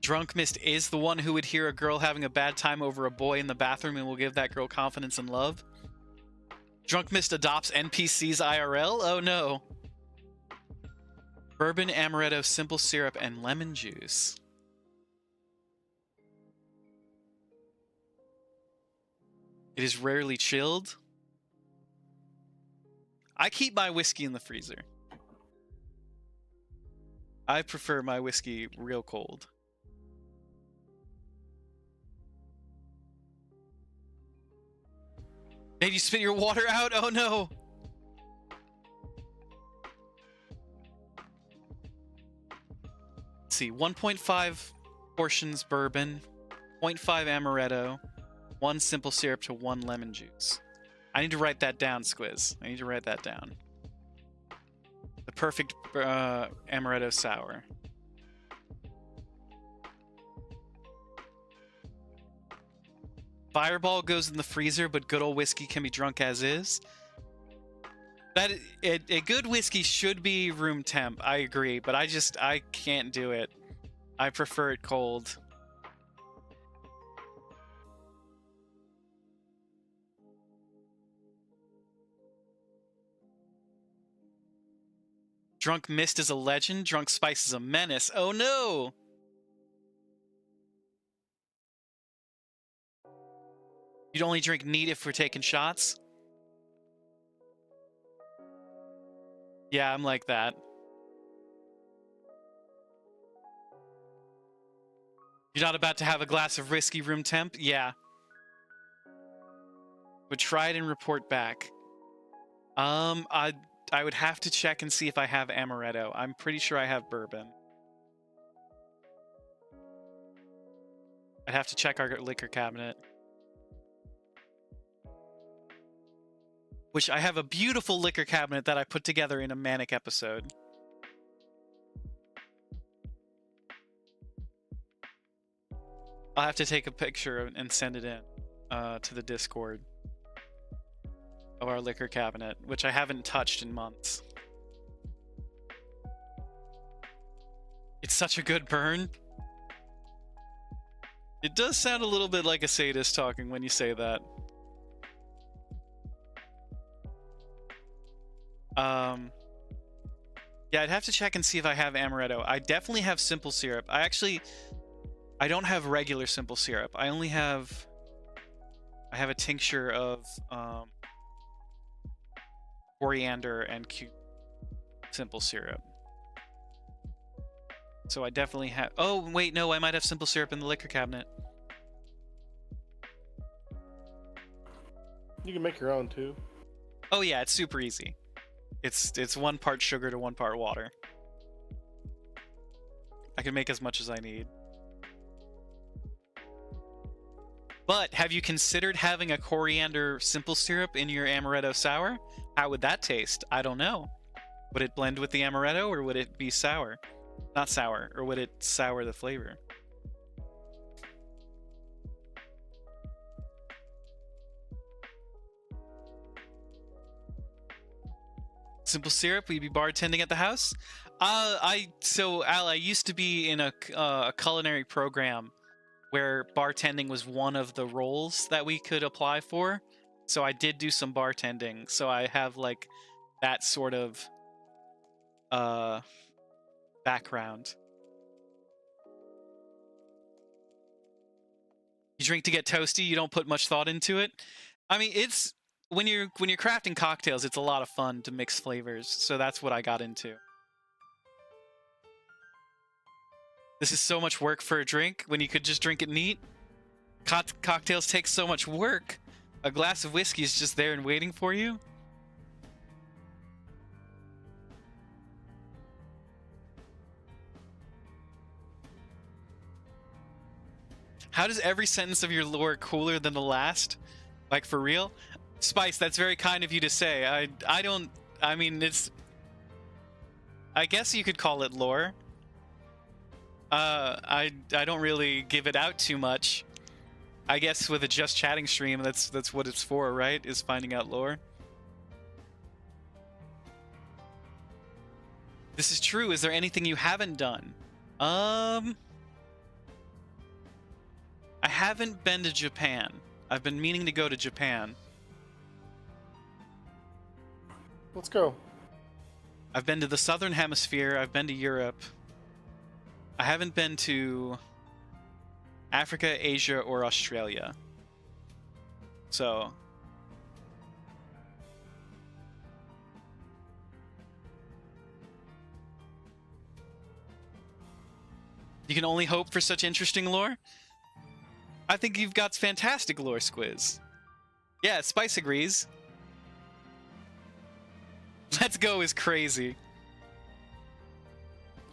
Drunk Mist is the one who would hear a girl having a bad time over a boy in the bathroom and will give that girl confidence and love. Drunk Mist adopts NPCs IRL? Oh no. Bourbon, amaretto, simple syrup, and lemon juice. It is rarely chilled. I keep my whiskey in the freezer. I prefer my whiskey real cold. Did you spit your water out? Oh no! Let's see, 1.5 portions bourbon, 0.5 amaretto, 1 simple syrup to 1 lemon juice. I need to write that down, Squiz. I need to write that down. The perfect amaretto sour. Fireball goes in the freezer, but good old whiskey can be drunk as is. A good whiskey should be room temp. I agree, but I can't do it. I prefer it cold. Drunk Mist is a legend. Drunk Spice is a menace. Oh no! You'd only drink neat if we're taking shots? Yeah, I'm like that. You're not about to have a glass of whiskey room temp? Yeah. Would try it and report back. I would have to check and see if I have amaretto. I'm pretty sure I have bourbon. I'd have to check our liquor cabinet. Which I have a beautiful liquor cabinet that I put together in a Manic episode. I'll have to take a picture and send it in to the Discord of our liquor cabinet, which I haven't touched in months. It's such a good burn. It does sound a little bit like a sadist talking when you say that. Yeah, I'd have to check and see if I have amaretto. I definitely have simple syrup. I don't have regular simple syrup. I have a tincture of coriander and simple syrup. So I definitely have... Oh, wait, no, I might have simple syrup in the liquor cabinet. You can make your own, too. Oh, yeah, it's super easy. It's 1 part sugar to 1 part water. I can make as much as I need. But have you considered having a coriander simple syrup in your amaretto sour? How would that taste? I don't know. Would it blend with the amaretto, or would it be sour? Not sour, or would it sour the flavor? Simple syrup, will you be bartending at the house? So Al, I used to be in a culinary program where bartending was one of the roles that we could apply for. So I did do some bartending. So I have like that sort of background. You drink to get toasty, you don't put much thought into it. I mean, it's when you're crafting cocktails, it's a lot of fun to mix flavors. So that's what I got into. This is so much work for a drink when you could just drink it neat. Cocktails take so much work. A glass of whiskey is just there and waiting for you. How does every sentence of your lore cooler than the last? Like, for real? Spice, that's very kind of you to say. I mean, it's... I guess you could call it lore. I don't really give it out too much. I guess with a just chatting stream, that's what it's for, right? Is finding out lore. This is true. Is there anything you haven't done? I haven't been to Japan. I've been meaning to go to Japan. Let's go. I've been to the Southern Hemisphere. I've been to Europe. I haven't been to Africa, Asia, or Australia. So... You can only hope for such interesting lore. I think you've got fantastic lore, Squiz. Yeah, Spice agrees. Let's go is crazy.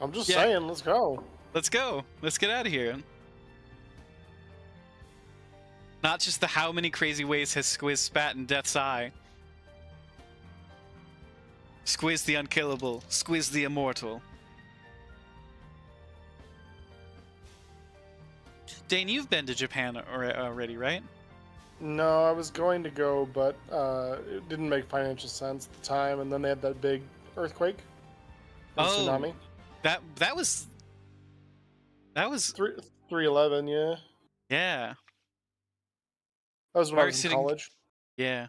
I'm just saying, let's go. Let's go. Let's get out of here. Not just the how many crazy ways has Squiz spat in Death's Eye. Squiz the unkillable. Squiz the immortal. Dane, you've been to Japan already, right? No, I was going to go, but it didn't make financial sense at the time, and then they had that big earthquake. Tsunami. That was 3/11, yeah. Yeah. That was when I was in college. Yeah.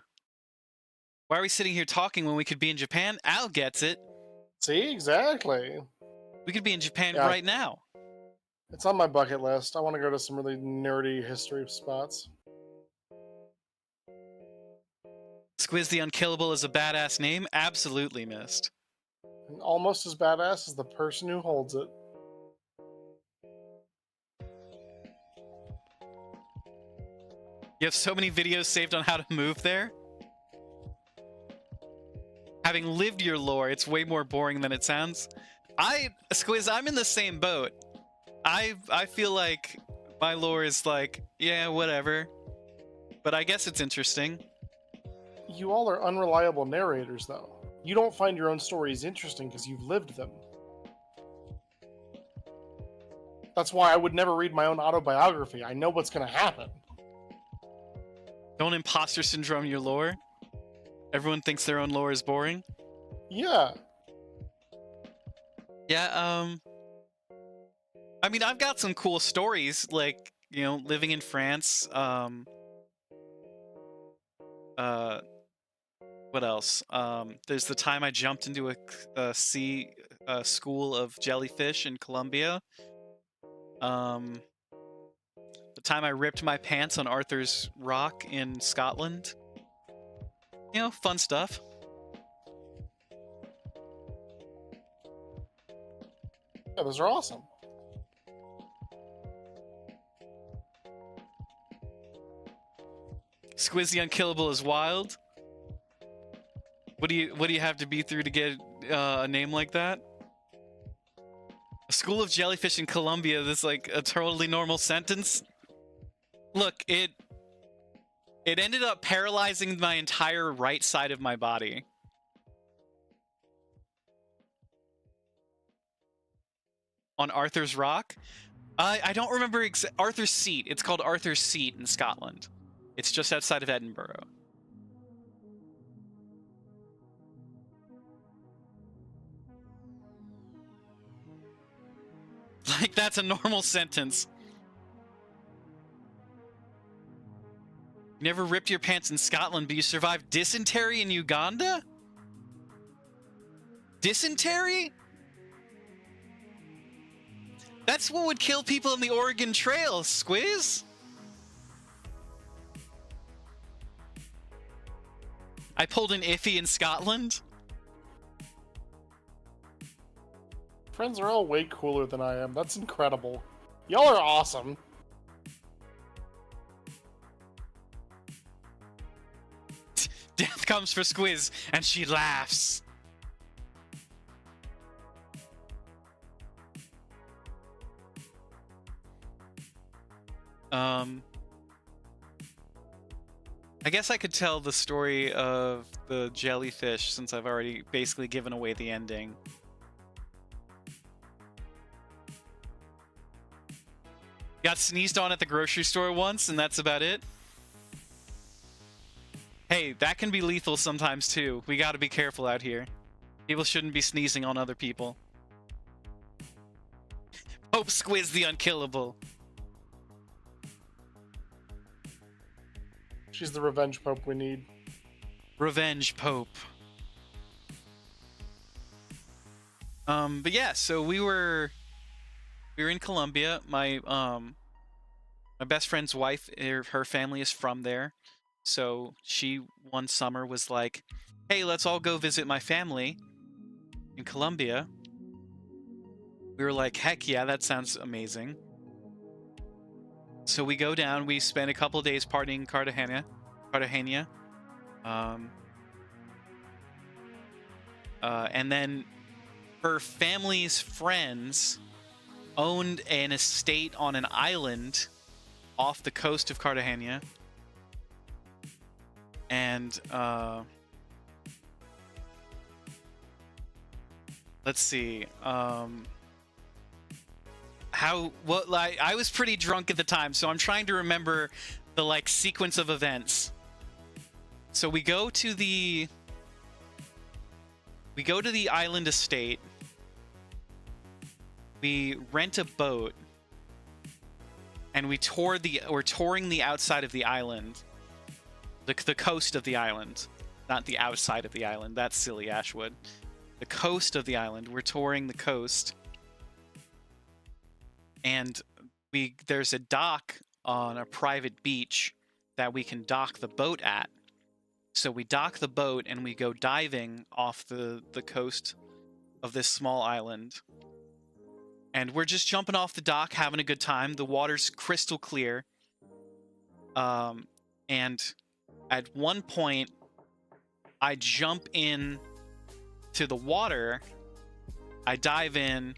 Why are we sitting here talking when we could be in Japan? Al gets it. See, exactly. We could be in Japan right now. It's on my bucket list. I want to go to some really nerdy history spots. Squiz the Unkillable is a badass name? Absolutely, Mist. And almost as badass as the person who holds it. You have so many videos saved on how to move there. Having lived your lore, it's way more boring than it sounds. Squiz, I'm in the same boat. I feel like my lore is like, yeah, whatever. But I guess it's interesting. You all are unreliable narrators, though. You don't find your own stories interesting because you've lived them. That's why I would never read my own autobiography. I know what's going to happen. Don't imposter syndrome your lore. Everyone thinks their own lore is boring. Yeah. Yeah, I mean, I've got some cool stories, like, you know, living in France. What else? There's the time I jumped into a school of jellyfish in Colombia. The time I ripped my pants on Arthur's Rock in Scotland. You know, fun stuff. Yeah, those are awesome. Squiz the Unkillable is wild. What do you have to be through to get a name like that? A school of jellyfish in Colombia. That's like a totally normal sentence. Look, it ended up paralyzing my entire right side of my body. On Arthur's Rock? I don't remember Arthur's Seat. It's called Arthur's Seat in Scotland. It's just outside of Edinburgh. Like, that's a normal sentence. You never ripped your pants in Scotland, but you survived dysentery in Uganda? Dysentery? That's what would kill people in the Oregon Trail, Squiz. I pulled an iffy in Scotland. Friends are all way cooler than I am. That's incredible. Y'all are awesome. Death comes for Squiz, and she laughs. I guess I could tell the story of the jellyfish since I've already basically given away the ending. Got sneezed on at the grocery store once, and that's about it. Hey, that can be lethal sometimes too. We gotta be careful out here. People shouldn't be sneezing on other people. Pope Squiz the Unkillable. She's the revenge pope we need. Revenge Pope. But yeah, so we were in Colombia. My best friend's wife, her family is from there. So she one summer was like, "Hey, let's all go visit my family in Colombia." We were like, heck yeah, that sounds amazing. So we go down, we spend a couple days partying in Cartagena. And then her family's friends owned an estate on an island off the coast of Cartagena. And let's see. I was pretty drunk at the time, so I'm trying to remember the like sequence of events. So we go to the island estate. We rent a boat, and we're touring the outside of the island, the coast of the island, not the outside of the island. That's silly, Ashwood. The coast of the island. We're touring the coast, and there's a dock on a private beach that we can dock the boat at. So we dock the boat and we go diving off the coast of this small island. And we're just jumping off the dock, having a good time. The water's crystal clear. And at one point, I jump in to the water. I dive in,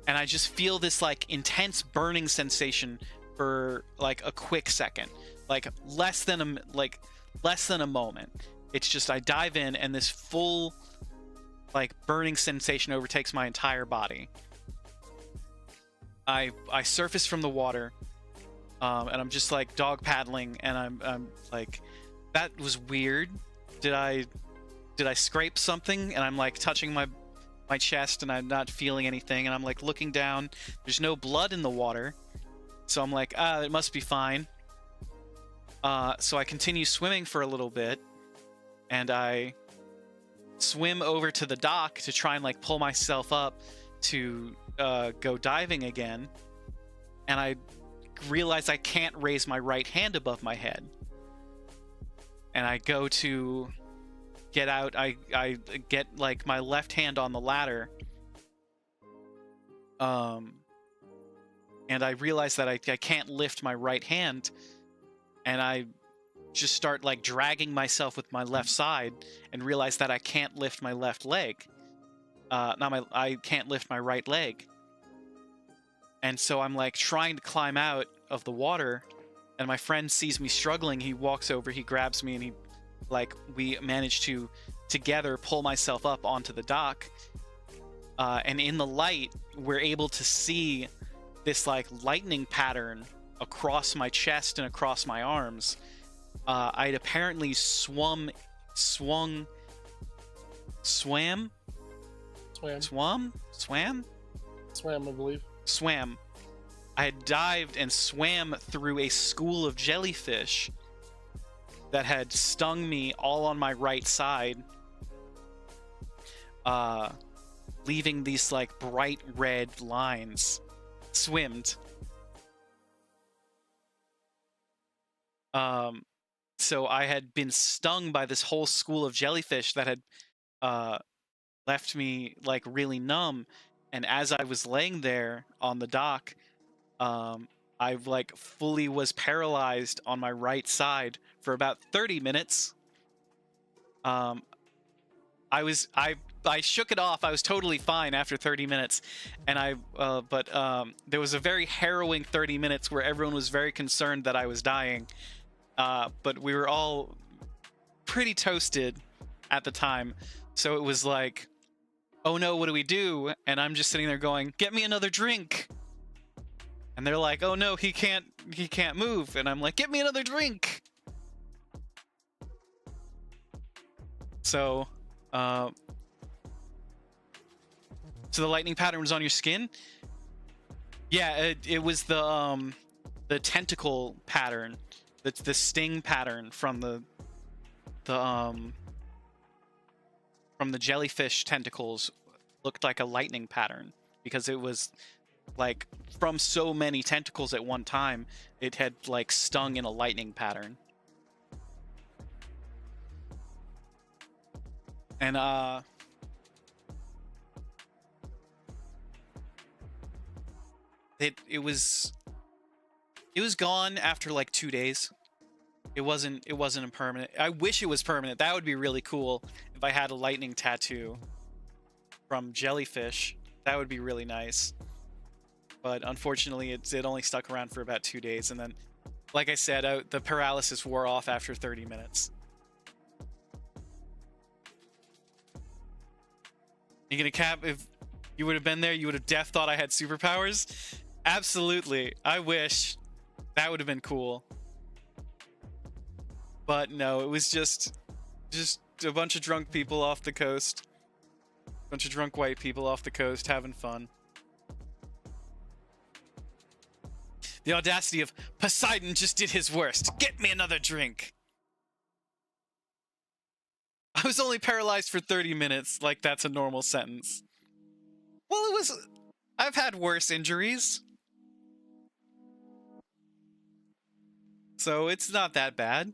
and I just feel this like intense burning sensation for like a quick second, like less than a moment. It's just I dive in, and this full like burning sensation overtakes my entire body. I surface from the water, and I'm just like dog paddling, and I'm like, that was weird. Did I scrape something? And I'm like touching my chest, and I'm not feeling anything, and I'm like looking down. There's no blood in the water, so I'm like, it must be fine. So I continue swimming for a little bit, and I swim over to the dock to try and like pull myself up to go diving again, and I realize I can't raise my right hand above my head. And I go to get out. I get like my left hand on the ladder, and I realize that I can't lift my right hand, and I just start like dragging myself with my left side, and realize that I can't lift my left leg. I can't lift my right leg. And so I'm like trying to climb out of the water, and my friend sees me struggling. He walks over, he grabs me, and we manage to together pull myself up onto the dock. And in the light, we're able to see this like lightning pattern across my chest and across my arms. I'd apparently swam, I believe. Swam. I had dived and swam through a school of jellyfish that had stung me all on my right side, leaving these like bright red lines. Swimmed. So I had been stung by this whole school of jellyfish that had left me like really numb. And as I was laying there on the dock, I like fully was paralyzed on my right side for about 30 minutes. I shook it off. I was totally fine after 30 minutes. And but there was a very harrowing 30 minutes where everyone was very concerned that I was dying. But we were all pretty toasted at the time. So it was like, oh no, what do we do? And I'm just sitting there going, get me another drink. And they're like, oh no, he can't move. And I'm like, get me another drink. So, so the lightning pattern was on your skin? Yeah, it was the tentacle pattern. The sting pattern from the jellyfish tentacles looked like a lightning pattern, because it was like from so many tentacles at one time, it had like stung in a lightning pattern. And it was gone after like 2 days. It wasn't a permanent. I wish it was permanent. That would be really cool if I had a lightning tattoo from jellyfish. That would be really nice. But unfortunately, it only stuck around for about 2 days, and then, like I said, the paralysis wore off after 30 minutes. You gonna cap? If you would have been there, you would have def thought I had superpowers. Absolutely. I wish. That would have been cool. But no, it was just a bunch of drunk people off the coast. A bunch of drunk white people off the coast having fun. The audacity of Poseidon just did his worst. Get me another drink. I was only paralyzed for 30 minutes. Like, that's a normal sentence. Well, I've had worse injuries. So it's not that bad.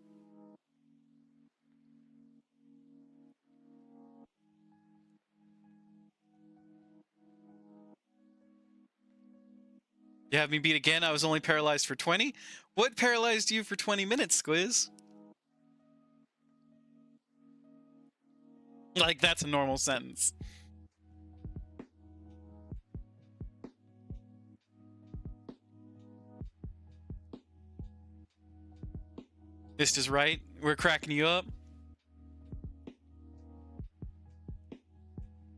You have me beat again. I was only paralyzed for 20. What paralyzed you for 20 minutes, Squiz? Like, that's a normal sentence. This is right. We're cracking you up.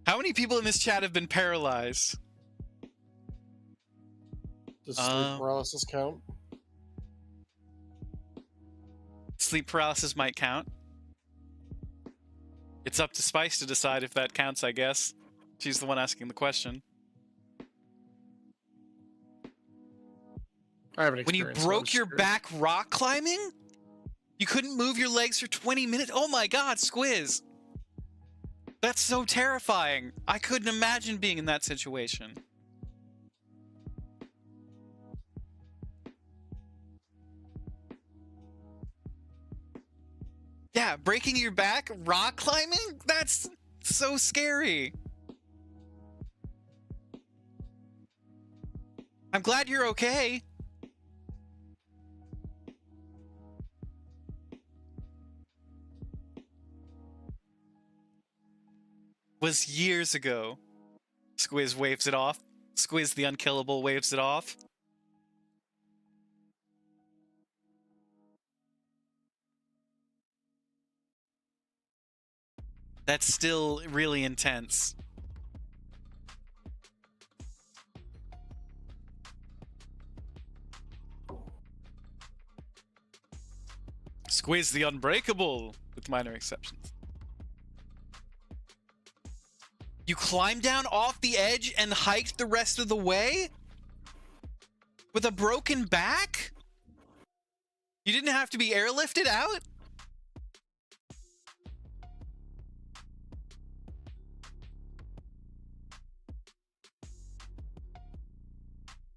How many people in this chat have been paralyzed? Does sleep paralysis count? Sleep paralysis might count. It's up to Spice to decide if that counts, I guess. She's the one asking the question. I haven't When you experienced broke your sure. back rock climbing? You couldn't move your legs for 20 minutes? Oh my god, Squiz! That's so terrifying. I couldn't imagine being in that situation. Yeah, breaking your back, rock climbing? That's so scary. I'm glad you're okay. Was years ago. Squiz waves it off. Squiz the unkillable waves it off. That's still really intense. Squiz the unbreakable, with minor exceptions. You climbed down off the edge and hiked the rest of the way? With a broken back? You didn't have to be airlifted out?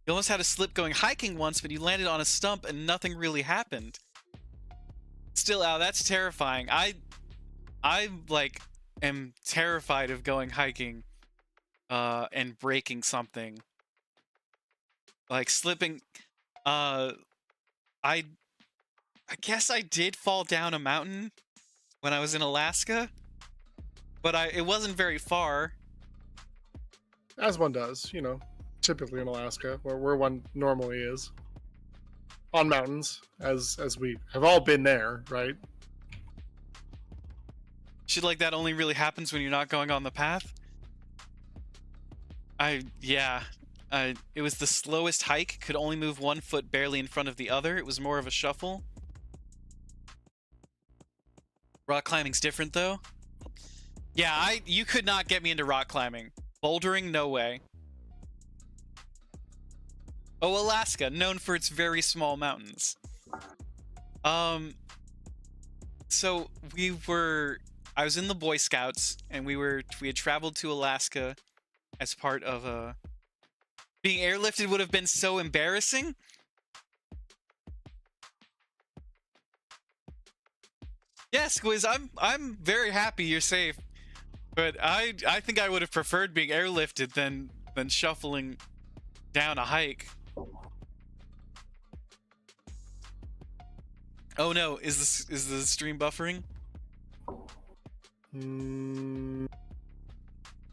You almost had a slip going hiking once, but you landed on a stump and nothing really happened. Still, Al, that's terrifying. I like am terrified of going hiking and breaking something. Like slipping. I guess I did fall down a mountain when I was in Alaska, but it wasn't very far. As one does, you know, typically in Alaska, where one normally is. On mountains, as we have all been there, right? Shit like that only really happens when you're not going on the path. It was the slowest hike, could only move one foot barely in front of the other. It was more of a shuffle. Rock climbing's different though. Yeah, you could not get me into rock climbing. Bouldering, no way. Oh, Alaska, known for its very small mountains. So I was in the Boy Scouts, and we had traveled to Alaska as part of a... Being airlifted would have been so embarrassing. Yeah, Squiz, I'm very happy you're safe. But I think I would have preferred being airlifted than shuffling down a hike. Oh no, is the stream buffering?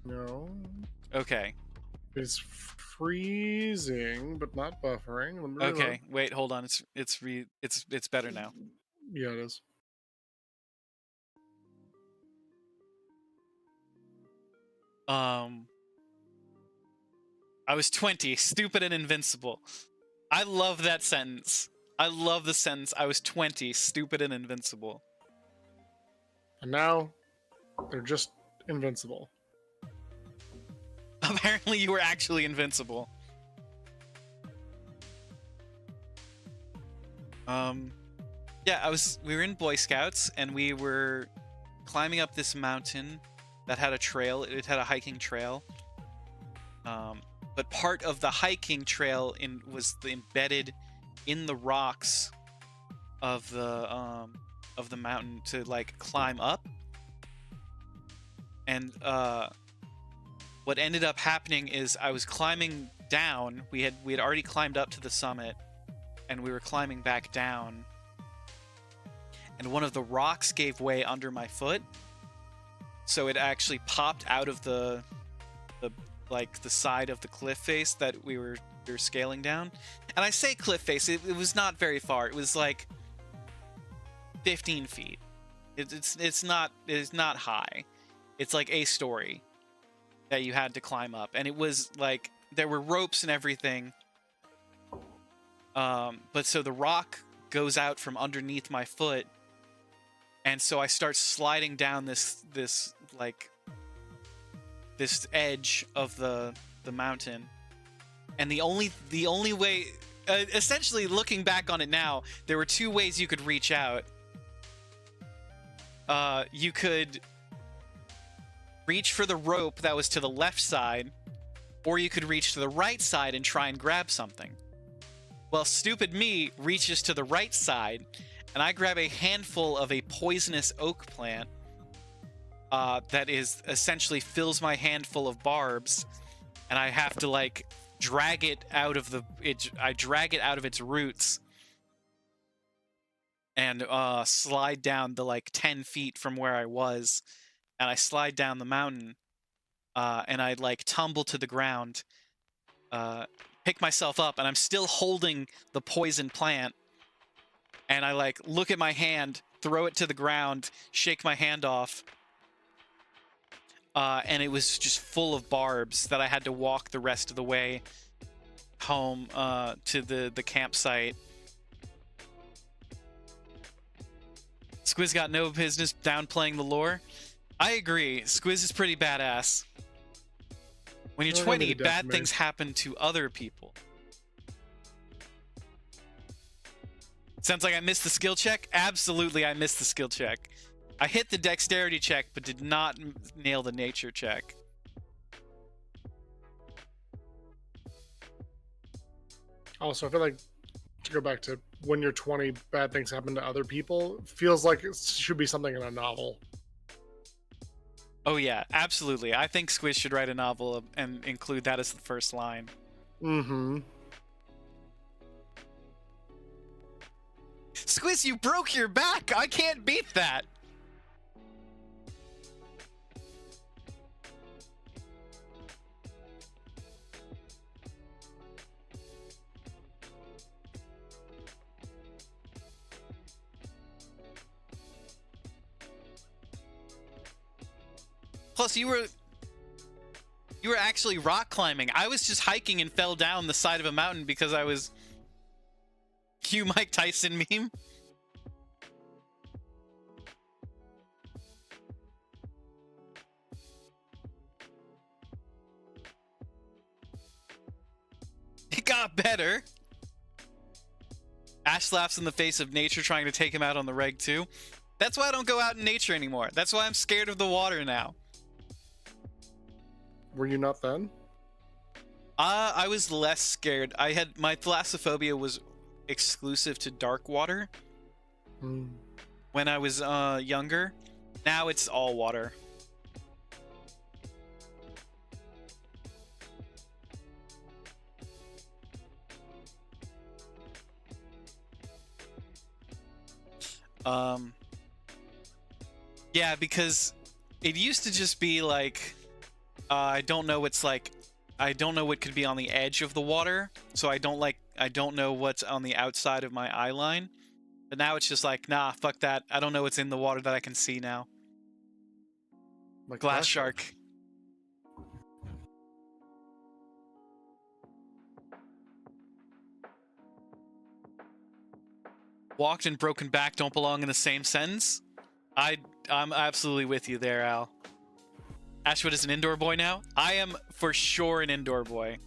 No. Okay. It's freezing, but not buffering. Let me reload. Okay. Wait, hold on. It's better now. Yeah, it is. I was 20, stupid and invincible. I love that sentence. I love the sentence. I was 20, stupid and invincible. And now they're just invincible. Apparently you were actually invincible. Yeah, we were in Boy Scouts and we were climbing up this mountain that had a trail. It had a hiking trail. But part of the hiking trail was embedded in the rocks of the mountain to like climb up. And what ended up happening is I was climbing down. We had already climbed up to the summit, and we were climbing back down. And one of the rocks gave way under my foot, so it actually popped out of the side of the cliff face that we were scaling down. And I say cliff face, it was not very far. It was like 15 feet. It's not high. It's like a story that you had to climb up, and it was like there were ropes and everything. But so the rock goes out from underneath my foot, and so I start sliding down this edge of the mountain, and the only way, essentially looking back on it now, there were two ways you could reach out. You could reach for the rope that was to the left side, or you could reach to the right side and try and grab something. Well, stupid me reaches to the right side, and I grab a handful of a poisonous oak plant that is essentially fills my hand full of barbs, and I have to like drag it out of I drag it out of its roots and slide down the like 10 feet from where I was, and I slide down the mountain, and I like tumble to the ground, pick myself up, and I'm still holding the poison plant, and I like look at my hand, throw it to the ground, shake my hand off, and it was just full of barbs that I had to walk the rest of the way home to the campsite. Squiz got no business downplaying the lore. I agree. Squiz is pretty badass. When you're 20, bad things happen to other people. Sounds like I missed the skill check? Absolutely, I missed the skill check. I hit the dexterity check, but did not nail the nature check. Also, I feel like, to go back to when you're 20, bad things happen to other people, feels like it should be something in a novel. Oh yeah, absolutely. I think Squiz should write a novel and include that as the first line. Mm-hmm. Squiz, you broke your back! I can't beat that! Plus, you were actually rock climbing. I was just hiking and fell down the side of a mountain because I was... Cue Mike Tyson meme. It got better. Ash laughs in the face of nature trying to take him out on the reg too. That's why I don't go out in nature anymore. That's why I'm scared of the water now. Were you not then? I was less scared. My thalassophobia was exclusive to dark water when I was younger. Now it's all water. Yeah, because it used to just be like, I don't know what's like, I don't know what could be on the edge of the water, so I don't know what's on the outside of my eye line. But now it's just like, nah, fuck that. I don't know what's in the water that I can see now. Like glass shark. Walked and broken back don't belong in the same sentence. I'm absolutely with you there, Al. Ashwood is an indoor boy now. I am for sure an indoor boy.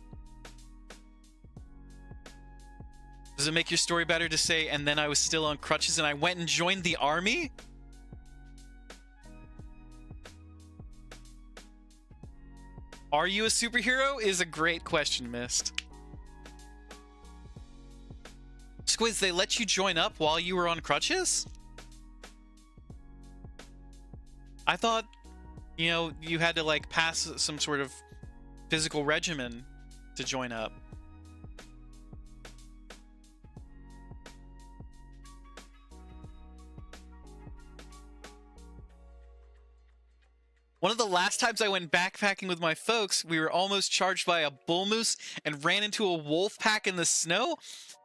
Does it make your story better to say, and then I was still on crutches and I went and joined the army? Are you a superhero? Is a great question, Mist. Squiz, they let you join up while you were on crutches? I thought, you know, you had to like pass some sort of physical regimen to join up. One of the last times I went backpacking with my folks, we were almost charged by a bull moose and ran into a wolf pack in the snow.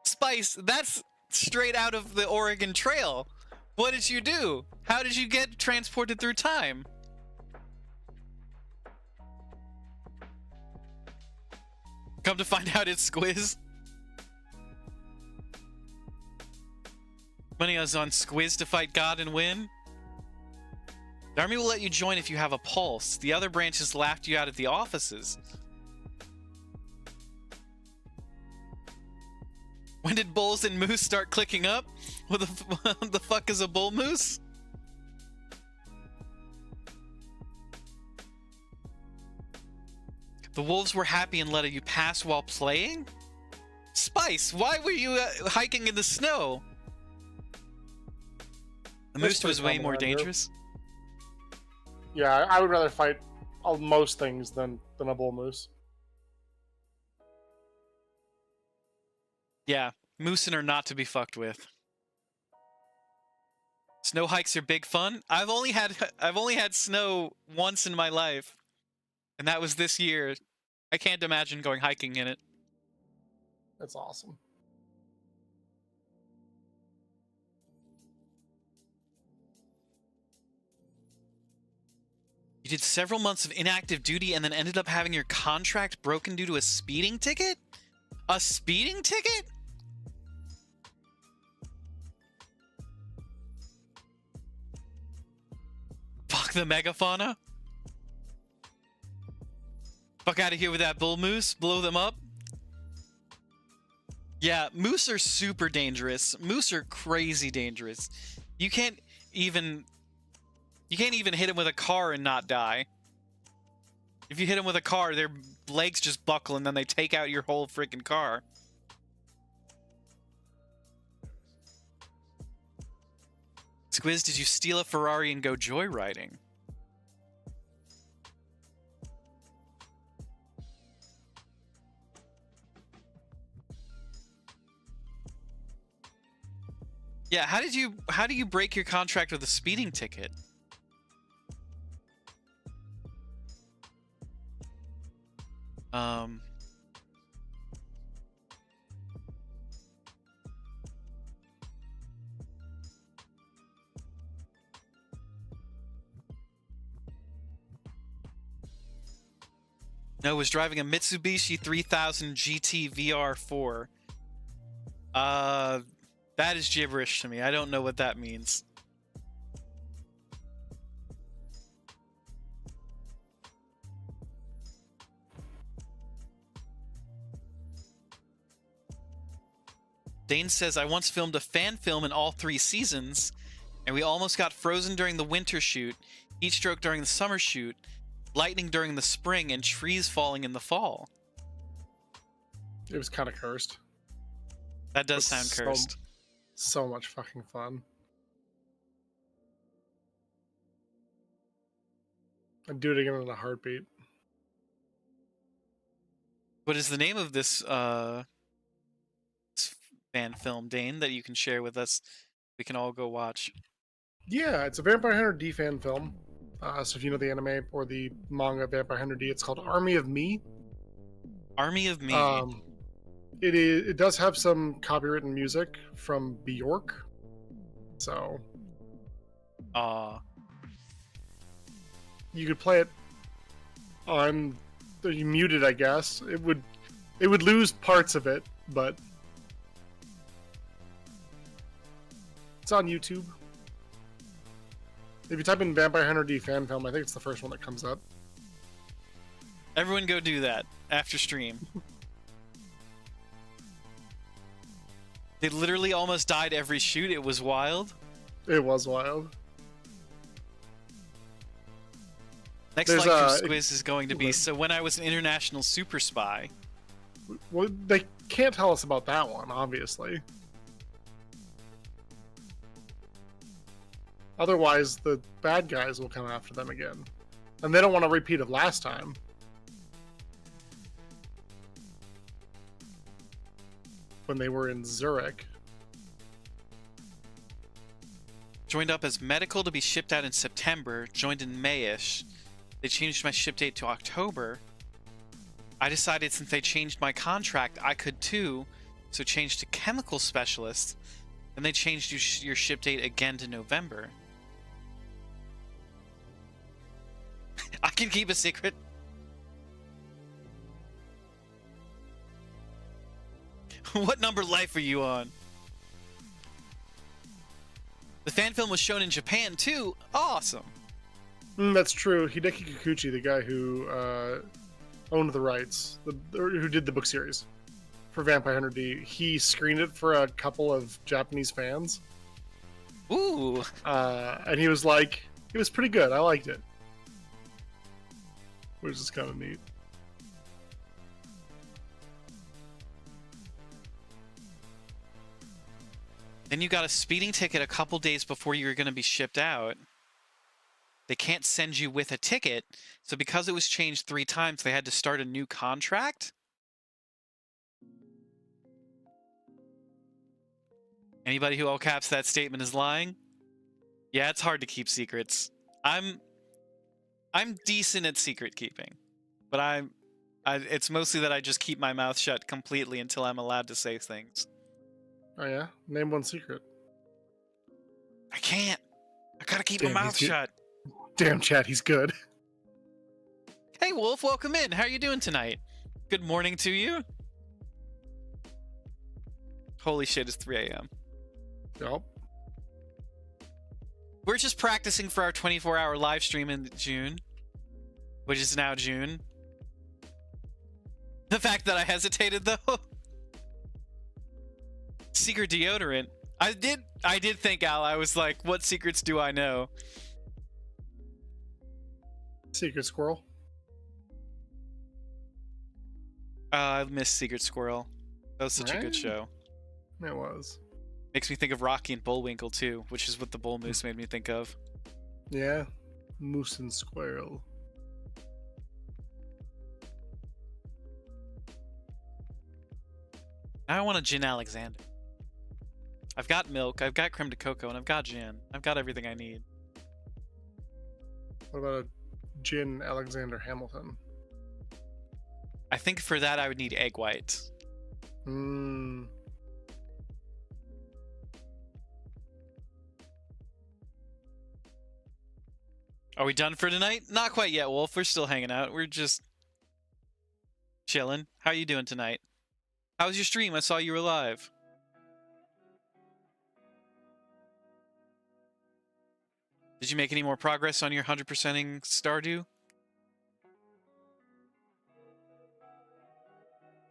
Spice, that's straight out of the Oregon Trail. What did you do? How did you get transported through time? Come to find out, it's Squiz. Money is on Squiz to fight God and win. The army will let you join if you have a pulse. The other branches laughed you out at the offices. When did bulls and moose start clicking up? What the fuck is a bull moose? The wolves were happy and let you pass while playing? Spice, why were you hiking in the snow? The moose was way more dangerous. Yeah, I would rather fight most things than a bull moose. Yeah, moosin' are not to be fucked with. Snow hikes are big fun. I've only had snow once in my life, and that was this year. I can't imagine going hiking in it. That's awesome. You did several months of inactive duty and then ended up having your contract broken due to a speeding ticket? A speeding ticket? Fuck the megafauna. Fuck out of here with that bull moose. Blow them up. Yeah, moose are super dangerous. Moose are crazy dangerous. You can't even hit them with a car and not die. If you hit them with a car, their legs just buckle and then they take out your whole freaking car. Squiz, did you steal a Ferrari and go joyriding? Yeah, how do you break your contract with a speeding ticket? No, was driving a Mitsubishi 3000 GT VR4. That is gibberish to me. I don't know what that means. Dane says, I once filmed a fan film in all 3 seasons, and we almost got frozen during the winter shoot, heat stroke during the summer shoot, lightning during the spring, and trees falling in the fall. It was kind of cursed. That does sound cursed. So much fucking fun. I'd do it again in a heartbeat. What is the name of this fan film, Dane, that you can share with us we can all go watch. Yeah, it's a Vampire Hunter D fan film. So if you know the anime or the manga Vampire Hunter D, it's called Army of Me. Army of Me. It does have some copywritten music from Bjork. So you could play it on you muted, I guess. It would lose parts of it, but it's on YouTube. If you type in Vampire Hunter D fan film, I think it's the first one that comes up. Everyone go do that after stream. They literally almost died every shoot. It was wild. It was wild. Next lecture quiz is going to be, so when I was an international super spy. Well, they can't tell us about that one, obviously. Otherwise, the bad guys will come after them again. And they don't want a repeat of last time. When they were in Zurich. Joined up as medical to be shipped out in September. Joined in May-ish. They changed my ship date to October. I decided since they changed my contract, I could too. So changed to chemical specialist. And they changed your ship date again to November. I can keep a secret. What number life are you on? The fan film was shown in Japan too. Awesome. That's true. Hideki Kikuchi, the guy who owned the rights, who did the book series for Vampire Hunter D, he screened it for a couple of Japanese fans. Ooh. And he was like, it was pretty good. I liked it. Which is kind of neat. Then you got a speeding ticket a couple days before you were going to be shipped out. They can't send you with a ticket, so because it was changed 3 times, they had to start a new contract? Anybody who all caps that statement is lying? Yeah, it's hard to keep secrets. I'm decent at secret keeping, but it's mostly that I just keep my mouth shut completely until I'm allowed to say things. Oh yeah? Name one secret. I can't. I gotta keep my mouth shut. Damn, Chad, he's good. Hey, Wolf, welcome in. How are you doing tonight? Good morning to you. Holy shit, it's 3 a.m. Yep. We're just practicing for our 24-hour live stream in June, which is now June. The fact that I hesitated, though. Secret deodorant. I did think, Al, I was like, what secrets do I know? Secret Squirrel. I missed Secret Squirrel. That was such a good show. It was. Makes me think of Rocky and Bullwinkle, too, which is what the bull moose made me think of. Yeah. Moose and Squirrel. I want a Gin Alexander. I've got milk, I've got creme de cocoa, and I've got gin. I've got everything I need. What about a Gin Alexander Hamilton? I think for that I would need egg whites. Mmm. Are we done for tonight? Not quite yet, Wolf. We're still hanging out. We're just chilling. How are you doing tonight? How was your stream? I saw you were live. Did you make any more progress on your 100%ing Stardew?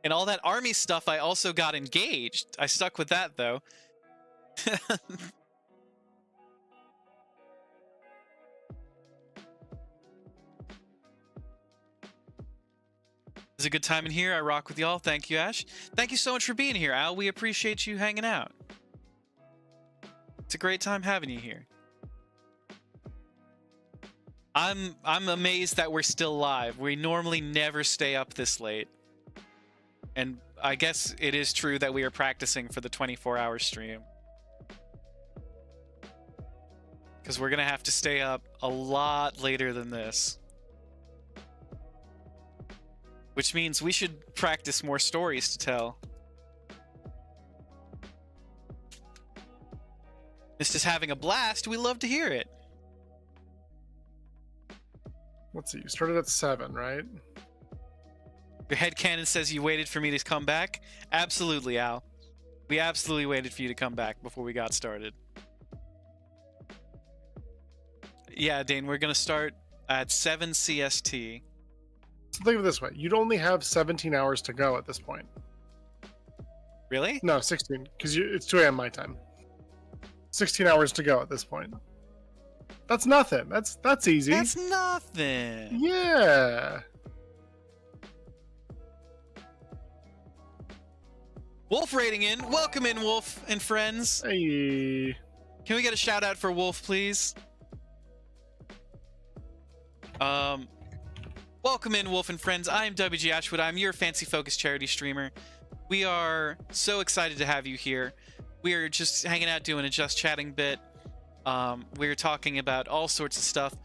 And all that army stuff, I also got engaged. I stuck with that, though. It's a good time in here. I rock with y'all. Thank you, Ash. Thank you so much for being here, Al. We appreciate you hanging out. It's a great time having you here. I'm amazed that we're still live. We normally never stay up this late. And I guess it is true that we are practicing for the 24-hour stream. because we're gonna have to stay up a lot later than this. Which means we should practice more stories to tell. Mister's having a blast. We love to hear it. Let's see. You started at 7, right? Your headcanon says you waited for me to come back. Absolutely, Al. We absolutely waited for you to come back before we got started. Yeah, Dane, we're going to start at 7 CST. So think of it this way. You'd only have 17 hours to go at this point. Really? No, 16, because it's 2 a.m. my time. 16 hours to go at this point. That's nothing. That's easy. That's nothing. Yeah. Wolf rating in. Welcome in, Wolf and friends. Hey. Can we get a shout out for Wolf, please? Welcome in, Wolf and friends. I am WG Ashwood. I'm your fancy focus charity streamer. We are so excited to have you here. We are just hanging out doing a just chatting bit. We're talking about all sorts of stuff.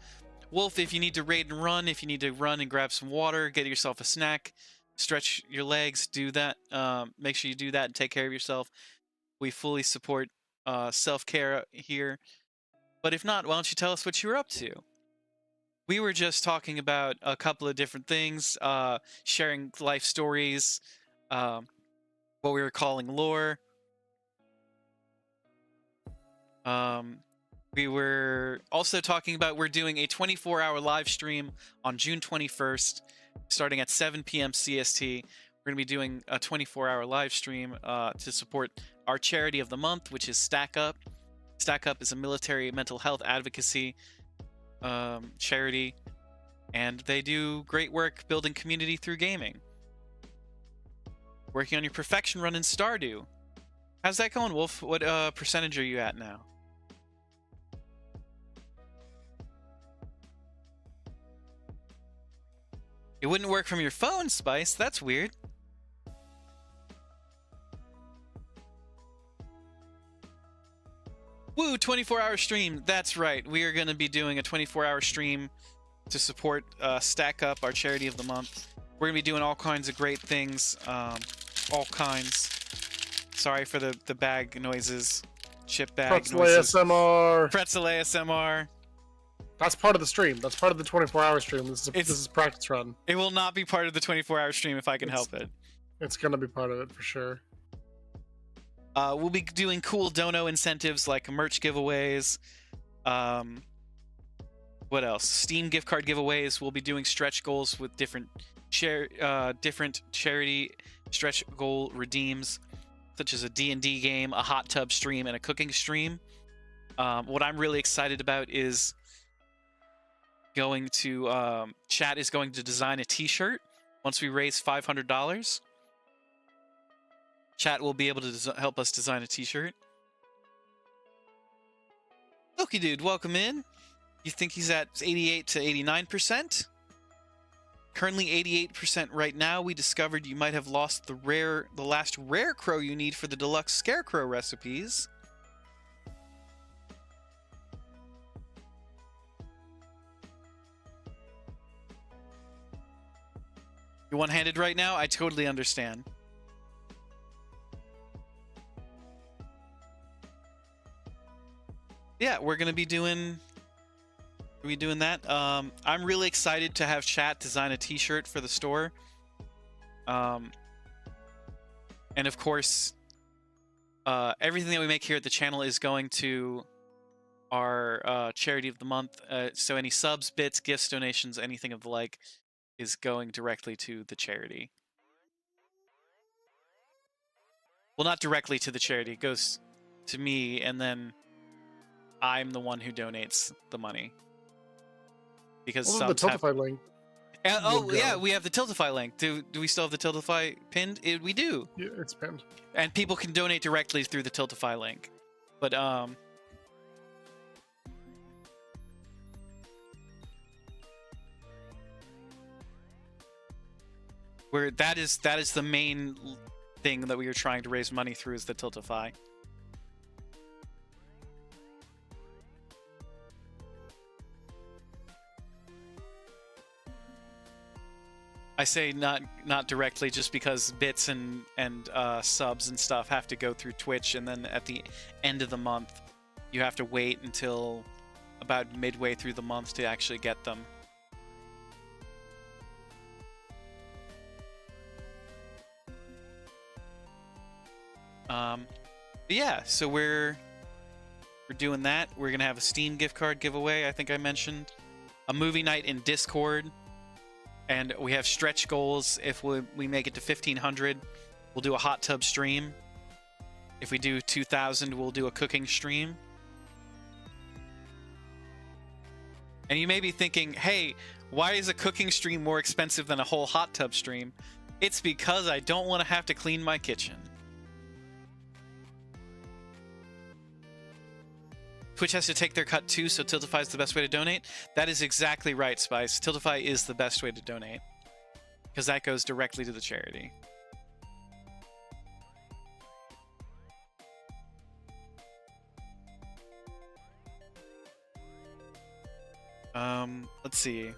Wolf, if you need to raid and run, if you need to run and grab some water, get yourself a snack, stretch your legs, do that. Make sure you do that and take care of yourself. We fully support self-care here. But if not, why don't you tell us what you were up to? We were just talking about a couple of different things, sharing life stories, what we were calling lore. We were also talking about we're doing a 24-hour live stream on June 21st, starting at 7 p.m. CST. We're going to be doing a 24-hour live stream to support our charity of the month, which is Stack Up. Stack Up is a military mental health advocacy charity, and they do great work building community through gaming. Working on your perfection run in Stardew. How's that going, Wolf? What percentage are you at now? It wouldn't work from your phone, Spice. That's weird. Woo, 24-hour stream. That's right. We are going to be doing a 24-hour stream to support Stack Up, our charity of the month. We're going to be doing all kinds of great things. All kinds. Sorry for the bag noises. Chip bag Pretzel noises. ASMR. Pretzel ASMR. That's part of the stream. That's part of the 24-hour stream. This is practice run. It will not be part of the 24-hour stream if I can help it. It's going to be part of it for sure. We'll be doing cool dono incentives like merch giveaways. What else? Steam gift card giveaways. We'll be doing stretch goals with different charity stretch goal redeems, such as a D&D game, a hot tub stream, and a cooking stream. What I'm really excited about is chat is going to design a t-shirt once we raise $500. Chat will be able to help us design a t-shirt. Loki dude, welcome in. You think he's at 88 to 89%? Currently 88% right now. We discovered you might have lost the last rare crow you need for the deluxe scarecrow recipes. You're one-handed right now? I totally understand. Yeah, we're gonna be doing that. I'm really excited to have chat design a t-shirt for the store. And of course, everything that we make here at the channel is going to our charity of the month. So any subs, bits, gifts, donations, anything of the like is going directly to the charity. Well, not directly to the charity. It goes to me, and then I'm the one who donates the money. Because the Tiltify link. Yeah, we have the Tiltify link. Do we still have the Tiltify pinned? We do. Yeah, it's pinned. And people can donate directly through the Tiltify link. But that is the main thing that we are trying to raise money through is the Tiltify. I say not directly, just because bits and subs and stuff have to go through Twitch, and then at the end of the month, you have to wait until about midway through the month to actually get them. But yeah, so we're doing that. We're gonna have a Steam gift card giveaway. I think I mentioned a movie night in Discord, and we have stretch goals. If we make it to 1,500, we'll do a hot tub stream. If we do 2,000, we'll do a cooking stream. And you may be thinking, hey, why is a cooking stream more expensive than a whole hot tub stream? It's because I don't want to have to clean my kitchen. Twitch has to take their cut too, so Tiltify is the best way to donate. That is exactly right, Spice. Tiltify is the best way to donate, because that goes directly to the charity. Let's see.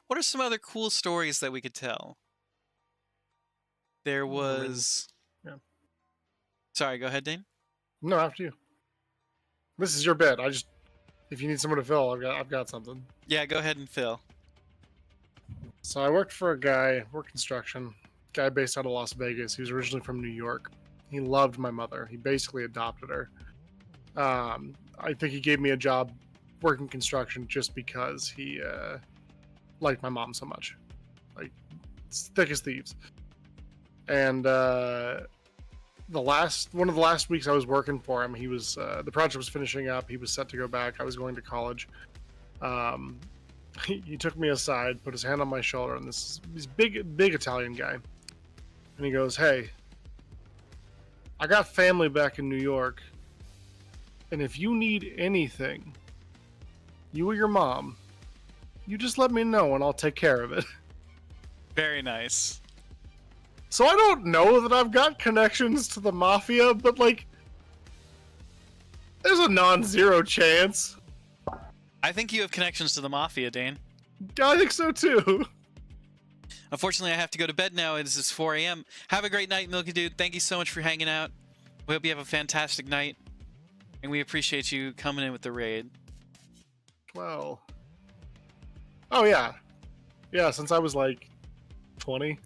What are some other cool stories that we could tell? There was... Yeah. Sorry, go ahead, Dane. No, after you. This is your bit. If you need someone to fill, I've got something. Yeah, go ahead and fill. So I worked for a guy, worked construction, guy based out of Las Vegas. He was originally from New York. He loved my mother. He basically adopted her. I think he gave me a job working construction just because he liked my mom so much. Like, it's thick as thieves. And one of the last weeks I was working for him, he was the project was finishing up. He was set to go back. I was going to college. He took me aside, put his hand on my shoulder, and he's big Italian guy. And he goes, "Hey, I got family back in New York, and if you need anything, you or your mom, you just let me know and I'll take care of it." Very nice. So I don't know that I've got connections to the mafia, but like, there's a non-zero chance. I think you have connections to the mafia, Dane. I think so too. Unfortunately, I have to go to bed now. It is 4 a.m. Have a great night, Milky Dude. Thank you so much for hanging out. We hope you have a fantastic night, and we appreciate you coming in with the raid. Well, oh yeah, since I was like 20.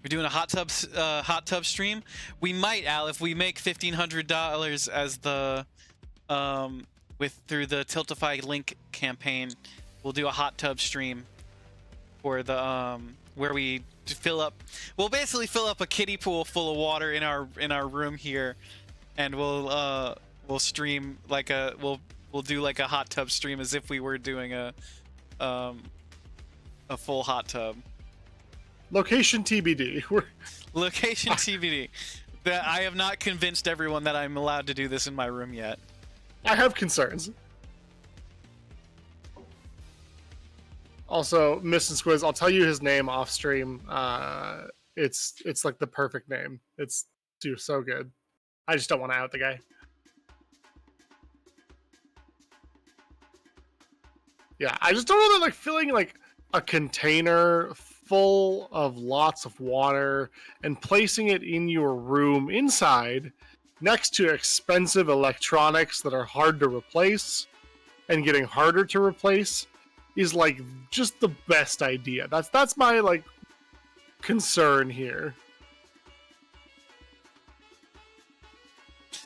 We're doing a hot tub stream. We might, Al, if we make $1,500 as the through the Tiltify link campaign, we'll do a hot tub stream for the where we we'll basically fill up a kiddie pool full of water in our room here, and we'll stream like we'll do like a hot tub stream as if we were doing a full hot tub. Location TBD. Location TBD. That I have not convinced everyone that I'm allowed to do this in my room yet. I have concerns. Also, Mist and Squiz, I'll tell you his name off stream. It's like the perfect name. It's so good. I just don't want to out the guy. Yeah, I just don't know that like filling like a container full of lots of water and placing it in your room inside next to expensive electronics that are hard to replace and getting harder to replace is like just the best idea. That's my like concern here.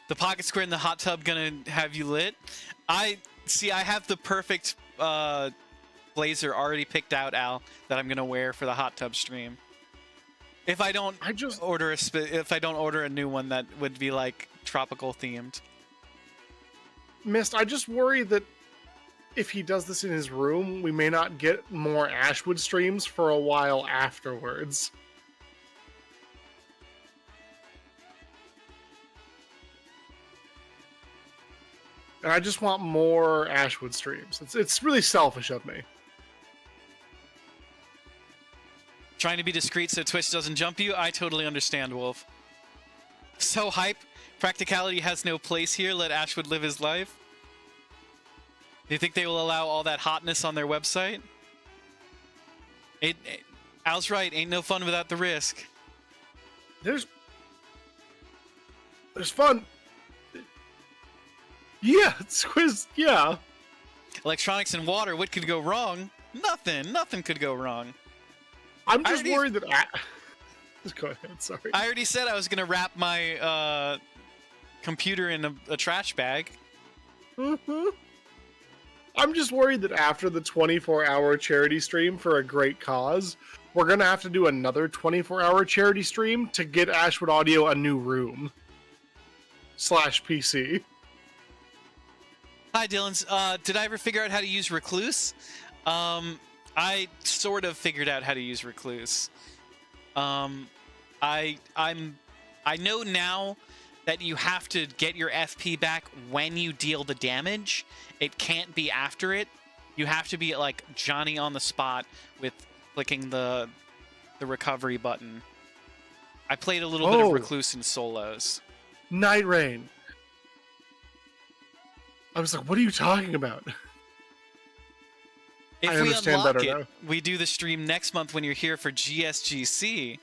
The pocket square in the hot tub gonna have you lit? I have the perfect blazer already picked out, Al, that I'm gonna wear for the hot tub stream. If I don't order a new one that would be like tropical themed. Mist, I just worry that if he does this in his room, we may not get more Ashwood streams for a while afterwards. And I just want more Ashwood streams. It's really selfish of me. Trying to be discreet so Twitch doesn't jump you? I totally understand, Wolf. So hype. Practicality has no place here. Let Ashwood live his life. you think they will allow all that hotness on their website? Al's right. Ain't no fun without the risk. There's fun. Yeah, Squiz. Yeah. Electronics and water. What could go wrong? Nothing. Nothing could go wrong. I'm just worried that. Just go ahead. Sorry. I already said I was gonna wrap my computer in a trash bag. Mm-hmm. I'm just worried that after the 24-hour charity stream for a great cause, we're gonna have to do another 24-hour charity stream to get Ashwood Audio a new room. /PC. Hi, Dylan. Did I ever figure out how to use Recluse? I sort of figured out how to use Recluse. I know now that you have to get your FP back when you deal the damage. It can't be after it. You have to be like Johnny on the spot with clicking the recovery button. I played a little bit of Recluse in solos. Night Rain. I was like, what are you talking about? If I we understand unlock better it, now. we do the stream next month when you're here for GSGC.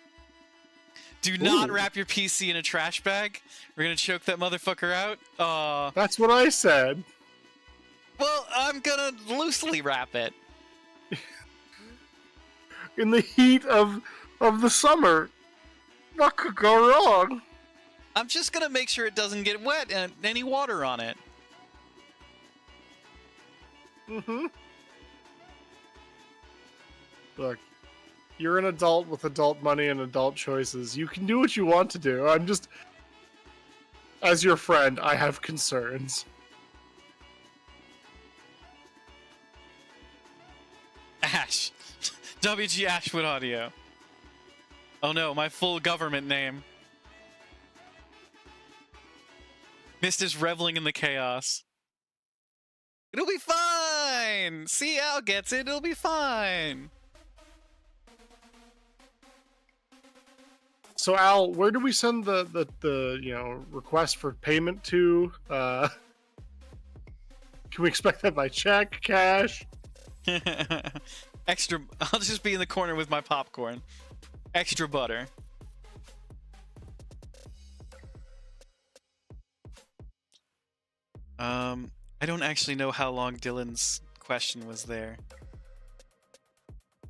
Do not wrap your PC in a trash bag. We're gonna choke that motherfucker out. That's what I said. Well, I'm gonna loosely wrap it. In the heat of the summer, what could go wrong? I'm just gonna make sure it doesn't get wet and any water on it. Mm-hmm. Look, you're an adult with adult money and adult choices. You can do what you want to do. I'm just... As your friend, I have concerns. Ash. WG Ashwood Audio. Oh no, my full government name. Mist is reveling in the chaos. It'll be fine! See, Al gets it. It'll be fine. So Al, where do we send the request for payment to? Can we expect that by check, cash? Extra. I'll just be in the corner with my popcorn. Extra butter. I don't actually know how long Dylan's question was there.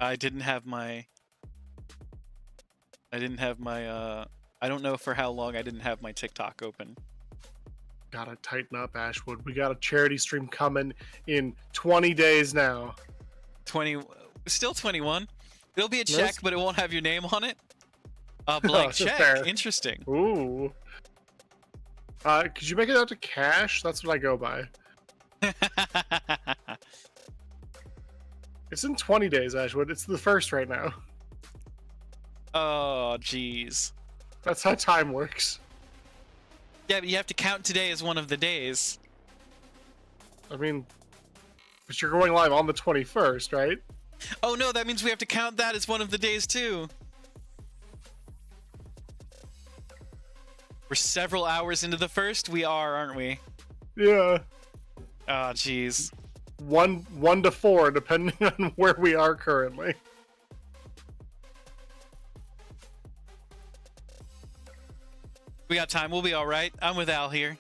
I don't know for how long I didn't have my TikTok open. Gotta tighten up, Ashwood. We got a charity stream coming in 20 days now. Still 21. It'll be a check, Yes. but it won't have your name on it. Blank check. Fair. Interesting. Ooh. Could you make it out to cash? That's what I go by. It's in 20 days, Ashwood. It's the first right now. Oh, jeez. That's how time works. Yeah, but you have to count today as one of the days. I mean, but you're going live on the 21st, right? Oh no, that means we have to count that as one of the days too. We're several hours into the first. We are, aren't we? Yeah. Oh, jeez. 1 to 4, depending on where we are currently. We got time. We'll be all right. I'm with Al here.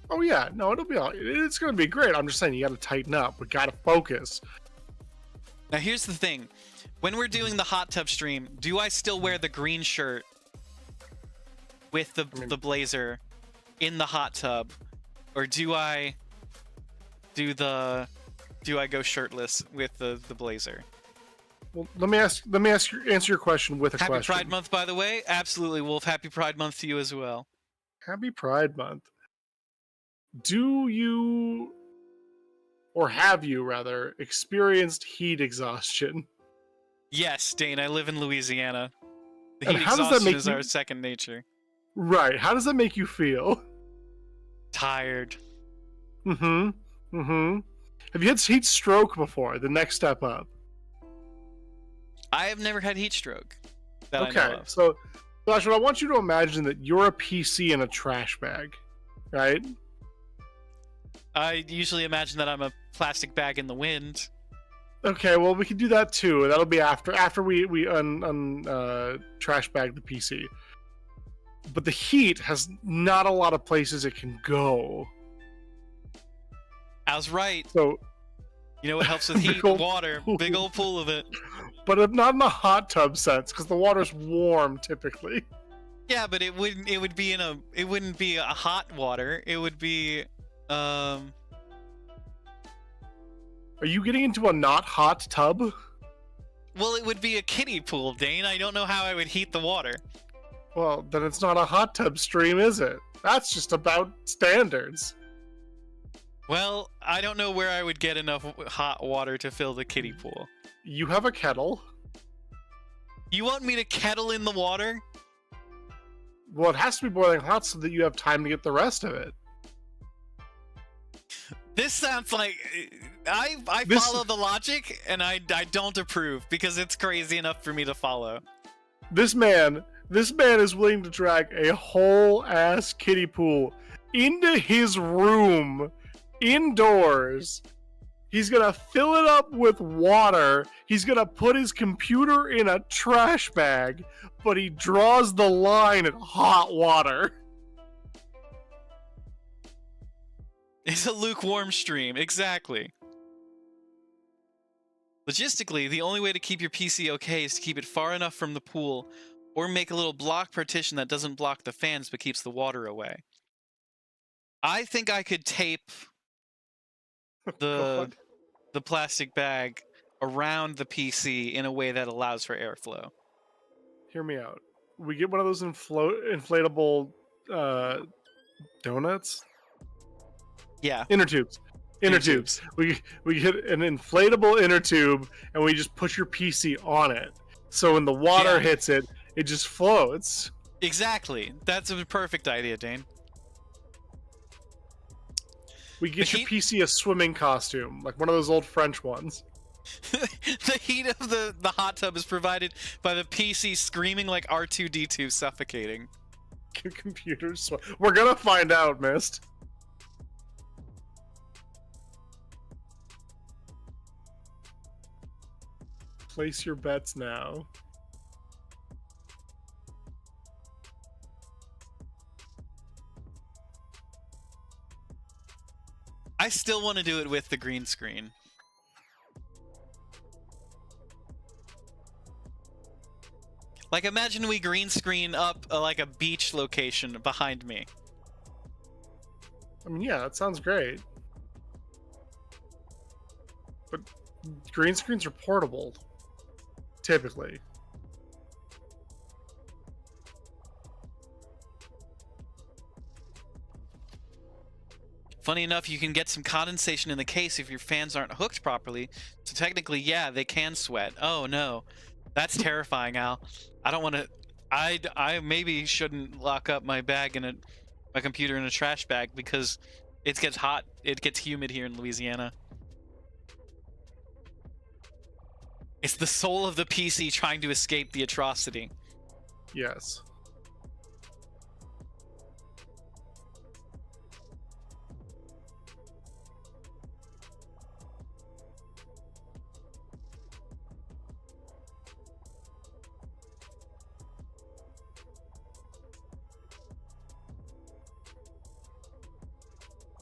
Oh yeah, no, it'll be all. It's gonna be great. I'm just saying, you got to tighten up. We got to focus. Now here's the thing. When we're doing the hot tub stream, do I still wear the green shirt with the blazer in the hot tub, or do I go shirtless with the blazer? Well, let me answer your question with a Happy question. Pride Month, by the way. Absolutely, Wolf. Happy Pride Month to you as well. Happy Pride Month. Do you, or have you rather, experienced heat exhaustion? Yes, Dane. I live in Louisiana. The And heat how does that exhaustion make is you- our second nature. Right. How does that make you feel? Tired. Mm-hmm. Mm-hmm. Have you had heat stroke before? The next step up. I have never had heat stroke. That I Okay. know of. So, Joshua, I want you to imagine that you're a PC in a trash bag, right? I usually imagine that I'm a plastic bag in the wind. Okay, well we can do that too. That'll be after we trash bag the PC. But the heat has not a lot of places it can go. I was right. So you know what helps with heat? Water. Big old pool of it. But not in a hot tub sense, because the water's warm typically. Yeah, but it wouldn't be a hot water. It would be Are you getting into a not hot tub? Well, it would be a kiddie pool, Dane. I don't know how I would heat the water. Well, then it's not a hot tub stream, is it? That's just about standards. Well, I don't know where I would get enough hot water to fill the kiddie pool. You have a kettle. You want me to kettle in the water? Well, it has to be boiling hot so that you have time to get the rest of it. This sounds like I follow the logic, and I don't approve because it's crazy enough for me to follow. This man is willing to drag a whole ass kiddie pool into his room indoors. He's gonna fill it up with water. He's gonna put his computer in a trash bag, but he draws the line at hot water. It's a lukewarm stream, exactly. Logistically, the only way to keep your PC okay is to keep it far enough from the pool, or make a little block partition that doesn't block the fans but keeps the water away. I think I could tape the plastic bag around the PC in a way that allows for airflow. Hear me out. We get one of those inflatable donuts. Yeah. Inner tubes. We get an inflatable inner tube, and we just put your PC on it. So when the water hits it, it just floats. Exactly. That's a perfect idea, Dane. We get your PC a swimming costume, like one of those old French ones. The heat of the hot tub is provided by the PC screaming like R2-D2 suffocating. Computers. We're gonna find out, Mist. Place your bets now. I still want to do it with the green screen. Like, imagine we green screen up like a beach location behind me. I mean, yeah, that sounds great. But green screens are portable, typically. Funny enough, you can get some condensation in the case if your fans aren't hooked properly. So technically, yeah, they can sweat. Oh no, that's terrifying, Al. I don't want to. I maybe shouldn't lock up my bag in my computer in a trash bag because it gets hot. It gets humid here in Louisiana. It's the soul of the PC trying to escape the atrocity. Yes.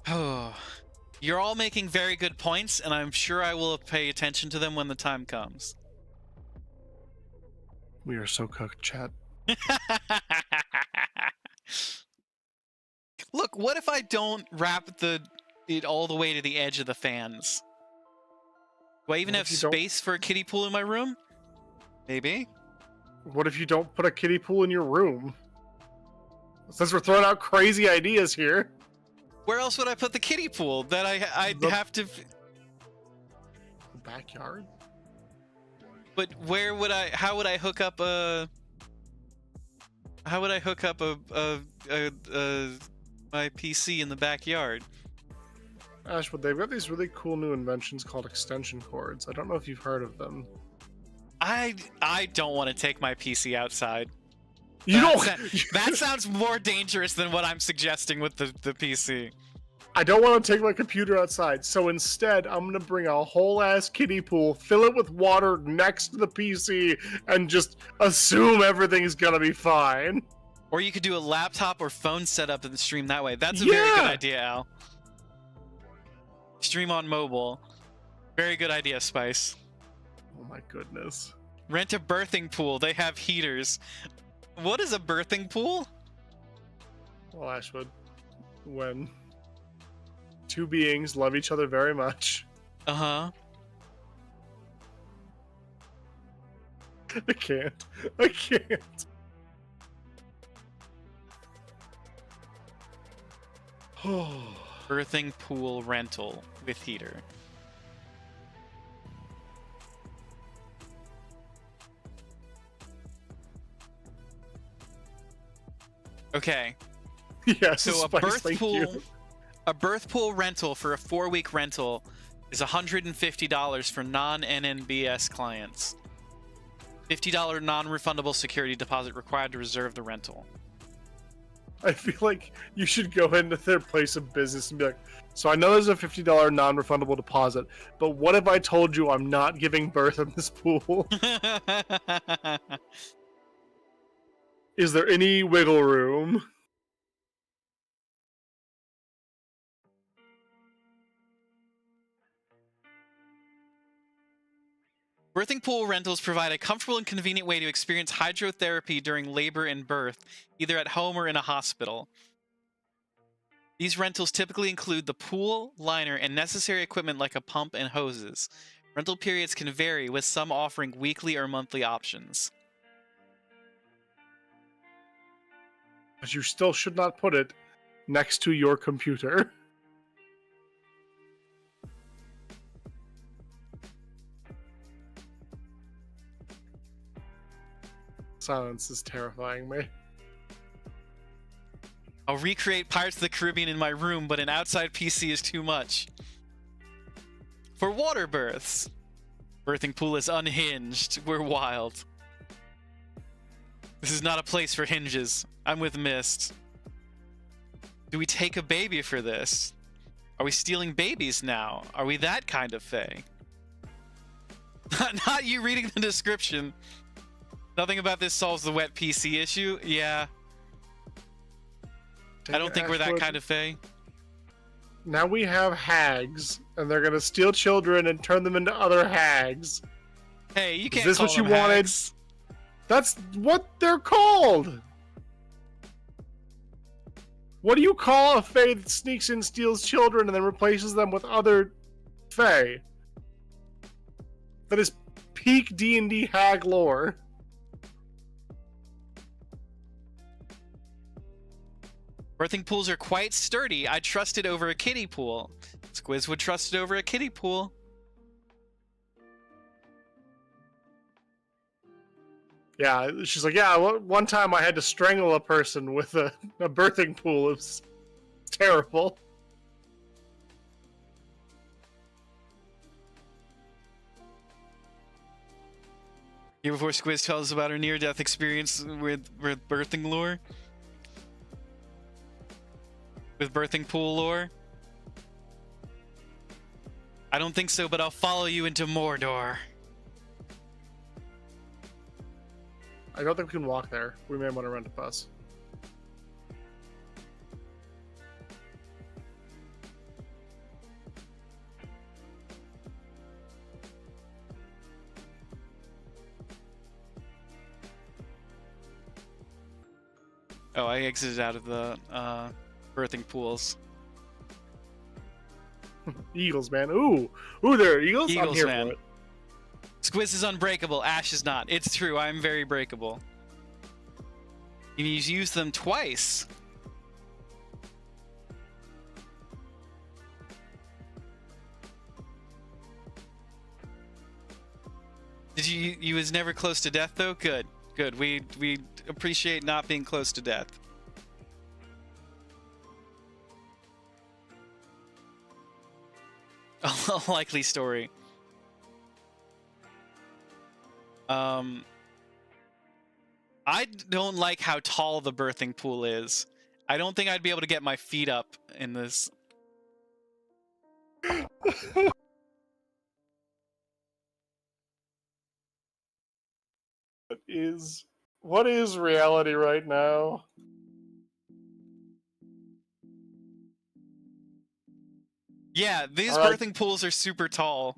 Oh, you're all making very good points, and I'm sure I will pay attention to them when the time comes. We are so cooked, chat. Look, what if I don't wrap it all the way to the edge of the fans? Do I even have space for a kiddie pool in my room? Maybe. What if you don't put a kiddie pool in your room? Since we're throwing out crazy ideas here. Where else would I put the kiddie pool? That I'd have to... The backyard? But where would how would I hook up a... How would I hook up my PC in the backyard? Ashwood, they've got these really cool new inventions called extension cords. I don't know if you've heard of them. I don't want to take my PC outside. You don't. That sounds more dangerous than what I'm suggesting with the PC. I don't want to take my computer outside, so instead I'm going to bring a whole ass kiddie pool, fill it with water next to the PC, and just assume everything's going to be fine. Or you could do a laptop or phone setup and stream that way. That's a very good idea, Al. Stream on mobile. Very good idea, Spice. Oh my goodness. Rent a birthing pool. They have heaters. What is a birthing pool? Well, Ashwood, when two beings love each other very much. Uh-huh. I can't. I can't. Birthing pool rental with heater. Okay. Yes. So Spice, a birth pool rental for a 4-week rental is $150 for non-NNBS clients. $50 non-refundable security deposit required to reserve the rental. I feel like you should go into their place of business and be like, so I know there's a $50 non-refundable deposit, but what if I told you I'm not giving birth in this pool? Is there any wiggle room? Birthing pool rentals provide a comfortable and convenient way to experience hydrotherapy during labor and birth, either at home or in a hospital. These rentals typically include the pool, liner, and necessary equipment like a pump and hoses. Rental periods can vary, with some offering weekly or monthly options. But you still should not put it next to your computer. Silence is terrifying me. I'll recreate Pirates of the Caribbean in my room, but an outside PC is too much. For water births. Birthing pool is unhinged. We're wild. This is not a place for hinges. I'm with Mist. Do we take a baby for this? Are we stealing babies now? Are we that kind of fae? Not you reading the description. Nothing about this solves the wet PC issue. Yeah. I don't think we're that kind of fae. Now we have hags, and they're gonna steal children and turn them into other hags. Hey, you can't. Is this call what you them wanted? hags. That's what they're called. What do you call a fae that sneaks in, steals children, and then replaces them with other fae? That is peak D&D hag lore. Birthing pools are quite sturdy. I trust it over a kiddie pool. Squiz would trust it over a kiddie pool. Yeah, she's like, yeah, one time I had to strangle a person with a birthing pool. It was terrible. Here before Squiz tells us about her near-death experience with birthing lore. With birthing pool lore? I don't think so, but I'll follow you into Mordor. I don't think we can walk there. We may want to rent a bus. Oh, I exited out of the birthing pools. Eagles, man. Ooh, there are eagles. I'm Eagles, here man. for it. Squiz is unbreakable. Ash is not. It's true. I'm very breakable. You need to use them twice. Did you was never close to death though? Good. Good. We appreciate not being close to death. A likely story. I don't like how tall the birthing pool is. I don't think I'd be able to get my feet up in this. What is reality right now? Yeah, these All right. birthing pools are super tall.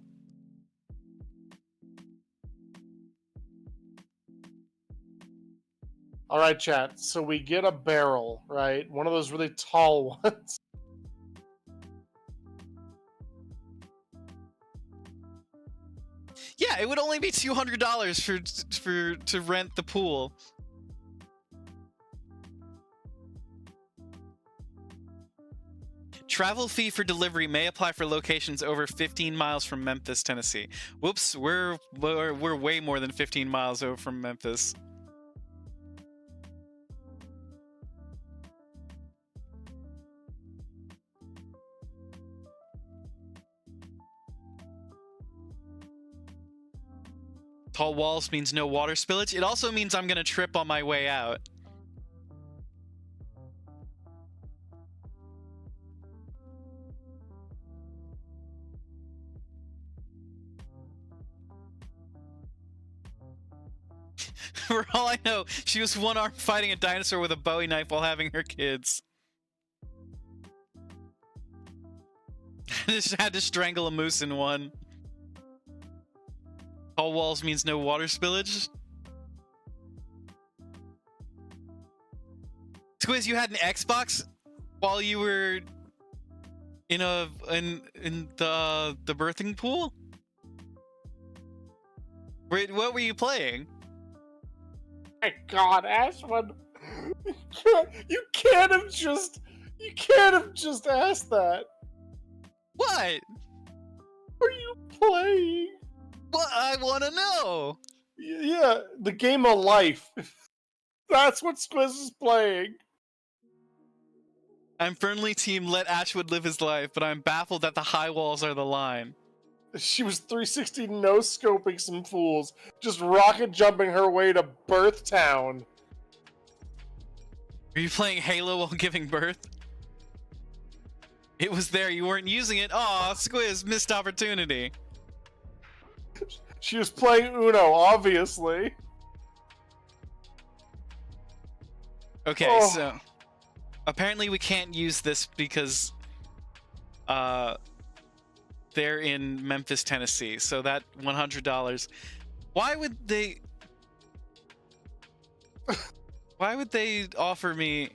All right, chat. So we get a barrel, right? One of those really tall ones. Yeah, it would only be $200 to rent the pool. Travel fee for delivery may apply for locations over 15 miles from Memphis, Tennessee. Whoops, we're way more than 15 miles over from Memphis. Tall walls means no water spillage. It also means I'm gonna trip on my way out. For all I know, she was one arm fighting a dinosaur with a Bowie knife while having her kids. Just had to strangle a moose in one. Tall walls means no water spillage. Squiz, you had an Xbox while you were in the birthing pool? Wait, what were you playing? My God, Ashwin, you can't have just asked that. What? What are you playing? What? I want to know. Yeah, the game of life. That's what Squiz is playing. I'm firmly team let Ashwood live his life, but I'm baffled that the high walls are the line. She was 360 no-scoping some fools, just rocket jumping her way to Birth Town. Are you playing Halo while giving birth? It was there, you weren't using it. Aw, Squiz, missed opportunity. She was playing Uno, obviously. Okay, so apparently we can't use this because they're in Memphis, Tennessee. So that $100. Why would they offer me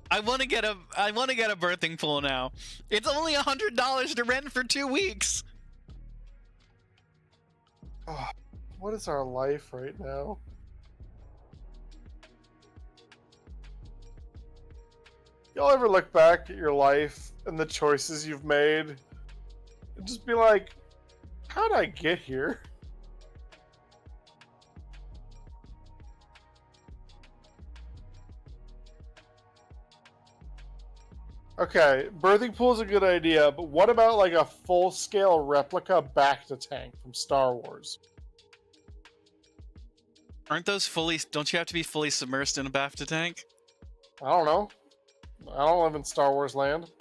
I want to get a birthing pool now. It's only $100 to rent for 2 weeks. Oh, what is our life right now? Y'all ever look back at your life and the choices you've made and just be like, how'd I get here? Okay, birthing pool is a good idea, but what about like a full-scale replica back-to-tank from Star Wars? Aren't those don't you have to be fully submersed in a BAFTA tank? I don't know. I don't live in Star Wars land.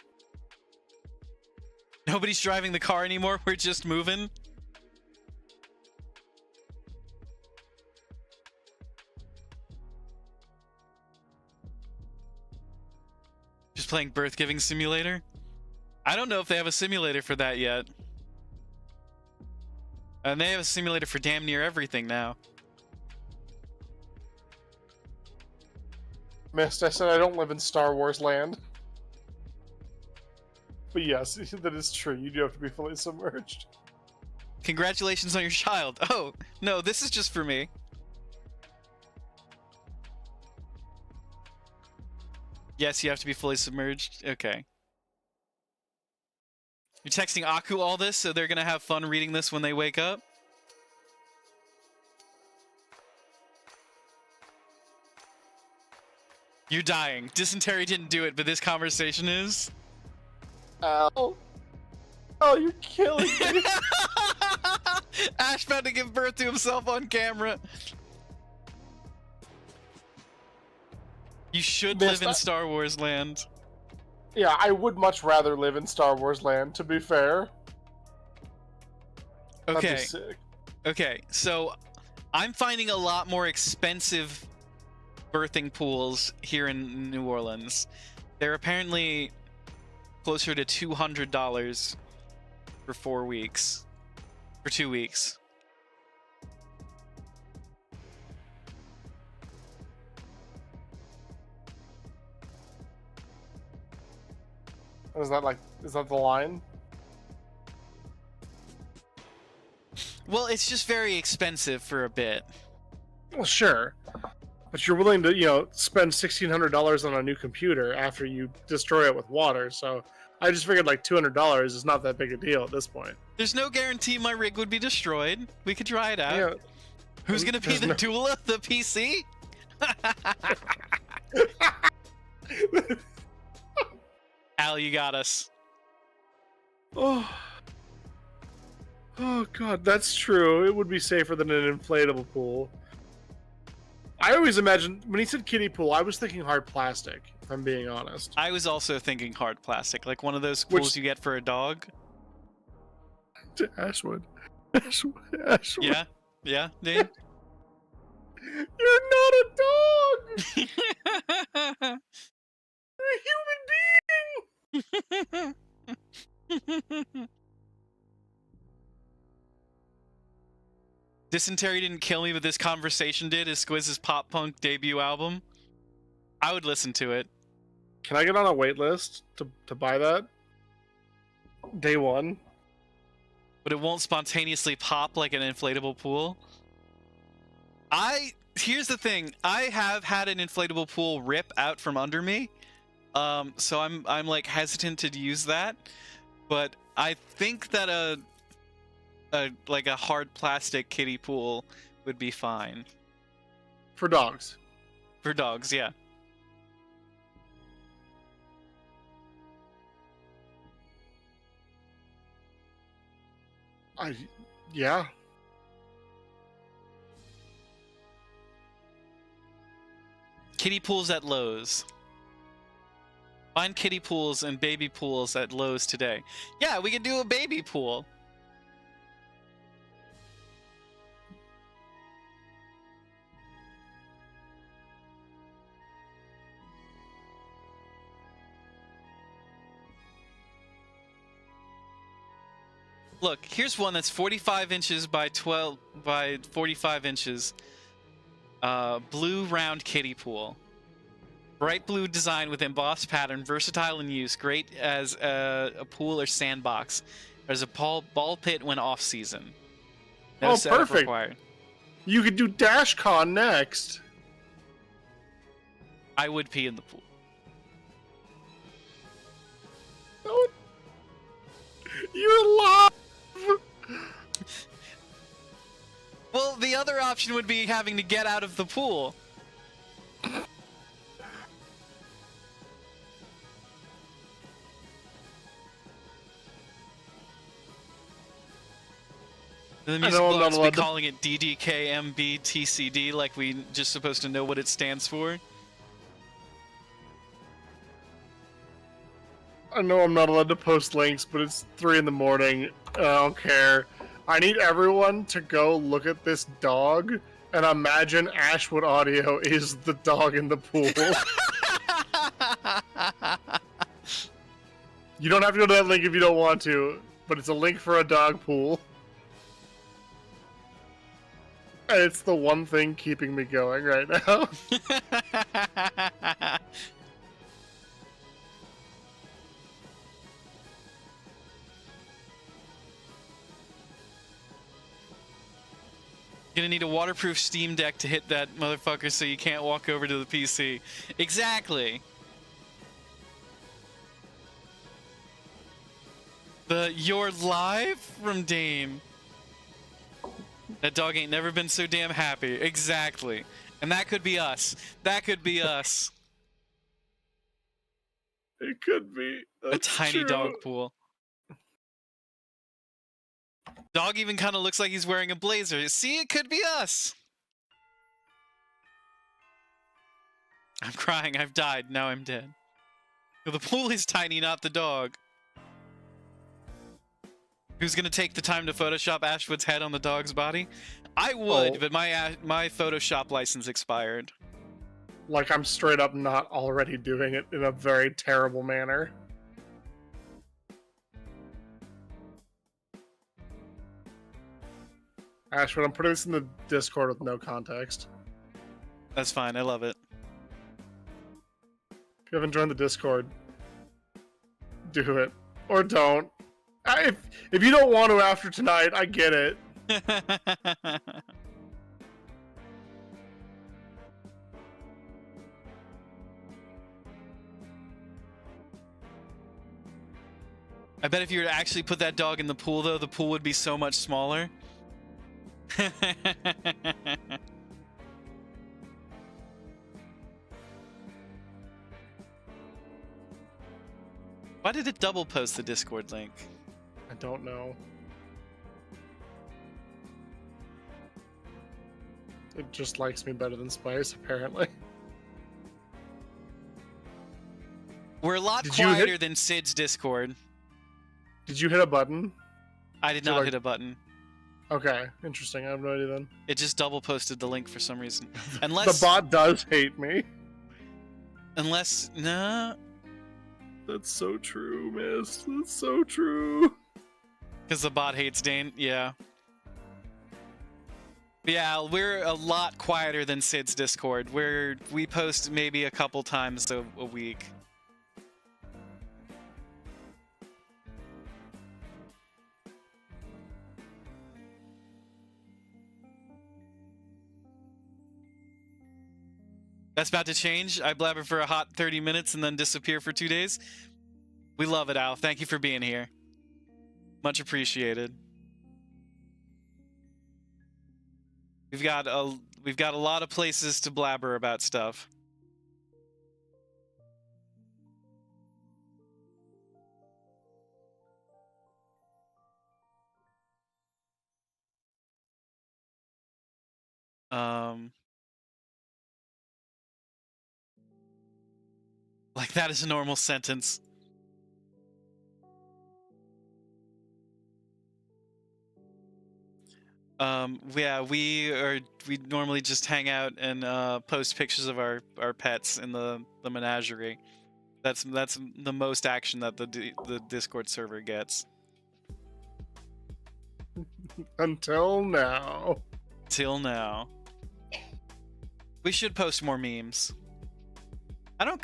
Nobody's driving the car anymore, we're just moving? Just playing Birth Giving Simulator? I don't know if they have a simulator for that yet. And they have a simulator for damn near everything now. Missed, I said I don't live in Star Wars land. But yes, that is true. You do have to be fully submerged. Congratulations on your child. Oh, no, this is just for me. Yes, you have to be fully submerged. Okay. You're texting Aku all this, so they're gonna have fun reading this when they wake up? You're dying. Dysentery didn't do it, but this conversation is. Ow. Oh, you're killing me. Ash found to give birth to himself on camera. You should live in Star Wars land. Yeah, I would much rather live in Star Wars land, to be fair. That'd be Okay. sick. Okay, so I'm finding a lot more expensive birthing pools here in New Orleans. They're apparently closer to $200 for 4 weeks. For 2 weeks. Is that the line? Well, it's just very expensive for a bit. Well, sure. But you're willing to, spend $1,600 on a new computer after you destroy it with water, so I just figured like $200 is not that big a deal at this point. There's no guarantee my rig would be destroyed. We could try it out. Yeah. Who's gonna be the doula? The PC? Al, you got us. Oh god, that's true. It would be safer than an inflatable pool. I always imagined, when he said kiddie pool, I was thinking hard plastic, if I'm being honest. I was also thinking hard plastic, like one of those pools you get for a dog. Ashwood. Yeah, yeah, Dane? You're not a dog! You're a human being! Dysentery didn't kill me, but this conversation did. Is Squiz's pop punk debut album. I would listen to it. Can I get on a wait list to buy that? Day one. But it won't spontaneously pop like an inflatable pool. Here's the thing. I have had an inflatable pool rip out from under me. So I'm like hesitant to use that. But I think that a hard plastic kiddie pool would be fine. For dogs. For dogs, yeah. Yeah. Kiddie pools at Lowe's. Find kiddie pools and baby pools at Lowe's today. Yeah, we could do a baby pool. Look, here's one that's 45 inches by 45 inches. Blue round kiddie pool. Bright blue design with embossed pattern, versatile in use, great as a pool or sandbox. There's a ball pit when off season. No setup perfect. required. You could do DashCon next. I would pee in the pool. No. You're alive. Well, the other option would be having to get out of the pool. The music blogs be calling it DDKMBTCD, like we just supposed to know what it stands for. I know I'm not allowed to post links, but it's 3 in the morning. I don't care. I need everyone to go look at this dog and imagine Ashwood Audio is the dog in the pool. You don't have to go to that link if you don't want to, but it's a link for a dog pool. And it's the one thing keeping me going right now. You're gonna need a waterproof Steam Deck to hit that motherfucker so you can't walk over to the PC. Exactly. You're live from Dame. That dog ain't never been so damn happy. Exactly. And that could be us. That could be us. It could be. A tiny dog pool. Dog even kind of looks like he's wearing a blazer. See, it could be us. I'm crying. I've died. Now I'm dead. The pool is tiny, not the dog. Who's gonna take the time to Photoshop Ashwood's head on the dog's body? I would, but my Photoshop license expired. Like I'm straight up not already doing it in a very terrible manner. Ashwood, I'm putting this in the Discord with no context. That's fine. I love it. If you haven't joined the Discord, do it. Or don't. If you don't want to after tonight, I get it. I bet if you were to actually put that dog in the pool, though, the pool would be so much smaller. Why did it double post the Discord link? I don't know. It just likes me better than Spice, apparently. We're a lot quieter than Sid's Discord. Did you hit a button? I did not hit a button. Okay, interesting. I have no idea then. It just double posted the link for some reason. Unless the bot does hate me. Unless no. That's so true, miss. That's so true. Because the bot hates Dane, yeah. Yeah, we're a lot quieter than Sid's Discord. We post maybe a couple times a week. That's about to change. I blabber for a hot 30 minutes and then disappear for 2 days. We love it, Al. Thank you for being here. Much appreciated. We've got a lot of places to blabber about stuff. Like that is a normal sentence. Yeah, we normally just hang out and post pictures of our pets in the menagerie. That's the most action that the Discord server gets. Until now. Till now. We should post more memes. I don't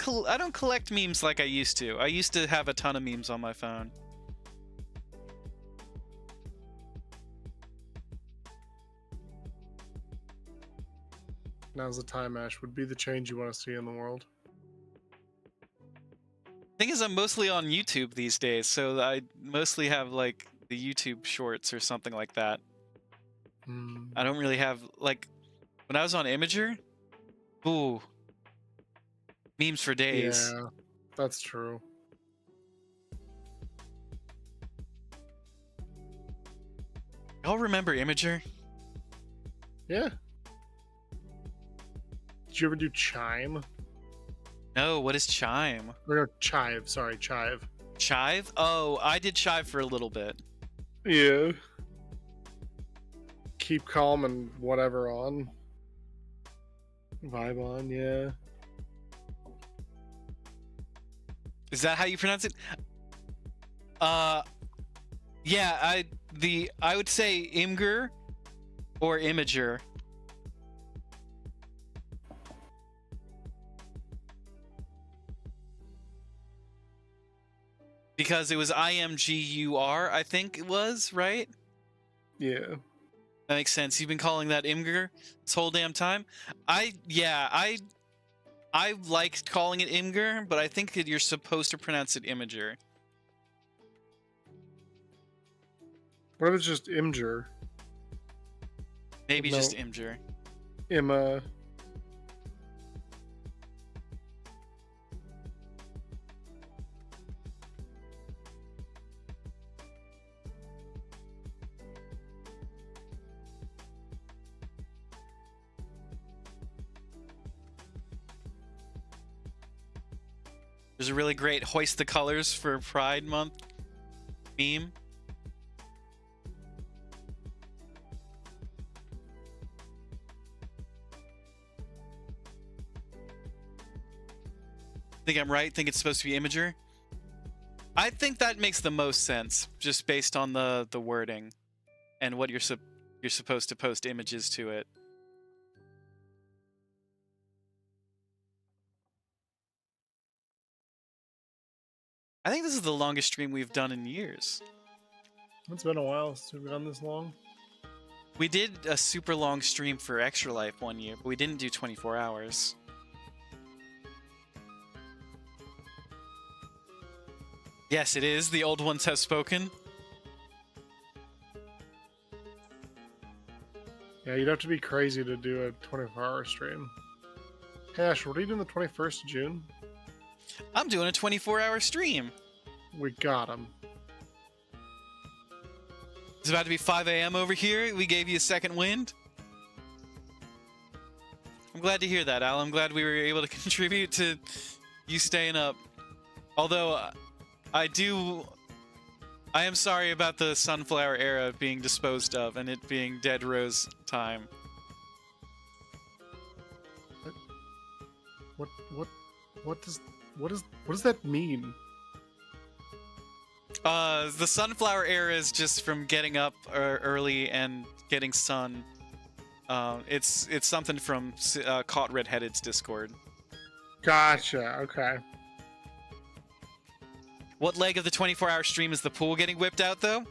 collect memes like I used to. I used to have a ton of memes on my phone. Now's the time, Ash. Would be the change you want to see in the world. Thing is, I'm mostly on YouTube these days, so I mostly have like the YouTube shorts or something like that. I don't really have like when I was on Imager. Ooh, memes for days. Yeah, that's true. Y'all remember Imager? Yeah. Did you ever do Chime? No, what is Chime? Or no, Chive. Sorry, Chive. Chive? Oh, I did Chive for a little bit. Yeah. Keep calm and whatever on. Vibe on, yeah. Is that how you pronounce it? Yeah, I would say Imgur or Imager. Because it was IMGUR, I think it was, right? Yeah. That makes sense. You've been calling that Imgur this whole damn time? I liked calling it Imgur, but I think that you're supposed to pronounce it Imager. What if it's just Imgur? Maybe just Imgur. Imma. There's a really great hoist the colors for Pride Month meme. Think I'm right? Think it's supposed to be Imager? I think that makes the most sense, just based on the wording and what you're supposed to post images to it. I think this is the longest stream we've done in years. It's been a while since we've done this long. We did a super long stream for Extra Life one year, but we didn't do 24 hours. Yes, it is. The old ones have spoken. Yeah, you'd have to be crazy to do a 24-hour stream. Hey, Ash, what are you doing the 21st of June? I'm doing a 24-hour stream. We got him. It's about to be 5 a.m. over here. We gave you a second wind. I'm glad to hear that, Al. I'm glad we were able to contribute to you staying up. Although, I am sorry about the Sunflower era being disposed of and it being Dead Rose time. What does that mean? The Sunflower era is just from getting up early and getting sun. It's something from Caught Red-Headed's Discord. Gotcha, okay. What leg of the 24-hour stream is the pool getting whipped out, though?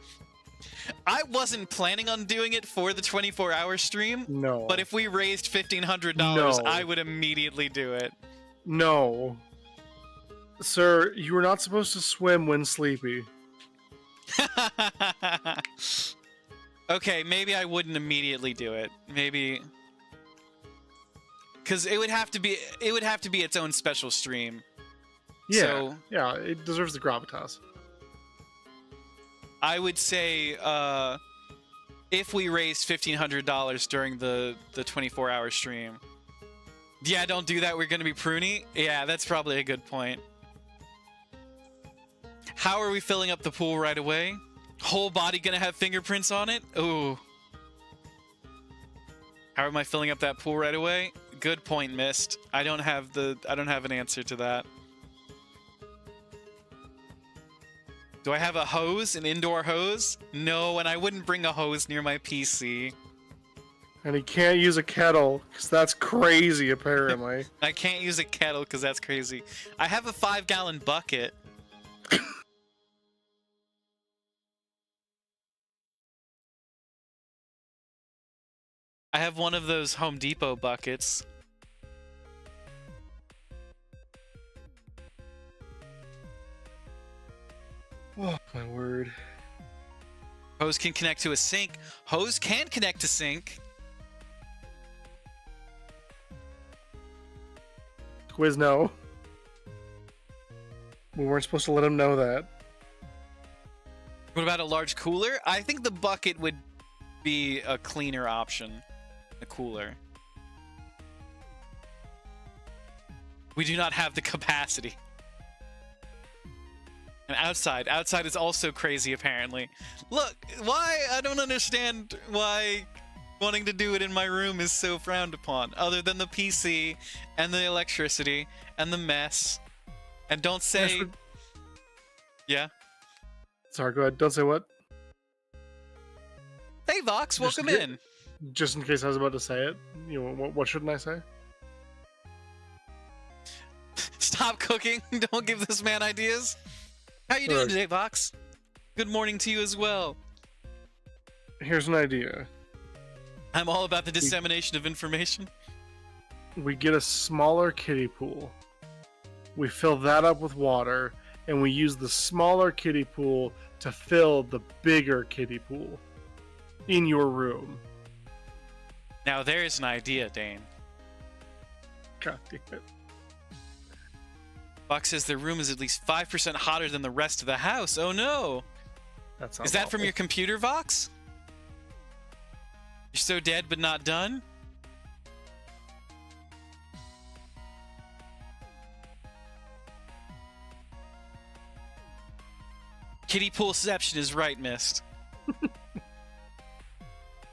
I wasn't planning on doing it for the 24-hour stream. No. But if we raised $1,500, No. I would immediately do it. No. Sir, you were not supposed to swim when sleepy. Okay, maybe I wouldn't immediately do it. Maybe... Because it would have to be its own special stream. Yeah, So, yeah, it deserves the gravitas. I would say if we raised $1,500 during the 24-hour stream. Yeah, don't do that. We're going to be pruny. Yeah, that's probably a good point. How are we filling up the pool right away? Whole body going to have fingerprints on it? Ooh. How am I filling up that pool right away? Good point, Mist. I don't have an answer to that. Do I have a hose? An indoor hose? No, and I wouldn't bring a hose near my PC. And he can't use a kettle, because that's crazy, apparently. I can't use a kettle, because that's crazy. I have a 5-gallon bucket. I have one of those Home Depot buckets. Oh, my word. Hose can connect to a sink. Hose can connect to sink. Quiz no. We weren't supposed to let him know that. What about a large cooler? I think the bucket would be a cleaner option. A cooler. We do not have the capacity. And outside is also crazy, apparently. Look, why? I don't understand why wanting to do it in my room is so frowned upon, other than the PC and the electricity and the mess. And don't say... Yeah? Sorry, go ahead. Don't say what? Hey, Vox, welcome in. Just in case I was about to say it. You know, what shouldn't I say? Stop cooking. Don't give this man ideas. How you doing today, Vox? Good morning to you as well. Here's an idea. I'm all about the dissemination of information. We get a smaller kiddie pool. We fill that up with water, and we use the smaller kiddie pool to fill the bigger kiddie pool in your room. Now there's an idea, Dane. God damn it. Fox says their room is at least 5% hotter than the rest of the house. Oh no! That sounds Is that awful. from your computer, Vox? You're so dead but not done? Kiddie poolception is right, Mist.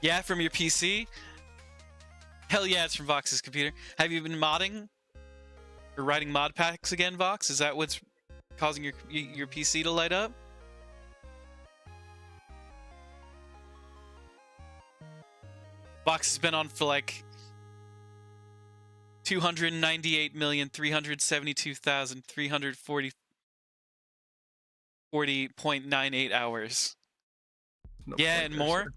Yeah, from your PC? Hell yeah, it's from Vox's computer. Have you been modding? Or writing mod packs again, Vox? Is that what's causing your PC to light up? Vox has been on for like 298,372,340.98 hours. No yeah, point and there, more. sir.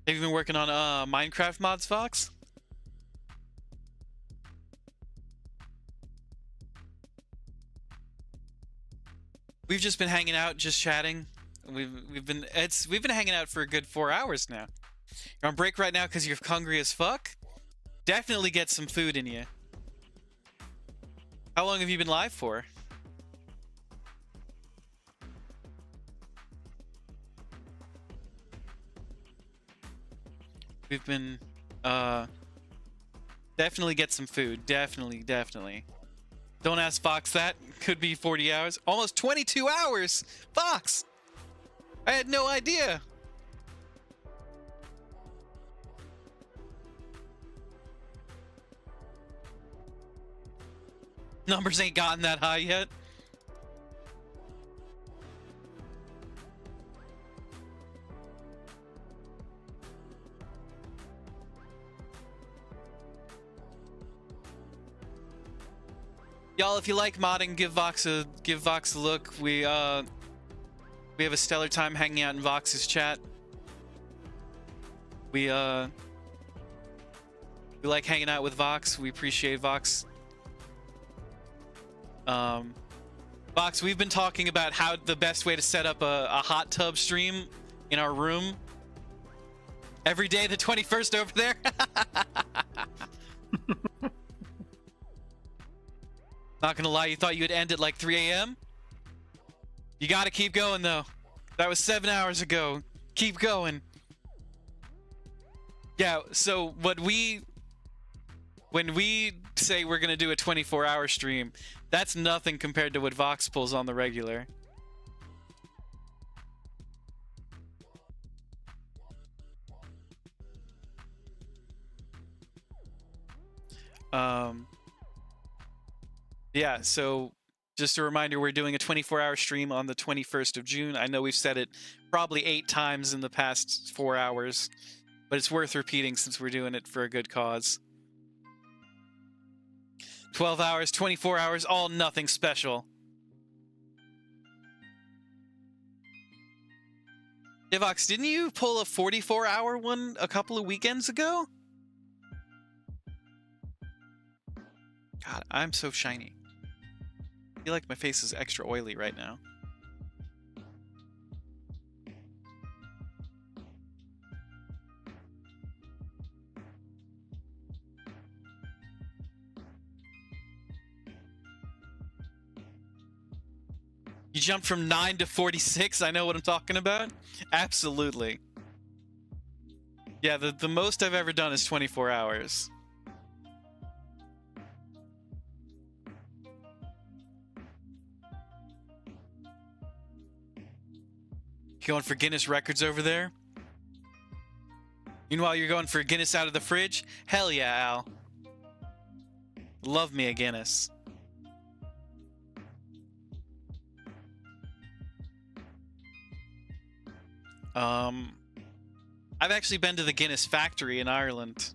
Have you been working on Minecraft mods, Fox? We've just been hanging out, just chatting. We've been hanging out for a good 4 hours now. You're on break right now because you're hungry as fuck? Definitely get some food in you. How long have you been live for? We've been definitely get some food. Definitely. Don't ask Fox that. Could be 40 hours. Almost 22 hours! Fox! I had no idea. Numbers ain't gotten that high yet. Y'all, if you like modding, give Vox a look. We have a stellar time hanging out in Vox's chat. We like hanging out with Vox. We appreciate Vox. Vox, we've been talking about how the best way to set up a hot tub stream in our room. Every day the 21st over there. Not gonna lie, you thought you'd end at like 3 a.m.? You gotta keep going though. That was 7 hours ago. Keep going. Yeah, so when we say we're gonna do a 24-hour stream, that's nothing compared to what Vox pulls on the regular. Yeah, so just a reminder, we're doing a 24-hour stream on the 21st of June. I know we've said it probably 8 times in the past 4 hours, but it's worth repeating since we're doing it for a good cause. 12 hours, 24 hours, all nothing special. Divox, didn't you pull a 44-hour one a couple of weekends ago? God, I'm so shiny. I feel like my face is extra oily right now. You jumped from 9 to 46. I know what I'm talking about. Absolutely. Yeah, the most I've ever done is 24 hours. Going for Guinness records over there? Meanwhile, you're going for a Guinness out of the fridge? Hell yeah, Al. Love me a Guinness. I've actually been to the Guinness factory in Ireland.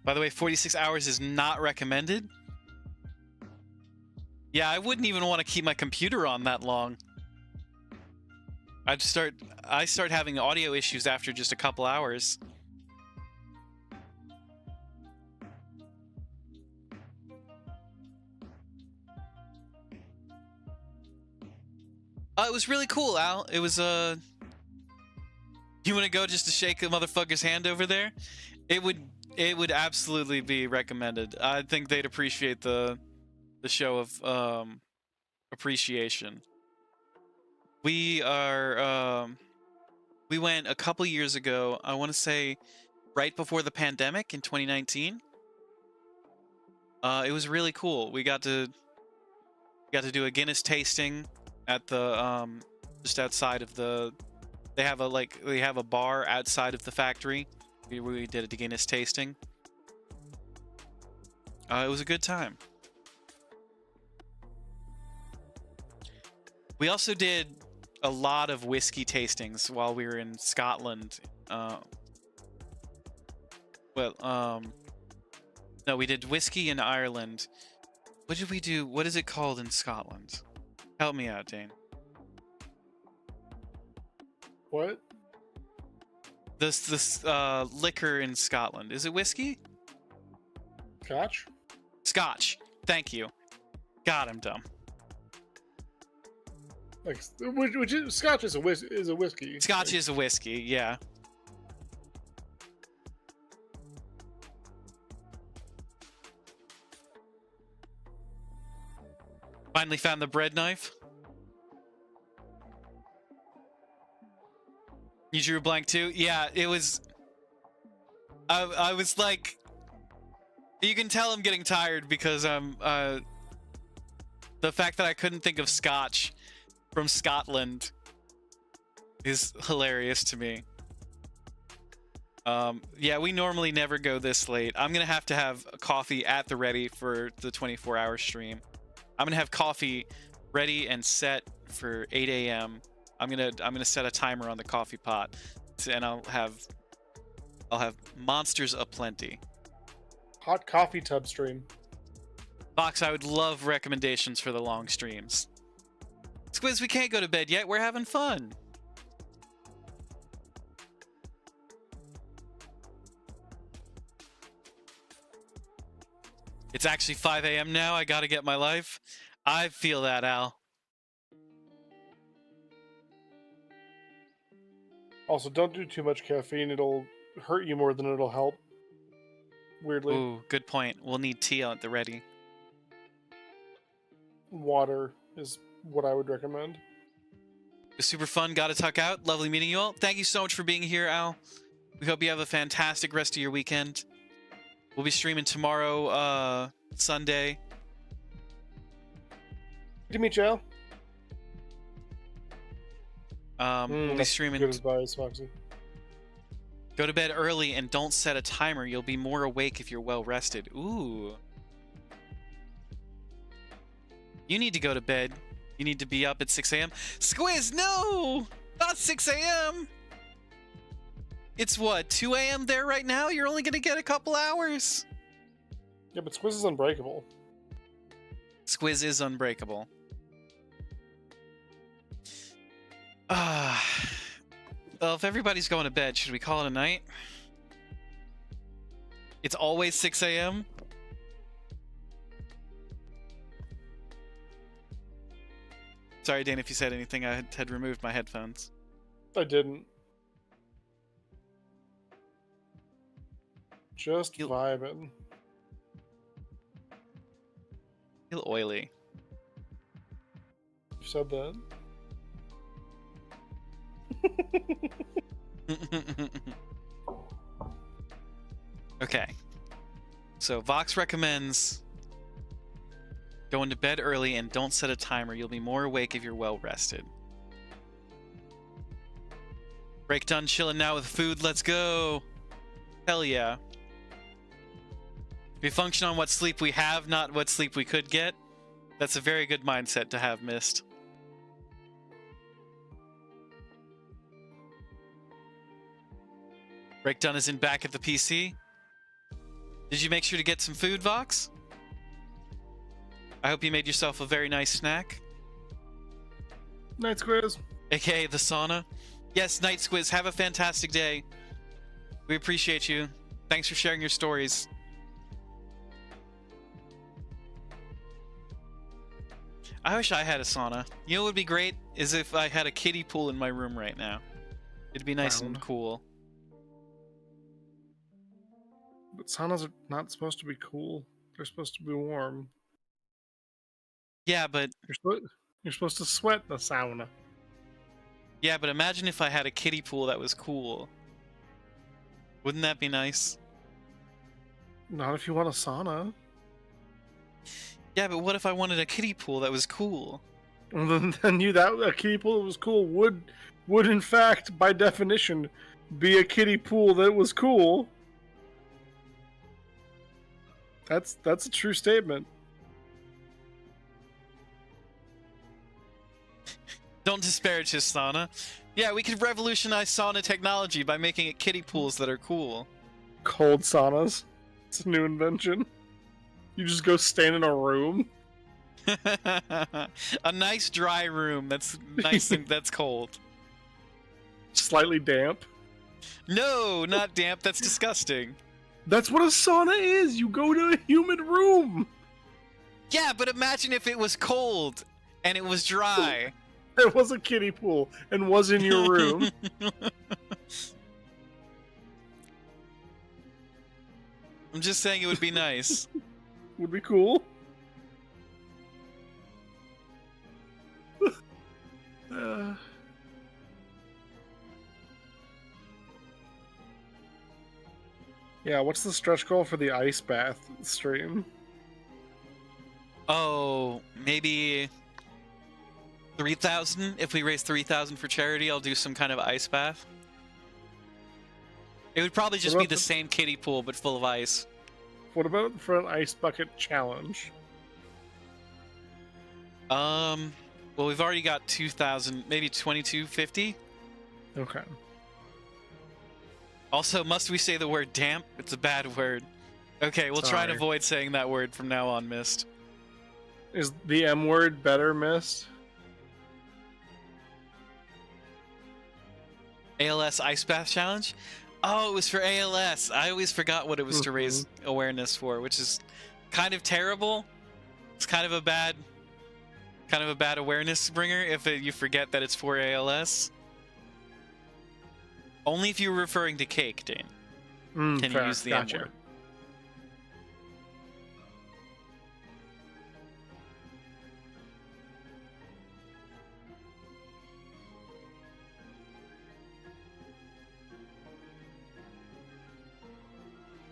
By the way, 46 hours is not recommended. Yeah, I wouldn't even want to keep my computer on that long. I start having audio issues after just a couple hours. It was really cool, Al. It was you want to go just to shake a motherfucker's hand over there? It would absolutely be recommended. I think they'd appreciate the show of appreciation. We are We went a couple years ago. I want to say right before the pandemic in 2019. It was really cool. We got to do a Guinness tasting at the just outside of the. They have a bar outside of the factory. We did a Guinness tasting. It was a good time. We also did a lot of whiskey tastings while we were in Scotland. No, we did whiskey in Ireland. What did we do? What is it called in Scotland? Help me out, Dane. What? This liquor in Scotland. Is it whiskey? Scotch? Scotch. Thank you. God, I'm dumb. Like, which is, Scotch is a whiskey. Scotch is a whiskey, yeah. Finally found the bread knife. You drew a blank too? Yeah, it was... I was like... You can tell I'm getting tired because I'm... the fact that I couldn't think of Scotch from Scotland is hilarious to me. Yeah, we normally never go this late. I'm gonna have to have coffee at the ready for the 24-hour stream. I'm gonna have coffee ready and set for 8 a.m. I'm gonna set a timer on the coffee pot, and I'll have monsters aplenty. Hot coffee tub stream. Fox, I would love recommendations for the long streams. Squiz, we can't go to bed yet. We're having fun. It's actually 5 a.m. now. I gotta get my life. I feel that, Al. Also, don't do too much caffeine. It'll hurt you more than it'll help. Weirdly. Ooh, good point. We'll need tea at the ready. Water is what I would recommend. It was super fun. Gotta tuck out. Lovely meeting you all. Thank you so much for being here, Al. We hope you have a fantastic rest of your weekend. We'll be streaming tomorrow, Sunday. Good to meet you, Al. We'll be streaming. Good advice, Foxy. Go to bed early and don't set a timer. You'll be more awake if you're well rested. Ooh. You need to go to bed. You need to be up at 6 a.m. Squiz, no! Not 6 a.m. It's what, 2 a.m. there right now? You're only gonna get a couple hours. Yeah, but Squiz is unbreakable. Squiz is unbreakable. Well, if everybody's going to bed, should we call it a night? It's always 6 a.m. Sorry, Dane, if you said anything. I had removed my headphones. I didn't. Just vibing. Feel oily. You said that. Okay. So Vox recommends going to bed early and don't set a timer. You'll be more awake if you're well rested. Break done, chilling now with food. Let's go. Hell yeah. We function on what sleep we have, not what sleep we could get. That's a very good mindset to have, Mist. Breakdown is in back at the PC. Did you make sure to get some food, Vox? I hope you made yourself a very nice snack. Night Squiz. AKA the sauna. Yes, Night Squiz, have a fantastic day. We appreciate you. Thanks for sharing your stories. I wish I had a sauna. You know what would be great? Is if I had a kiddie pool in my room right now. It'd be nice and cool. But saunas are not supposed to be cool. They're supposed to be warm. Yeah, but... You're supposed to sweat in the sauna. Yeah, but imagine if I had a kiddie pool that was cool. Wouldn't that be nice? Not if you want a sauna. Yeah, but what if I wanted a kiddie pool that was cool? Well, then a kiddie pool that was cool would in fact, by definition, be a kiddie pool that was cool. That's a true statement. Don't disparage his sauna. Yeah, we could revolutionize sauna technology by making it kiddie pools that are cool. Cold saunas. It's a new invention. You just go stand in a room. A nice dry room that's nice and that's cold. Slightly damp. No, not damp. That's disgusting. That's what a sauna is. You go to a humid room. Yeah, but imagine if it was cold and it was dry. It was a kiddie pool and was in your room. I'm just saying it would be nice. Would be cool. Yeah, what's the stretch goal for the ice bath stream? Oh, maybe 3,000? If we raise 3,000 for charity, I'll do some kind of ice bath. It would probably just be the same kiddie pool, but full of ice. What about for an ice bucket challenge? Well, we've already got 2,000, maybe 2,250. Okay. Also, must we say the word damp? It's a bad word. Okay, we'll try and avoid saying that word from now on, Mist. Is the M word better, Mist? ALS Ice Bath Challenge? Oh, it was for ALS. I always forgot what it was to raise awareness for, which is kind of terrible. It's kind of a bad awareness bringer if you forget that it's for ALS. Only if you're referring to cake, Dane. Can you use the M word.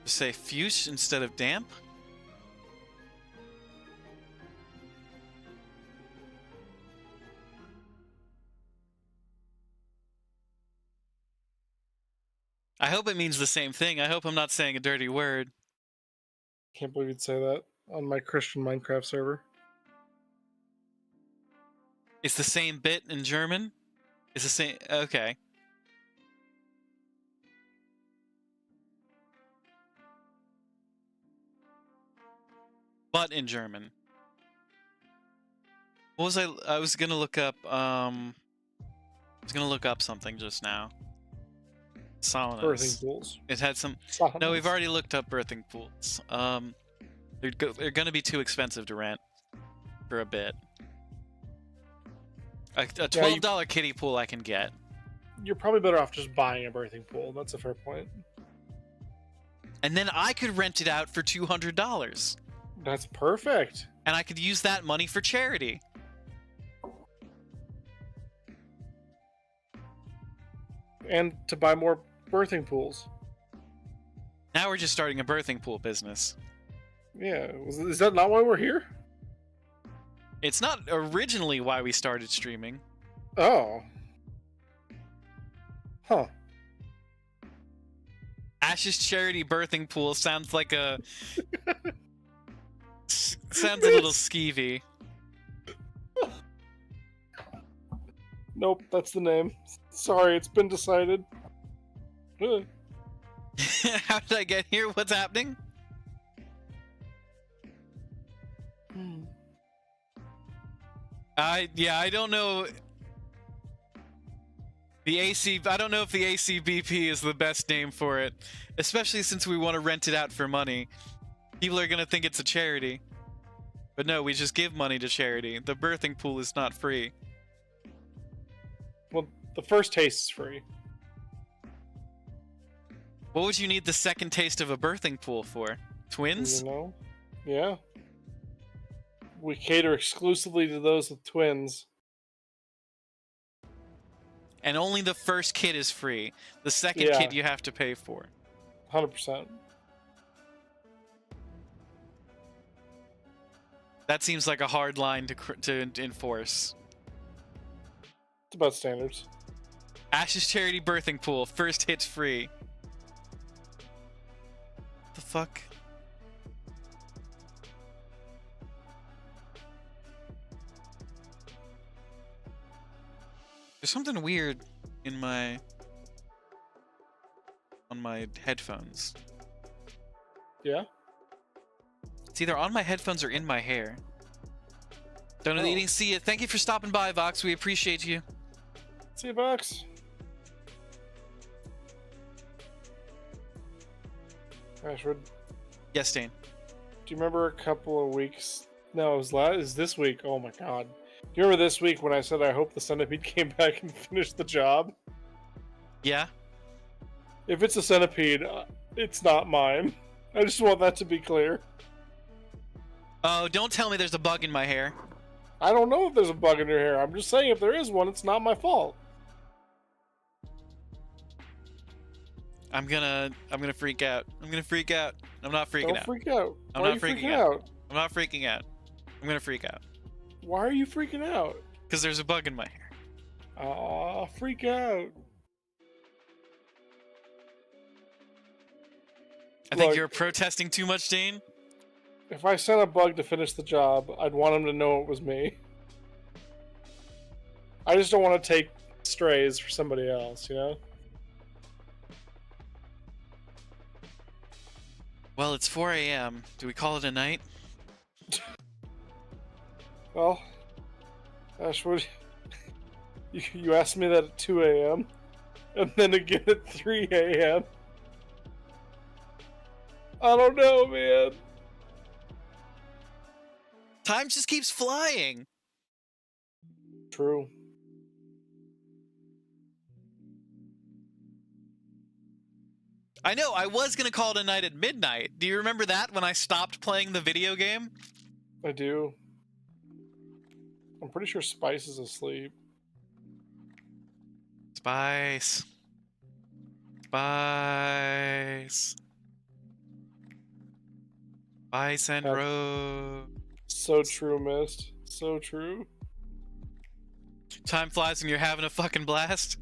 Say fuchsia instead of damp? I hope it means the same thing. I hope I'm not saying a dirty word. Can't believe you'd say that on my Christian Minecraft server. It's the same bit in German? It's the same... Okay. But in German. What was I was gonna look up, I was gonna look up something just now. Saunas. Birthing pools. It had some... Saunas. No, we've already looked up birthing pools. They're gonna be too expensive to rent for a bit. A $12 kiddie pool I can get. You're probably better off just buying a birthing pool. That's a fair point. And then I could rent it out for $200. That's perfect. And I could use that money for charity. And to buy more birthing pools. Now we're just starting a birthing pool business. Yeah, is that not why we're here? It's not originally why we started streaming. Oh. Huh. Ash's charity birthing pool sounds like a... sounds a little skeevy. Nope, that's the name. Sorry, it's been decided. How did I get here? What's happening? I don't know. I don't know if the ACBP is the best name for it, especially since we want to rent it out for money. People are gonna think it's a charity. But no, we just give money to charity. The birthing pool is not free. Well, the first taste is free. What would you need the second taste of a birthing pool for? Twins? You know? Yeah. We cater exclusively to those with twins. and only the first kit is free. The second Yeah. kit you have to pay for. 100%. That seems like a hard line to enforce. It's about standards. Ash's charity birthing pool. First hit's free. The fuck? There's something weird in on my headphones. Yeah? It's either on my headphones or in my hair. Don't know the eating. See you. Thank you for stopping by, Vox. We appreciate you. See you, Vox. Ashwood. Yes, Dane. Do you remember a couple of weeks? No, it was this week. Oh my god. Do you remember this week when I said I hope the centipede came back and finished the job? Yeah? If it's a centipede, it's not mine. I just want that to be clear. Oh, don't tell me there's a bug in my hair. I don't know if there's a bug in your hair. I'm just saying if there is one, it's not my fault. I'm gonna freak out. I'm gonna freak out. I'm not freaking Don't out. freak out. I'm Why not are you freaking out. I'm not freaking out. I'm gonna freak out. Why are you freaking out? Because there's a bug in my hair. Aw, freak out. I think Look, you're protesting too much, Dane. if I sent a bug to finish the job, I'd want him to know it was me. I just don't want to take strays for somebody else, you know? Well, it's 4 a.m. Do we call it a night? Well, Ashwood, you asked me that at 2 a.m. and then again at 3 a.m. I don't know, man. Time just keeps flying. True. I know, I was gonna call it a night at midnight. Do you remember that when I stopped playing the video game? I do. I'm pretty sure Spice is asleep. Spice. Spice. Spice and Rose. So true, Mist. So true. Time flies when you're having a fucking blast.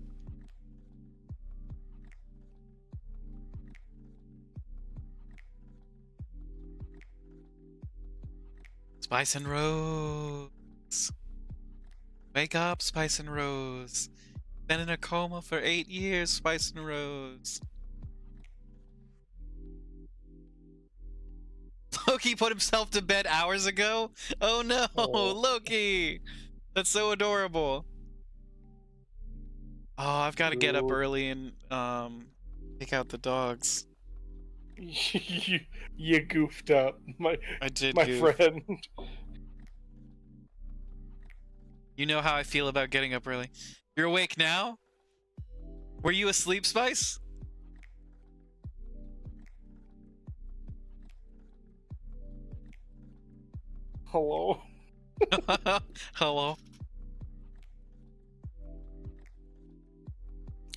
Spice and Rose. Wake up, Spice and Rose. Been in a coma for 8 years, Spice and Rose. Loki put himself to bed hours ago? Oh no, Loki! That's so adorable. Oh, I've got to get up early and take out the dogs. you goofed up, my goof. friend. You know how I feel about getting up early. You're awake now? Were you asleep, Spice? Hello? Hello?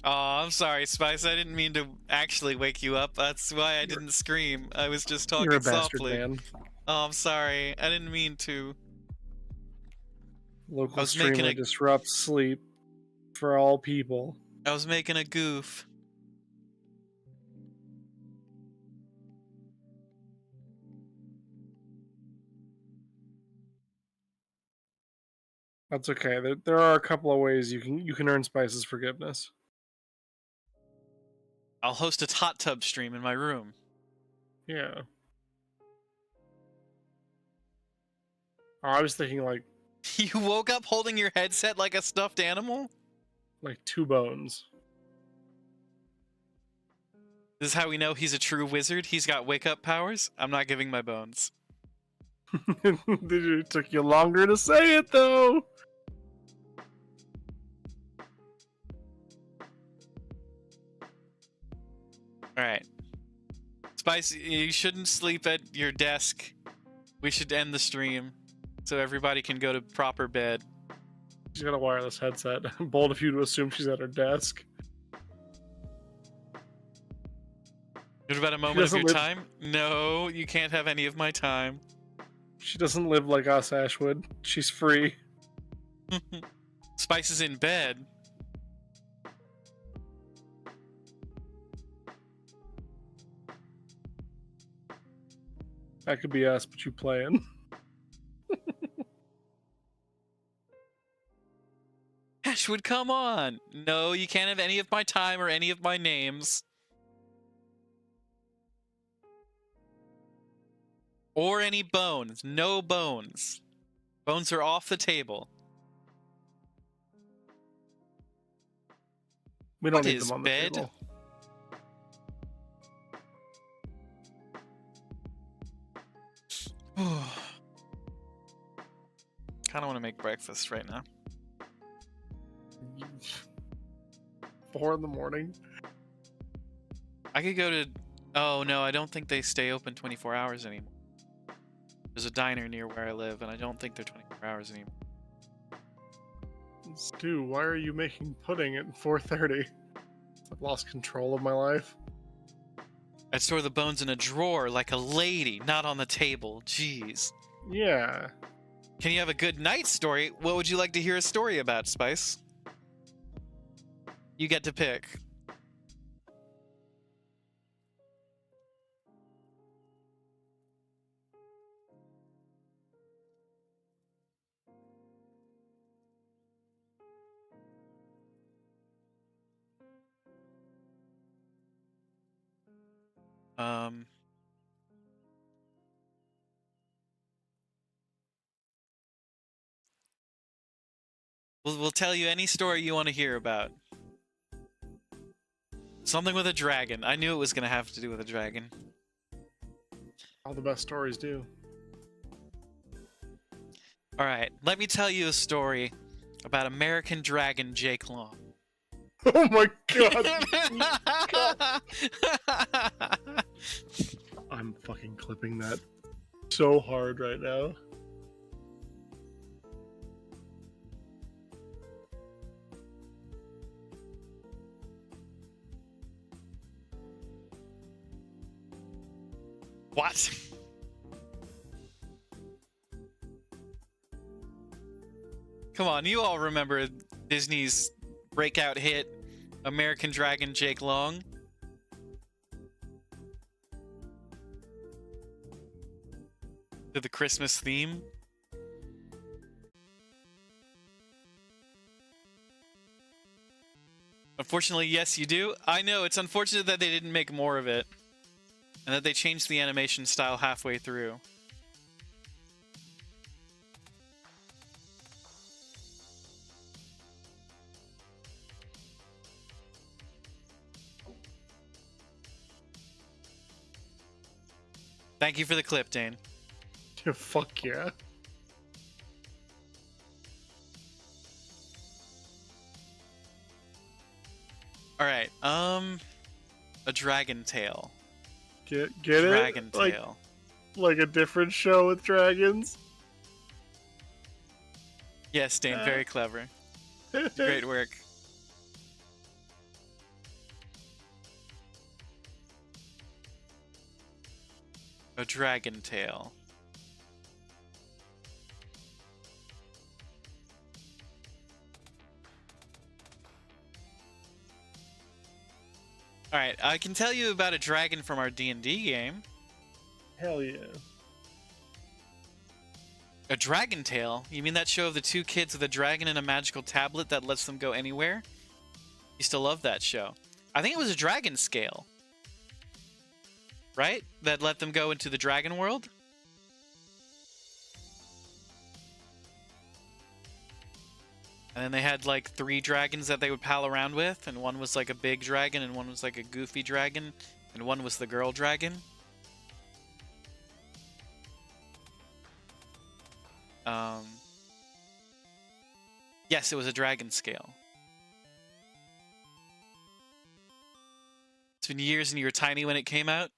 Oh, I'm sorry, Spice. I didn't mean to actually wake you up. That's why I didn't scream. I was just talking You're a bastard, softly. man. Oh, I'm sorry. I didn't mean to. Local streamer disrupts sleep for all people. I was making a goof. That's okay. There are a couple of ways you can earn Spice's forgiveness. I'll host a hot tub stream in my room. Yeah. Oh, I was thinking like You woke up holding your headset like a stuffed animal? Like 2 bones. This is how we know he's a true wizard. He's got wake-up powers. I'm not giving my bones. It took you longer to say it, though. Alright. Spice, you shouldn't sleep at your desk. We should end the stream so everybody can go to proper bed. She's got a wireless headset. Bold of you to assume she's at her desk. What about a moment of your time? No, you can't have any of my time. She doesn't live like us, Ashwood. She's free. Spice is in bed. That could be us, but you playing. Ashwood, come on. No, you can't have any of my time or any of my names. Or any bones. No bones. Bones are off the table. We don't What need is them on the bed? table. Kind of want to make breakfast right now. 4 in the morning. I could go to... Oh, no, I don't think they stay open 24 hours anymore. There's a diner near where I live, and I don't think they're 24 hours anymore. Stu, why are you making pudding at 4:30? I've lost control of my life. I'd store the bones in a drawer like a lady, not on the table. Jeez. Yeah. Can you have a good night story? What would you like to hear a story about, Spice? You get to pick. We'll tell you any story you want to hear about. Something with a dragon. I knew it was going to have to do with a dragon. All the best stories do. All right, let me tell you a story about American Dragon Jake Long. Oh my god! I'm fucking clipping that so hard right now. What? Come on, you all remember Disney's breakout hit, American Dragon Jake Long? To the Christmas theme? Unfortunately, yes, you do. I know, it's unfortunate that they didn't make more of it. And that they changed the animation style halfway through. Thank you for the clip, Dane. Fuck yeah. Alright, a dragon tail. Get Dragon it? tail. Like a different show with dragons? Yes, Dane, very clever. Great work. A dragon tail. Alright, I can tell you about a dragon from our D&D game. Hell yeah. A dragon tail? You mean that show of the two kids with a dragon and a magical tablet that lets them go anywhere? Used to love that show. I think it was a dragon scale. Right? That let them go into the dragon world? And then they had like 3 dragons that they would pal around with, and one was like a big dragon, and one was like a goofy dragon, and one was the girl dragon. Yes, it was a dragon scale. It's been years and you were tiny when it came out.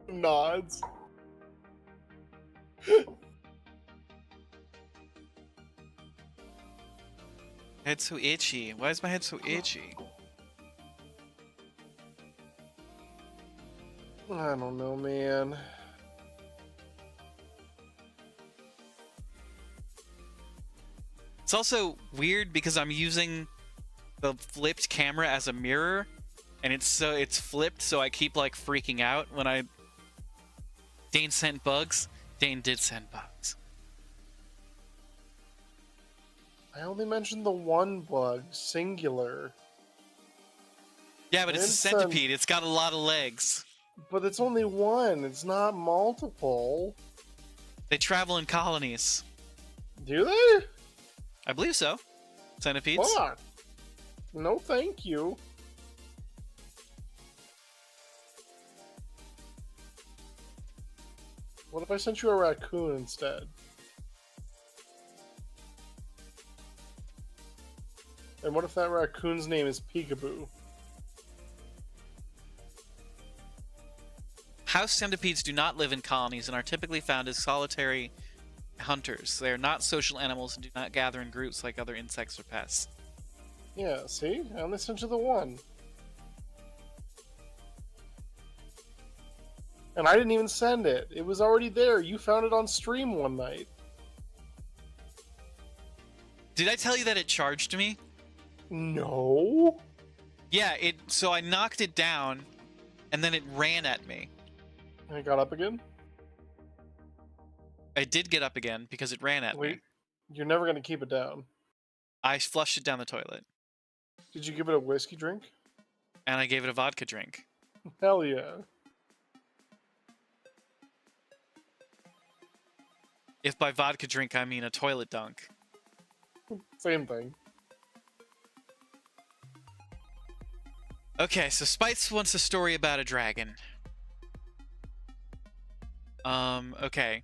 Nods. Head's so itchy. Why is my head so itchy? I don't know, man. It's also weird because I'm using the flipped camera as a mirror, and it's flipped, so I keep like freaking out when I. Dane sent bugs. Dane did send bugs. I only mentioned the one bug, singular. Yeah, but it's a centipede. It's got a lot of legs. But it's only one. It's not multiple. They travel in colonies. Do they? I believe so. Centipedes. Fuck. No, thank you. What if I sent you a raccoon instead? And what if that raccoon's name is Peekaboo? House centipedes do not live in colonies and are typically found as solitary hunters. They are not social animals and do not gather in groups like other insects or pests. Yeah, see? I only sent you the one. And I didn't even send it. It was already there. You found it on stream one night. Did I tell you that it charged me? No. Yeah, so I knocked it down and then it ran at me. And it got up again? I did get up again because it ran at me. You're never going to keep it down. I flushed it down the toilet. Did you give it a whiskey drink? And I gave it a vodka drink. Hell yeah. If by vodka drink I mean a toilet dunk. Same thing. Okay, so Spites wants a story about a dragon. Okay.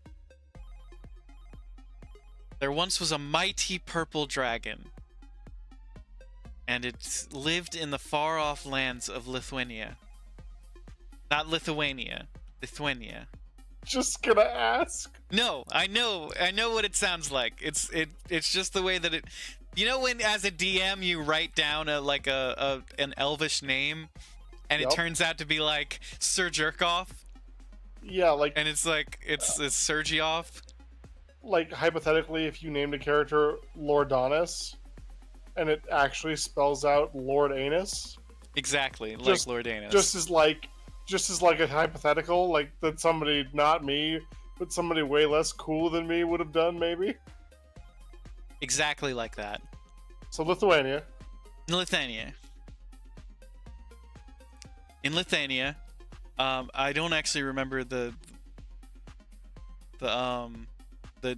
There once was a mighty purple dragon, and it lived in the far-off lands of Lithuania. Not Lithuania, Lithuania. Just gonna ask. No, I know what it sounds like. It's just the way that it. You know when, as a DM, you write down an elvish name, and it turns out to be like Sir Jerkoff. Yeah, like. And it's like it's Sergioff. Like hypothetically, if you named a character Lordonis, and it actually spells out Lord Anus. Exactly, like Lord Anus. Just as like a hypothetical, like that somebody, not me, but somebody way less cool than me would have done, maybe. Exactly like that. So Lithuania. In Lithuania, I don't actually remember the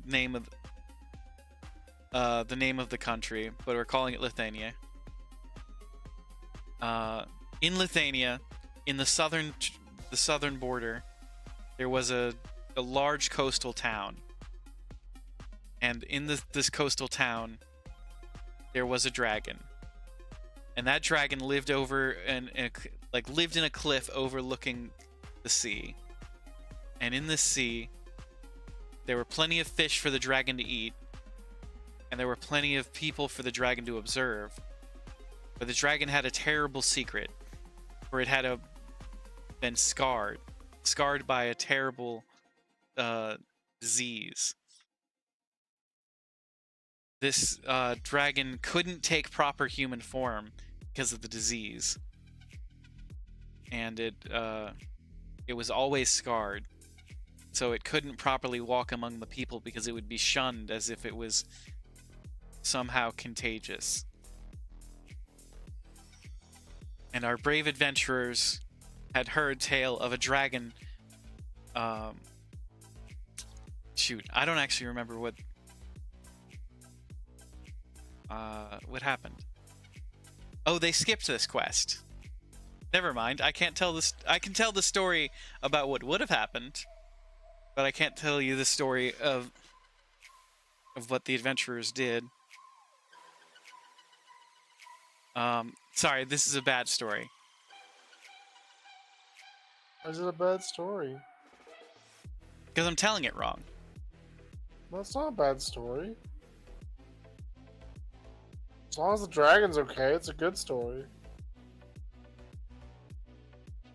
name of the country, but we're calling it Lithuania. In Lithuania, in the southern border, there was a large coastal town, and in this coastal town, there was a dragon, and that dragon lived lived in a cliff overlooking the sea, and in this sea, there were plenty of fish for the dragon to eat, and there were plenty of people for the dragon to observe. But the dragon had a terrible secret, for it had been scarred by a terrible disease. This dragon couldn't take proper human form because of the disease, and it was always scarred. So it couldn't properly walk among the people because it would be shunned as if it was somehow contagious. And our brave adventurers had heard tale of a dragon. Shoot, I don't actually remember what happened. Oh, they skipped this quest. Never mind. I can't tell this. I can tell the story about what would have happened, but I can't tell you the story of what the adventurers did. Sorry, this is a bad story. Is it a bad story? Because I'm telling it wrong. That's not a bad story. As long as the dragon's okay, it's a good story.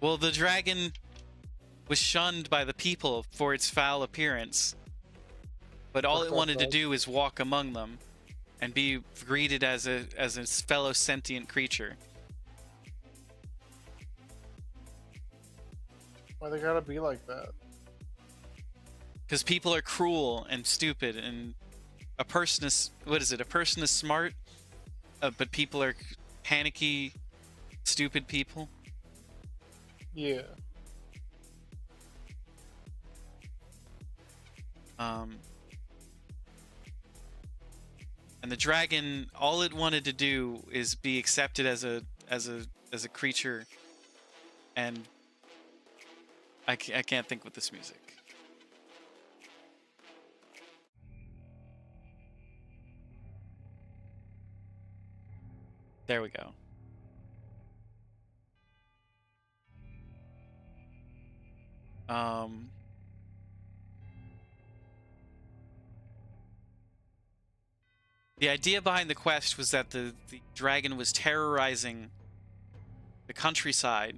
Well, the dragon was shunned by the people for its foul appearance. But all it wanted to do is walk among them and be greeted as a fellow sentient creature. Why they gotta be like that? Because people are cruel and stupid, and a person is, what is it? A person is smart, but people are panicky, stupid people. Yeah. And the dragon, all it wanted to do is be accepted as a creature, and I can't think with this music. There we go. The idea behind the quest was that the dragon was terrorizing the countryside,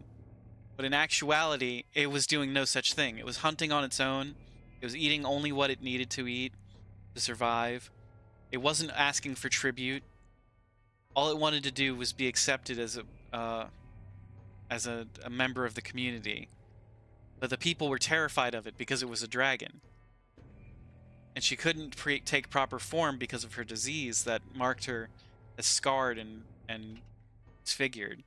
but in actuality, it was doing no such thing. It was hunting on its own. It was eating only what it needed to eat to survive. It wasn't asking for tribute. All it wanted to do was be accepted as a member of the community. But the people were terrified of it because it was a dragon. And she couldn't take proper form because of her disease that marked her as scarred and disfigured.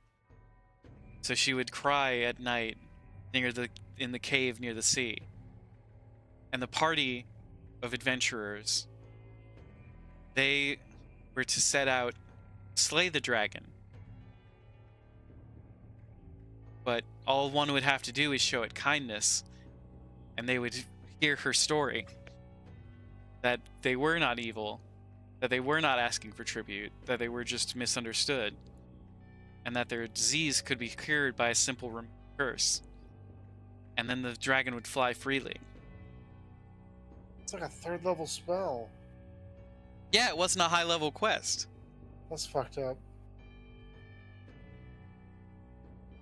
So she would cry at night in the cave near the sea. And the party of adventurers, they were to set out to slay the dragon. But all one would have to do is show it kindness, and they would hear her story. That they were not evil, that they were not asking for tribute, that they were just misunderstood, and that their disease could be cured by a simple curse. And then the dragon would fly freely. It's like a 3rd level spell. Yeah, it wasn't a high level quest. That's fucked up.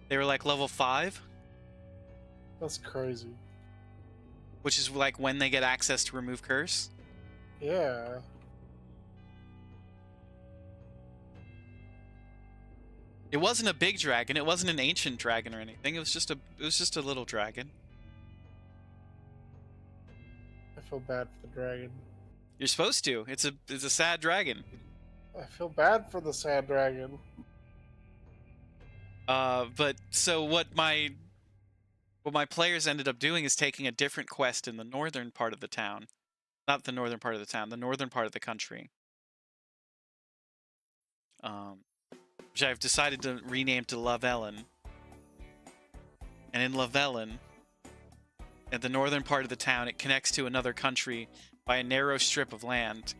They were like level 5. That's crazy. Which is like when they get access to remove curse. Yeah. It wasn't a big dragon. It wasn't an ancient dragon or anything. It was just a little dragon. I feel bad for the dragon. You're supposed to. It's a sad dragon. I feel bad for the sad dragon. But so what my players ended up doing is taking a different quest in the northern part of the town. Not the northern part of the town, the northern part of the country. Which I've decided to rename to Lavellen. And in Lavellen, at the northern part of the town, it connects to another country by a narrow strip of land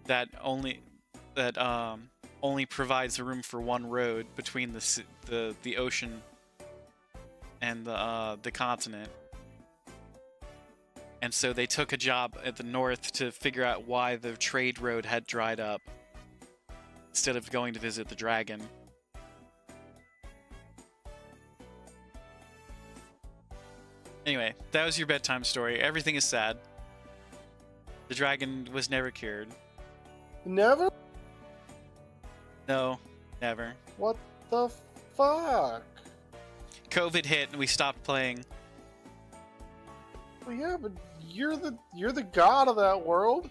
that only provides room for one road between the ocean and the continent. And so they took a job at the north to figure out why the trade road had dried up instead of going to visit the dragon. Anyway, that was your bedtime story. Everything is sad. The dragon was never cured. Never? No, never. What the fuck? COVID hit and we stopped playing. Well, yeah, but you're the god of that world.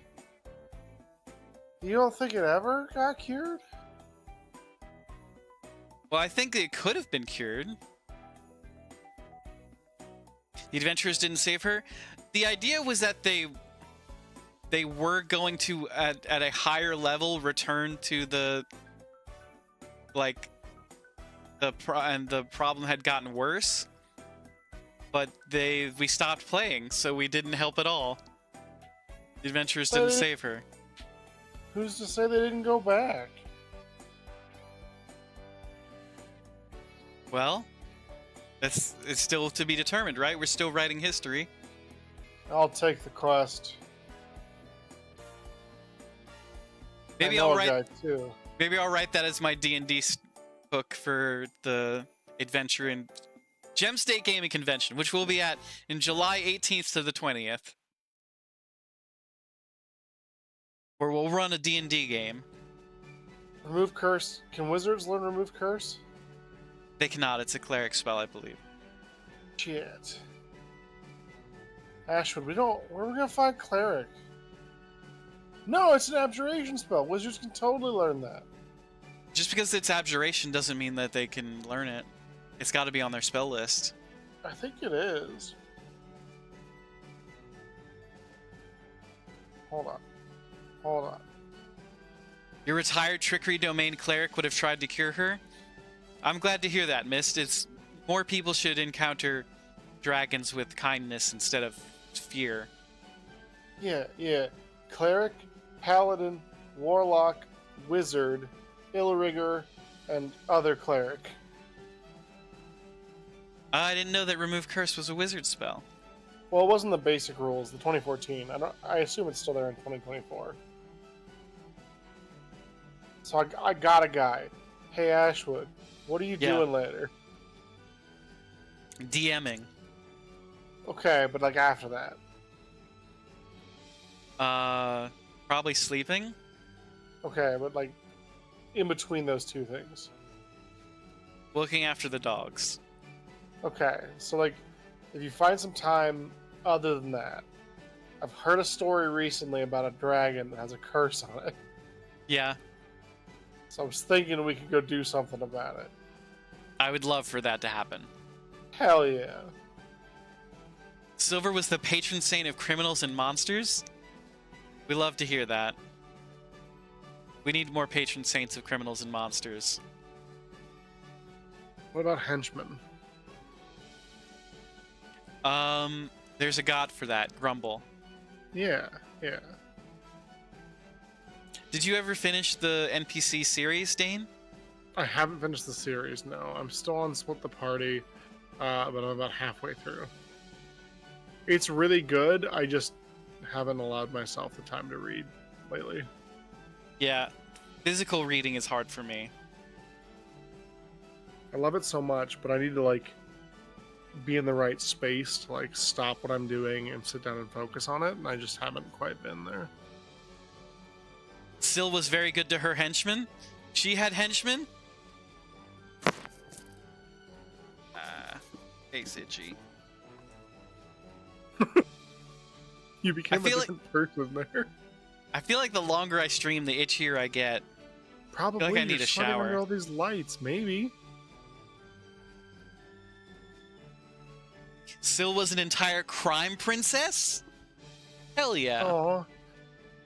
You don't think it ever got cured? Well, I think it could have been cured. The adventurers didn't save her. The idea was that they were going to at a higher level return to the problem had gotten worse. But we stopped playing, so we didn't help at all. The adventurers didn't save her. Who's to say they didn't go back? Well, it's still to be determined, right? We're still writing history. I'll take the quest. Maybe I know I'll a write. guy too. Maybe I'll write that as my D&D book for the adventure in Gem State Gaming Convention, which we'll be at in July 18th to the 20th, where we'll run a D&D game. Remove curse. Can wizards learn remove curse? They cannot. It's a cleric spell, I believe. Shit. Ashwood, where are we gonna find cleric? No, it's an abjuration spell. Wizards can totally learn that. Just because it's abjuration doesn't mean that they can learn it. It's got to be on their spell list. I think it is. Hold on. Hold on. Your retired trickery domain cleric would have tried to cure her. I'm glad to hear that, Mist. It's more people should encounter dragons with kindness instead of fear. Yeah. Cleric, paladin, warlock, wizard, illrigger, and other cleric. I didn't know that remove curse was a wizard spell. Well, it wasn't the basic rules, the 2014. I assume it's still there in 2024. So I got a guy. Hey Ashwood, what are you doing later? DMing. Okay, but like after that. Probably sleeping. Okay, but like in between those two things. Looking after the dogs. Okay, so like if you find some time other than that, I've heard a story recently about a dragon that has a curse on it. Yeah. So I was thinking we could go do something about it. I would love for that to happen. Hell yeah. Silver was the patron saint of criminals and monsters. We love to hear that. We need more patron saints of criminals and monsters. What about henchmen? There's a god for that, Grumble. Yeah. Did you ever finish the NPC series, Dane? I haven't finished the series, no. I'm still on Split the Party, but I'm about halfway through. It's really good, I just haven't allowed myself the time to read lately. Yeah, physical reading is hard for me. I love it so much, but I need to like be in the right space to like stop what I'm doing and sit down and focus on it, and I just haven't quite been there. Syl was very good to her henchmen. She had henchmen. Face itchy. You became a different person there. I feel like the longer I stream, the itchier I get. Probably. I feel like I need a sweating under shower. all these lights, maybe. Syl was an entire crime princess? Hell yeah. Oh,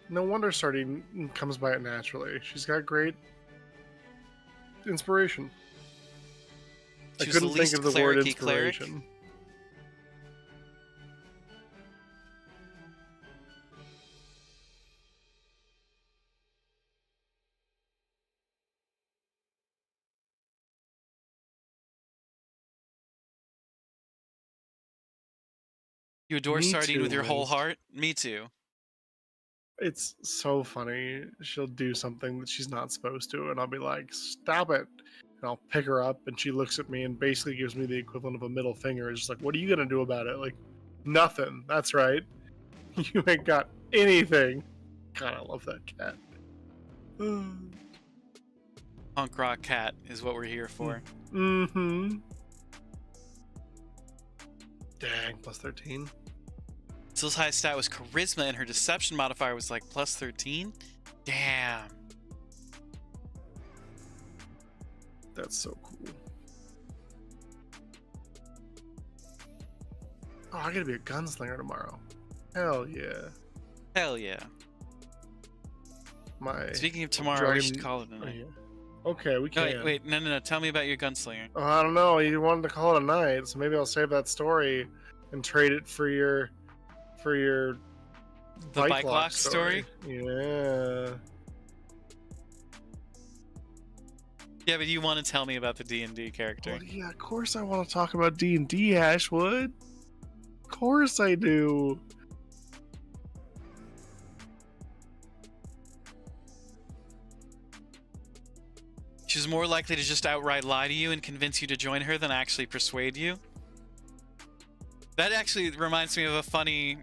no wonder Sardine comes by it naturally. She's got great inspiration. I She was couldn't the think least of the word cleric-y cleric. inspiration. You adore Me Sardine too, with your whole Liz. heart? Me too. It's so funny. She'll do something that she's not supposed to, and I'll be like, stop it. And I'll pick her up, and she looks at me and basically gives me the equivalent of a middle finger. It's just like, what are you going to do about it? Like, nothing. That's right. You ain't got anything. God, I love that cat. Punk rock cat is what we're here for. Mm-hmm. Dang, plus 13. Syl's highest stat was charisma, and her deception modifier was like plus 13. Damn. That's so cool. Oh, I gotta be a gunslinger tomorrow. Hell yeah. Hell yeah. Speaking of tomorrow, we should call it a night. Okay, we No, can. wait, no. Tell me about your gunslinger. Oh, I don't know. You wanted to call it a night, so maybe I'll save that story and trade it for your The bike lock story? Yeah. Yeah, but you want to tell me about the D&D character. Well, yeah, of course I want to talk about D&D, Ashwood. Of course I do. more likely to just outright lie to you and convince you to join her than actually persuade you. That actually reminds me of a funny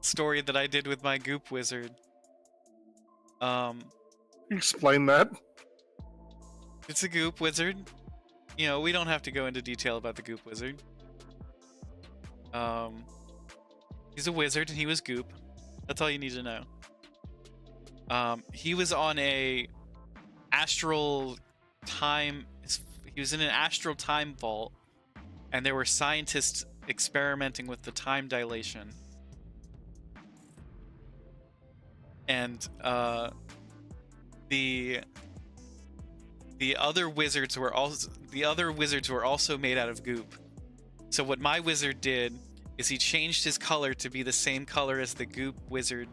story that I did with my goop wizard. Explain that. It's a goop wizard. You know, we don't have to go into detail about the goop wizard. He's a wizard and he was goop. That's all you need to know. He was on a astral time. He was in an astral time vault, and there were scientists experimenting with the time dilation. And the other wizards were also made out of goop. So what my wizard did is he changed his color to be the same color as the goop wizard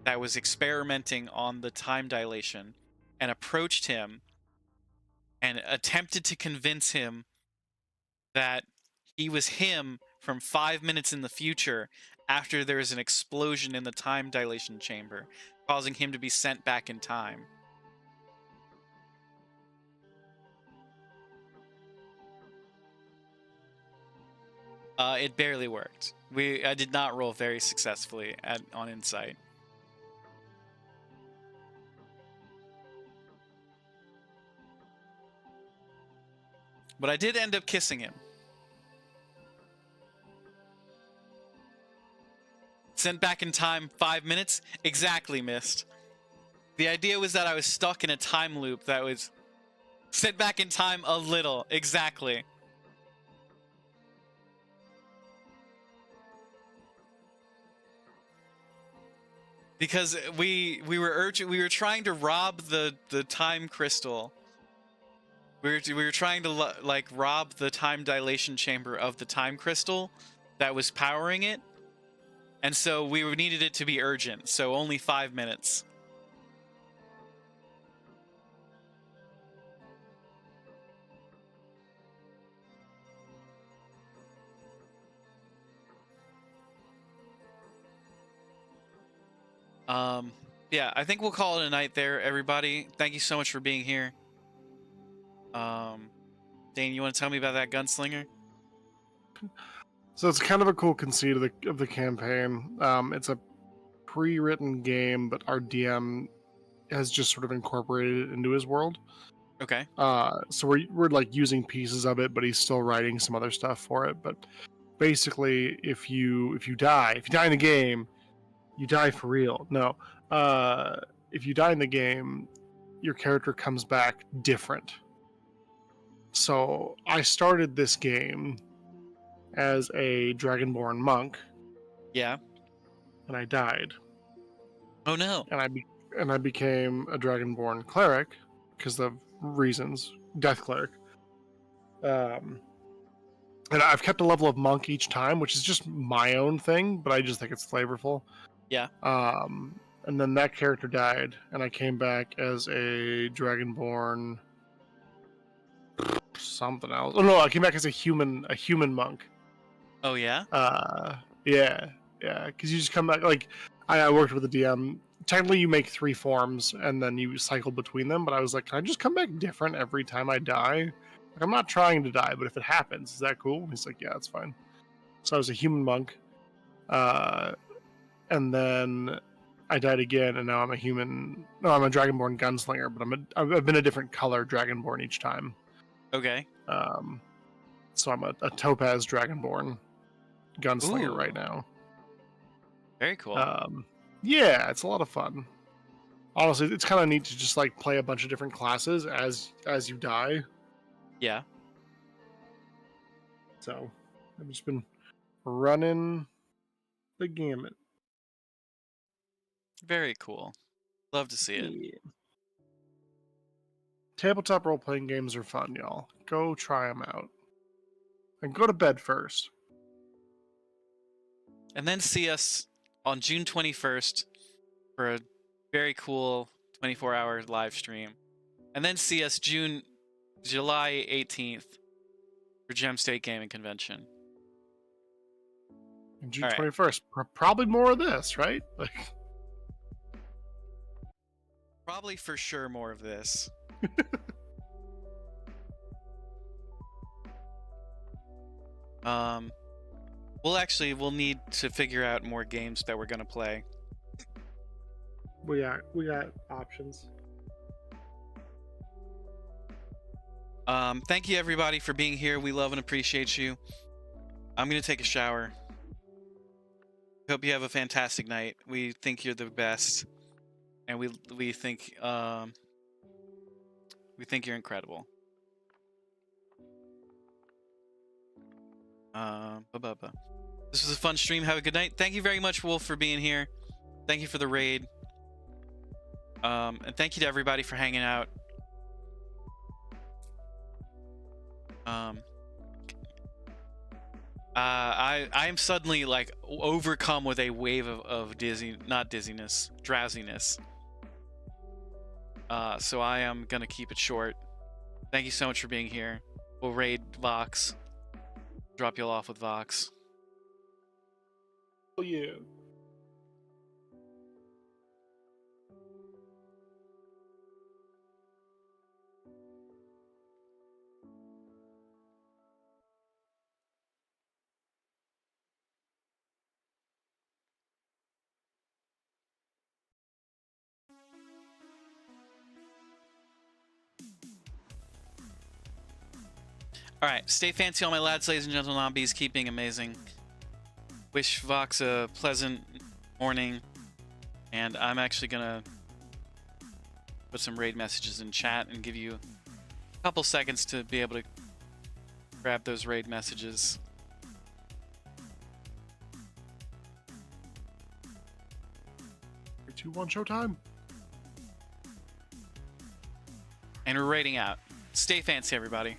that was experimenting on the time dilation, and approached him and attempted to convince him that he was him from 5 minutes in the future after there is an explosion in the time dilation chamber, causing him to be sent back in time. It barely worked. I did not roll very successfully on Insight. But I did end up kissing him. Sent back in time 5 minutes? Exactly missed. The idea was that I was stuck in a time loop that was sent back in time a little. Exactly. Because we were trying to rob the time crystal. We were trying to like rob the time dilation chamber of the time crystal that was powering it, and so we needed it to be urgent. So only 5 minutes. Yeah, I think we'll call it a night there, everybody. Thank you so much for being here. Dane, you want to tell me about that gunslinger? So it's kind of a cool conceit of the campaign. It's a pre-written game, but our DM has just sort of incorporated it into his world. Okay. So we're like using pieces of it, but he's still writing some other stuff for it. But basically, if you die in the game, you die for real. No. If you die in the game, your character comes back different. So I started this game as a Dragonborn monk. Yeah. And I died. Oh no. And I became a Dragonborn cleric because of reasons. Death cleric. And I've kept a level of monk each time, which is just my own thing, but I just think it's flavorful. Yeah. And then that character died, and I came back as a Dragonborn something else. Oh no, I came back as a human monk. Oh yeah? Yeah, because you just come back, like, I worked with a DM. Technically, you make 3 forms, and then you cycle between them, but I was like, can I just come back different every time I die? Like, I'm not trying to die, but if it happens, is that cool? And he's like, yeah, that's fine. So I was a human monk, and then I died again, and now I'm a Dragonborn gunslinger, but I've been a different color Dragonborn each time. Okay. So I'm a Topaz Dragonborn gunslinger right now. Very cool. Yeah, it's a lot of fun. Honestly, it's kind of neat to just like play a bunch of different classes as you die. Yeah. So I've just been running the gamut. Very cool. Love to see it. Yeah. Tabletop role-playing games are fun, y'all. Go try them out. And go to bed first. And then see us on June 21st for a very cool 24-hour live stream. And then see us July 18th for Gem State Gaming Convention. And June 21st. Probably more of this, right? Like, probably for sure more of this. We'll need to figure out more games that we're gonna play. We got options. Thank you everybody for being here. We love and appreciate you. I'm gonna take a shower. Hope you have a fantastic night. We think you're the best, and we think you're incredible. This was a fun stream. Have a good night. Thank you very much, Wolf, for being here. Thank you for the raid. And thank you to everybody for hanging out. I am suddenly like overcome with a wave of drowsiness. So I am gonna keep it short. Thank you so much for being here. We'll raid Vox. Drop you all off with Vox. Oh yeah. Alright, stay fancy all my lads, ladies and gentlemen, zombies. Keep being amazing. Wish Vox a pleasant morning. And I'm actually gonna put some raid messages in chat and give you a couple seconds to be able to grab those raid messages. 3, 2, 1, showtime. And we're raiding out. Stay fancy, everybody.